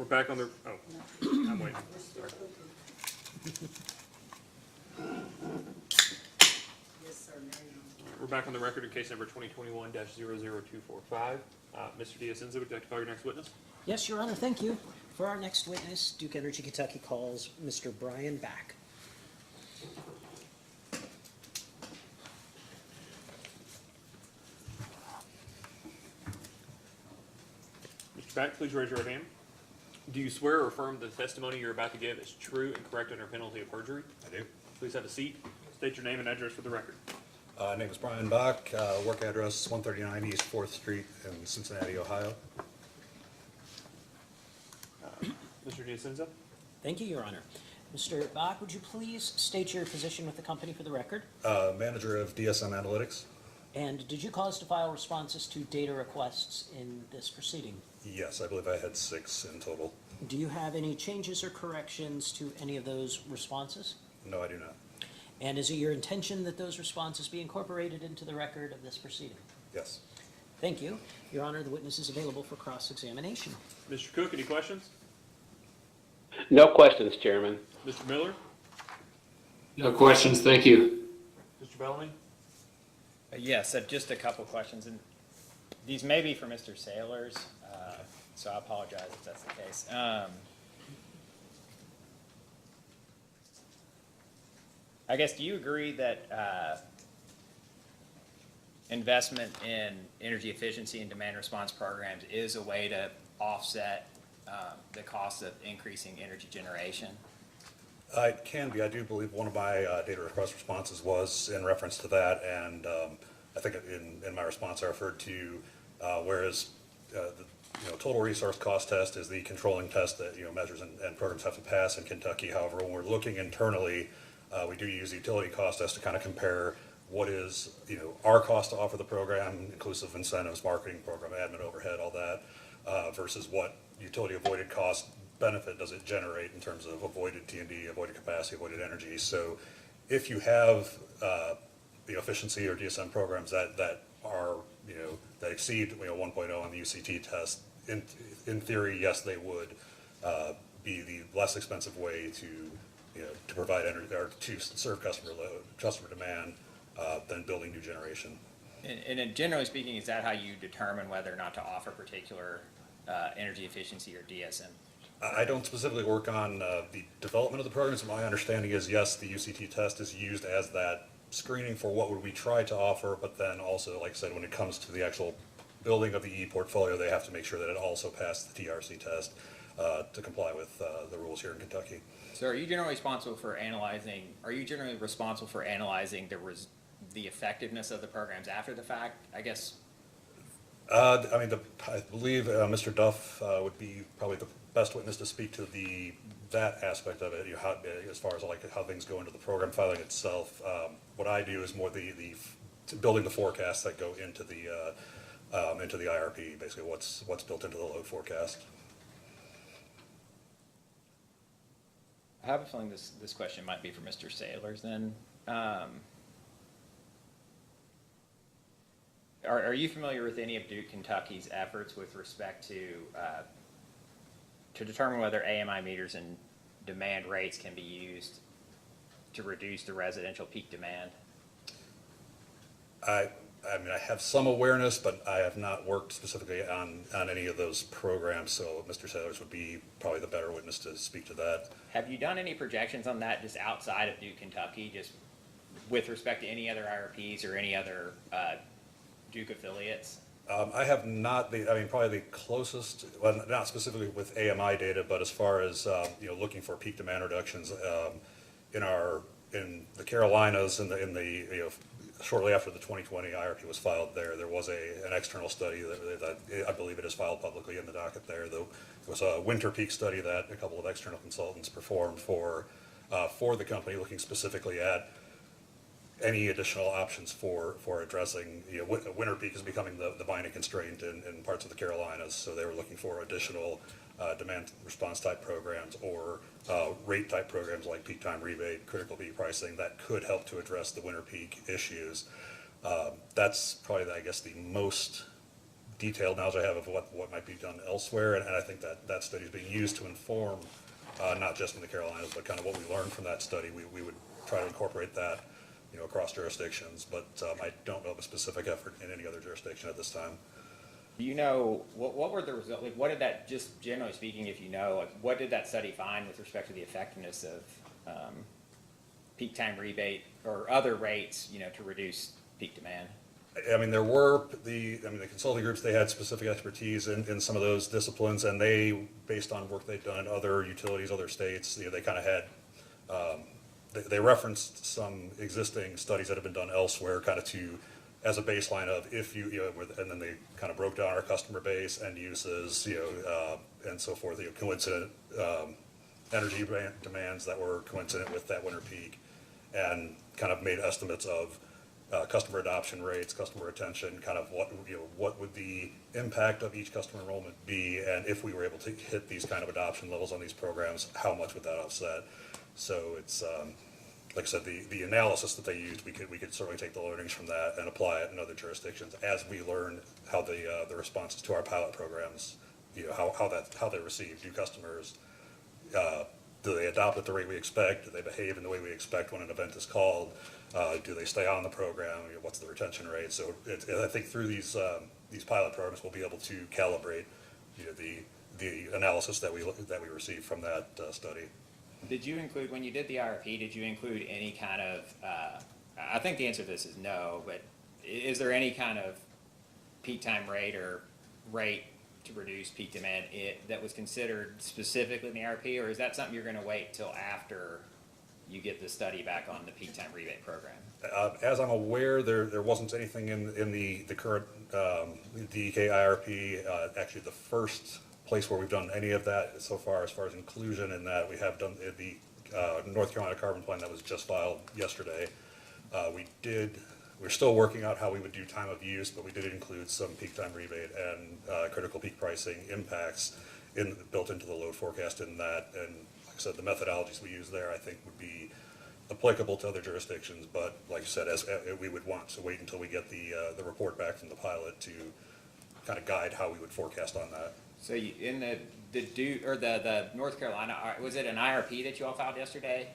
we're back on the, oh, I'm waiting, sorry. We're back on the record in case number 2021-00245. Mr. Diacenzo, would you like to call your next witness? Yes, Your Honor, thank you. For our next witness, Duke Energy Kentucky calls Mr. Brian Back. Mr. Back, please raise your right hand. Do you swear or affirm the testimony you're about to give is true and correct under penalty of perjury? I do. Please have a seat. State your name and address for the record. Name is Brian Bach, work address 139 East 4th Street in Cincinnati, Ohio. Mr. Diacenzo? Thank you, Your Honor. Mr. Bach, would you please state your position with the company for the record? Manager of DSM Analytics. And did you cause to file responses to data requests in this proceeding? Yes, I believe I had 6 in total. Do you have any changes or corrections to any of those responses? No, I do not. And is it your intention that those responses be incorporated into the record of this proceeding? Yes. Thank you. Your Honor, the witness is available for cross-examination. Mr. Cook, any questions? No questions, Chairman. Mr. Miller? No questions, thank you. Mr. Bellamy? Yes, just a couple questions, and these may be for Mr. Sailors, so I apologize if that's the case. I guess, do you agree that investment in energy efficiency and demand response programs is a way to offset the cost of increasing energy generation? It can be. I do believe one of my data request responses was in reference to that, and I think in my response I referred to whereas the total resource cost test is the controlling test that measures and programs have to pass in Kentucky. However, when we're looking internally, we do use the utility cost test to kind of compare what is our cost to offer the program, inclusive of incentives, marketing, program admin overhead, all that, versus what utility avoided cost benefit does it generate in terms of avoided T&D, avoided capacity, avoided energy. So if you have efficiency or DSM programs that are that exceed 1.0 on the UCT test, in theory, yes, they would be the less expensive way to provide energy or to serve customer demand than building new generation. And generally speaking, is that how you determine whether or not to offer particular energy efficiency or DSM? I don't specifically work on the development of the programs. My understanding is, yes, the UCT test is used as that screening for what would we try to offer, but then also, like I said, when it comes to the actual building of the e-portfolio, they have to make sure that it also passed the TRC test to comply with the rules here in Kentucky. So are you generally responsible for analyzing the effectiveness of the programs after the fact, I guess? I believe Mr. Duff would be probably the best witness to speak to that aspect of it, as far as how things go into the program filing itself. What I do is more the building the forecasts that go into the IRP, basically what's built into the load forecast. I have a feeling this question might be for Mr. Sailors then. Are you familiar with any of Duke Kentucky's efforts with respect to determine whether AMI meters and demand rates can be used to reduce the residential peak demand? I have some awareness, but I have not worked specifically on any of those programs, so Mr. Sailors would be probably the better witness to speak to that. Have you done any projections on that just outside of Duke Kentucky, just with respect to any other IRPs or any other Duke affiliates? I have not. Probably the closest, well, not specifically with AMI data, but as far as looking for peak demand reductions in the Carolinas, shortly after the 2020 IRP was filed, there was an external study that I believe it is filed publicly in the docket there. Though it was a winter peak study that a couple of external consultants performed for the company, looking specifically at any additional options for addressing, winter peak is becoming the binding constraint in parts of the Carolinas, so they were looking for additional demand response type programs or rate type programs like peak time rebate, critical peak pricing that could help to address the winter peak issues. That's probably, I guess, the most detailed knowledge I have of what might be done elsewhere, and I think that study is being used to inform, not just in the Carolinas, but kind of what we learned from that study. We would try to incorporate that, across jurisdictions, but I don't know of a specific effort in any other jurisdiction at this time. Do you know, what were the results, like, what did that, just generally speaking, if you know, like, what did that study find with respect to the effectiveness of peak time rebate or other rates, to reduce peak demand? I mean, there were the consulting groups, they had specific expertise in some of those disciplines, and they, based on work they've done in other utilities, other states, they kind of had, they referenced some existing studies that have been done elsewhere, kind of as a baseline of if and then they kind of broke down our customer base, end uses, and so forth, coincident energy demands that were coincident with that winter peak, and kind of made estimates of customer adoption rates, customer retention, kind of what would the impact of each customer enrollment be, and if we were able to hit these kind of adoption levels on these programs, how much would that offset? So it's, like I said, the analysis that they used, we could certainly take the learnings from that and apply it in other jurisdictions as we learn how the responses to our pilot programs, how they receive. Do customers, do they adopt at the rate we expect? Do they behave in the way we expect when an event is called? Do they stay on the program? What's the retention rate? So I think through these pilot programs, we'll be able to calibrate the analysis that we received from that study. Did you include, when you did the IRP, did you include any kind of, I think the answer to this is no, but is there any kind of peak time rate or rate to reduce peak demand that was considered specifically in the IRP, or is that something you're going to wait till after you get the study back on the peak time rebate program? As I'm aware, there wasn't anything in the current DEK IRP. Actually, the first place where we've done any of that so far, as far as inclusion in that, we have done the North Carolina Carbon Plan that was just filed yesterday. We're still working out how we would do time of use, but we did include some peak time rebate and critical peak pricing impacts built into the load forecast in that. And like I said, the methodologies we use there, I think, would be applicable to other jurisdictions. But like I said, we would want to wait until we get the report back from the pilot to kind of guide how we would forecast on that. So in the North Carolina, was it an IRP that you all filed yesterday?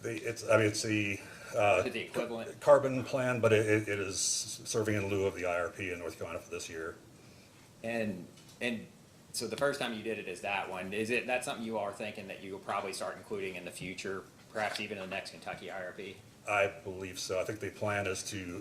It's the The equivalent? carbon plan, but it is serving in lieu of the IRP in North Carolina for this year. And so the first time you did it is that one. That's something you are thinking that you'll probably start including in the future, perhaps even in the next Kentucky IRP? I believe so. I think the plan is to,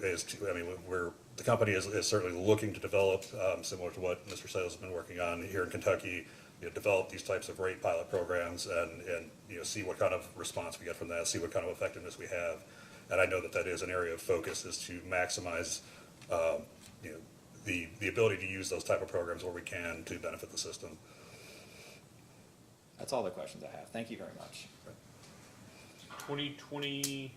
the company is certainly looking to develop, similar to what Mr. Sales has been working on here in Kentucky, develop these types of rate pilot programs and see what kind of response we get from that, see what kind of effectiveness we have. And I know that is an area of focus, is to maximize, the ability to use those type of programs where we can to benefit the system. That's all the questions I have. Thank you very much. 2020,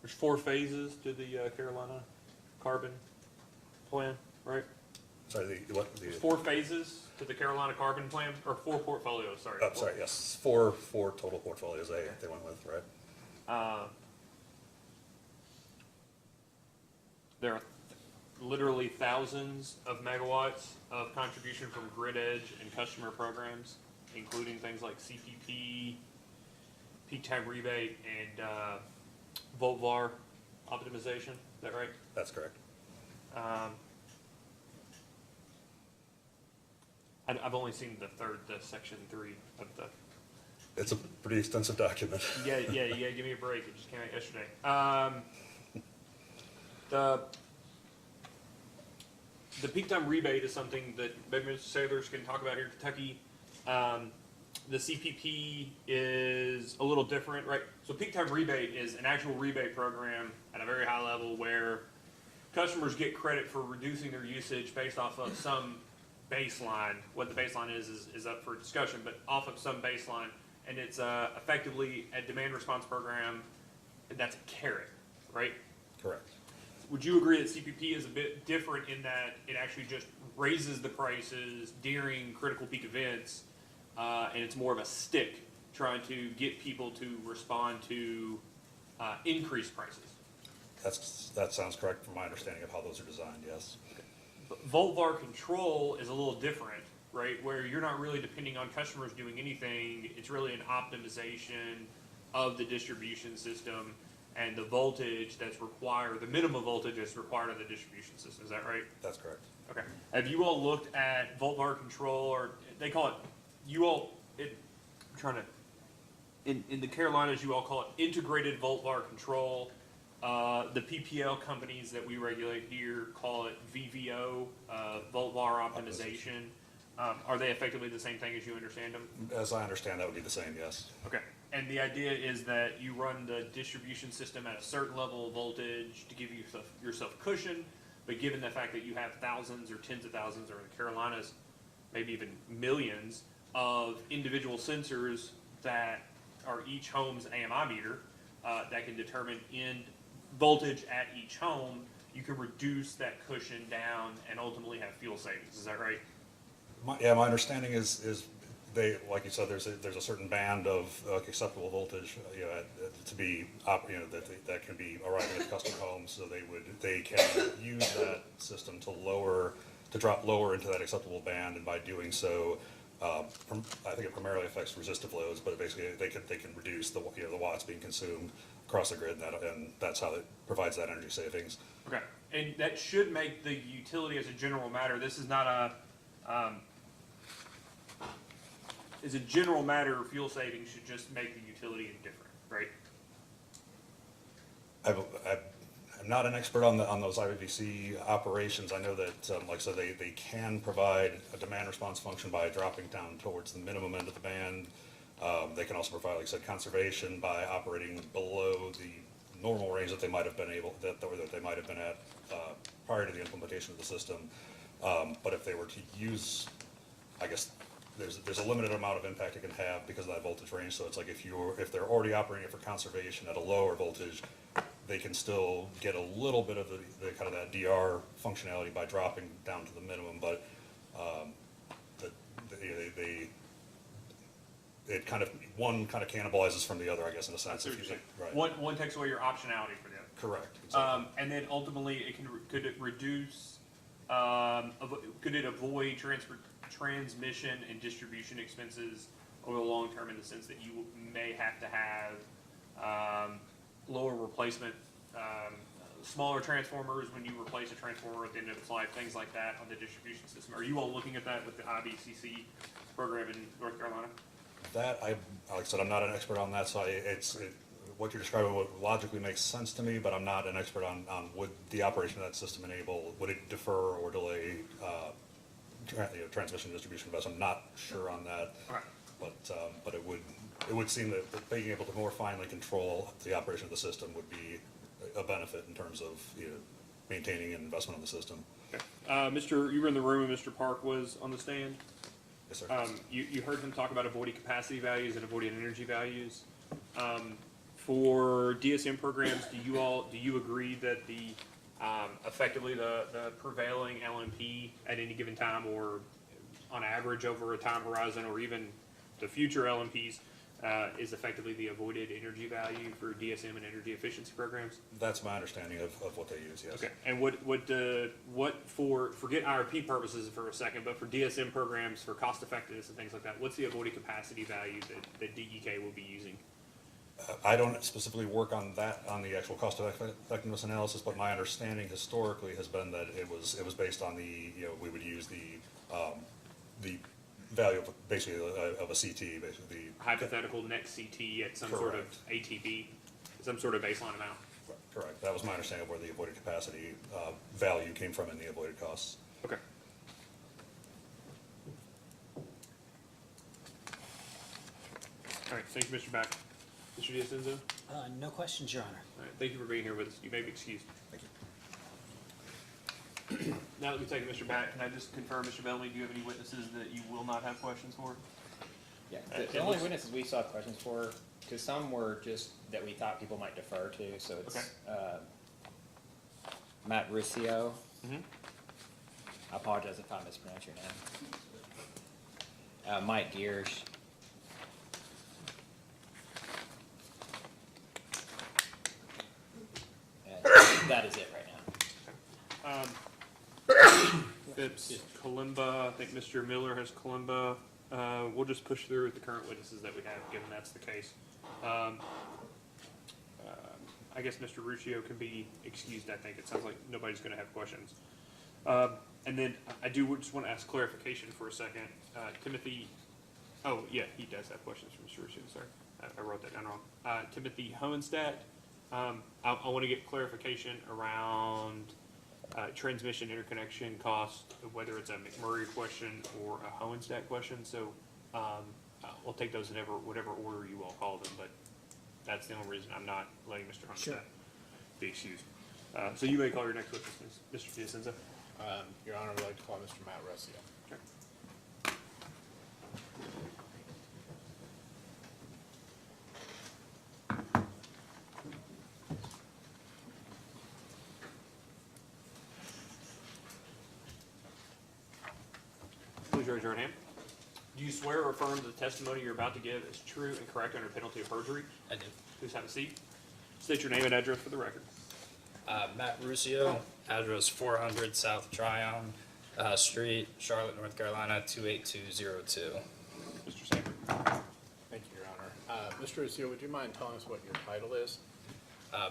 there's 4 phases to the Carolina Carbon Plan, right? Sorry, There's 4 phases to the Carolina Carbon Plan, or 4 portfolios, sorry. Oh, sorry, yes, four total portfolios they went with, right? There are literally thousands of megawatts of contribution from grid edge and customer programs, including things like CPP, peak time rebate, and volt-var optimization. Is that right? That's correct. I've only seen the section 3 of the. It's a pretty extensive document. Yeah, give me a break. It just came out yesterday. The peak time rebate is something that maybe Mr. Sailors can talk about here in Kentucky. The CPP is a little different, right? So peak time rebate is an actual rebate program at a very high level where customers get credit for reducing their usage based off of some baseline. What the baseline is up for discussion, but off of some baseline. And it's effectively a demand response program that's a carrot, right? Correct. Would you agree that CPP is a bit different in that it actually just raises the prices during critical peak events, and it's more of a stick trying to get people to respond to increased prices? That sounds correct from my understanding of how those are designed, yes. Voltvar control is a little different, right? Where you're not really depending on customers doing anything. It's really an optimization of the distribution system and the voltage that's required, the minimum voltage that's required of the distribution system. Is that right? That's correct. Okay. Have you all looked at Voltvar control, or they call it, I'm trying to, in the Carolinas, you all call it integrated Voltvar control. The PPL companies that we regulate here call it VVO, Voltvar optimization. Are they effectively the same thing as you understand them? As I understand, that would be the same, yes. Okay. And the idea is that you run the distribution system at a certain level of voltage to give yourself cushion, but given the fact that you have thousands or tens of thousands, or in the Carolinas, maybe even millions of individual sensors that are each home's AMI meter, that can determine end voltage at each home, you can reduce that cushion down and ultimately have fuel savings. Is that right? My understanding is they, like you said, there's a certain band of acceptable voltage, to be, that can be arriving at custom homes, so they can use that system to drop lower into that acceptable band, and by doing so, I think it primarily affects resistive loads, but basically they can reduce the watts being consumed across the grid, and that's how it provides that energy savings. Okay. And that should make the utility, as a general matter, this is not as a general matter, fuel savings should just make the utility indifferent, right? I'm not an expert on those IVVC operations. I know that, like I said, they can provide a demand response function by dropping down towards the minimum end of the band. They can also provide, like I said, conservation by operating below the normal range that they might have been at prior to the implementation of the system. But if they were to use, I guess, there's a limited amount of impact it can have because of that voltage range. So it's like if they're already operating it for conservation at a lower voltage, they can still get a little bit of the kind of that DR functionality by dropping down to the minimum. But it kind of, one kind of cannibalizes from the other, I guess, in a sense. That's what you're saying. Right. One takes away your optionality for the other. Correct. Exactly. And then ultimately, could it reduce, could it avoid transmission and distribution expenses over the long term, in the sense that you may have to have lower replacement, smaller transformers when you replace a transformer at the end of its life, things like that on the distribution system? Are you all looking at that with the IBCC program in North Carolina? That, like I said, I'm not an expert on that, so what you're describing logically makes sense to me, but I'm not an expert on would the operation of that system would it defer or delay transmission distribution investment. I'm not sure on that. Right. But it would seem that being able to more finely control the operation of the system would be a benefit in terms of maintaining an investment on the system. Okay. You were in the room and Mr. Park was on the stand. Yes, sir. You heard him talk about avoiding capacity values and avoiding energy values. For DSM programs, do you agree that effectively the prevailing LMP at any given time, or on average over a time horizon, or even the future LMPs, is effectively the avoided energy value for DSM and energy efficiency programs? That's my understanding of what they use, yes. Okay, and forget IRP purposes for a second, but for DSM programs, for cost effectiveness and things like that, what's the avoided capacity value that DEK will be using? I don't specifically work on that, on the actual cost effectiveness analysis, but my understanding historically has been that it was based on we would use the value of basically of a CT, basically. Hypothetical next CT at some sort of ATB, some sort of baseline amount. Correct. That was my understanding of where the avoided capacity value came from in the avoided costs. Okay. All right, thank you, Mr. Back. Mr. D'Ascenzo? No questions, Your Honor. All right, thank you for being here with us. You may be excused. Thank you. Now that we've taken Mr. Back, can I just confirm, Mr. Bellamy, do you have any witnesses that you will not have questions for? Yeah, the only witnesses we saw questions for, because some were just that we thought people might defer to, so it's Matt Ruscio. I apologize if I mispronounce your name. Mike Gears. And that is it right now. It's Kalimba. I think Mr. Miller has Kalimba. We'll just push through with the current witnesses that we have, given that's the case. I guess Mr. Ruscio can be excused, I think. It sounds like nobody's gonna have questions. And then I do just want to ask clarification for a second. Timothy, oh, yeah, he does have questions for Mr. Ruscio, sorry. I wrote that down wrong. Timothy Hohenstadt, I want to get clarification around transmission interconnection cost, whether it's a McMurray question or a Hohenstadt question. So we'll take those in whatever order you all call them, but that's the only reason I'm not letting Mr. Hohenstadt be excused. So you may call your next witness, Mr. Piacenza. Your Honor, I'd like to call Mr. Matt Ruscio. Okay. Please raise your right hand. Do you swear or affirm that the testimony you're about to give is true and correct under penalty of perjury? I do. Please have a seat. State your name and address for the record. Matt Ruscio, address 400 South Tryon Street, Charlotte, North Carolina, 28202. Mr. Sanford. Thank you, Your Honor. Mr. Ruscio, would you mind telling us what your title is?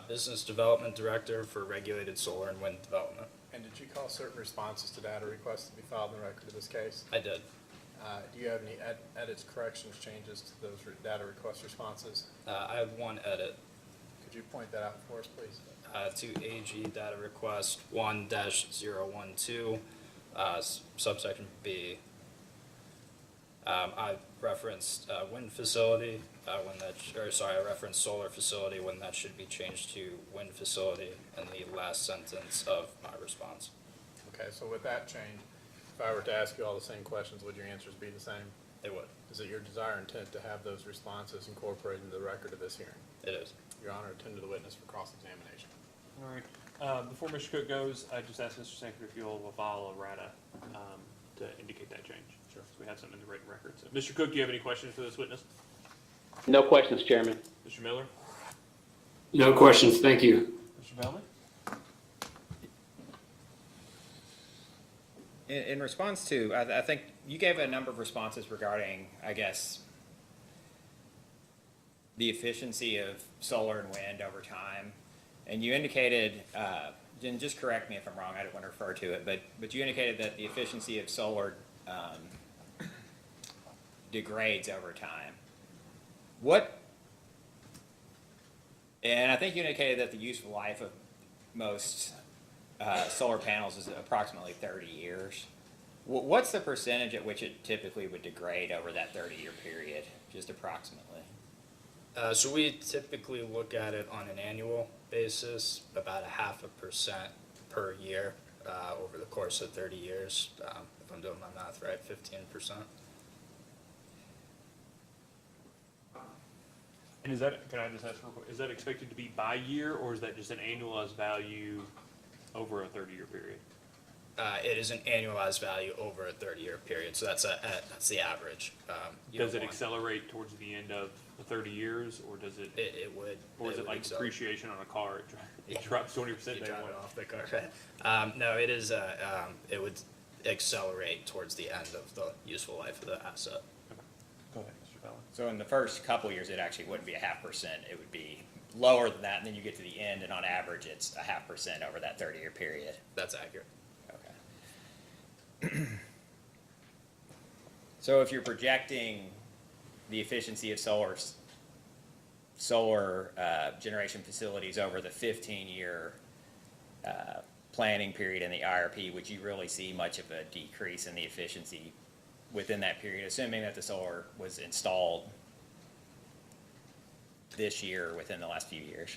Business Development Director for Regulated Solar and Wind Development. And did you call certain responses to data requests to be filed in the record of this case? I did. Do you have any edits, corrections, changes to those data request responses? I have one edit Could you point that out for us, please? to AG Data Request 1-012, subsection B. I referenced wind facility I referenced solar facility when that should be changed to wind facility in the last sentence of my response. Okay, so with that change, if I were to ask you all the same questions, would your answers be the same? It would. Is it your desire and intent to have those responses incorporated into the record of this hearing? It is. Your Honor, attend to the witness for cross-examination. All right. Before Mr. Cook goes, I just asked Mr. Sanford if you'll file a RATA to indicate that change. Sure. So we have something in the written record. So, Mr. Cook, do you have any questions for this witness? No questions, Chairman. Mr. Miller? No questions, thank you. Mr. Bellman? In response to, I think you gave a number of responses regarding, I guess, the efficiency of solar and wind over time. And you indicated, and just correct me if I'm wrong, I don't want to refer to it, but you indicated that the efficiency of solar degrades over time. And I think you indicated that the useful life of most solar panels is approximately 30 years. What's the percentage at which it typically would degrade over that 30-year period, just approximately? So we typically look at it on an annual basis, about 0.5% per year over the course of 30 years. If I'm doing my math right, 15%. And is that, can I just ask real quick, is that expected to be by year, or is that just an annualized value over a 30-year period? It is an annualized value over a 30-year period, so that's the average. Does it accelerate towards the end of the 30 years, or does it? It would. Or is it like depreciation on a car? It drops 20% day drive one. it off the car. No, it is. It would accelerate towards the end of the useful life of the asset. Go ahead, Mr. Fallon. So in the first couple years, it actually wouldn't be 0.5%. It would be lower than that, and then you get to the end, and on average, it's 0.5% over that 30-year period. That's accurate. Okay. So if you're projecting the efficiency of solar generation facilities over the 15-year planning period in the IRP, would you really see much of a decrease in the efficiency within that period, assuming that the solar was installed this year or within the last few years?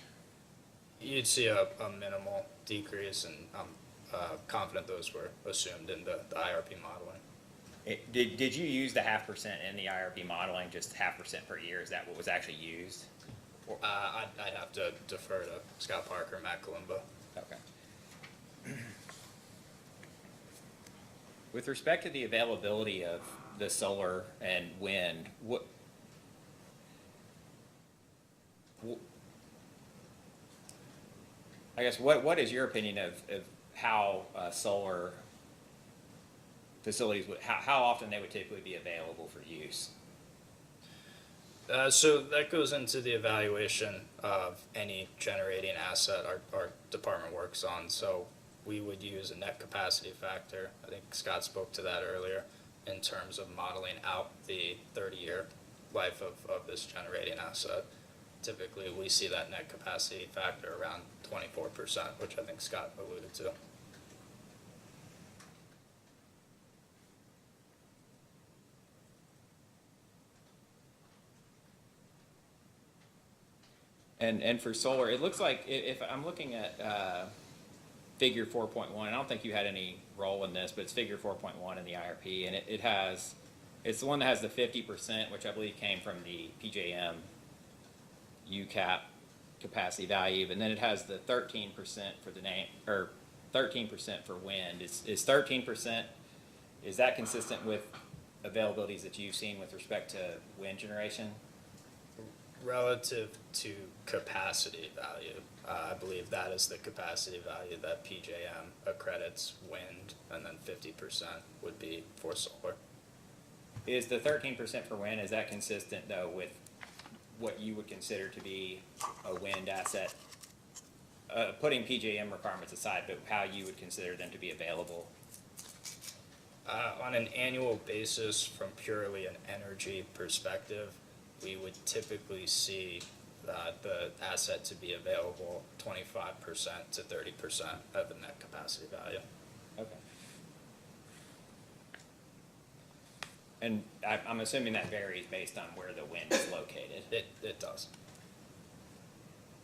You'd see a minimal decrease, and I'm confident those were assumed in the IRP modeling. Did you use the 0.5% in the IRP modeling, just 0.5% per year? Is that what was actually used? I'd have to defer to Scott Parker and Matt Kalimba. Okay. With respect to the availability of the solar and wind, I guess what is your opinion of how solar facilities would, how often they would typically be available for use? So that goes into the evaluation of any generating asset our department works on. So we would use a net capacity factor. I think Scott spoke to that earlier in terms of modeling out the 30-year life of this generating asset. Typically, we see that net capacity factor around 24%, which I think Scott alluded to. And for solar, it looks like if I'm looking at figure 4.1, I don't think you had any role in this, but it's figure 4.1 in the IRP, and it's the one that has the 50%, which I believe came from the PJM UCAP capacity value, and then it has the 13% for the name, or 13% for wind. Is 13%, is that consistent with availabilities that you've seen with respect to wind generation? Relative to capacity value, I believe that is the capacity value that PJM accredits wind, and then 50% would be for solar. Is the 13% for wind, is that consistent though with what you would consider to be a wind asset? Putting PJM requirements aside, but how you would consider them to be available? On an annual basis, from purely an energy perspective, we would typically see the asset to be available 25% to 30% of the net capacity value. Okay. And I'm assuming that varies based on where the wind is located. It does.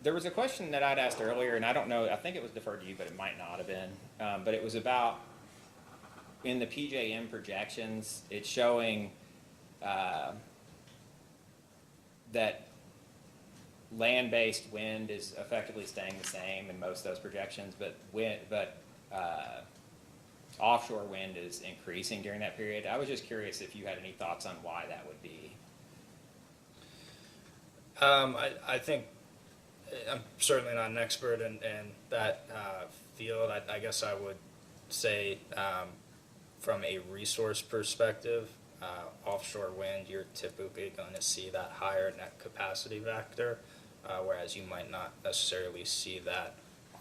There was a question that I'd asked earlier, and I don't know, I think it was deferred to you, but it might not have been. But it was about, in the PJM projections, it's showing that land-based wind is effectively staying the same in most of those projections, but offshore wind is increasing during that period. I was just curious if you had any thoughts on why that would be. I think I'm certainly not an expert in that field. I guess I would say from a resource perspective, offshore wind, you're typically going to see that higher net capacity factor, whereas you might not necessarily see that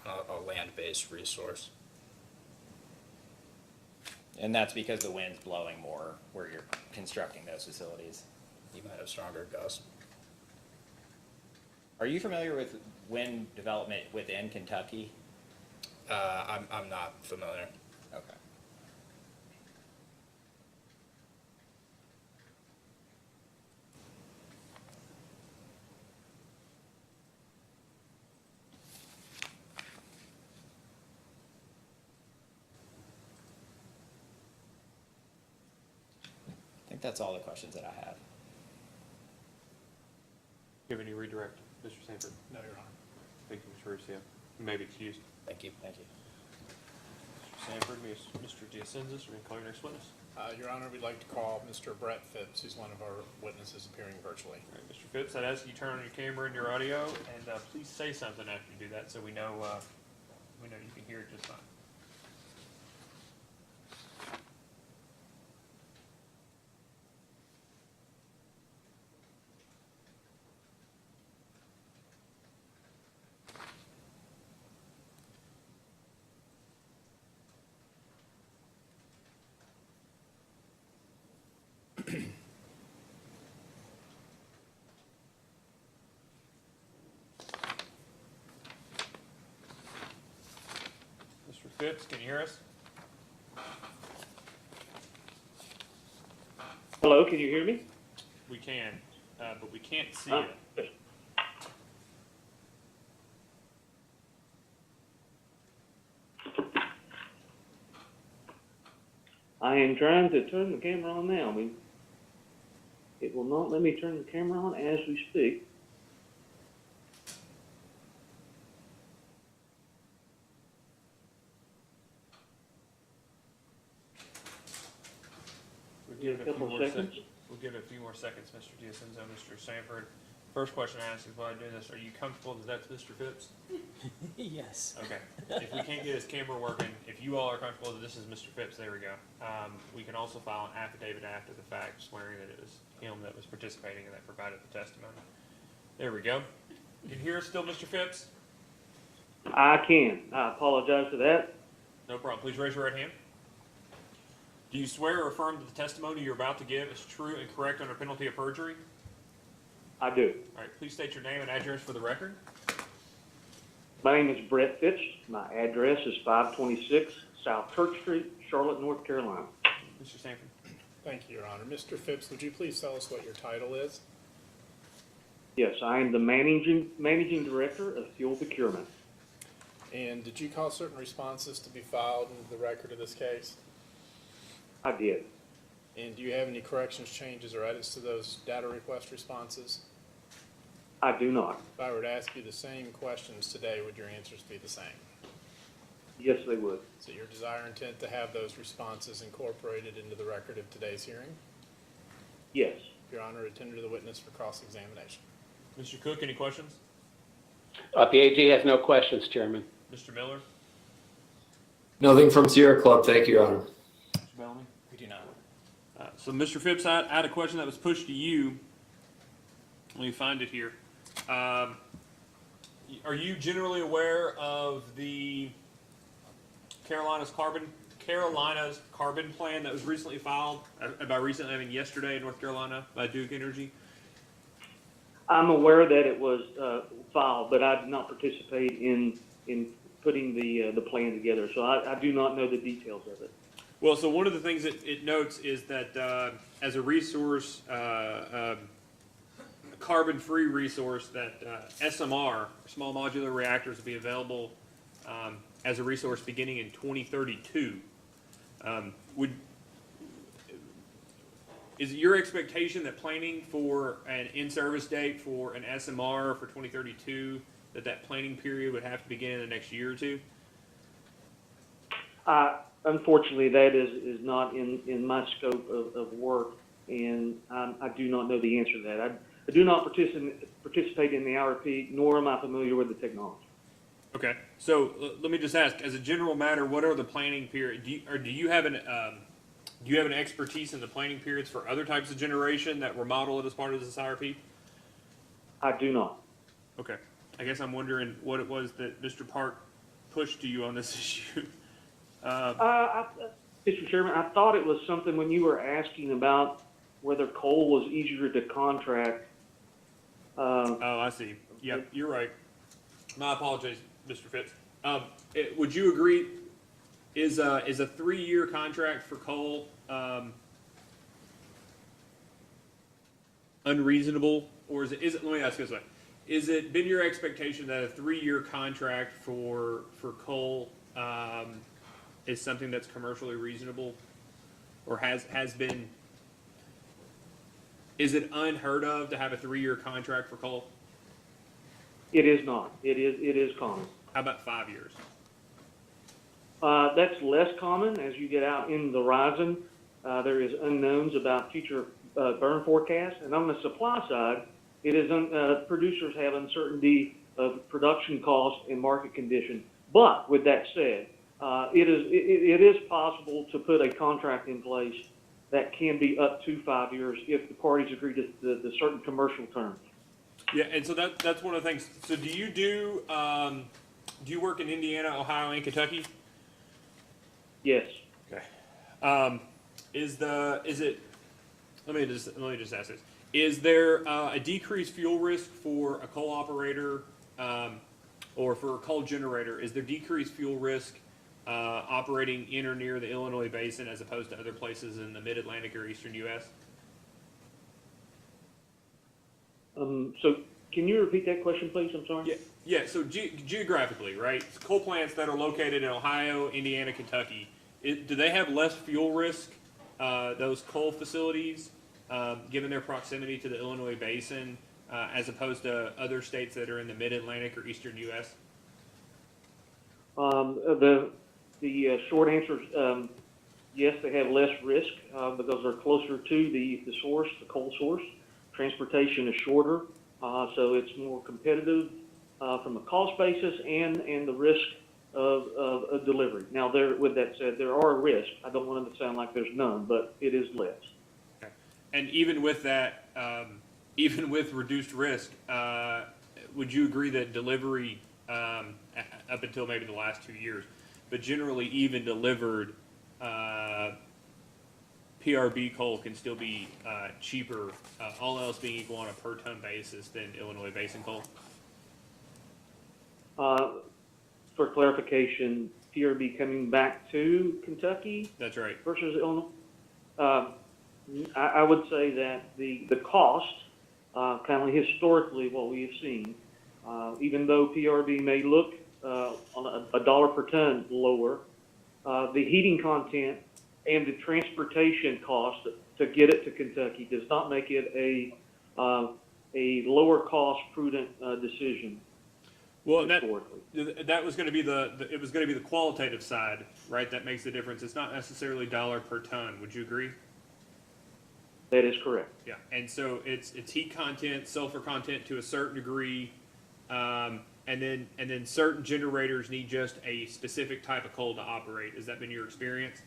on a land-based resource. And that's because the wind's blowing more where you're constructing those facilities. You might have stronger gusts. Are you familiar with wind development within Kentucky? I'm not familiar. Okay. I think that's all the questions that I have. Do you have any redirect, Mr. Sanford? No, Your Honor. Thank you, Mr. Russo. You may be excused. Thank you. Thank you. Mr. Sanford, Mr. Diacenzis, we're going to call your next witness. Your Honor, we'd like to call Mr. Brett Phipps, who's one of our witnesses appearing virtually. All right, Mr. Phipps, I'd ask you to turn on your camera and your audio, and please say something after you do that, so we know you can hear it just fine. Mr. Phipps, can you hear us? Hello, can you hear me? We can, but we can't see it. I am trying to turn the camera on now. It will not let me turn the camera on as we speak. We'll give it a few couple more seconds. We'll give it a few more seconds, Mr. Diacenzo, Mr. Sanford. First question I ask is while I'm doing this, are you comfortable that that's Mr. Phipps? Yes. Okay. If we can't get his camera working, if you all are comfortable that this is Mr. Phipps, there we go. We can also file an affidavit after the fact swearing that it was him that was participating and that provided the testimony. There we go. Can you hear us still, Mr. Phipps? I can. I apologize for that. No problem. Please raise your right hand. Do you swear or affirm that the testimony you're about to give is true and correct under penalty of perjury? I do. All right, please state your name and address for the record. My name is Brett Fitch. My address is 526 South Church Street, Charlotte, North Carolina. Mr. Sanford. Thank you, Your Honor. Mr. Phipps, would you please tell us what your title is? Yes, I am the managing director of fuel procurement. And did you cause certain responses to be filed into the record of this case? I did. And do you have any corrections, changes, or edits to those data request responses? I do not. If I were to ask you the same questions today, would your answers be the same? Yes, they would. Is it your desire and intent to have those responses incorporated into the record of today's hearing? Yes. Your Honor, attend to the witness for cross-examination. Mr. Cook, any questions? The AG has no questions, Chairman. Mr. Miller? Nothing from Sierra Club. Thank you, Your Honor. Mr. Bellamy? We do not. So, Mr. Phipps, I had a question that was pushed to you. Let me find it here. Are you generally aware of the Carolina's carbon plan that was recently filed? By recently, I mean yesterday in North Carolina by Duke Energy. I'm aware that it was filed, but I did not participate in putting the plan together, so I do not know the details of it. Well, so one of the things that it notes is that as a resource, carbon-free resource, that SMR, small modular reactors, will be available as a resource beginning in 2032. Is it your expectation that planning for an in-service date for an SMR for 2032, that planning period would have to begin in the next year or two? Unfortunately, that is not in my scope of work, and I do not know the answer to that. I do not participate in the IRP, nor am I familiar with the technology. Okay, so let me just ask, as a general matter, what are the planning period? Do you have an expertise in the planning periods for other types of generation that were modeled as part of this IRP? I do not. Okay, I guess I'm wondering what it was that Mr. Park pushed to you on this issue. Mr. Chairman, I thought it was something when you were asking about whether coal was easier to contract. Oh, I see. Yep, you're right. My apologies, Mr. Phipps. Would you agree? Is a 3-year contract for coal unreasonable, or is it? Let me ask you this way: is it been your expectation that a 3-year contract for coal is something that's commercially reasonable, or has been? Is it unheard of to have a 3-year contract for coal? It is not. It is common. How about 5 years? That's less common as you get out in the horizon. There is unknowns about future burn forecasts, and on the supply side, it is producers have uncertainty of production costs and market condition. But with that said, it is possible to put a contract in place that can be up to 5 years if the parties agree to the certain commercial terms. Yeah, and so that's one of the things. So do you work in Indiana, Ohio, and Kentucky? Yes. Okay. Let me just ask this. Is there a decreased fuel risk for a coal operator or for a coal generator? Is there decreased fuel risk operating in or near the Illinois Basin as opposed to other places in the mid-Atlantic or eastern U.S.? So can you repeat that question, please? I'm sorry. Yeah. So geographically, right? Coal plants that are located in Ohio, Indiana, Kentucky, do they have less fuel risk? Those coal facilities, given their proximity to the Illinois Basin, as opposed to other states that are in the mid-Atlantic or eastern U.S. The short answer is yes, they have less risk because they're closer to the source, the coal source. Transportation is shorter. So it's more competitive from a cost basis and the risk of delivery. Now, with that said, there are risks. I don't want it to sound like there's none, but it is less. Okay. And even with that, even with reduced risk, would you agree that delivery, up until maybe the last 2 years, but generally even delivered PRB coal can still be cheaper, all else being equal on a per ton basis than Illinois Basin coal? For clarification, PRB coming back to Kentucky That's right. versus Illinois? I would say that the cost, kind of historically what we have seen, even though PRB may look on a dollar per ton lower, the heating content and the transportation cost to get it to Kentucky does not make it a lower cost prudent decision. Well, that was going to be it was going to be the qualitative side, right? That makes the difference. It's not necessarily dollar per ton. Would you agree? That is correct. Yeah, and so it's heat content, sulfur content to a certain degree, and then certain generators need just a specific type of coal to operate. Has that been your experience?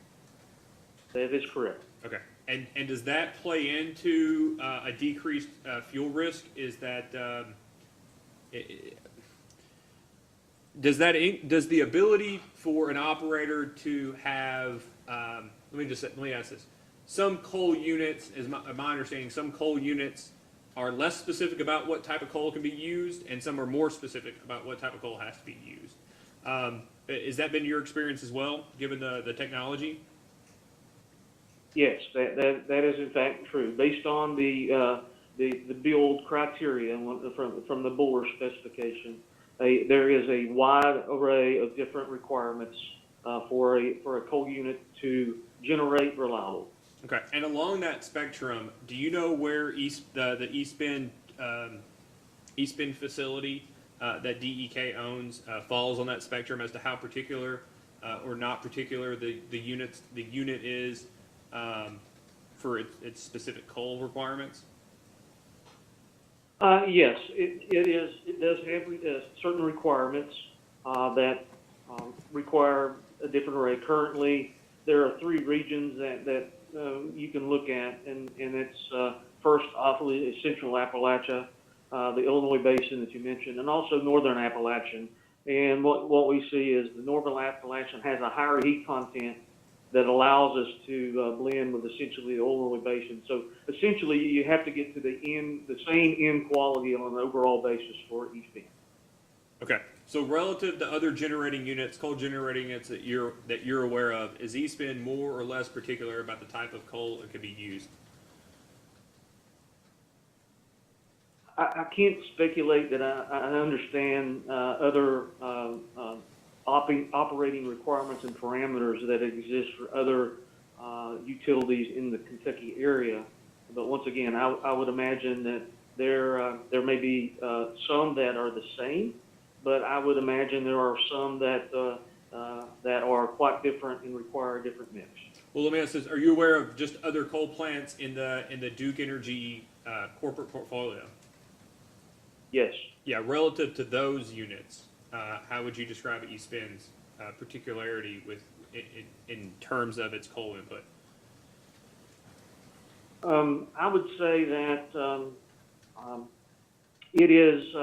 That is correct. Okay, and does that play into a decreased fuel risk? Is that does the ability for an operator to have let me ask this. Some coal units, is my understanding, some coal units are less specific about what type of coal can be used, and some are more specific about what type of coal has to be used. Has that been your experience as well, given the technology? Yes, that is in fact true. Based on the build criteria from the Buller specification, there is a wide array of different requirements for a coal unit to generate reliable. Okay, and along that spectrum, do you know where the East Bend facility that DEK owns falls on that spectrum as to how particular or not particular the unit is for its specific coal requirements? Yes, it does have certain requirements that require a different array. Currently, there are 3 regions that you can look at, and it's first, obviously, Central Appalachia, the Illinois Basin that you mentioned, and also Northern Appalachian. And what we see is the Northern Appalachian has a higher heat content that allows us to blend with essentially the Illinois Basin. So essentially, you have to get to the same end quality on an overall basis for East Bend. Okay, so relative to other generating units, coal generating units that you're aware of, is East Bend more or less particular about the type of coal that could be used? I can't speculate that I understand other operating requirements and parameters that exist for other utilities in the Kentucky area. But once again, I would imagine that there may be some that are the same, but I would imagine there are some that are quite different and require a different mix. Well, let me ask this: are you aware of just other coal plants in the Duke Energy corporate portfolio? Yes. Yeah, relative to those units, how would you describe East Bend's particularity in terms of its coal input? I would say that it is.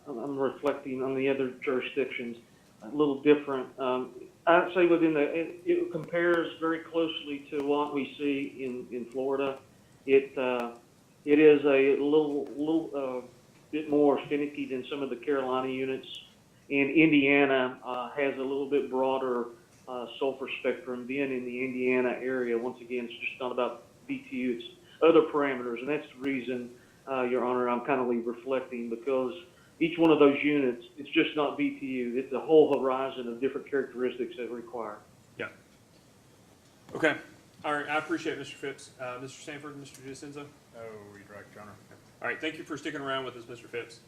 I'm reflecting on the other jurisdictions, a little different. I'd say it compares very closely to what we see in Florida. It is a little bit more finicky than some of the Carolina units, and Indiana has a little bit broader sulfur spectrum. Being in the Indiana area, once again, it's just not about BTU, it's other parameters, and that's the reason, Your Honor, I'm kind of reflecting, because each one of those units, it's just not BTU, it's a whole horizon of different characteristics that require. Yeah. Okay. All right. I appreciate it, Mr. Phipps. Mr. Sanford, Mr. DiCenzo? No, redirect, Your Honor. All right. Thank you for sticking around with us, Mr. Phipps.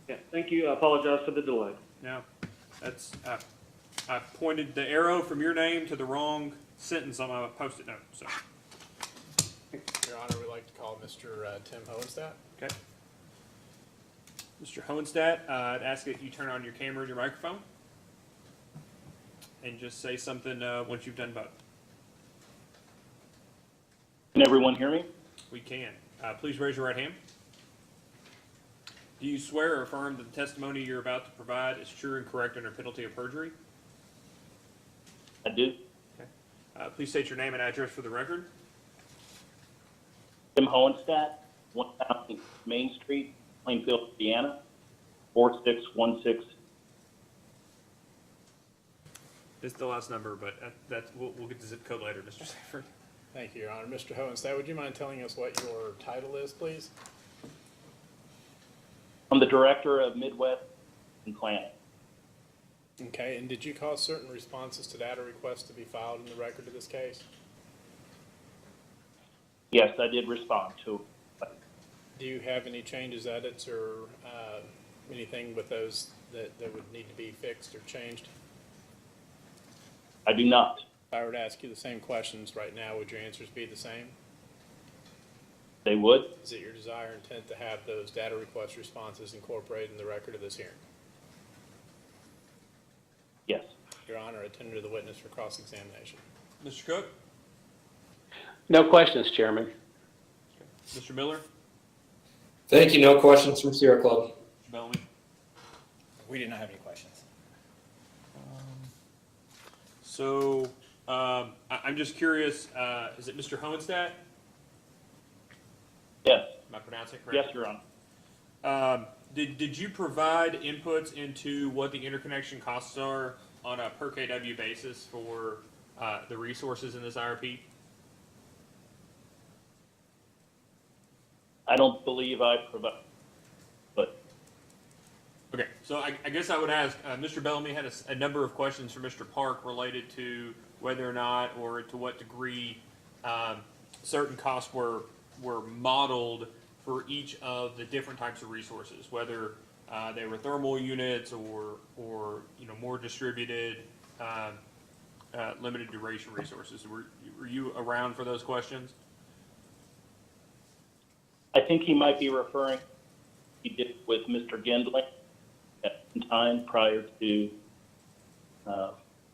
Yeah, thank you. I apologize for the delay. Now, that's I pointed the arrow from your name to the wrong sentence on my Post-it note. So. Your Honor, we like to call Mr. Mr. Tim Hohenstadt. Okay. Mr. Hohenstadt, I'd ask that you turn on your camera and your microphone. And just say something once you've done both. Can everyone hear me? We can. Please raise your right hand. Do you swear or affirm that the testimony you're about to provide is true and correct under penalty of perjury? I do. Okay. Please state your name and address for the record. Tim Hohenstadt, 1000 Main Street, Plainfield, Indiana, 4616. This is the last number, but we'll get the zip code later, Mr. Sanford. Thank you, Your Honor. Mr. Hohenstadt, would you mind telling us what your title is, please? I'm the Director of Midwest and Planning. Okay, and did you cause certain responses to data requests to be filed in the record of this case? Yes, I did respond to. Do you have any changes, edits, or anything with those that would need to be fixed or changed? I do not. If I were to ask you the same questions right now, would your answers be the same? They would. Is it your desire and intent to have those data request responses incorporated in the record of this hearing? Yes. Your Honor, I tender to the witness for cross-examination. Mr. Cook? No questions, Chairman. Mr. Miller? Thank you. No questions from Sierra Club. Mr. Bellamy? We did not have any questions. So, I'm just curious, is it Mr. Hohenstadt? Yes. Am I pronouncing it correctly? Yes, Your Honor. Did you provide inputs into what the interconnection costs are on a per KW basis for the resources in this IRP? I don't believe I provide, but Okay, so I guess I would ask, Mr. Bellamy had a number of questions for Mr. Park related to whether or not, or to what degree, certain costs were modeled for each of the different types of resources, whether they were thermal units or more distributed, limited duration resources. Were you around for those questions? I think he might be referring, he did with Mr. Gendling at the time prior to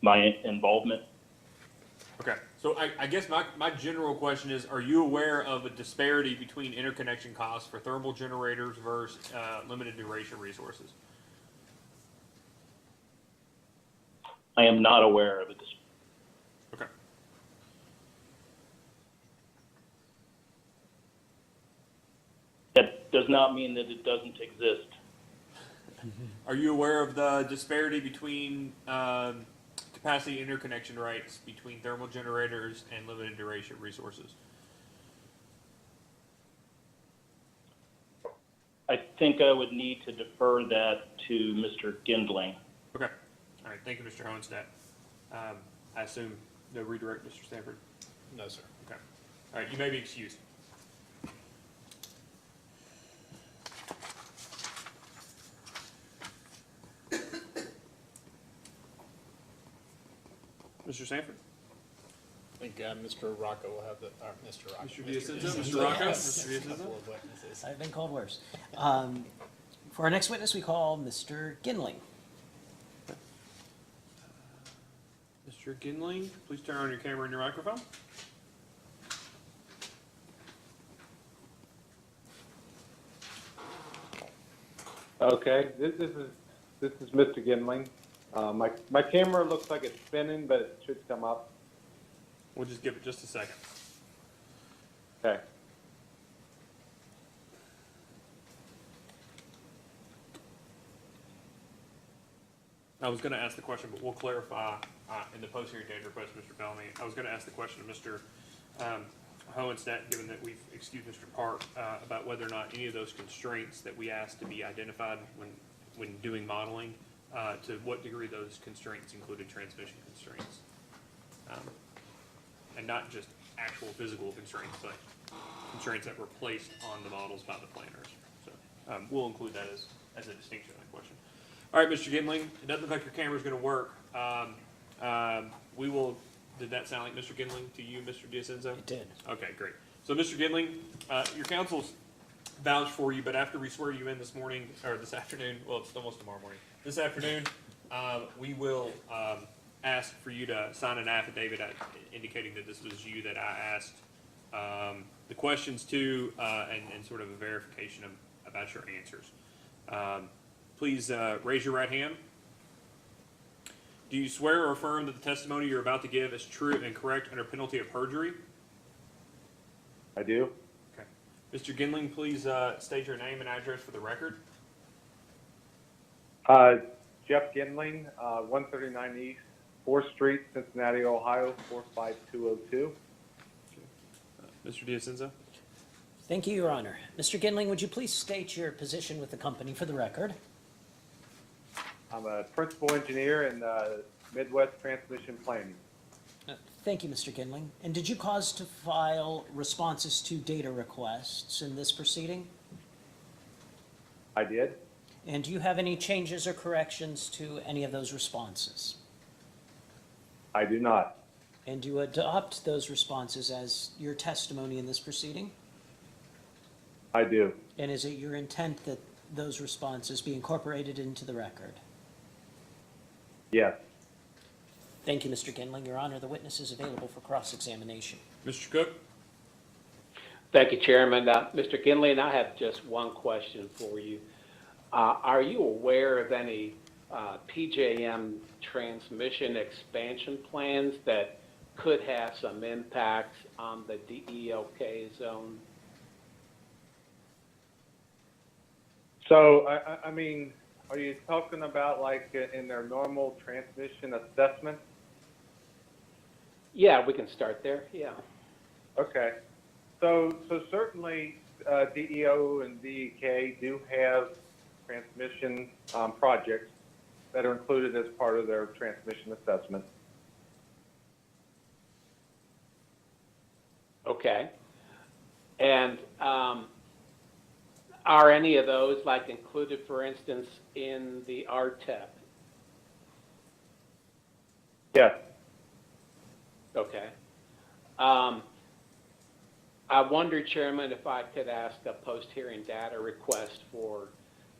my involvement. Okay, so I guess my general question is, are you aware of a disparity between interconnection costs for thermal generators versus limited duration resources? I am not aware of it. Okay. That does not mean that it doesn't exist. Are you aware of the disparity between capacity interconnection rates between thermal generators and limited duration resources? I think I would need to defer that to Mr. Gendling. Okay. All right. Thank you, Mr. Hohenstadt. I assume no redirect, Mr. Stanford? No, sir. Okay. All right. You may be excused. Mr. Sanford? I think Mr. Rocco will have the, Mr. Rocco. Mr. Diacenzo? Mr. Rocco? Mr. Diacenzo? Couple of witnesses. I've been called worse. For our next witness, we call Mr. Ginling. Mr. Ginling, please turn on your camera and your microphone. Okay, this is Mr. Ginling. My camera looks like it's spinning, but it should come up. We'll just give it just a second. Okay. I was going to ask the question, but we'll clarify in the post-hearing data request, Mr. Bellamy. I was going to ask the question of Mr. Hohenstadt, given that we've excused Mr. Park, about whether or not any of those constraints that we asked to be identified when doing modeling, to what degree those constraints included transmission constraints. And not just actual physical constraints, but constraints that were placed on the models by the planners. So we'll include that as a distinction in the question. All right, Mr. Ginling, it doesn't look like your camera's going to work. We will. Did that sound like Mr. Ginling to you, Mr. Diacenzo? It did. Okay, great. So, Mr. Gidling, your counsel's vouched for you, but after we swear you in this morning, or this afternoon, well, it's almost tomorrow morning, this afternoon, we will ask for you to sign an affidavit indicating that this was you that I asked the questions to, and sort of a verification about your answers. Please raise your right hand. Do you swear or affirm that the testimony you're about to give is true and correct under penalty of perjury? I do. Okay. Mr. Gindling, please state your name and address for the record. Jeff Gindling, 139 East 4th Street, Cincinnati, Ohio, 45202. Mr. Diacenza? Thank you, Your Honor. Mr. Gindling, would you please state your position with the company for the record? I'm a principal engineer in Midwest Transmission Planning. Thank you, Mr. Gindling. And did you cause to file responses to data requests in this proceeding? I did. And do you have any changes or corrections to any of those responses? I do not. And do you adopt those responses as your testimony in this proceeding? I do. And is it your intent that those responses be incorporated into the record? Yes. Thank you, Mr. Gindling. Your Honor, the witness is available for cross-examination. Mr. Cook? Thank you, Chairman. Mr. Gindling, I have just one question for you. Are you aware of any PJM transmission expansion plans that could have some impacts on the DEOK zone? So, I mean, are you talking about like in their normal transmission assessment? Yeah, we can start there, yeah. Okay. So certainly DEO and DEK do have transmission projects that are included as part of their transmission assessment. Okay. And are any of those like included, for instance, in the RTEP? Yes. Okay. I wonder, Chairman, if I could ask a post-hearing data request for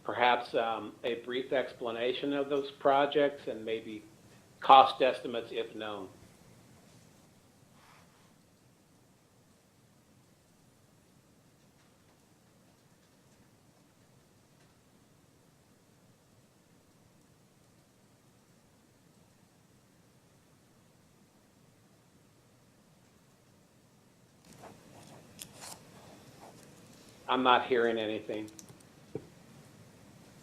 perhaps a brief explanation of those projects and maybe cost estimates if known. I'm not hearing anything.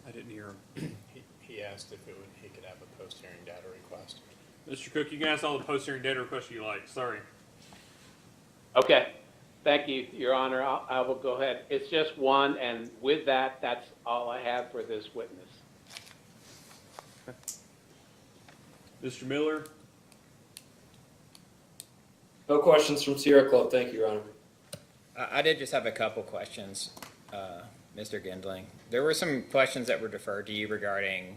I didn't hear him. He asked if he could have a post-hearing data request. Mr. Cook, you can ask all the post-hearing data requests you like. Sorry. Okay. Thank you, Your Honor. I will go ahead. It's just one, and with that, that's all I have for this witness. Mr. Miller? No questions from Sierra Club. Thank you, Your Honor. I did just have a couple questions, Mr. Gindling. There were some questions that were deferred to you regarding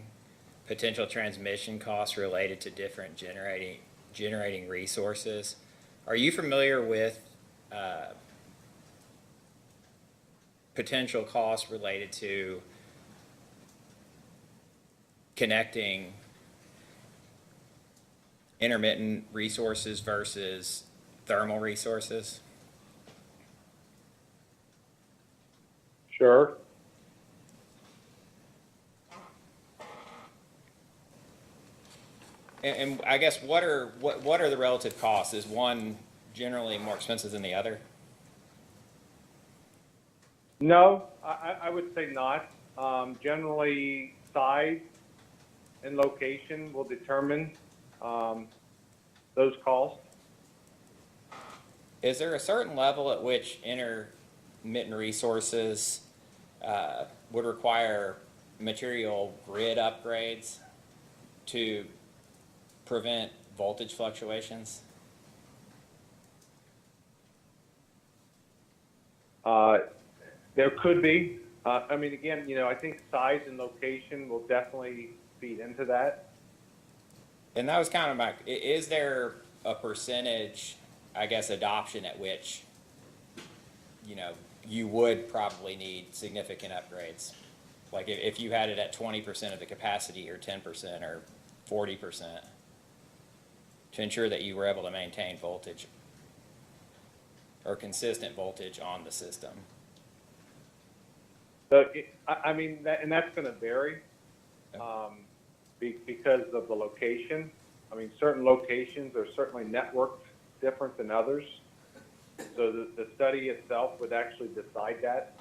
potential transmission costs related to different generating resources. Are you familiar with potential costs related to connecting intermittent resources versus thermal resources? Sure. And I guess what are the relative costs? Is one generally more expensive than the other? No, I would say not. Generally, size and location will determine those costs. Is there a certain level at which intermittent resources would require material grid upgrades to prevent voltage fluctuations? There could be. I mean, again, I think size and location will definitely feed into that. And that was kind of is there a percentage, I guess, adoption at which you know, you would probably need significant upgrades. Like if you had it at 20% of the capacity or 10% or 40% to ensure that you were able to maintain voltage or consistent voltage on the system. So, I mean, and that's gonna vary, because of the location. I mean, certain locations are certainly networked different than others. So the study itself would actually decide that.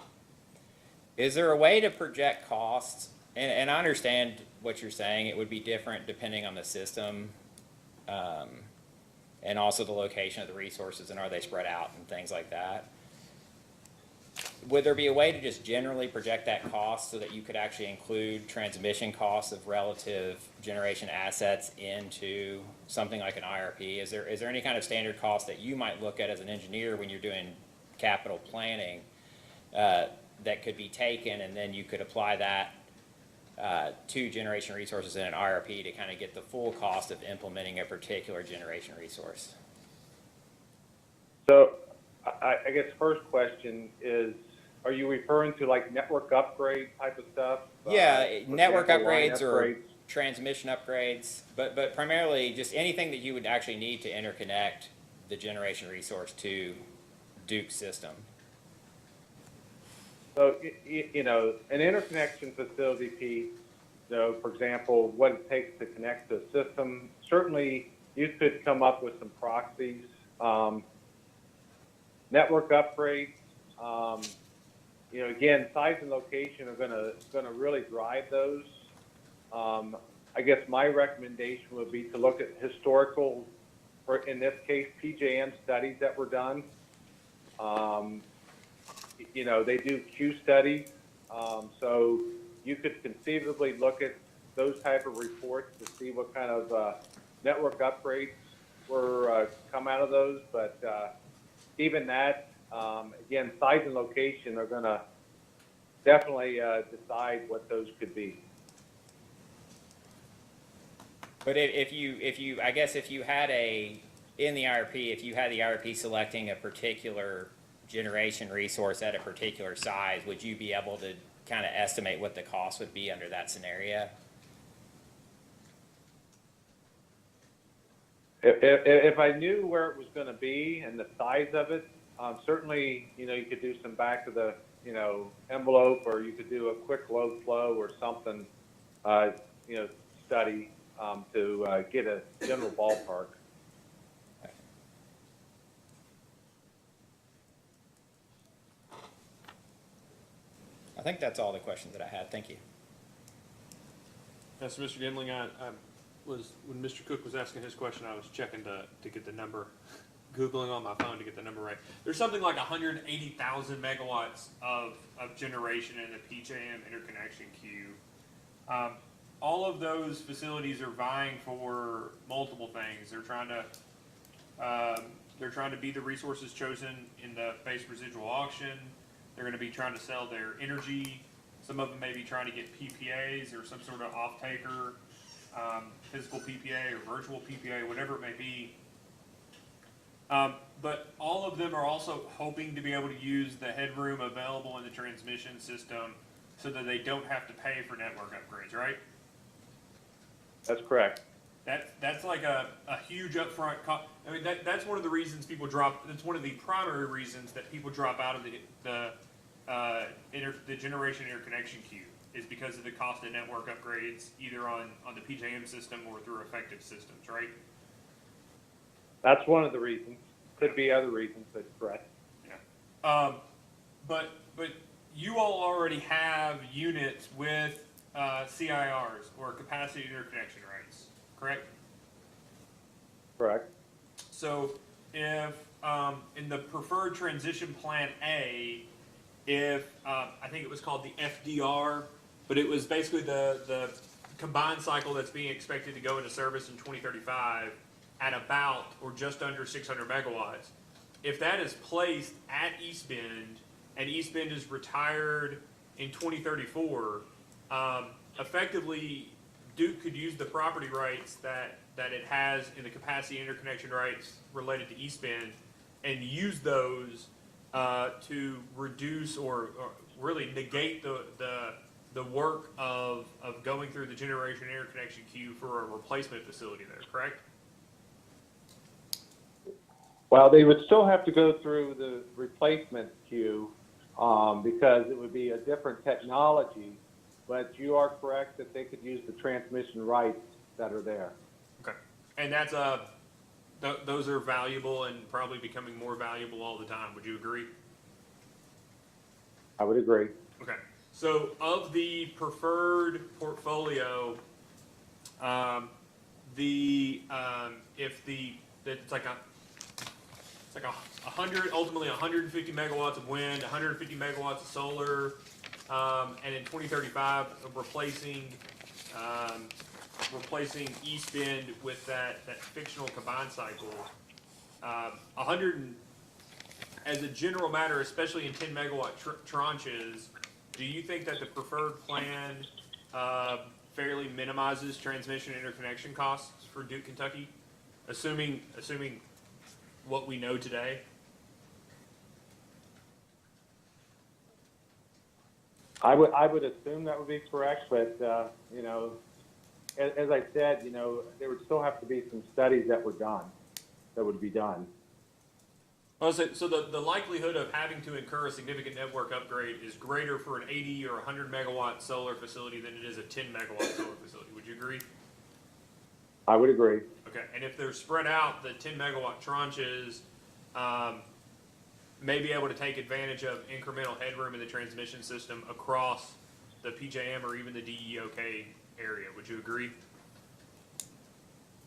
Is there a way to project costs? And I understand what you're saying. It would be different depending on the system, and also the location of the resources and are they spread out and things like that. Would there be a way to just generally project that cost so that you could actually include transmission costs of relative generation assets into something like an IRP? Is there any kind of standard cost that you might look at as an engineer when you're doing capital planning that could be taken, and then you could apply that to generation resources in an IRP to kind of get the full cost of implementing a particular generation resource? So I guess first question is, are you referring to like network upgrade type of stuff? Yeah, For network example, line upgrades or transmission upgrades, but primarily just anything that you would actually need to interconnect the generation resource to Duke's system. So, you know, an interconnection facility piece, so for example, what it takes to connect to a system, certainly you could come up with some proxies. Network upgrades, you know, again, size and location are gonna really drive those. I guess my recommendation would be to look at historical, or in this case, PJM studies that were done. You know, they do Q studies, so you could conceivably look at those type of reports to see what kind of network upgrades were come out of those. But even that, again, size and location are gonna definitely decide what those could be. But if you, I guess if you had in the IRP, if you had the IRP selecting a particular generation resource at a particular size, would you be able to kind of estimate what the cost would be under that scenario? If I knew where it was gonna be and the size of it, certainly, you know, you could do some back of the, you know, envelope, or you could do a quick load flow or something, you know, study, to get a general ballpark. I think that's all the questions that I had. Thank you. So Mr. Gendling, I was, when Mr. Cook was asking his question, I was checking to get the number, Googling on my phone to get the number right. There's something like 180,000 megawatts of generation in the PJM interconnection queue. All of those facilities are vying for multiple things. They're trying to be the resources chosen in the base residual auction. They're going to be trying to sell their energy. Some of them may be trying to get PPAs or some sort of off-taker, physical PPA or virtual PPA, whatever it may be. But all of them are also hoping to be able to use the headroom available in the transmission system so that they don't have to pay for network upgrades, right? That's correct. That's like a huge upfront cost. I mean, that's one of the reasons people drop. That's one of the primary reasons that people drop out of the generation interconnection queue, is because of the cost of network upgrades, either on the PJM system or through effective systems, right? That's one of the reasons. Could be other reasons, but correct. Yeah. But you all already have units with CIRs, or capacity interconnection rights, correct? Correct. So if in the preferred transition plan A, if I think it was called the FDR, but it was basically the combined cycle that's being expected to go into service in 2035 at about or just under 600 megawatts. If that is placed at East Bend and East Bend is retired in 2034, effectively Duke could use the property rights that it has in the capacity interconnection rights related to East Bend and use those to reduce or really negate the work of going through the generation interconnection queue for a replacement facility there, correct? Well, they would still have to go through the replacement queue, because it would be a different technology, but you are correct that they could use the transmission rights that are there. Okay. And that's those are valuable and probably becoming more valuable all the time. Would you agree? I would agree. Okay. So of the preferred portfolio, it's like 100, ultimately 150 megawatts of wind, 150 megawatts of solar, and in 2035 replacing East Bend with that fictional combined cycle. 100, as a general matter, especially in 10 megawatt tranches, do you think that the preferred plan fairly minimizes transmission interconnection costs for Duke, Kentucky, assuming what we know today? I would assume that would be correct, but, you know, as I said, you know, there would still have to be some studies that would be done. Well, so the likelihood of having to incur a significant network upgrade is greater for an 80 or 100 megawatt solar facility than it is a 10 megawatt solar facility. Would you agree? I would agree. Okay, and if they're spread out, the 10 megawatt tranches may be able to take advantage of incremental headroom in the transmission system across the PJM or even the DEOK area. Would you agree?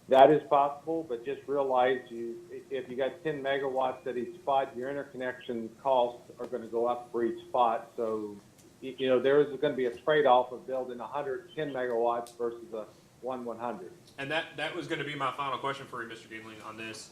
That is possible, but just realize if you got 10 megawatts at each spot, your interconnection costs are going to go up for each spot. So, you know, there is going to be a trade-off of building 110 megawatts versus a 100. And that was going to be my final question for you, Mr. Gingling, on this.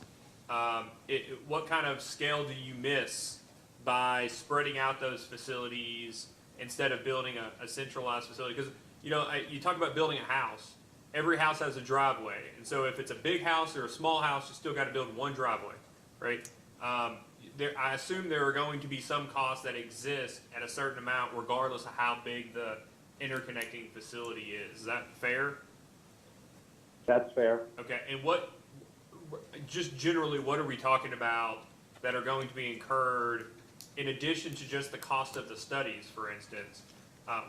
What kind of scale do you miss by spreading out those facilities instead of building a centralized facility? Because, you know, you talk about building a house. Every house has a driveway. And so if it's a big house or a small house, you still got to build one driveway, right? I assume there are going to be some costs that exist at a certain amount regardless of how big the interconnecting facility is. Is that fair? That's fair. Okay, and just generally, what are we talking about that are going to be incurred in addition to just the cost of the studies, for instance?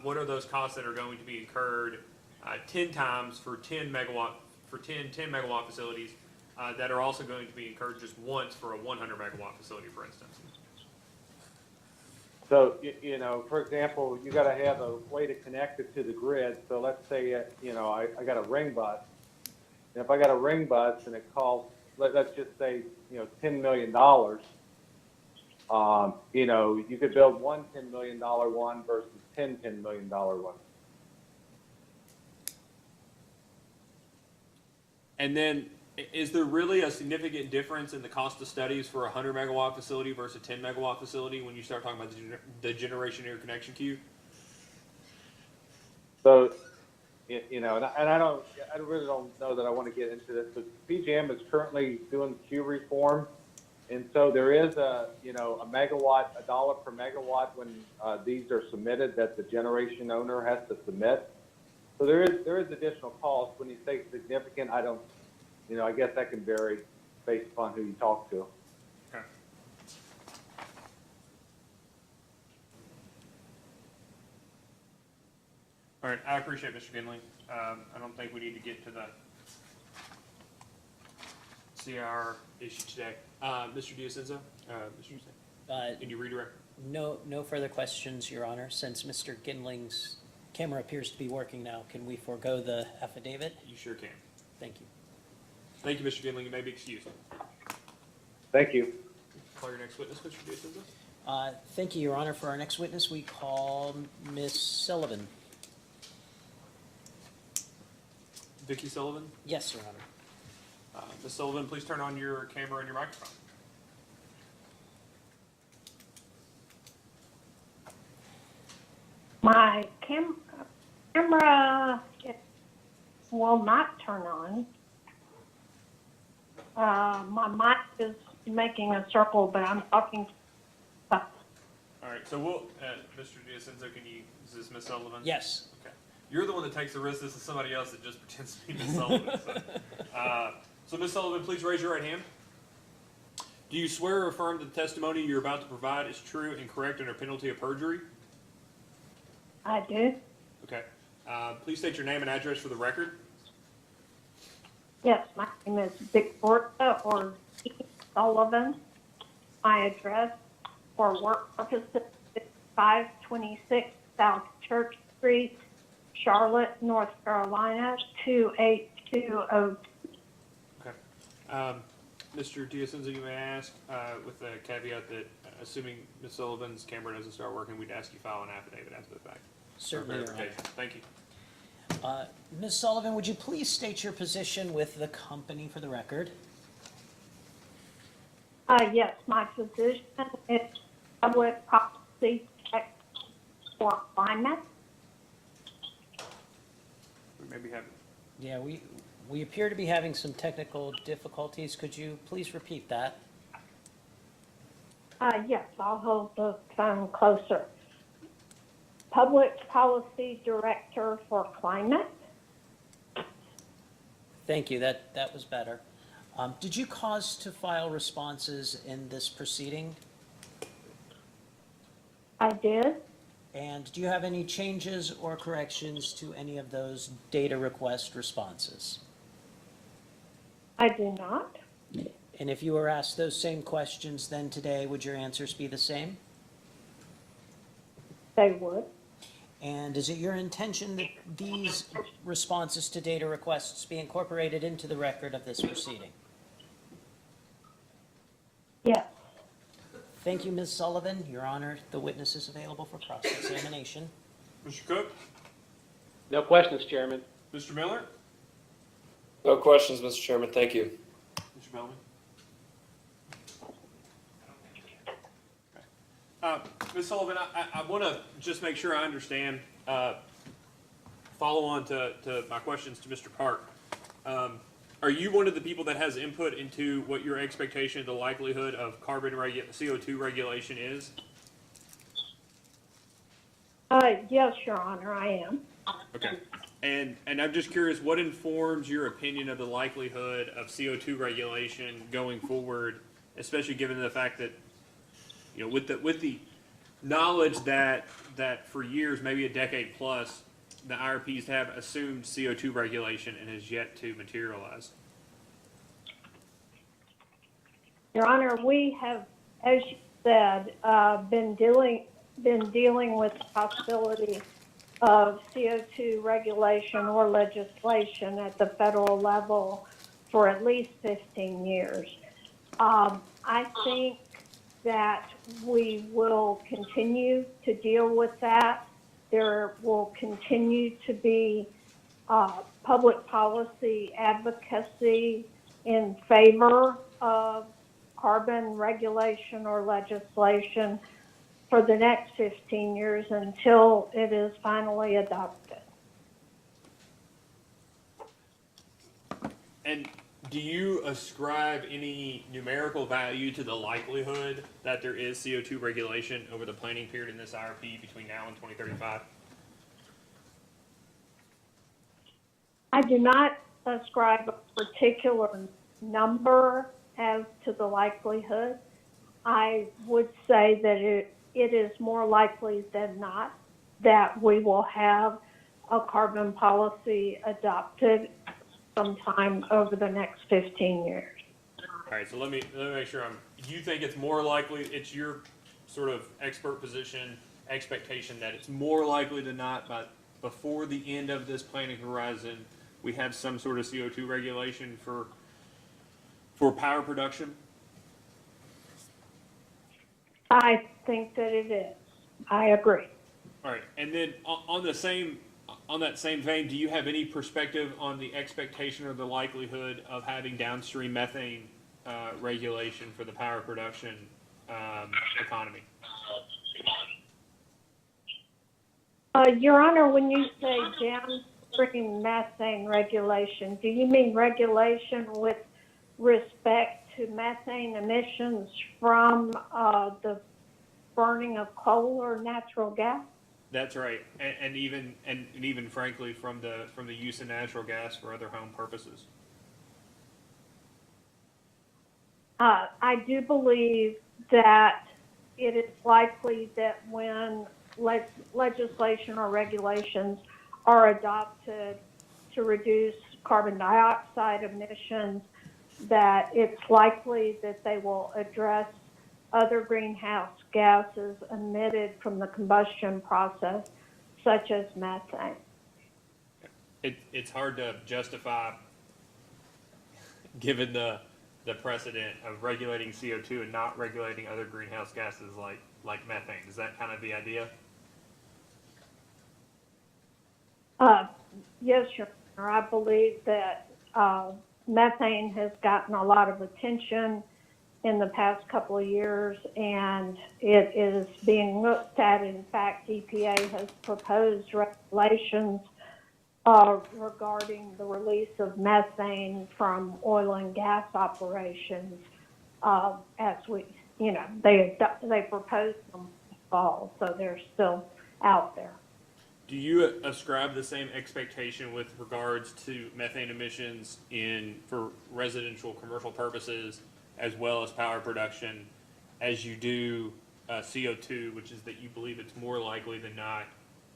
What are those costs that are going to be incurred 10 times for 10 megawatt facilities that are also going to be incurred just once for a 100 megawatt facility, for instance? So, you know, for example, you got to have a way to connect it to the grid. So let's say, you know, I got a ring bus. And if I got a ring bus and it costs, let's just say, you know, $10 million, you know, you could build one $10 million one versus 10 $10 million ones. And then, is there really a significant difference in the cost of studies for a 100 megawatt facility versus a 10 megawatt facility when you start talking about the generation interconnection queue? So, you know, and I really don't know that I want to get into this, but PJM is currently doing queue reform. And so there is you know, $1 per megawatt when these are submitted that the generation owner has to submit. So there is additional cost. When you say significant, you know, I guess that can vary based upon who you talk to. Okay. All right, I appreciate it, Mr. Gindling. I don't think we need to get to the CR issue today. Mr. D'Asenza, can you redirect? No further questions, Your Honor. Since Mr. Gindling's camera appears to be working now, can we forego the affidavit? You sure can. Thank you. Thank you, Mr. Gindling. You may be excused. Thank you. Call your next witness, Mr. D'Asenza. Thank you, Your Honor. For our next witness, we call Ms. Sullivan. Vicki Sullivan? Yes, Your Honor. Ms. Sullivan, please turn on your camera and your microphone. My camera will not turn on. My mic is making a circle, but I'm talking to All right, so we'll, Mr. D'Ascenzo, is this Ms. Sullivan? Yes. Okay. You're the one that takes the risk. This is somebody else that just pretends to be Ms. Sullivan. So Ms. Sullivan, please raise your right hand. Do you swear or affirm that the testimony you're about to provide is true and correct under penalty of perjury? I do. Okay. Please state your name and address for the record. Yes, my name is Victoria or E. Sullivan. My address for work purposes is 526 South Church Street, Charlotte, North Carolina, 28202. Okay. Mr. D'Ascenzo, you may ask, with the caveat that assuming Ms. Sullivan's camera doesn't start working, we'd ask you file an affidavit after the fact. Certainly, Your Honor. Verification. Thank you. Ms. Sullivan, would you please state your position with the company for the record? Yes, my position is public policy tech for climate. We may be having. Yeah, we appear to be having some technical difficulties. Could you please repeat that? Yes, I'll hold the phone closer. Public Policy Director for Climate. Thank you, that was better. Did you cause to file responses in this proceeding? I did. And do you have any changes or corrections to any of those data request responses? I do not. And if you were asked those same questions then today, would your answers be the same? They would. And is it your intention that these responses to data requests be incorporated into the record of this proceeding? Yes. Thank you, Ms. Sullivan. Your Honor, the witness is available for cross-examination. Mr. Cook? No questions, Chairman. Mr. Miller? No questions, Mr. Chairman. Thank you. Mr. Bellman? Ms. Sullivan, I want to just make sure I understand, follow on to my questions to Mr. Park. Are you one of the people that has input into what your expectation of the likelihood of CO2 regulation is? Yes, Your Honor, I am. Okay. And I'm just curious, what informs your opinion of the likelihood of CO2 regulation going forward, especially given the fact that, you know, with the knowledge that for years, maybe a decade plus, the IRPs have assumed CO2 regulation and has yet to materialize? Your Honor, we have, as you said, been dealing with the possibility of CO2 regulation or legislation at the federal level for at least 15 years. I think that we will continue to deal with that. There will continue to be public policy advocacy in favor of carbon regulation or legislation for the next 15 years until it is finally adopted. And do you ascribe any numerical value to the likelihood that there is CO2 regulation over the planning period in this IRP between now and 2035? I do not ascribe a particular number as to the likelihood. I would say that it is more likely than not that we will have a carbon policy adopted sometime over the next 15 years. All right, so let me make sure you think it's more likely, it's your sort of expert position, expectation that it's more likely than not, but before the end of this planning horizon, we have some sort of CO2 regulation for power production? I think that it is. I agree. All right, and then on that same vein, do you have any perspective on the expectation or the likelihood of having downstream methane regulation for the power production economy? Your Honor, when you say downstream methane regulation, do you mean regulation with respect to methane emissions from burning of coal or natural gas? That's right, and even frankly from the use of natural gas for other home purposes. I do believe that it is likely that when legislation or regulations are adopted to reduce carbon dioxide emissions, that it's likely that they will address other greenhouse gases emitted from the combustion process, such as methane. It's hard to justify, given the precedent of regulating CO2 and not regulating other greenhouse gases like methane. Is that kind of the idea? Yes, Your Honor, I believe that methane has gotten a lot of attention in the past couple of years, and it is being looked at. In fact, EPA has proposed regulations regarding the release of methane from oil and gas operations. As we, they proposed them this fall, so they're still out there. Do you ascribe the same expectation with regards to methane emissions for residential commercial purposes as well as power production as you do CO2, which is that you believe it's more likely than not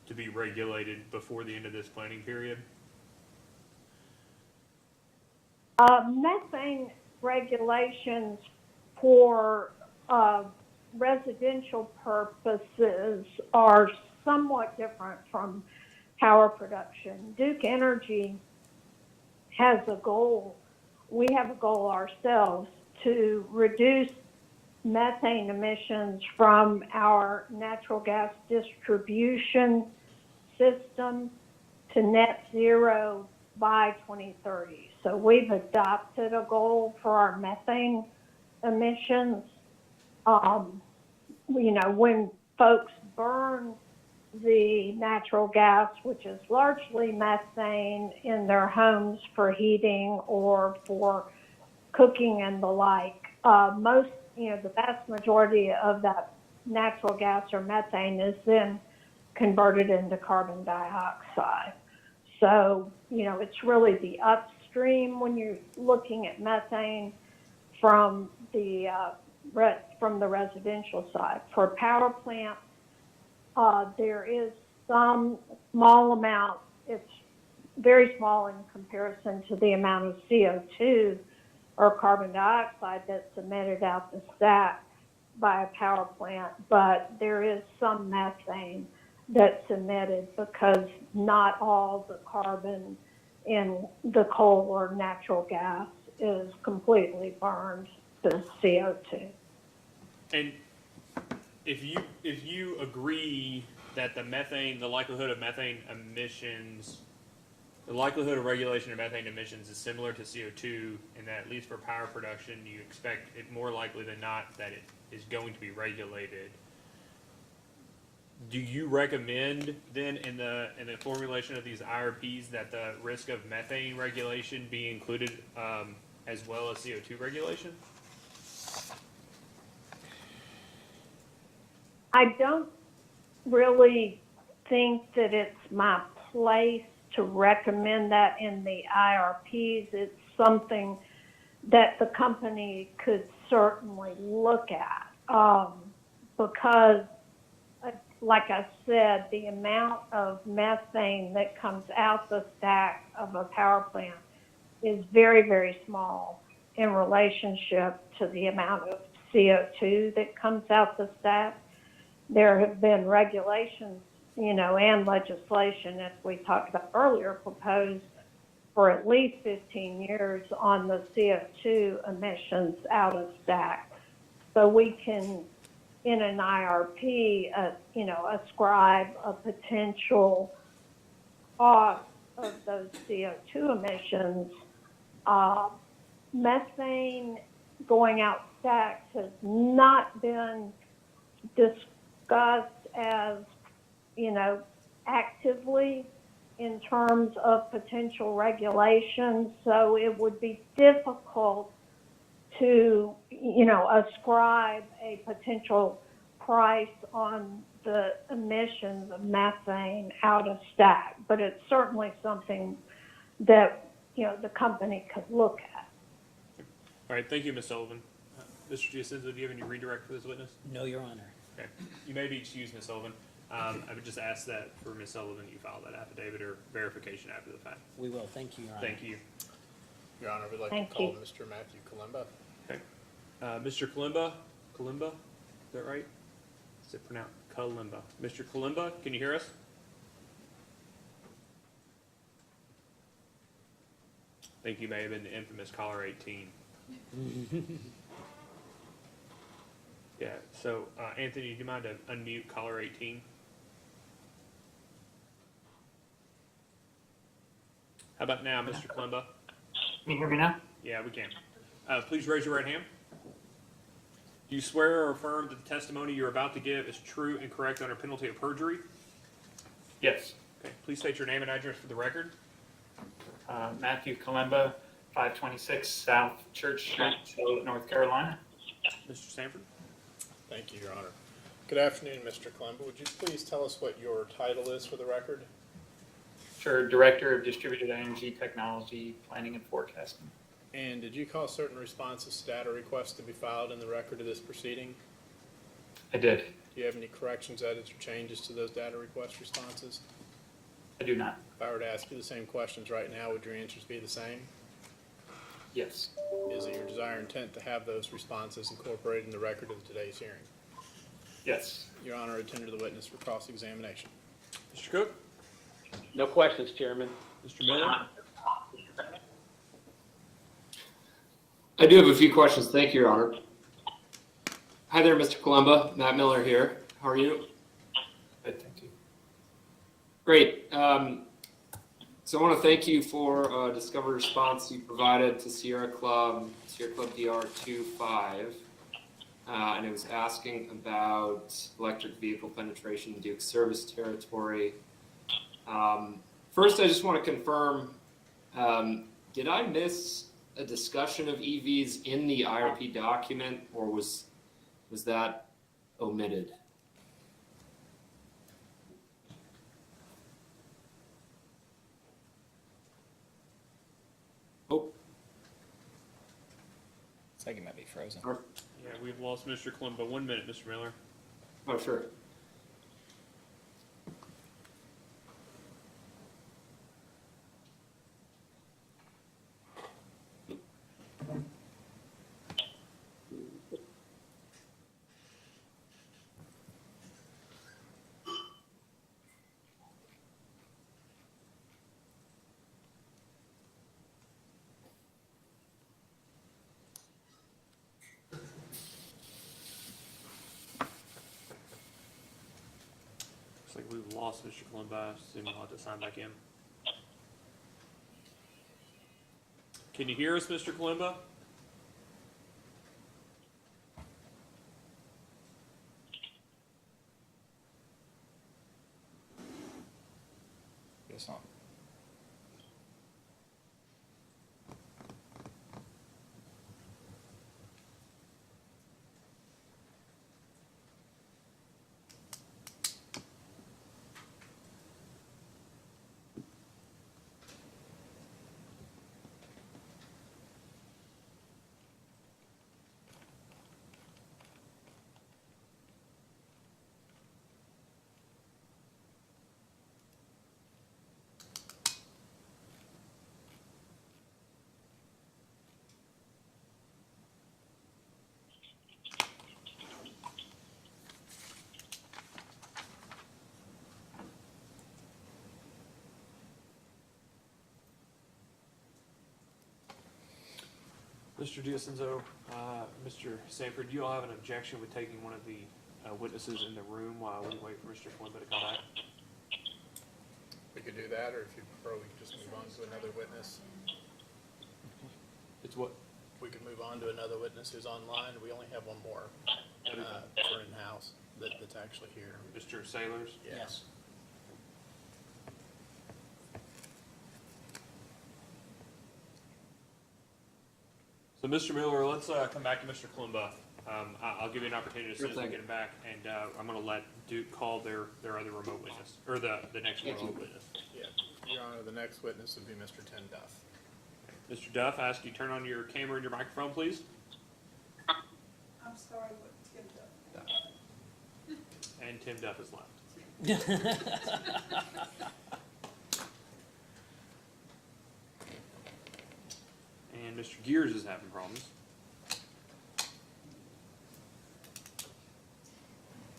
to be regulated before the end of this planning period? Methane regulations for residential purposes are somewhat different from power production. Duke Energy has a goal, we have a goal ourselves to reduce methane emissions from our natural gas distribution system to net zero by 2030. So we've adopted a goal for our methane emissions. When folks burn the natural gas, which is largely methane, in their homes for heating or for cooking and the like, the vast majority of that natural gas or methane is then converted into carbon dioxide. So, it's really the upstream when you're looking at methane from the residential side. For power plants, there is some small amount, it's very small in comparison to the amount of CO2 or carbon dioxide that's emitted out the stack by a power plant, but there is some methane that's emitted because not all the carbon in the coal or natural gas is completely burned to CO2. And if you agree that the likelihood of methane emissions, the likelihood of regulation of methane emissions is similar to CO2, and that at least for power production, you expect it more likely than not that it is going to be regulated. Do you recommend then in the formulation of these IRPs that the risk of methane regulation be included as well as CO2 regulation? I don't really think that it's my place to recommend that in the IRPs. It's something that the company could certainly look at because, like I said, the amount of methane that comes out the stack of a power plant is very, very small in relationship to the amount of CO2 that comes out the stack. There have been regulations, and legislation, as we talked about earlier, proposed for at least 15 years on the CO2 emissions out of stack. So we can, in an IRP, ascribe a potential cost of those CO2 emissions. Methane going out stacks has not been discussed as, actively in terms of potential regulations. So it would be difficult to, ascribe a potential price on the emissions of methane out of stack, but it's certainly something that, the company could look at. All right, thank you, Ms. Sullivan. Mr. Giacinto, do you have any redirect for this witness? No, Your Honor. Okay, you may be excused, Ms. Sullivan. I would just ask that for Ms. Sullivan, you file that affidavit or verification after the fact. We will. Thank you, Your Honor. Thank you. Your Honor, we'd like Thank to call you. Mr. Matthew Kalimba. Okay. Mr. Kalimba, is that right? Is it pronounced Kalimba? Mr. Kalimba, can you hear us? I think you may have been the infamous caller 18. Yeah, so Anthony, do you mind to unmute caller 18? How about now, Mr. Kalimba? Can you hear me now? Yeah, we can. Please raise your right hand. Do you swear or affirm that the testimony you're about to give is true and correct under penalty of perjury? Yes. Okay, please state your name and address for the record. Matthew Kalemba, 526 South Church Street, Charlotte, North Carolina. Mr. Sanford? Thank you, Your Honor. Good afternoon, Mr. Kalimba. Would you please tell us what your title is for the record? Sure, Director of Distributed Energy Technology, Planning and Forecasting. And did you cause certain responses to data requests to be filed in the record of this proceeding? I did. Do you have any corrections, edits, or changes to those data request responses? I do not. If I were to ask you the same questions right now, would your answers be the same? Yes. Is it your desire and intent to have those responses incorporated in the record of today's hearing? Yes. Your Honor, I tender the witness for cross-examination. Mr. Cook? No questions, Chairman. Mr. Miller? I do have a few questions. Thank you, Your Honor. Hi there, Mr. Kalimba. Matt Miller here. How are you? Good, thank you. Great. So I want to thank you for a discovery response you provided to Sierra Club DR25. And it was asking about electric vehicle penetration in Duke's service territory. First, I just want to confirm, did I miss a discussion of EVs in the IRP document, or was that omitted? Oh. It's like it might be frozen. Yeah, we've lost Mr. Kalimba. 1 minute, Mr. Miller. Oh, sure. Looks like we've lost Mr. Kalimba. Soon we'll have to sign back in. Can you hear us, Mr. Kalimba? Guess not. Mr. Giacinto, Mr. Sanford, do you all have an objection with taking one of the witnesses in the room while we wait for Mr. Kalimba to come back? We could do that, or if you prefer, we could just move on to another witness. It's what? We could move on to another witness who's online. We only have one more for in-house that's actually here. Mr. Sailors? Yes. So, Mr. Miller, let's come back to Mr. Kalimba. I'll give you an opportunity as soon as we get it back, and I'm going to let Duke call their other remote witness, or the next remote witness. Yeah, Your Honor, the next witness would be Mr. Tim Duff. Mr. Duff, I ask you to turn on your camera and your microphone, please. I'm sorry, what Tim Duff? And Tim Duff is left. And Mr. Gears is having problems.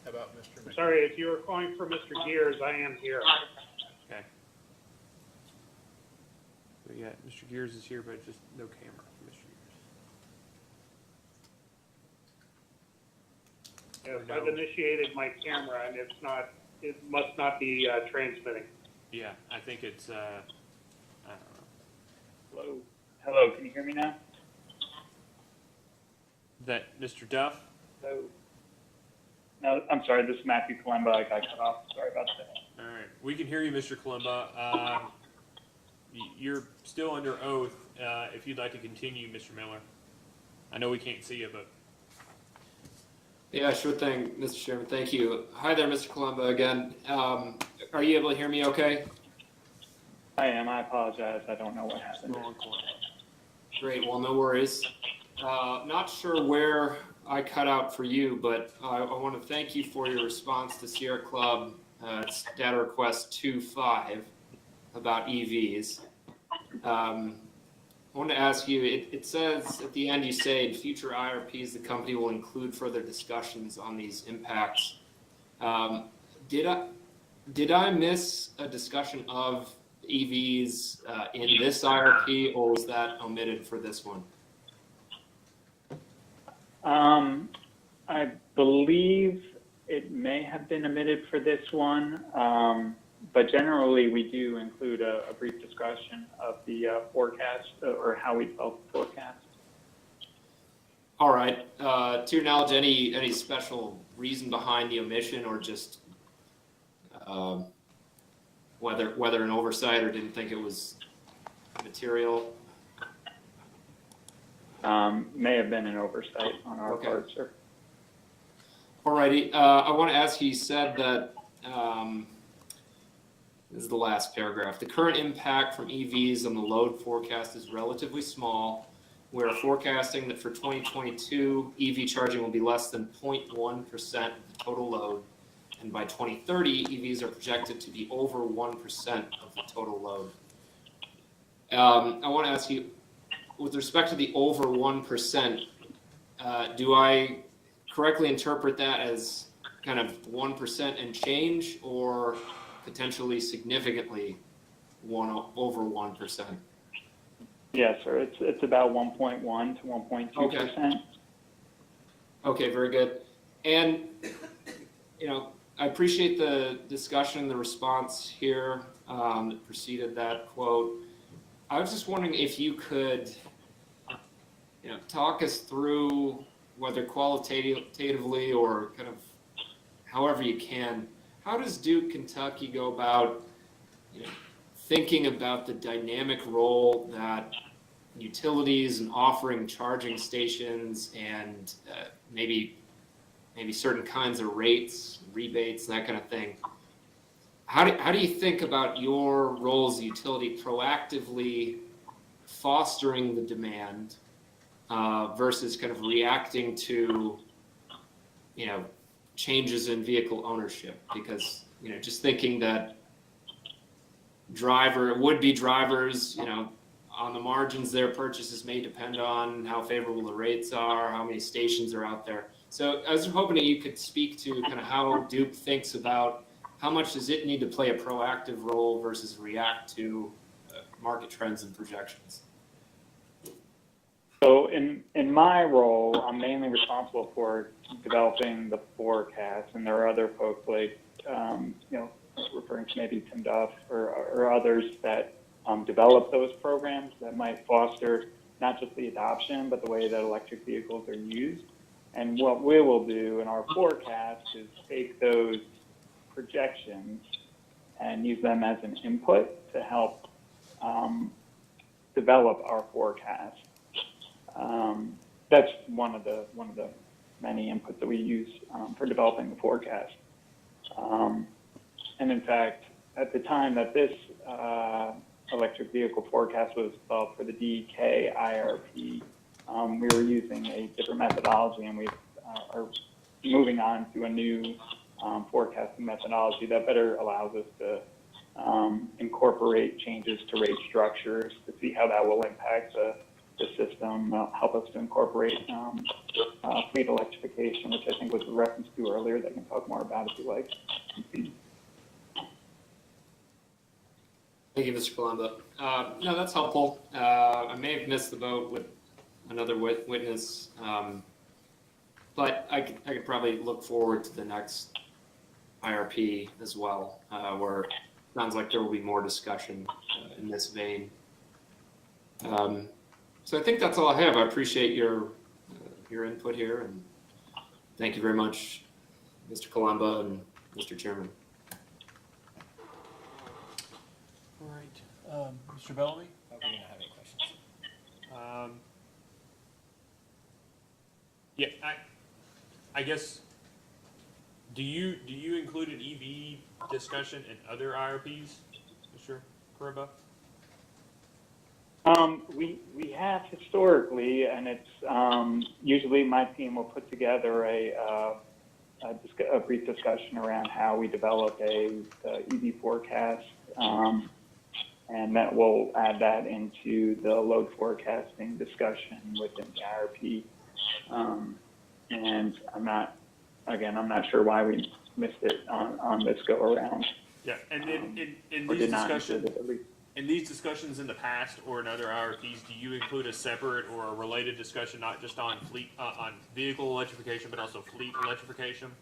How about Mr. McKinney? Sorry, if you were calling for Mr. Gears, I am here. Okay. So yeah, Mr. Gears is here, but just no camera for Mr. Gears. Yes, I've initiated my camera and it must not be transmitting. Yeah, I think it's, I don't know. Hello? Hello, can you hear me now? That Mr. Duff? Hello? No, I'm sorry, this is Matthew Kalemba. I got cut off. Sorry about that. All right, we can hear you, Mr. Kalimba. You're still under oath. If you'd like to continue, Mr. Miller. I know we can't see you, but. Yeah, sure thing, Mr. Chairman. Thank you. Hi there, Mr. Columba again. Are you able to hear me okay? I am. I apologize. I don't know what happened. Great. Well, no worries. Not sure where I cut out for you, but I want to thank you for your response to Sierra Club. It's data request 2.5 about EVs. I want to ask you, it says at the end you say in future IRPs the company will include further discussions on these impacts. Did I miss a discussion of EVs in this IRP, or was that omitted for this one? I believe it may have been omitted for this one, but generally we do include a brief discussion of the forecast or how we develop the forecast. All right. To your knowledge, any special reason behind the omission, or just whether an oversight or didn't think it was material? May have been an oversight on our Okay. part, sir. Alrighty, I want to ask you said that, this is the last paragraph, the current impact from EVs on the load forecast is relatively small. We're forecasting that for 2022, EV charging will be less than 0.1% of the total load. And by 2030, EVs are projected to be over 1% of the total load. I want to ask you, with respect to the over 1%, do I correctly interpret that as kind of 1% and change, or potentially significantly over 1%? Yes, sir. It's about 1.1 to 1.2%. Okay, very good. And, I appreciate the discussion, the response here that preceded that quote. I was just wondering if you could, talk us through, whether qualitatively or kind of however you can, how does Duke Kentucky go about, thinking about the dynamic role that utilities and offering charging stations and maybe certain kinds of rates, rebates, that kind of thing. How do you think about your role as a utility proactively fostering the demand versus kind of reacting to, changes in vehicle ownership? Because, just thinking that would-be drivers, on the margins, their purchases may depend on how favorable the rates are, how many stations are out there. So I was hoping that you could speak to kind of how Duke thinks about how much does it need to play a proactive role versus react to market trends and projections. So in my role, I'm mainly responsible for developing the forecast, and there are other folks like, referring to maybe Tim Duff or others that develop those programs that might foster not just the adoption, but the way that electric vehicles are used. And what we will do in our forecast is take those projections and use them as an input to help develop our forecast. That's one of the many inputs that we use for developing the forecast. And in fact, at the time that this electric vehicle forecast was developed for the DEK IRP, we were using a different methodology, and we are moving on to a new forecasting methodology that better allows us to incorporate changes to rate structures to see how that will impact the system, help us to incorporate fleet electrification, which I think was referenced to earlier, that I can talk more about if you like. Thank you, Mr. Colombo. No, that's helpful. I may have missed the boat with another witness, but I could probably look forward to the next IRP as well, where it sounds like there will be more discussion in this vein. So I think that's all I have. I appreciate your input here, and thank you very much, Mr. Colombo and Mr. Chairman. All right, Mr. Bellamy? I don't have any questions. Yeah, I guess, do you include an EV discussion in other IRPs, Mr. Karuba? We have historically, and it's usually my team will put together a brief discussion around how we develop a EV forecast, and that will add that into the load forecasting discussion within the IRP. And I'm not sure why we missed it on this go around. Yeah, and in Or these did not discussions, include it, at least. in these discussions in the past or in other IRPs, do you include a separate or a related discussion, not just on fleet, on vehicle electrification, but also fleet electrification?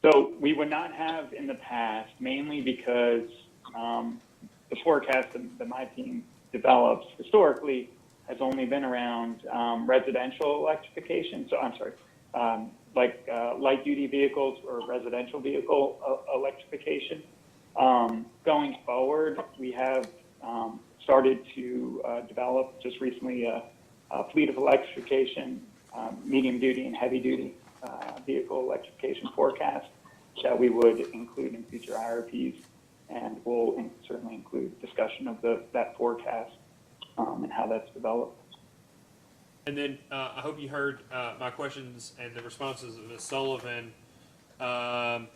So we would not have in the past, mainly because the forecast that my team develops historically has only been around residential electrification. So I'm sorry, light duty vehicles or residential vehicle electrification. Going forward, we have started to develop just recently a fleet of electrification, medium duty and heavy duty vehicle electrification forecast that we would include in future IRPs, and we'll certainly include discussion of that forecast and how that's developed. And then I hope you heard my questions and the responses of Ms. Sullivan about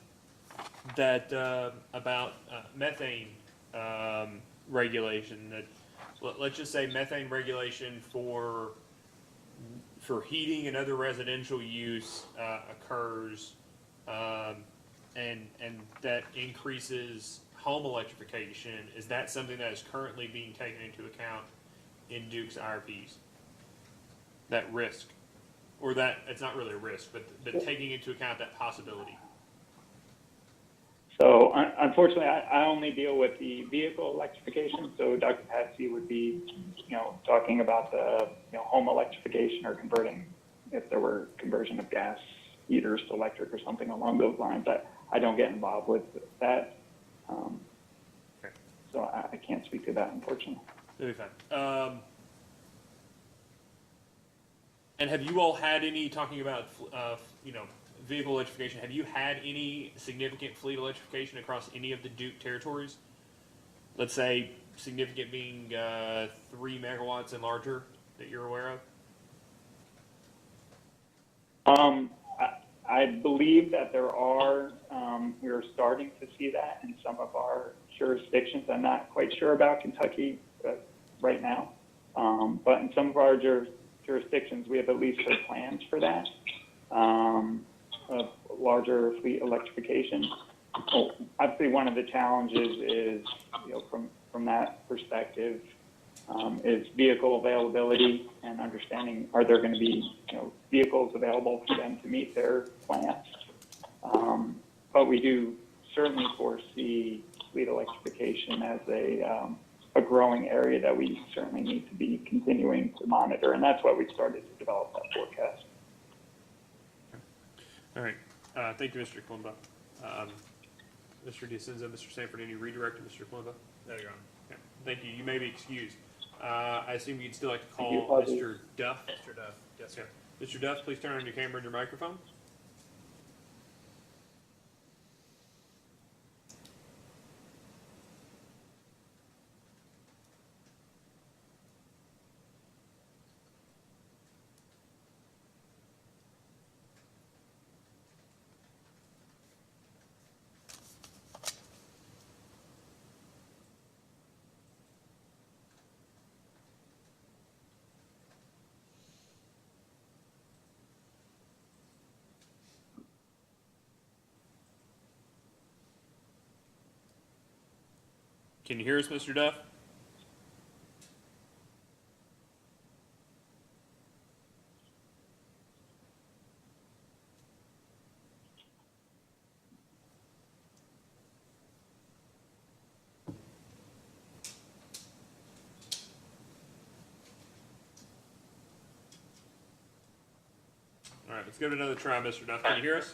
methane regulation. That let's just say methane regulation for heating and other residential use occurs, and that increases home electrification. Is that something that is currently being taken into account in Duke's IRPs? That risk, or that it's not really a risk, but taking into account that possibility. So unfortunately, I only deal with the vehicle electrification. So Dr. Patsy would be, talking about the home electrification or converting, if there were conversion of gas heaters to electric or something along those lines. I don't get involved with that, so I can't speak to that, unfortunately. That'll be fine. And have you all had any, talking about, vehicle electrification, have you had any significant fleet electrification across any of the Duke territories? Let's say significant being 3 megawatts and larger that you're aware of? I believe that there are, we're starting to see that in some of our jurisdictions. I'm not quite sure about Kentucky right now, but in some of our jurisdictions, we have at least heard plans for that, of larger fleet electrification. Obviously, one of the challenges is, from that perspective, is vehicle availability and understanding, are there going to be, vehicles available for them to meet their plans? But we do certainly foresee fleet electrification as a growing area that we certainly need to be continuing to monitor, and that's why we started to develop that forecast. All right. Thank you, Mr. Colombo. Mr. DeCenza, Mr. Sanford, any redirect to Mr. Colombo? No, Your Honor. Okay. Thank you. You may be excused. I assume you'd still like to you, call Audrey. Mr. Duff? Mr. Duff, yes, sir. Mr. Duff, please turn on your camera and your microphone. Can you hear us, Mr. Duff? All right, let's give it another try, Mr. Duff. Can you hear us?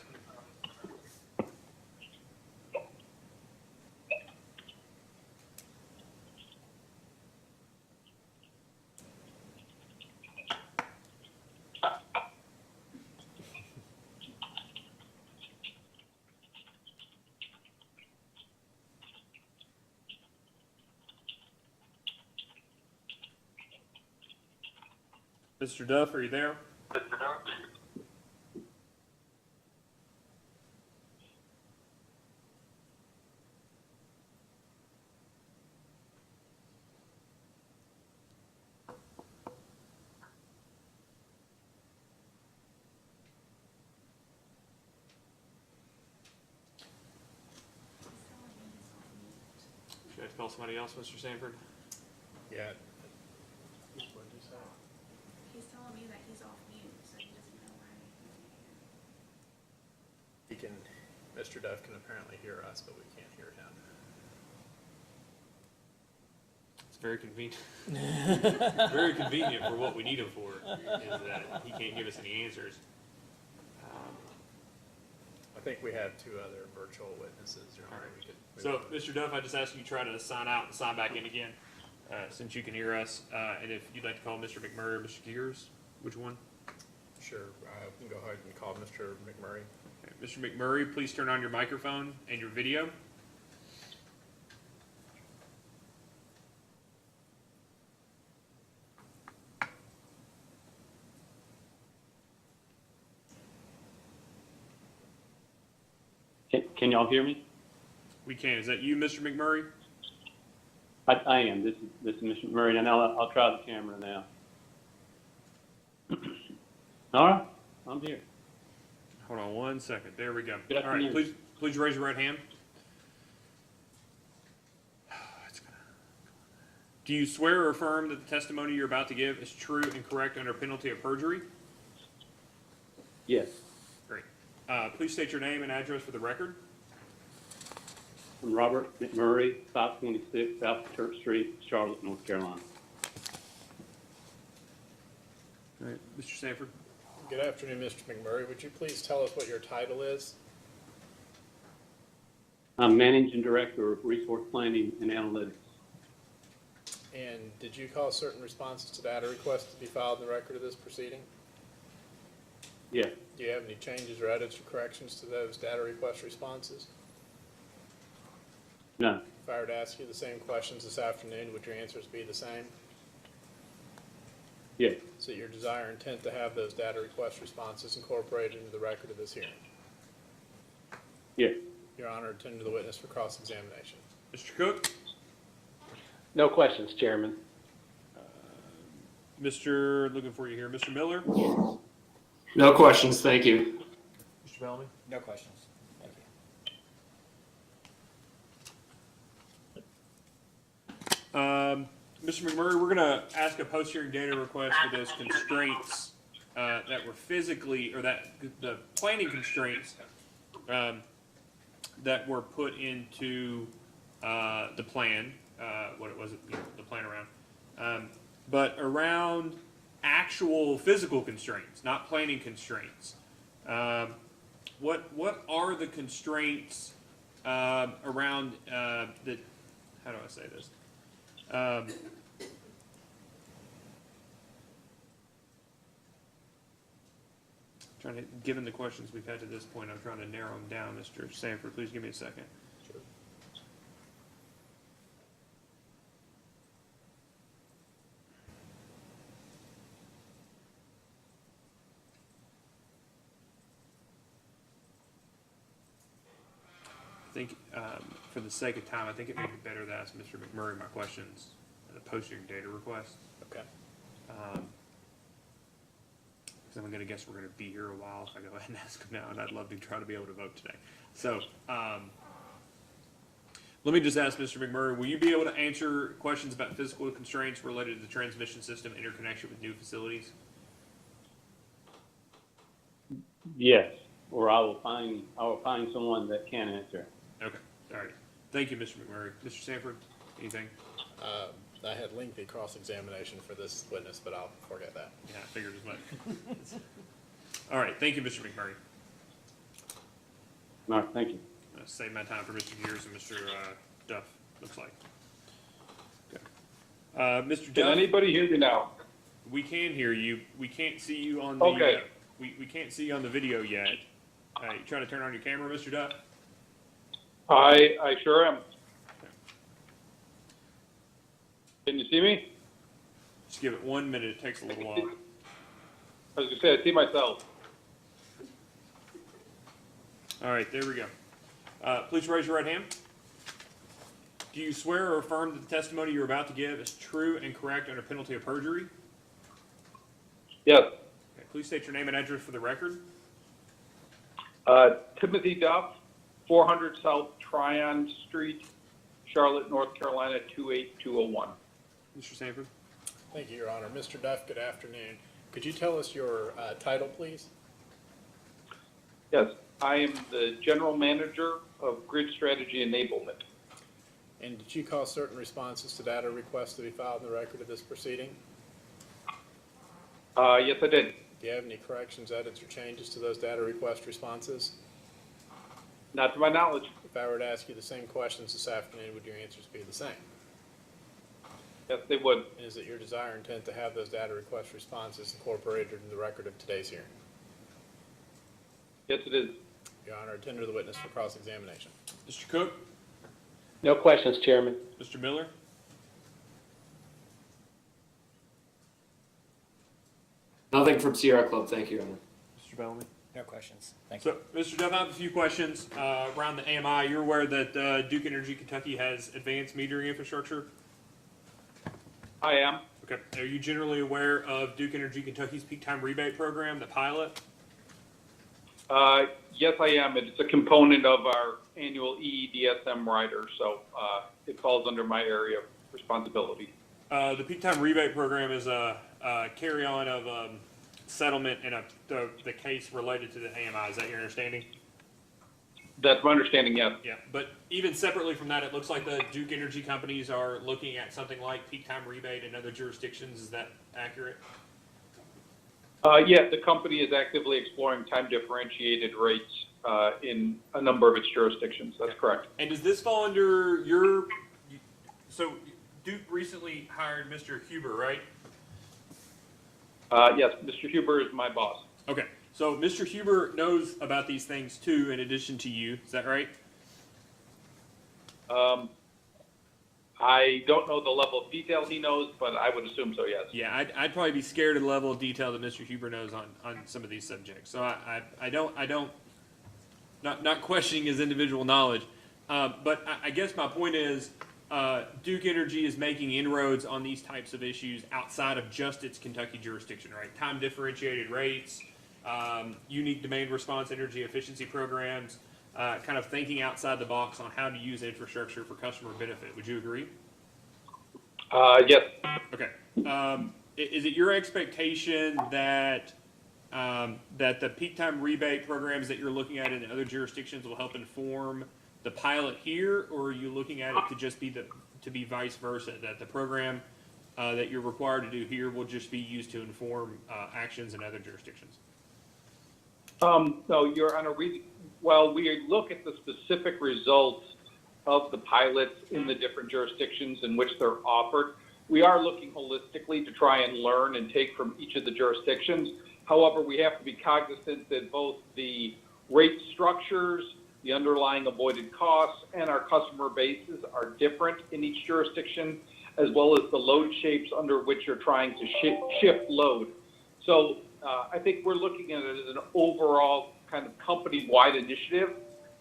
Mr. Duff, are you there? Should I call somebody else, Mr. Sanford? Yeah. He's telling me that he's off mute, so he doesn't know why. Mr. Duff can apparently hear us, but we can't hear him. It's very convenient. Very convenient for what we need him for, is that he can't give us any answers. I think we have two other virtual witnesses, Your Honor. We could move So, on. Mr. Duff, I just asked you to try to sign out and sign back in again, since you can hear us. And if you'd like to call Mr. McMurray or Mr. Gears, which one? Sure, we can go ahead and call Mr. McMurray. Okay, Mr. McMurray, please turn on your microphone and your video. Can y'all hear me? We can. Is that you, Mr. McMurray? I am. This is Mr. Murray, and I'll try the camera now. All right, I'm here. Hold on one second. There we go. Good All right, afternoon. please raise your right hand. Do you swear or affirm that the testimony you're about to give is true and correct under penalty of perjury? Yes, Great. Please state your name and address for the record. I'm Robert McMurray, 526 South Church Street, Charlotte, North Carolina. All right, Mr. Sanford. Good afternoon, Mr. McMurray. Would you please tell us what your title is? I'm Managing Director of Resource Planning and Analytics. And did you cause certain responses to data requests to be filed in the record of this proceeding? Yes, Do you have any changes or edits or corrections to those data request responses? no, If I were to ask you the same questions this afternoon, would your answers be the same? yes, So your desire and intent to have those data request responses incorporated into the record of this hearing? yes. Your Honor, attend to the witness for cross-examination. Mr. Cook? No questions, Chairman. Looking for you here. Mr. Miller? No questions, thank you. Mr. Bellamy? No questions. Thank you. Mr. McMurray, we're going to ask a post-hearing data request for those constraints that were physically, or that the planning constraints that were put into the plan, what it was, the plan around, but around actual physical constraints, not planning constraints. What are the constraints around the? How do I say this? Um, Trying to, given the questions we've had to this point, I'm trying to narrow them down. Mr. Sanford, please give me a second. Sure. I think, for the sake of time, I think it may be better to ask Mr. McMurray my questions at a posting data request. Okay. Because I'm gonna guess we're gonna be here a while if I go ahead and ask him now, and I'd love to try to be able to vote today. So, let me just ask Mr. McMurray, will you be able to answer questions about physical constraints related to the transmission system interconnection with new facilities? Yes, or I will find someone that can answer. Okay, all right. Thank you, Mr. McMurray. Mr. Sanford, anything? I had lengthy cross-examination for this witness, but I'll forget that. Yeah, I figured as much. All right, thank you, Mr. McMurray. No, thank you. Save my time for Mr. Gears and Mr. Duff, looks like. Okay. Mr. Duff. Can anybody hear me now? We can hear you. We can't see you on the, Okay. We can't see you on the video yet. You trying to turn on your camera, Mr. Duff? I sure am. Can you see me? Just give it 1 minute. It takes a little while. I was gonna say, I see myself. All right, there we go. Please raise your right hand. Do you swear or affirm that the testimony you're about to give is true and correct under penalty of perjury? Yes. Okay, please state your name and address for the record. Timothy Duff, 400 South Tryon Street, Charlotte, North Carolina, 28201. Mr. Sanford. Thank you, Your Honor. Mr. Duff, good afternoon. Could you tell us your title, please? Yes, I am the General Manager of Grid Strategy Enablement. And did you cause certain responses to data requests to be filed in the record of this proceeding? Yes, I did. Do you have any corrections, edits, or changes to those data request responses? Not to my knowledge. If I were to ask you the same questions this afternoon, would your answers be the same? Yes, they would. And is it your desire and intent to have those data request responses incorporated in the record of today's hearing? Yes, it is. Your Honor, tender the witness for cross-examination. Mr. Cook. No questions, Chairman. Mr. Miller. Nothing from Sierra Club, thank you, Your Honor. Mr. Bellamy. No questions. Thank you. So, Mr. Duff, I have a few questions around the AMI. You're aware that Duke Energy Kentucky has advanced metering infrastructure? I am. Okay. Are you generally aware of Duke Energy Kentucky's peak time rebate program, the pilot? Yes, I am. It's a component of our annual EEDSM rider, so it falls under my area of responsibility. The peak time rebate program is a carry-on of settlement in the case related to the AMI. Is that your understanding? That's my understanding, yes. Yeah, but even separately from that, it looks like the Duke Energy companies are looking at something like peak time rebate in other jurisdictions. Is that accurate? Yes, the company is actively exploring time differentiated rates in a number of its jurisdictions. That's correct. And does this fall under your, so Duke recently hired Mr. Huber, right? Yes, Mr. Huber is my boss. Okay, so Mr. Huber knows about these things too, in addition to you. Is that right? I don't know the level of detail he knows, but I would assume so, yes. Yeah, I'd probably be scared of the level of detail that Mr. Huber knows on some of these subjects. So not questioning his individual knowledge, but I guess my point is, Duke Energy is making inroads on these types of issues outside of just its Kentucky jurisdiction, right? Time differentiated rates, unique demand response energy efficiency programs, kind of thinking outside the box on how to use infrastructure for customer benefit. Would you agree? Yes. Okay. Is it your expectation that that the peak time rebate programs that you're looking at in other jurisdictions will help inform the pilot here, or are you looking at it to just be to be vice versa, that the program that you're required to do here will just be used to inform actions in other jurisdictions? No, Your Honor, we look at the specific results of the pilots in the different jurisdictions in which they're offered. We are looking holistically to try and learn and take from each of the jurisdictions. However, we have to be cognizant that both the rate structures, the underlying avoided costs, and our customer bases are different in each jurisdiction, as well as the load shapes under which you're trying to shift load. So I think we're looking at it as an overall kind of company-wide initiative.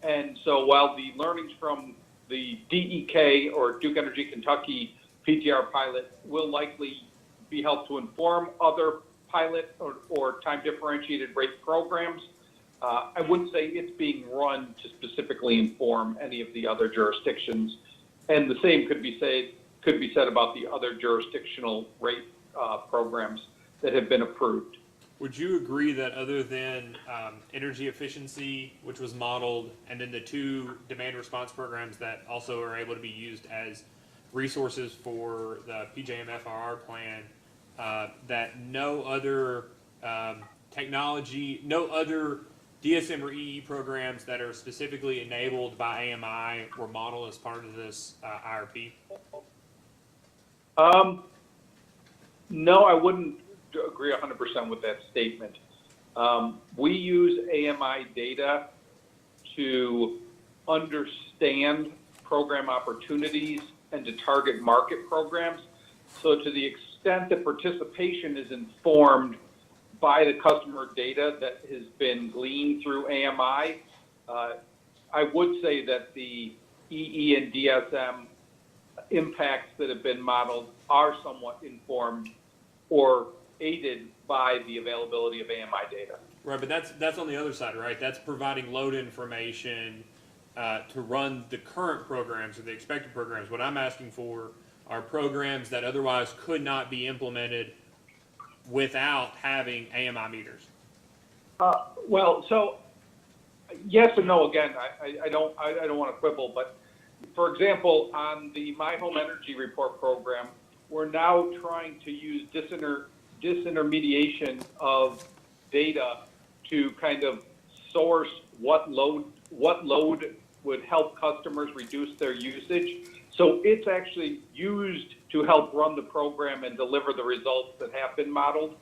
And so while the learnings from the DEK or Duke Energy Kentucky PTR pilot will likely be helped to inform other pilot or time differentiated rate programs, I wouldn't say it's being run to specifically inform any of the other jurisdictions. And the same could be said about the other jurisdictional rate programs that have been approved. Would you agree that other than energy efficiency, which was modeled, and then the two demand response programs that also are able to be used as resources for the PJM FRR plan, that no other technology, no other DSM or EE programs that are specifically enabled by AMI were modeled as part of this IRP? No, I wouldn't agree 100% with that statement. We use AMI data to understand program opportunities and to target market programs. So to the extent that participation is informed by the customer data that has been gleaned through AMI, I would say that the EE and DSM impacts that have been modeled are somewhat informed or aided by the availability of AMI data. Right, but that's on the other side, right? That's providing load information to run the current programs or the expected programs. What I'm asking for are programs that otherwise could not be implemented without having AMI meters. Well, so yes and no. Again, I don't want to quibble, but for example, on the My Home Energy Report program, we're now trying to use disintermediation of data to kind of source what load would help customers reduce their usage. So it's actually used to help run the program and deliver the results that have been modeled.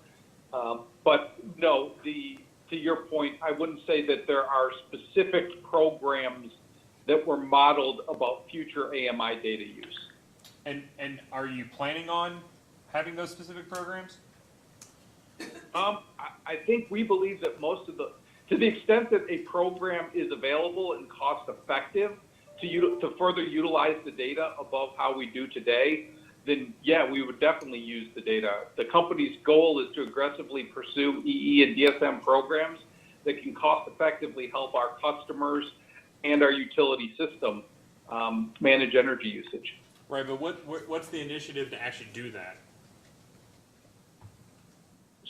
But no, to your point, I wouldn't say that there are specific programs that were modeled about future AMI data use. And are you planning on having those specific programs? I think we believe that to the extent that a program is available and cost effective to further utilize the data above how we do today, then yeah, we would definitely use the data. The company's goal is to aggressively pursue EE and DSM programs that can cost effectively help our customers and our utility system manage energy usage. Right, but what's the initiative to actually do that?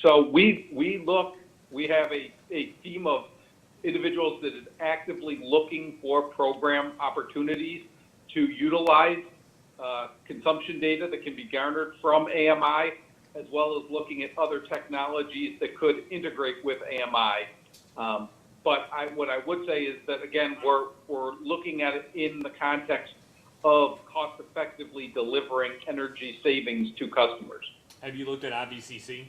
So we have a team of individuals that is actively looking for program opportunities to utilize consumption data that can be garnered from AMI, as well as looking at other technologies that could integrate with AMI. But what I would say is that, again, we're looking at it in the context of cost effectively delivering energy savings to customers. Have you looked at IVCC?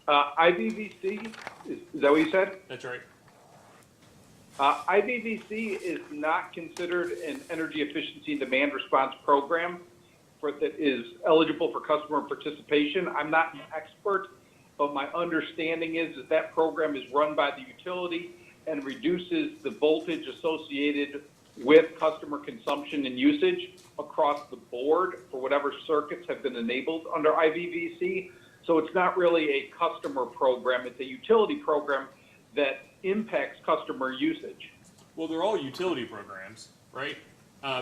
IVVC, is that what you said? That's right. IVVC is not considered an energy efficiency and demand response program that is eligible for customer participation. I'm not an expert, but my understanding is that program is run by the utility and reduces the voltage associated with customer consumption and usage across the board for whatever circuits have been enabled under IVVC. So it's not really a customer program, it's a utility program that impacts customer usage. Well, they're all utility programs, right?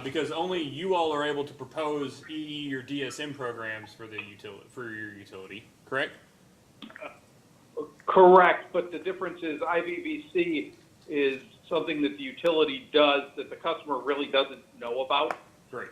Because only you all are able to propose EE or DSM programs for your utility, correct? Correct, but the difference is IVVC is something that the utility does that the customer really doesn't know about. Great.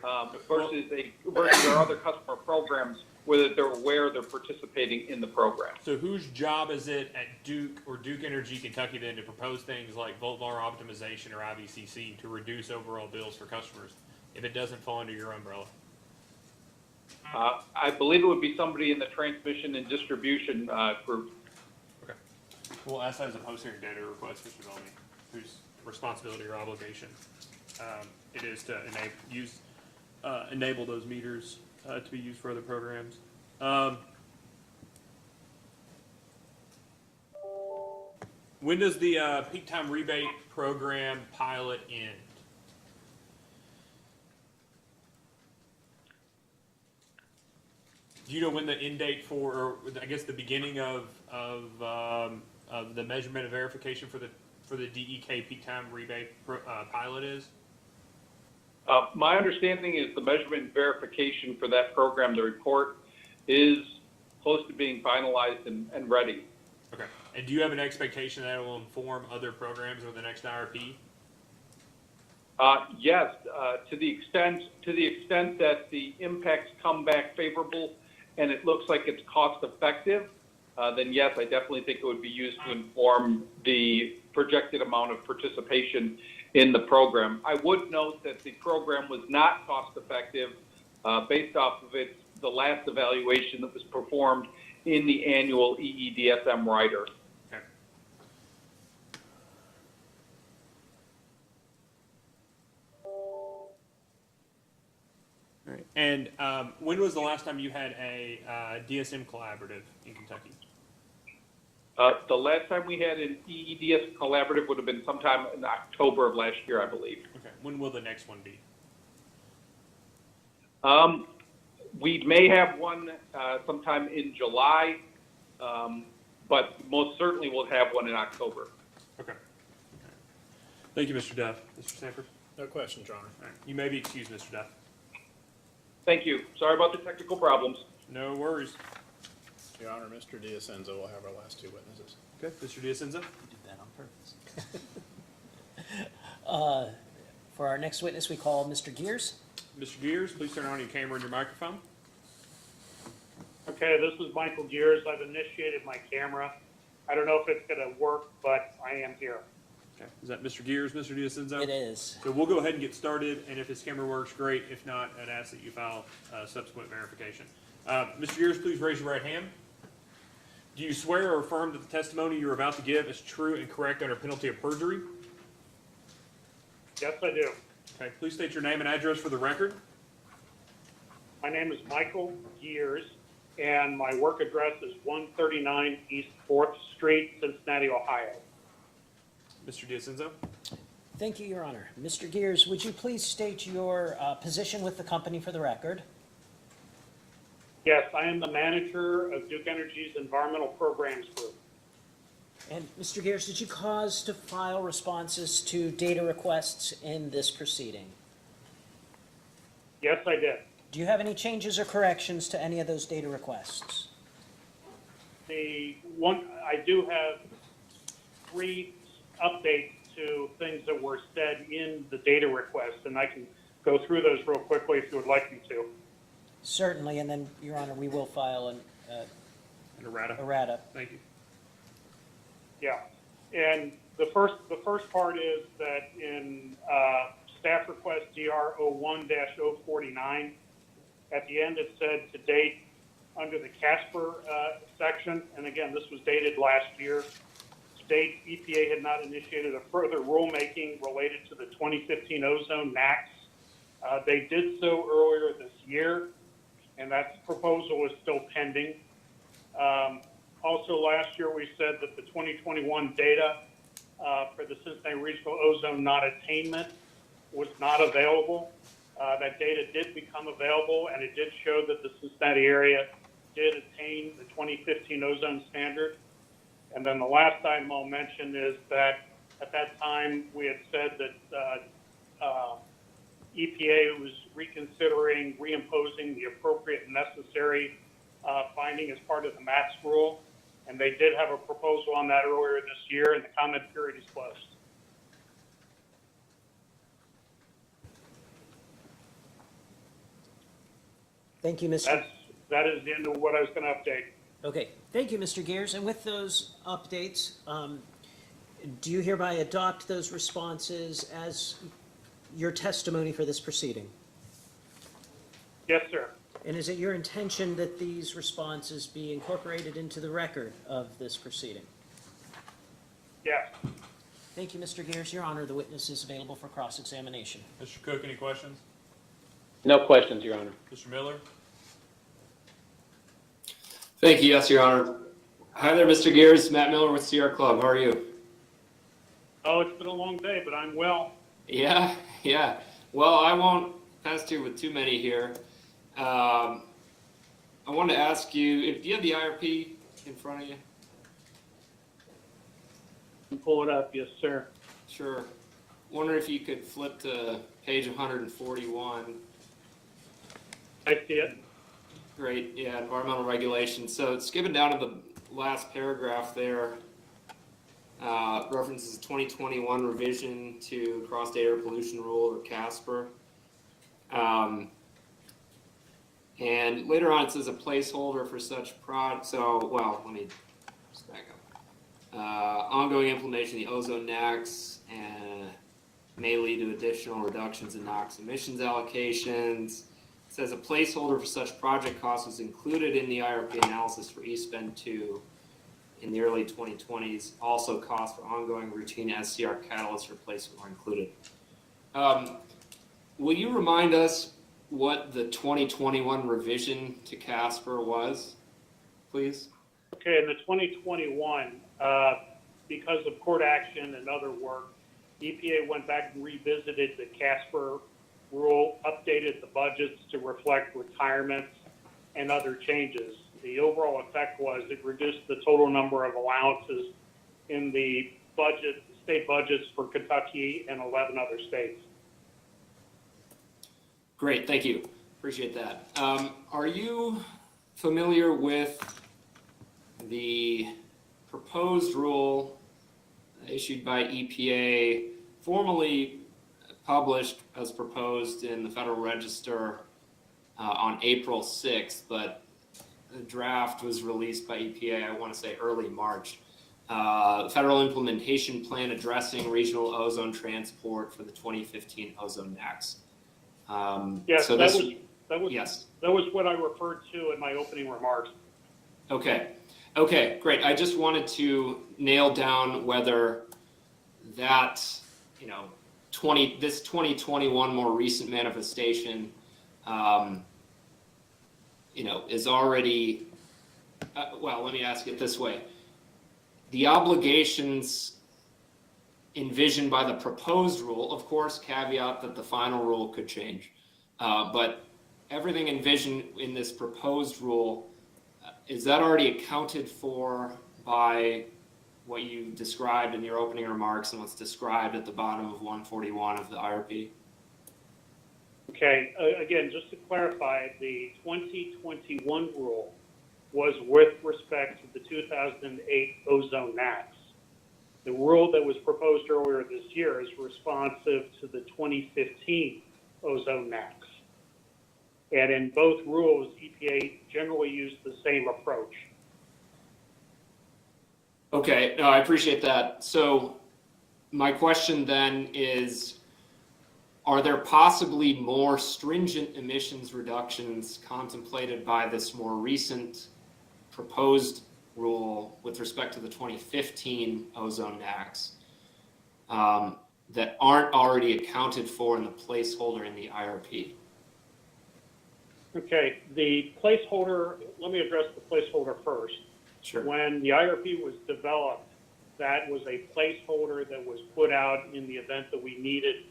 Versus there are other customer programs where they're aware they're participating in the program. So whose job is it at Duke or Duke Energy Kentucky then to propose things like volt-var optimization or IVCC to reduce overall bills for customers if it doesn't fall under your umbrella? I believe it would be somebody in the transmission and distribution group. Well, as a post-hearing data request, Mr. Bellamy, whose responsibility or obligation it is to enable those meters to be used for other programs. When does the peak time rebate program pilot end? Do you know when the end date for, or I guess the beginning of the measurement and verification for the DEK peak time rebate pilot is? My understanding is the measurement and verification for that program, the report, is close to being finalized and ready. Okay. And do you have an expectation that it will inform other programs over the next IRP? Yes, to the extent that the impacts come back favorable and it looks like it's cost effective, then yes, I definitely think it would be used to inform the projected amount of participation in the program. I would note that the program was not cost effective based off of the last evaluation that was performed in the annual EEDSM rider. Okay. All right. And when was the last time you had a DSM collaborative in Kentucky? The last time we had an EEDS collaborative would have been sometime in October of last year, I believe. Okay. When will the next one be? We may have one sometime in July, but most certainly we'll have one in October. Okay. Thank you, Mr. Duff. Mr. Sanford? No questions, Your Honor. All right. You may be excused, Mr. Duff. Thank you. Sorry about the technical problems. No worries. Your Honor, Mr. Diacenzo will have our last two witnesses. Okay, Mr. Diacenzo? You did that on purpose. For our next witness, we call Mr. Gears. Mr. Gears, please turn on your camera and your microphone. Okay, this is Michael Gears. I've initiated my camera. I don't know if it's going to work, but I am here. Okay. Is that Mr. Gears, Mr. Diacenzo? It is. So we'll go ahead and get started, and if his camera works, great. If not, I'd ask that you file subsequent verification. Mr. Gears, please raise your right hand. Do you swear or affirm that the testimony you're about to give is true and correct under penalty of perjury? Yes, I do. Okay, please state your name and address for the record. My name is Michael Gears, and my work address is 139 East 4th Street, Cincinnati, Ohio. Mr. Diacenzo? Thank you, Your Honor. Mr. Gears, would you please state your position with the company for the record? Yes, I am the manager of Duke Energy's Environmental Programs Group. And Mr. Gears, did you cause to file responses to data requests in this proceeding? Yes, I did. Do you have any changes or corrections to any of those data requests? I do have 3 updates to things that were said in the data request, and I can go through those real quickly if you would like me to. Certainly, and then, Your Honor, we will file an errata. Thank you. Yeah, and the first part is that in staff request DR 01-049, at the end it said to date under the Casper section, and again, this was dated last year. To date, EPA had not initiated a further rulemaking related to the 2015 ozone NAAQS. They did so earlier this year, and that proposal is still pending. Also, last year we said that the 2021 data for the Cincinnati Regional Ozone Not Attainment was not available. That data did become available, and it did show that the Cincinnati area did attain the 2015 ozone standard. And then the last item I'll mention is that at that time we had said that EPA was reconsidering reimposing the appropriate and necessary finding as part of the MATS rule. And they did have a proposal on that earlier this year, and the comment period is closed. Thank you, Mr. That is the end of what I was going to update. Okay, thank you, Mr. Gears. And with those updates, do you hereby adopt those responses as your testimony for this proceeding? Yes, sir. And is it your intention that these responses be incorporated into the record of this proceeding? Thank you, Mr. Gears. Your Honor, the witness is available for cross-examination. Mr. Cook, any questions? No questions, Your Honor. Mr. Miller? Thank you. Yes, Your Honor. Hi there, Mr. Gears. Matt Miller with Sierra Club. How are you? Oh, it's been a long day, but I'm well. Yeah. Well, I won't pester you with too many here. I wanted to ask you, do you have the IRP in front of you? Pull it up, yes, sir. Sure. Wonder if you could flip to page 141. I see it. Great, yeah, environmental regulations. So skipping down to the last paragraph there, references 2021 revision to Cross-State Air Pollution Rule, or CSAPR. And later on it says a placeholder for such let me just back up. Ongoing implementation of the ozone NACs and may lead to additional reductions in NOx emissions allocations. It says a placeholder for such project costs was included in the IRP analysis for East Bend 2 in the early 2020s. Also, costs for ongoing routine SCR catalyst replacement were included. Will you remind us what the 2021 revision to CSAPR was, please? Okay, in the 2021, because of court action and other work, EPA went back and revisited the CSAPR rule, updated the budgets to reflect retirements and other changes. The overall effect was it reduced the total number of allowances in the state budgets for Kentucky and 11 other states. Great, thank you. Appreciate that. Are you familiar with the proposed rule issued by EPA, formally published as proposed in the Federal Register on April 6th, but the draft was released by EPA, I want to say early March. Federal Implementation Plan addressing regional ozone transport for the 2015 ozone NACs. Yes, so that yes. was what I referred to in my opening remarks. Okay, great. I just wanted to nail down whether that, this 2021 more recent manifestation, is already, let me ask it this way. The obligations envisioned by the proposed rule, of course, caveat that the final rule could change, but everything envisioned in this proposed rule, is that already accounted for by what you described in your opening remarks and what's described at the bottom of 141 of the IRP? Okay, again, just to clarify, the 2021 rule was with respect to the 2008 ozone NACs. The rule that was proposed earlier this year is responsive to the 2015 ozone NACs. And in both rules, EPA generally used the same approach. Okay, no, I appreciate that. So my question then is, are there possibly more stringent emissions reductions contemplated by this more recent proposed rule with respect to the 2015 ozone NACs that aren't already accounted for in the placeholder in the IRP? Okay, the placeholder, let me address the placeholder first. Sure. When the IRP was developed, that was a placeholder that was put out in the event that we needed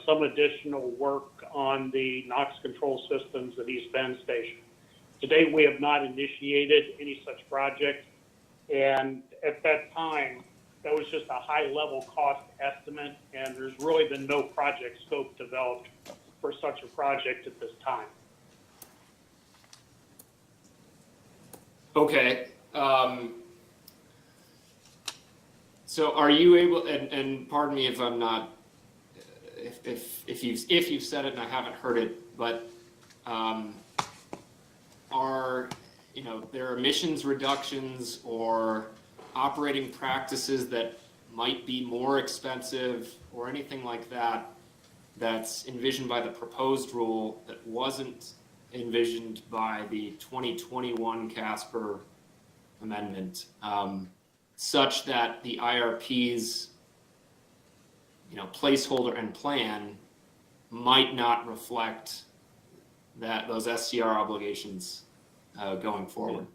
some additional work on the NOx control systems at East Bend Station. To date, we have not initiated any such project, and at that time, that was just a high-level cost estimate, and there's really been no project scope developed for such a project at this time. Okay. So are you able, and pardon me if I'm not, if you've said it and I haven't heard it, but are there emissions reductions or operating practices that might be more expensive or anything like that that's envisioned by the proposed rule that wasn't envisioned by the 2021 CSAPR amendment, such that the IRP's placeholder and plan might not reflect those SCR obligations going forward.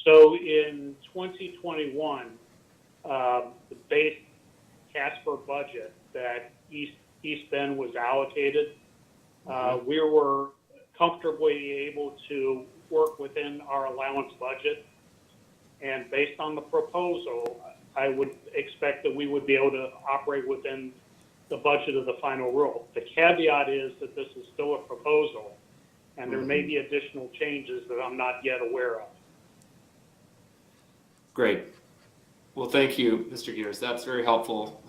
So in 2021, the base Casper budget that East Bend was allocated, we were comfortably able to work within our allowance budget. And based on the proposal, I would expect that we would be able to operate within the budget of the final rule. The caveat is that this is still a proposal, and there may be additional changes that I'm not yet aware of. Great. Well, thank you, Mr. Gears. That's very helpful.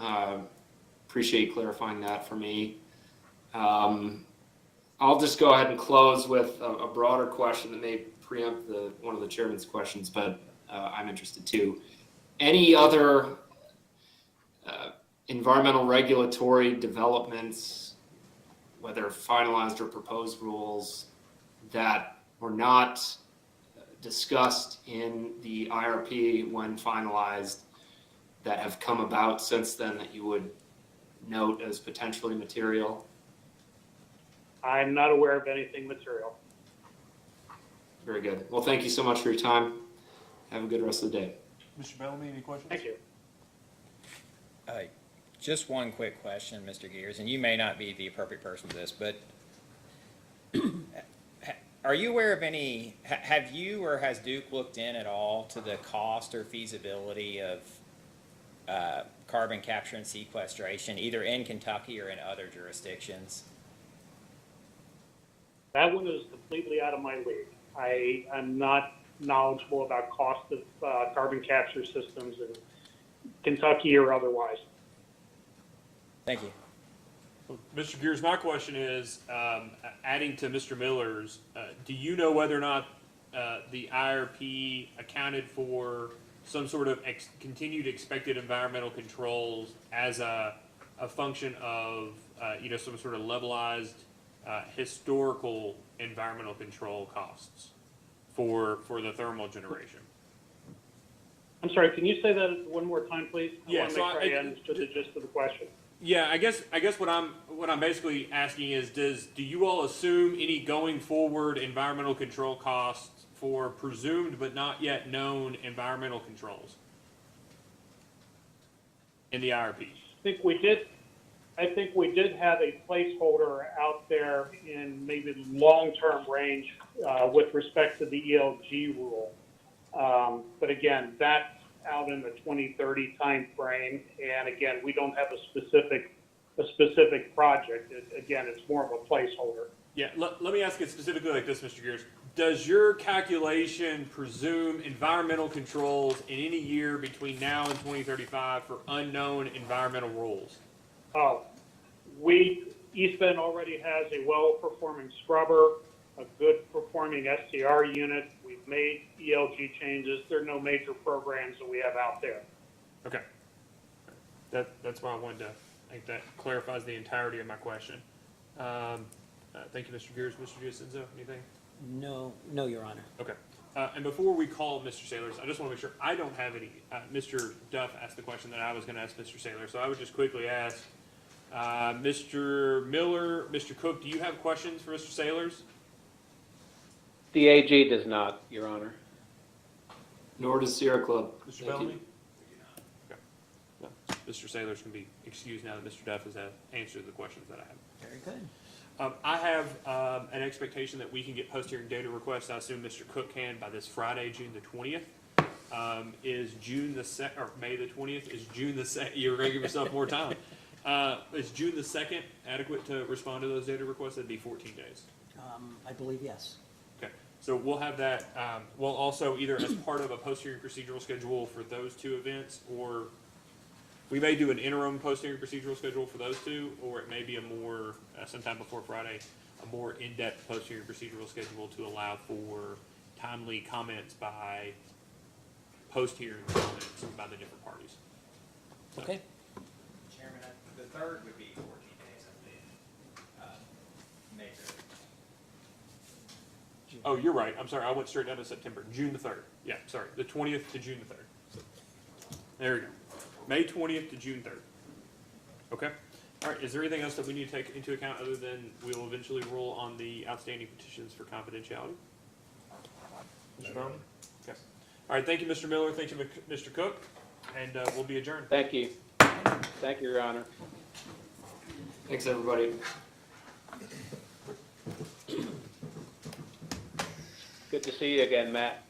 Appreciate you clarifying that for me. I'll just go ahead and close with a broader question that may preempt one of the chairman's questions, but I'm interested too. Any other environmental regulatory developments, whether finalized or proposed rules, that were not discussed in the IRP when finalized, that have come about since then that you would note as potentially material? I'm not aware of anything material. Very good. Well, thank you so much for your time. Have a good rest of the day. Mr. Bellamy, any questions? Thank you. Just one quick question, Mr. Gears, and you may not be the appropriate person for this, but are you aware of any, have you or has Duke looked in at all to the cost or feasibility of carbon capture and sequestration, either in Kentucky or in other jurisdictions? That one is completely out of my league. I am not knowledgeable about cost of carbon capture systems in Kentucky or otherwise. Thank you. Mr. Gears, my question is, adding to Mr. Miller's, do you know whether or not the IRP accounted for some sort of continued expected environmental controls as a function of, some sort of levelized historical environmental control costs for the thermal generation? I'm sorry, can you say that one more time, please? Yeah, I want to make sure I understood the gist of the question. Yeah, I guess what I'm basically asking is, do you all assume any going forward environmental control costs for presumed but not yet known environmental controls in the IRP? I think we did have a placeholder out there in maybe long-term range with respect to the ELG rule. But again, that's out in the 2030 time frame. And again, we don't have a specific project. Again, it's more of a placeholder. Yeah, let me ask it specifically like this, Mr. Gears. Does your calculation presume environmental controls in any year between now and 2035 for unknown environmental rules? East Bend already has a well-performing scrubber, a good performing SCR unit. We've made ELG changes. There are no major programs that we have out there. Okay. That's why I wanted to, I think that clarifies the entirety of my question. Thank you, Mr. Gears. Mr. Giacinzo, anything? No, Your Honor. Okay. And before we call Mr. Sailors, I just want to make sure I don't have any. Mr. Duff asked the question that I was going to ask Mr. Sailor, so I would just quickly ask Mr. Miller, Mr. Cook, do you have questions for Mr. Sailors? The AG does not, Your Honor. Nor does Sierra Club. Mr. Bellamy? Okay. Well, Mr. Sailors can be excused now that Mr. Duff has answered the questions that I have. Very good. I have an expectation that we can get post-hearing data requests. I assume Mr. Cook can by this Friday, June the 20th. Is June the 2nd, or May the 20th? Is June the 2nd? You're going to give yourself more time. Is June the 2nd adequate to respond to those data requests? That'd be 14 days. I believe yes. Okay. So we'll have that. We'll also either as part of a post-hearing procedural schedule for those two events, or we may do an interim post-hearing procedural schedule for those two, or it may be a more, sometime before Friday, a more in-depth post-hearing procedural schedule to allow for timely comments by post-hearing comments by the different parties. So. Okay. Chairman, the third would be 14 days, I believe. May 3rd. Oh, you're right. I'm sorry. I went straight down to September. June the 3rd. Yeah, sorry. The 20th to June the 3rd. There we go. May 20th to June 3rd. Okay. All right, is there anything else that we need to take into account other than we'll eventually rule on the outstanding petitions for confidentiality? Mr. Norman? Okay. All right, thank you, Mr. Miller. Thank you, Mr. Cook, and we'll be adjourned. Thank you. Thank you, Your Honor. Thanks, everybody. Good to see you again, Matt.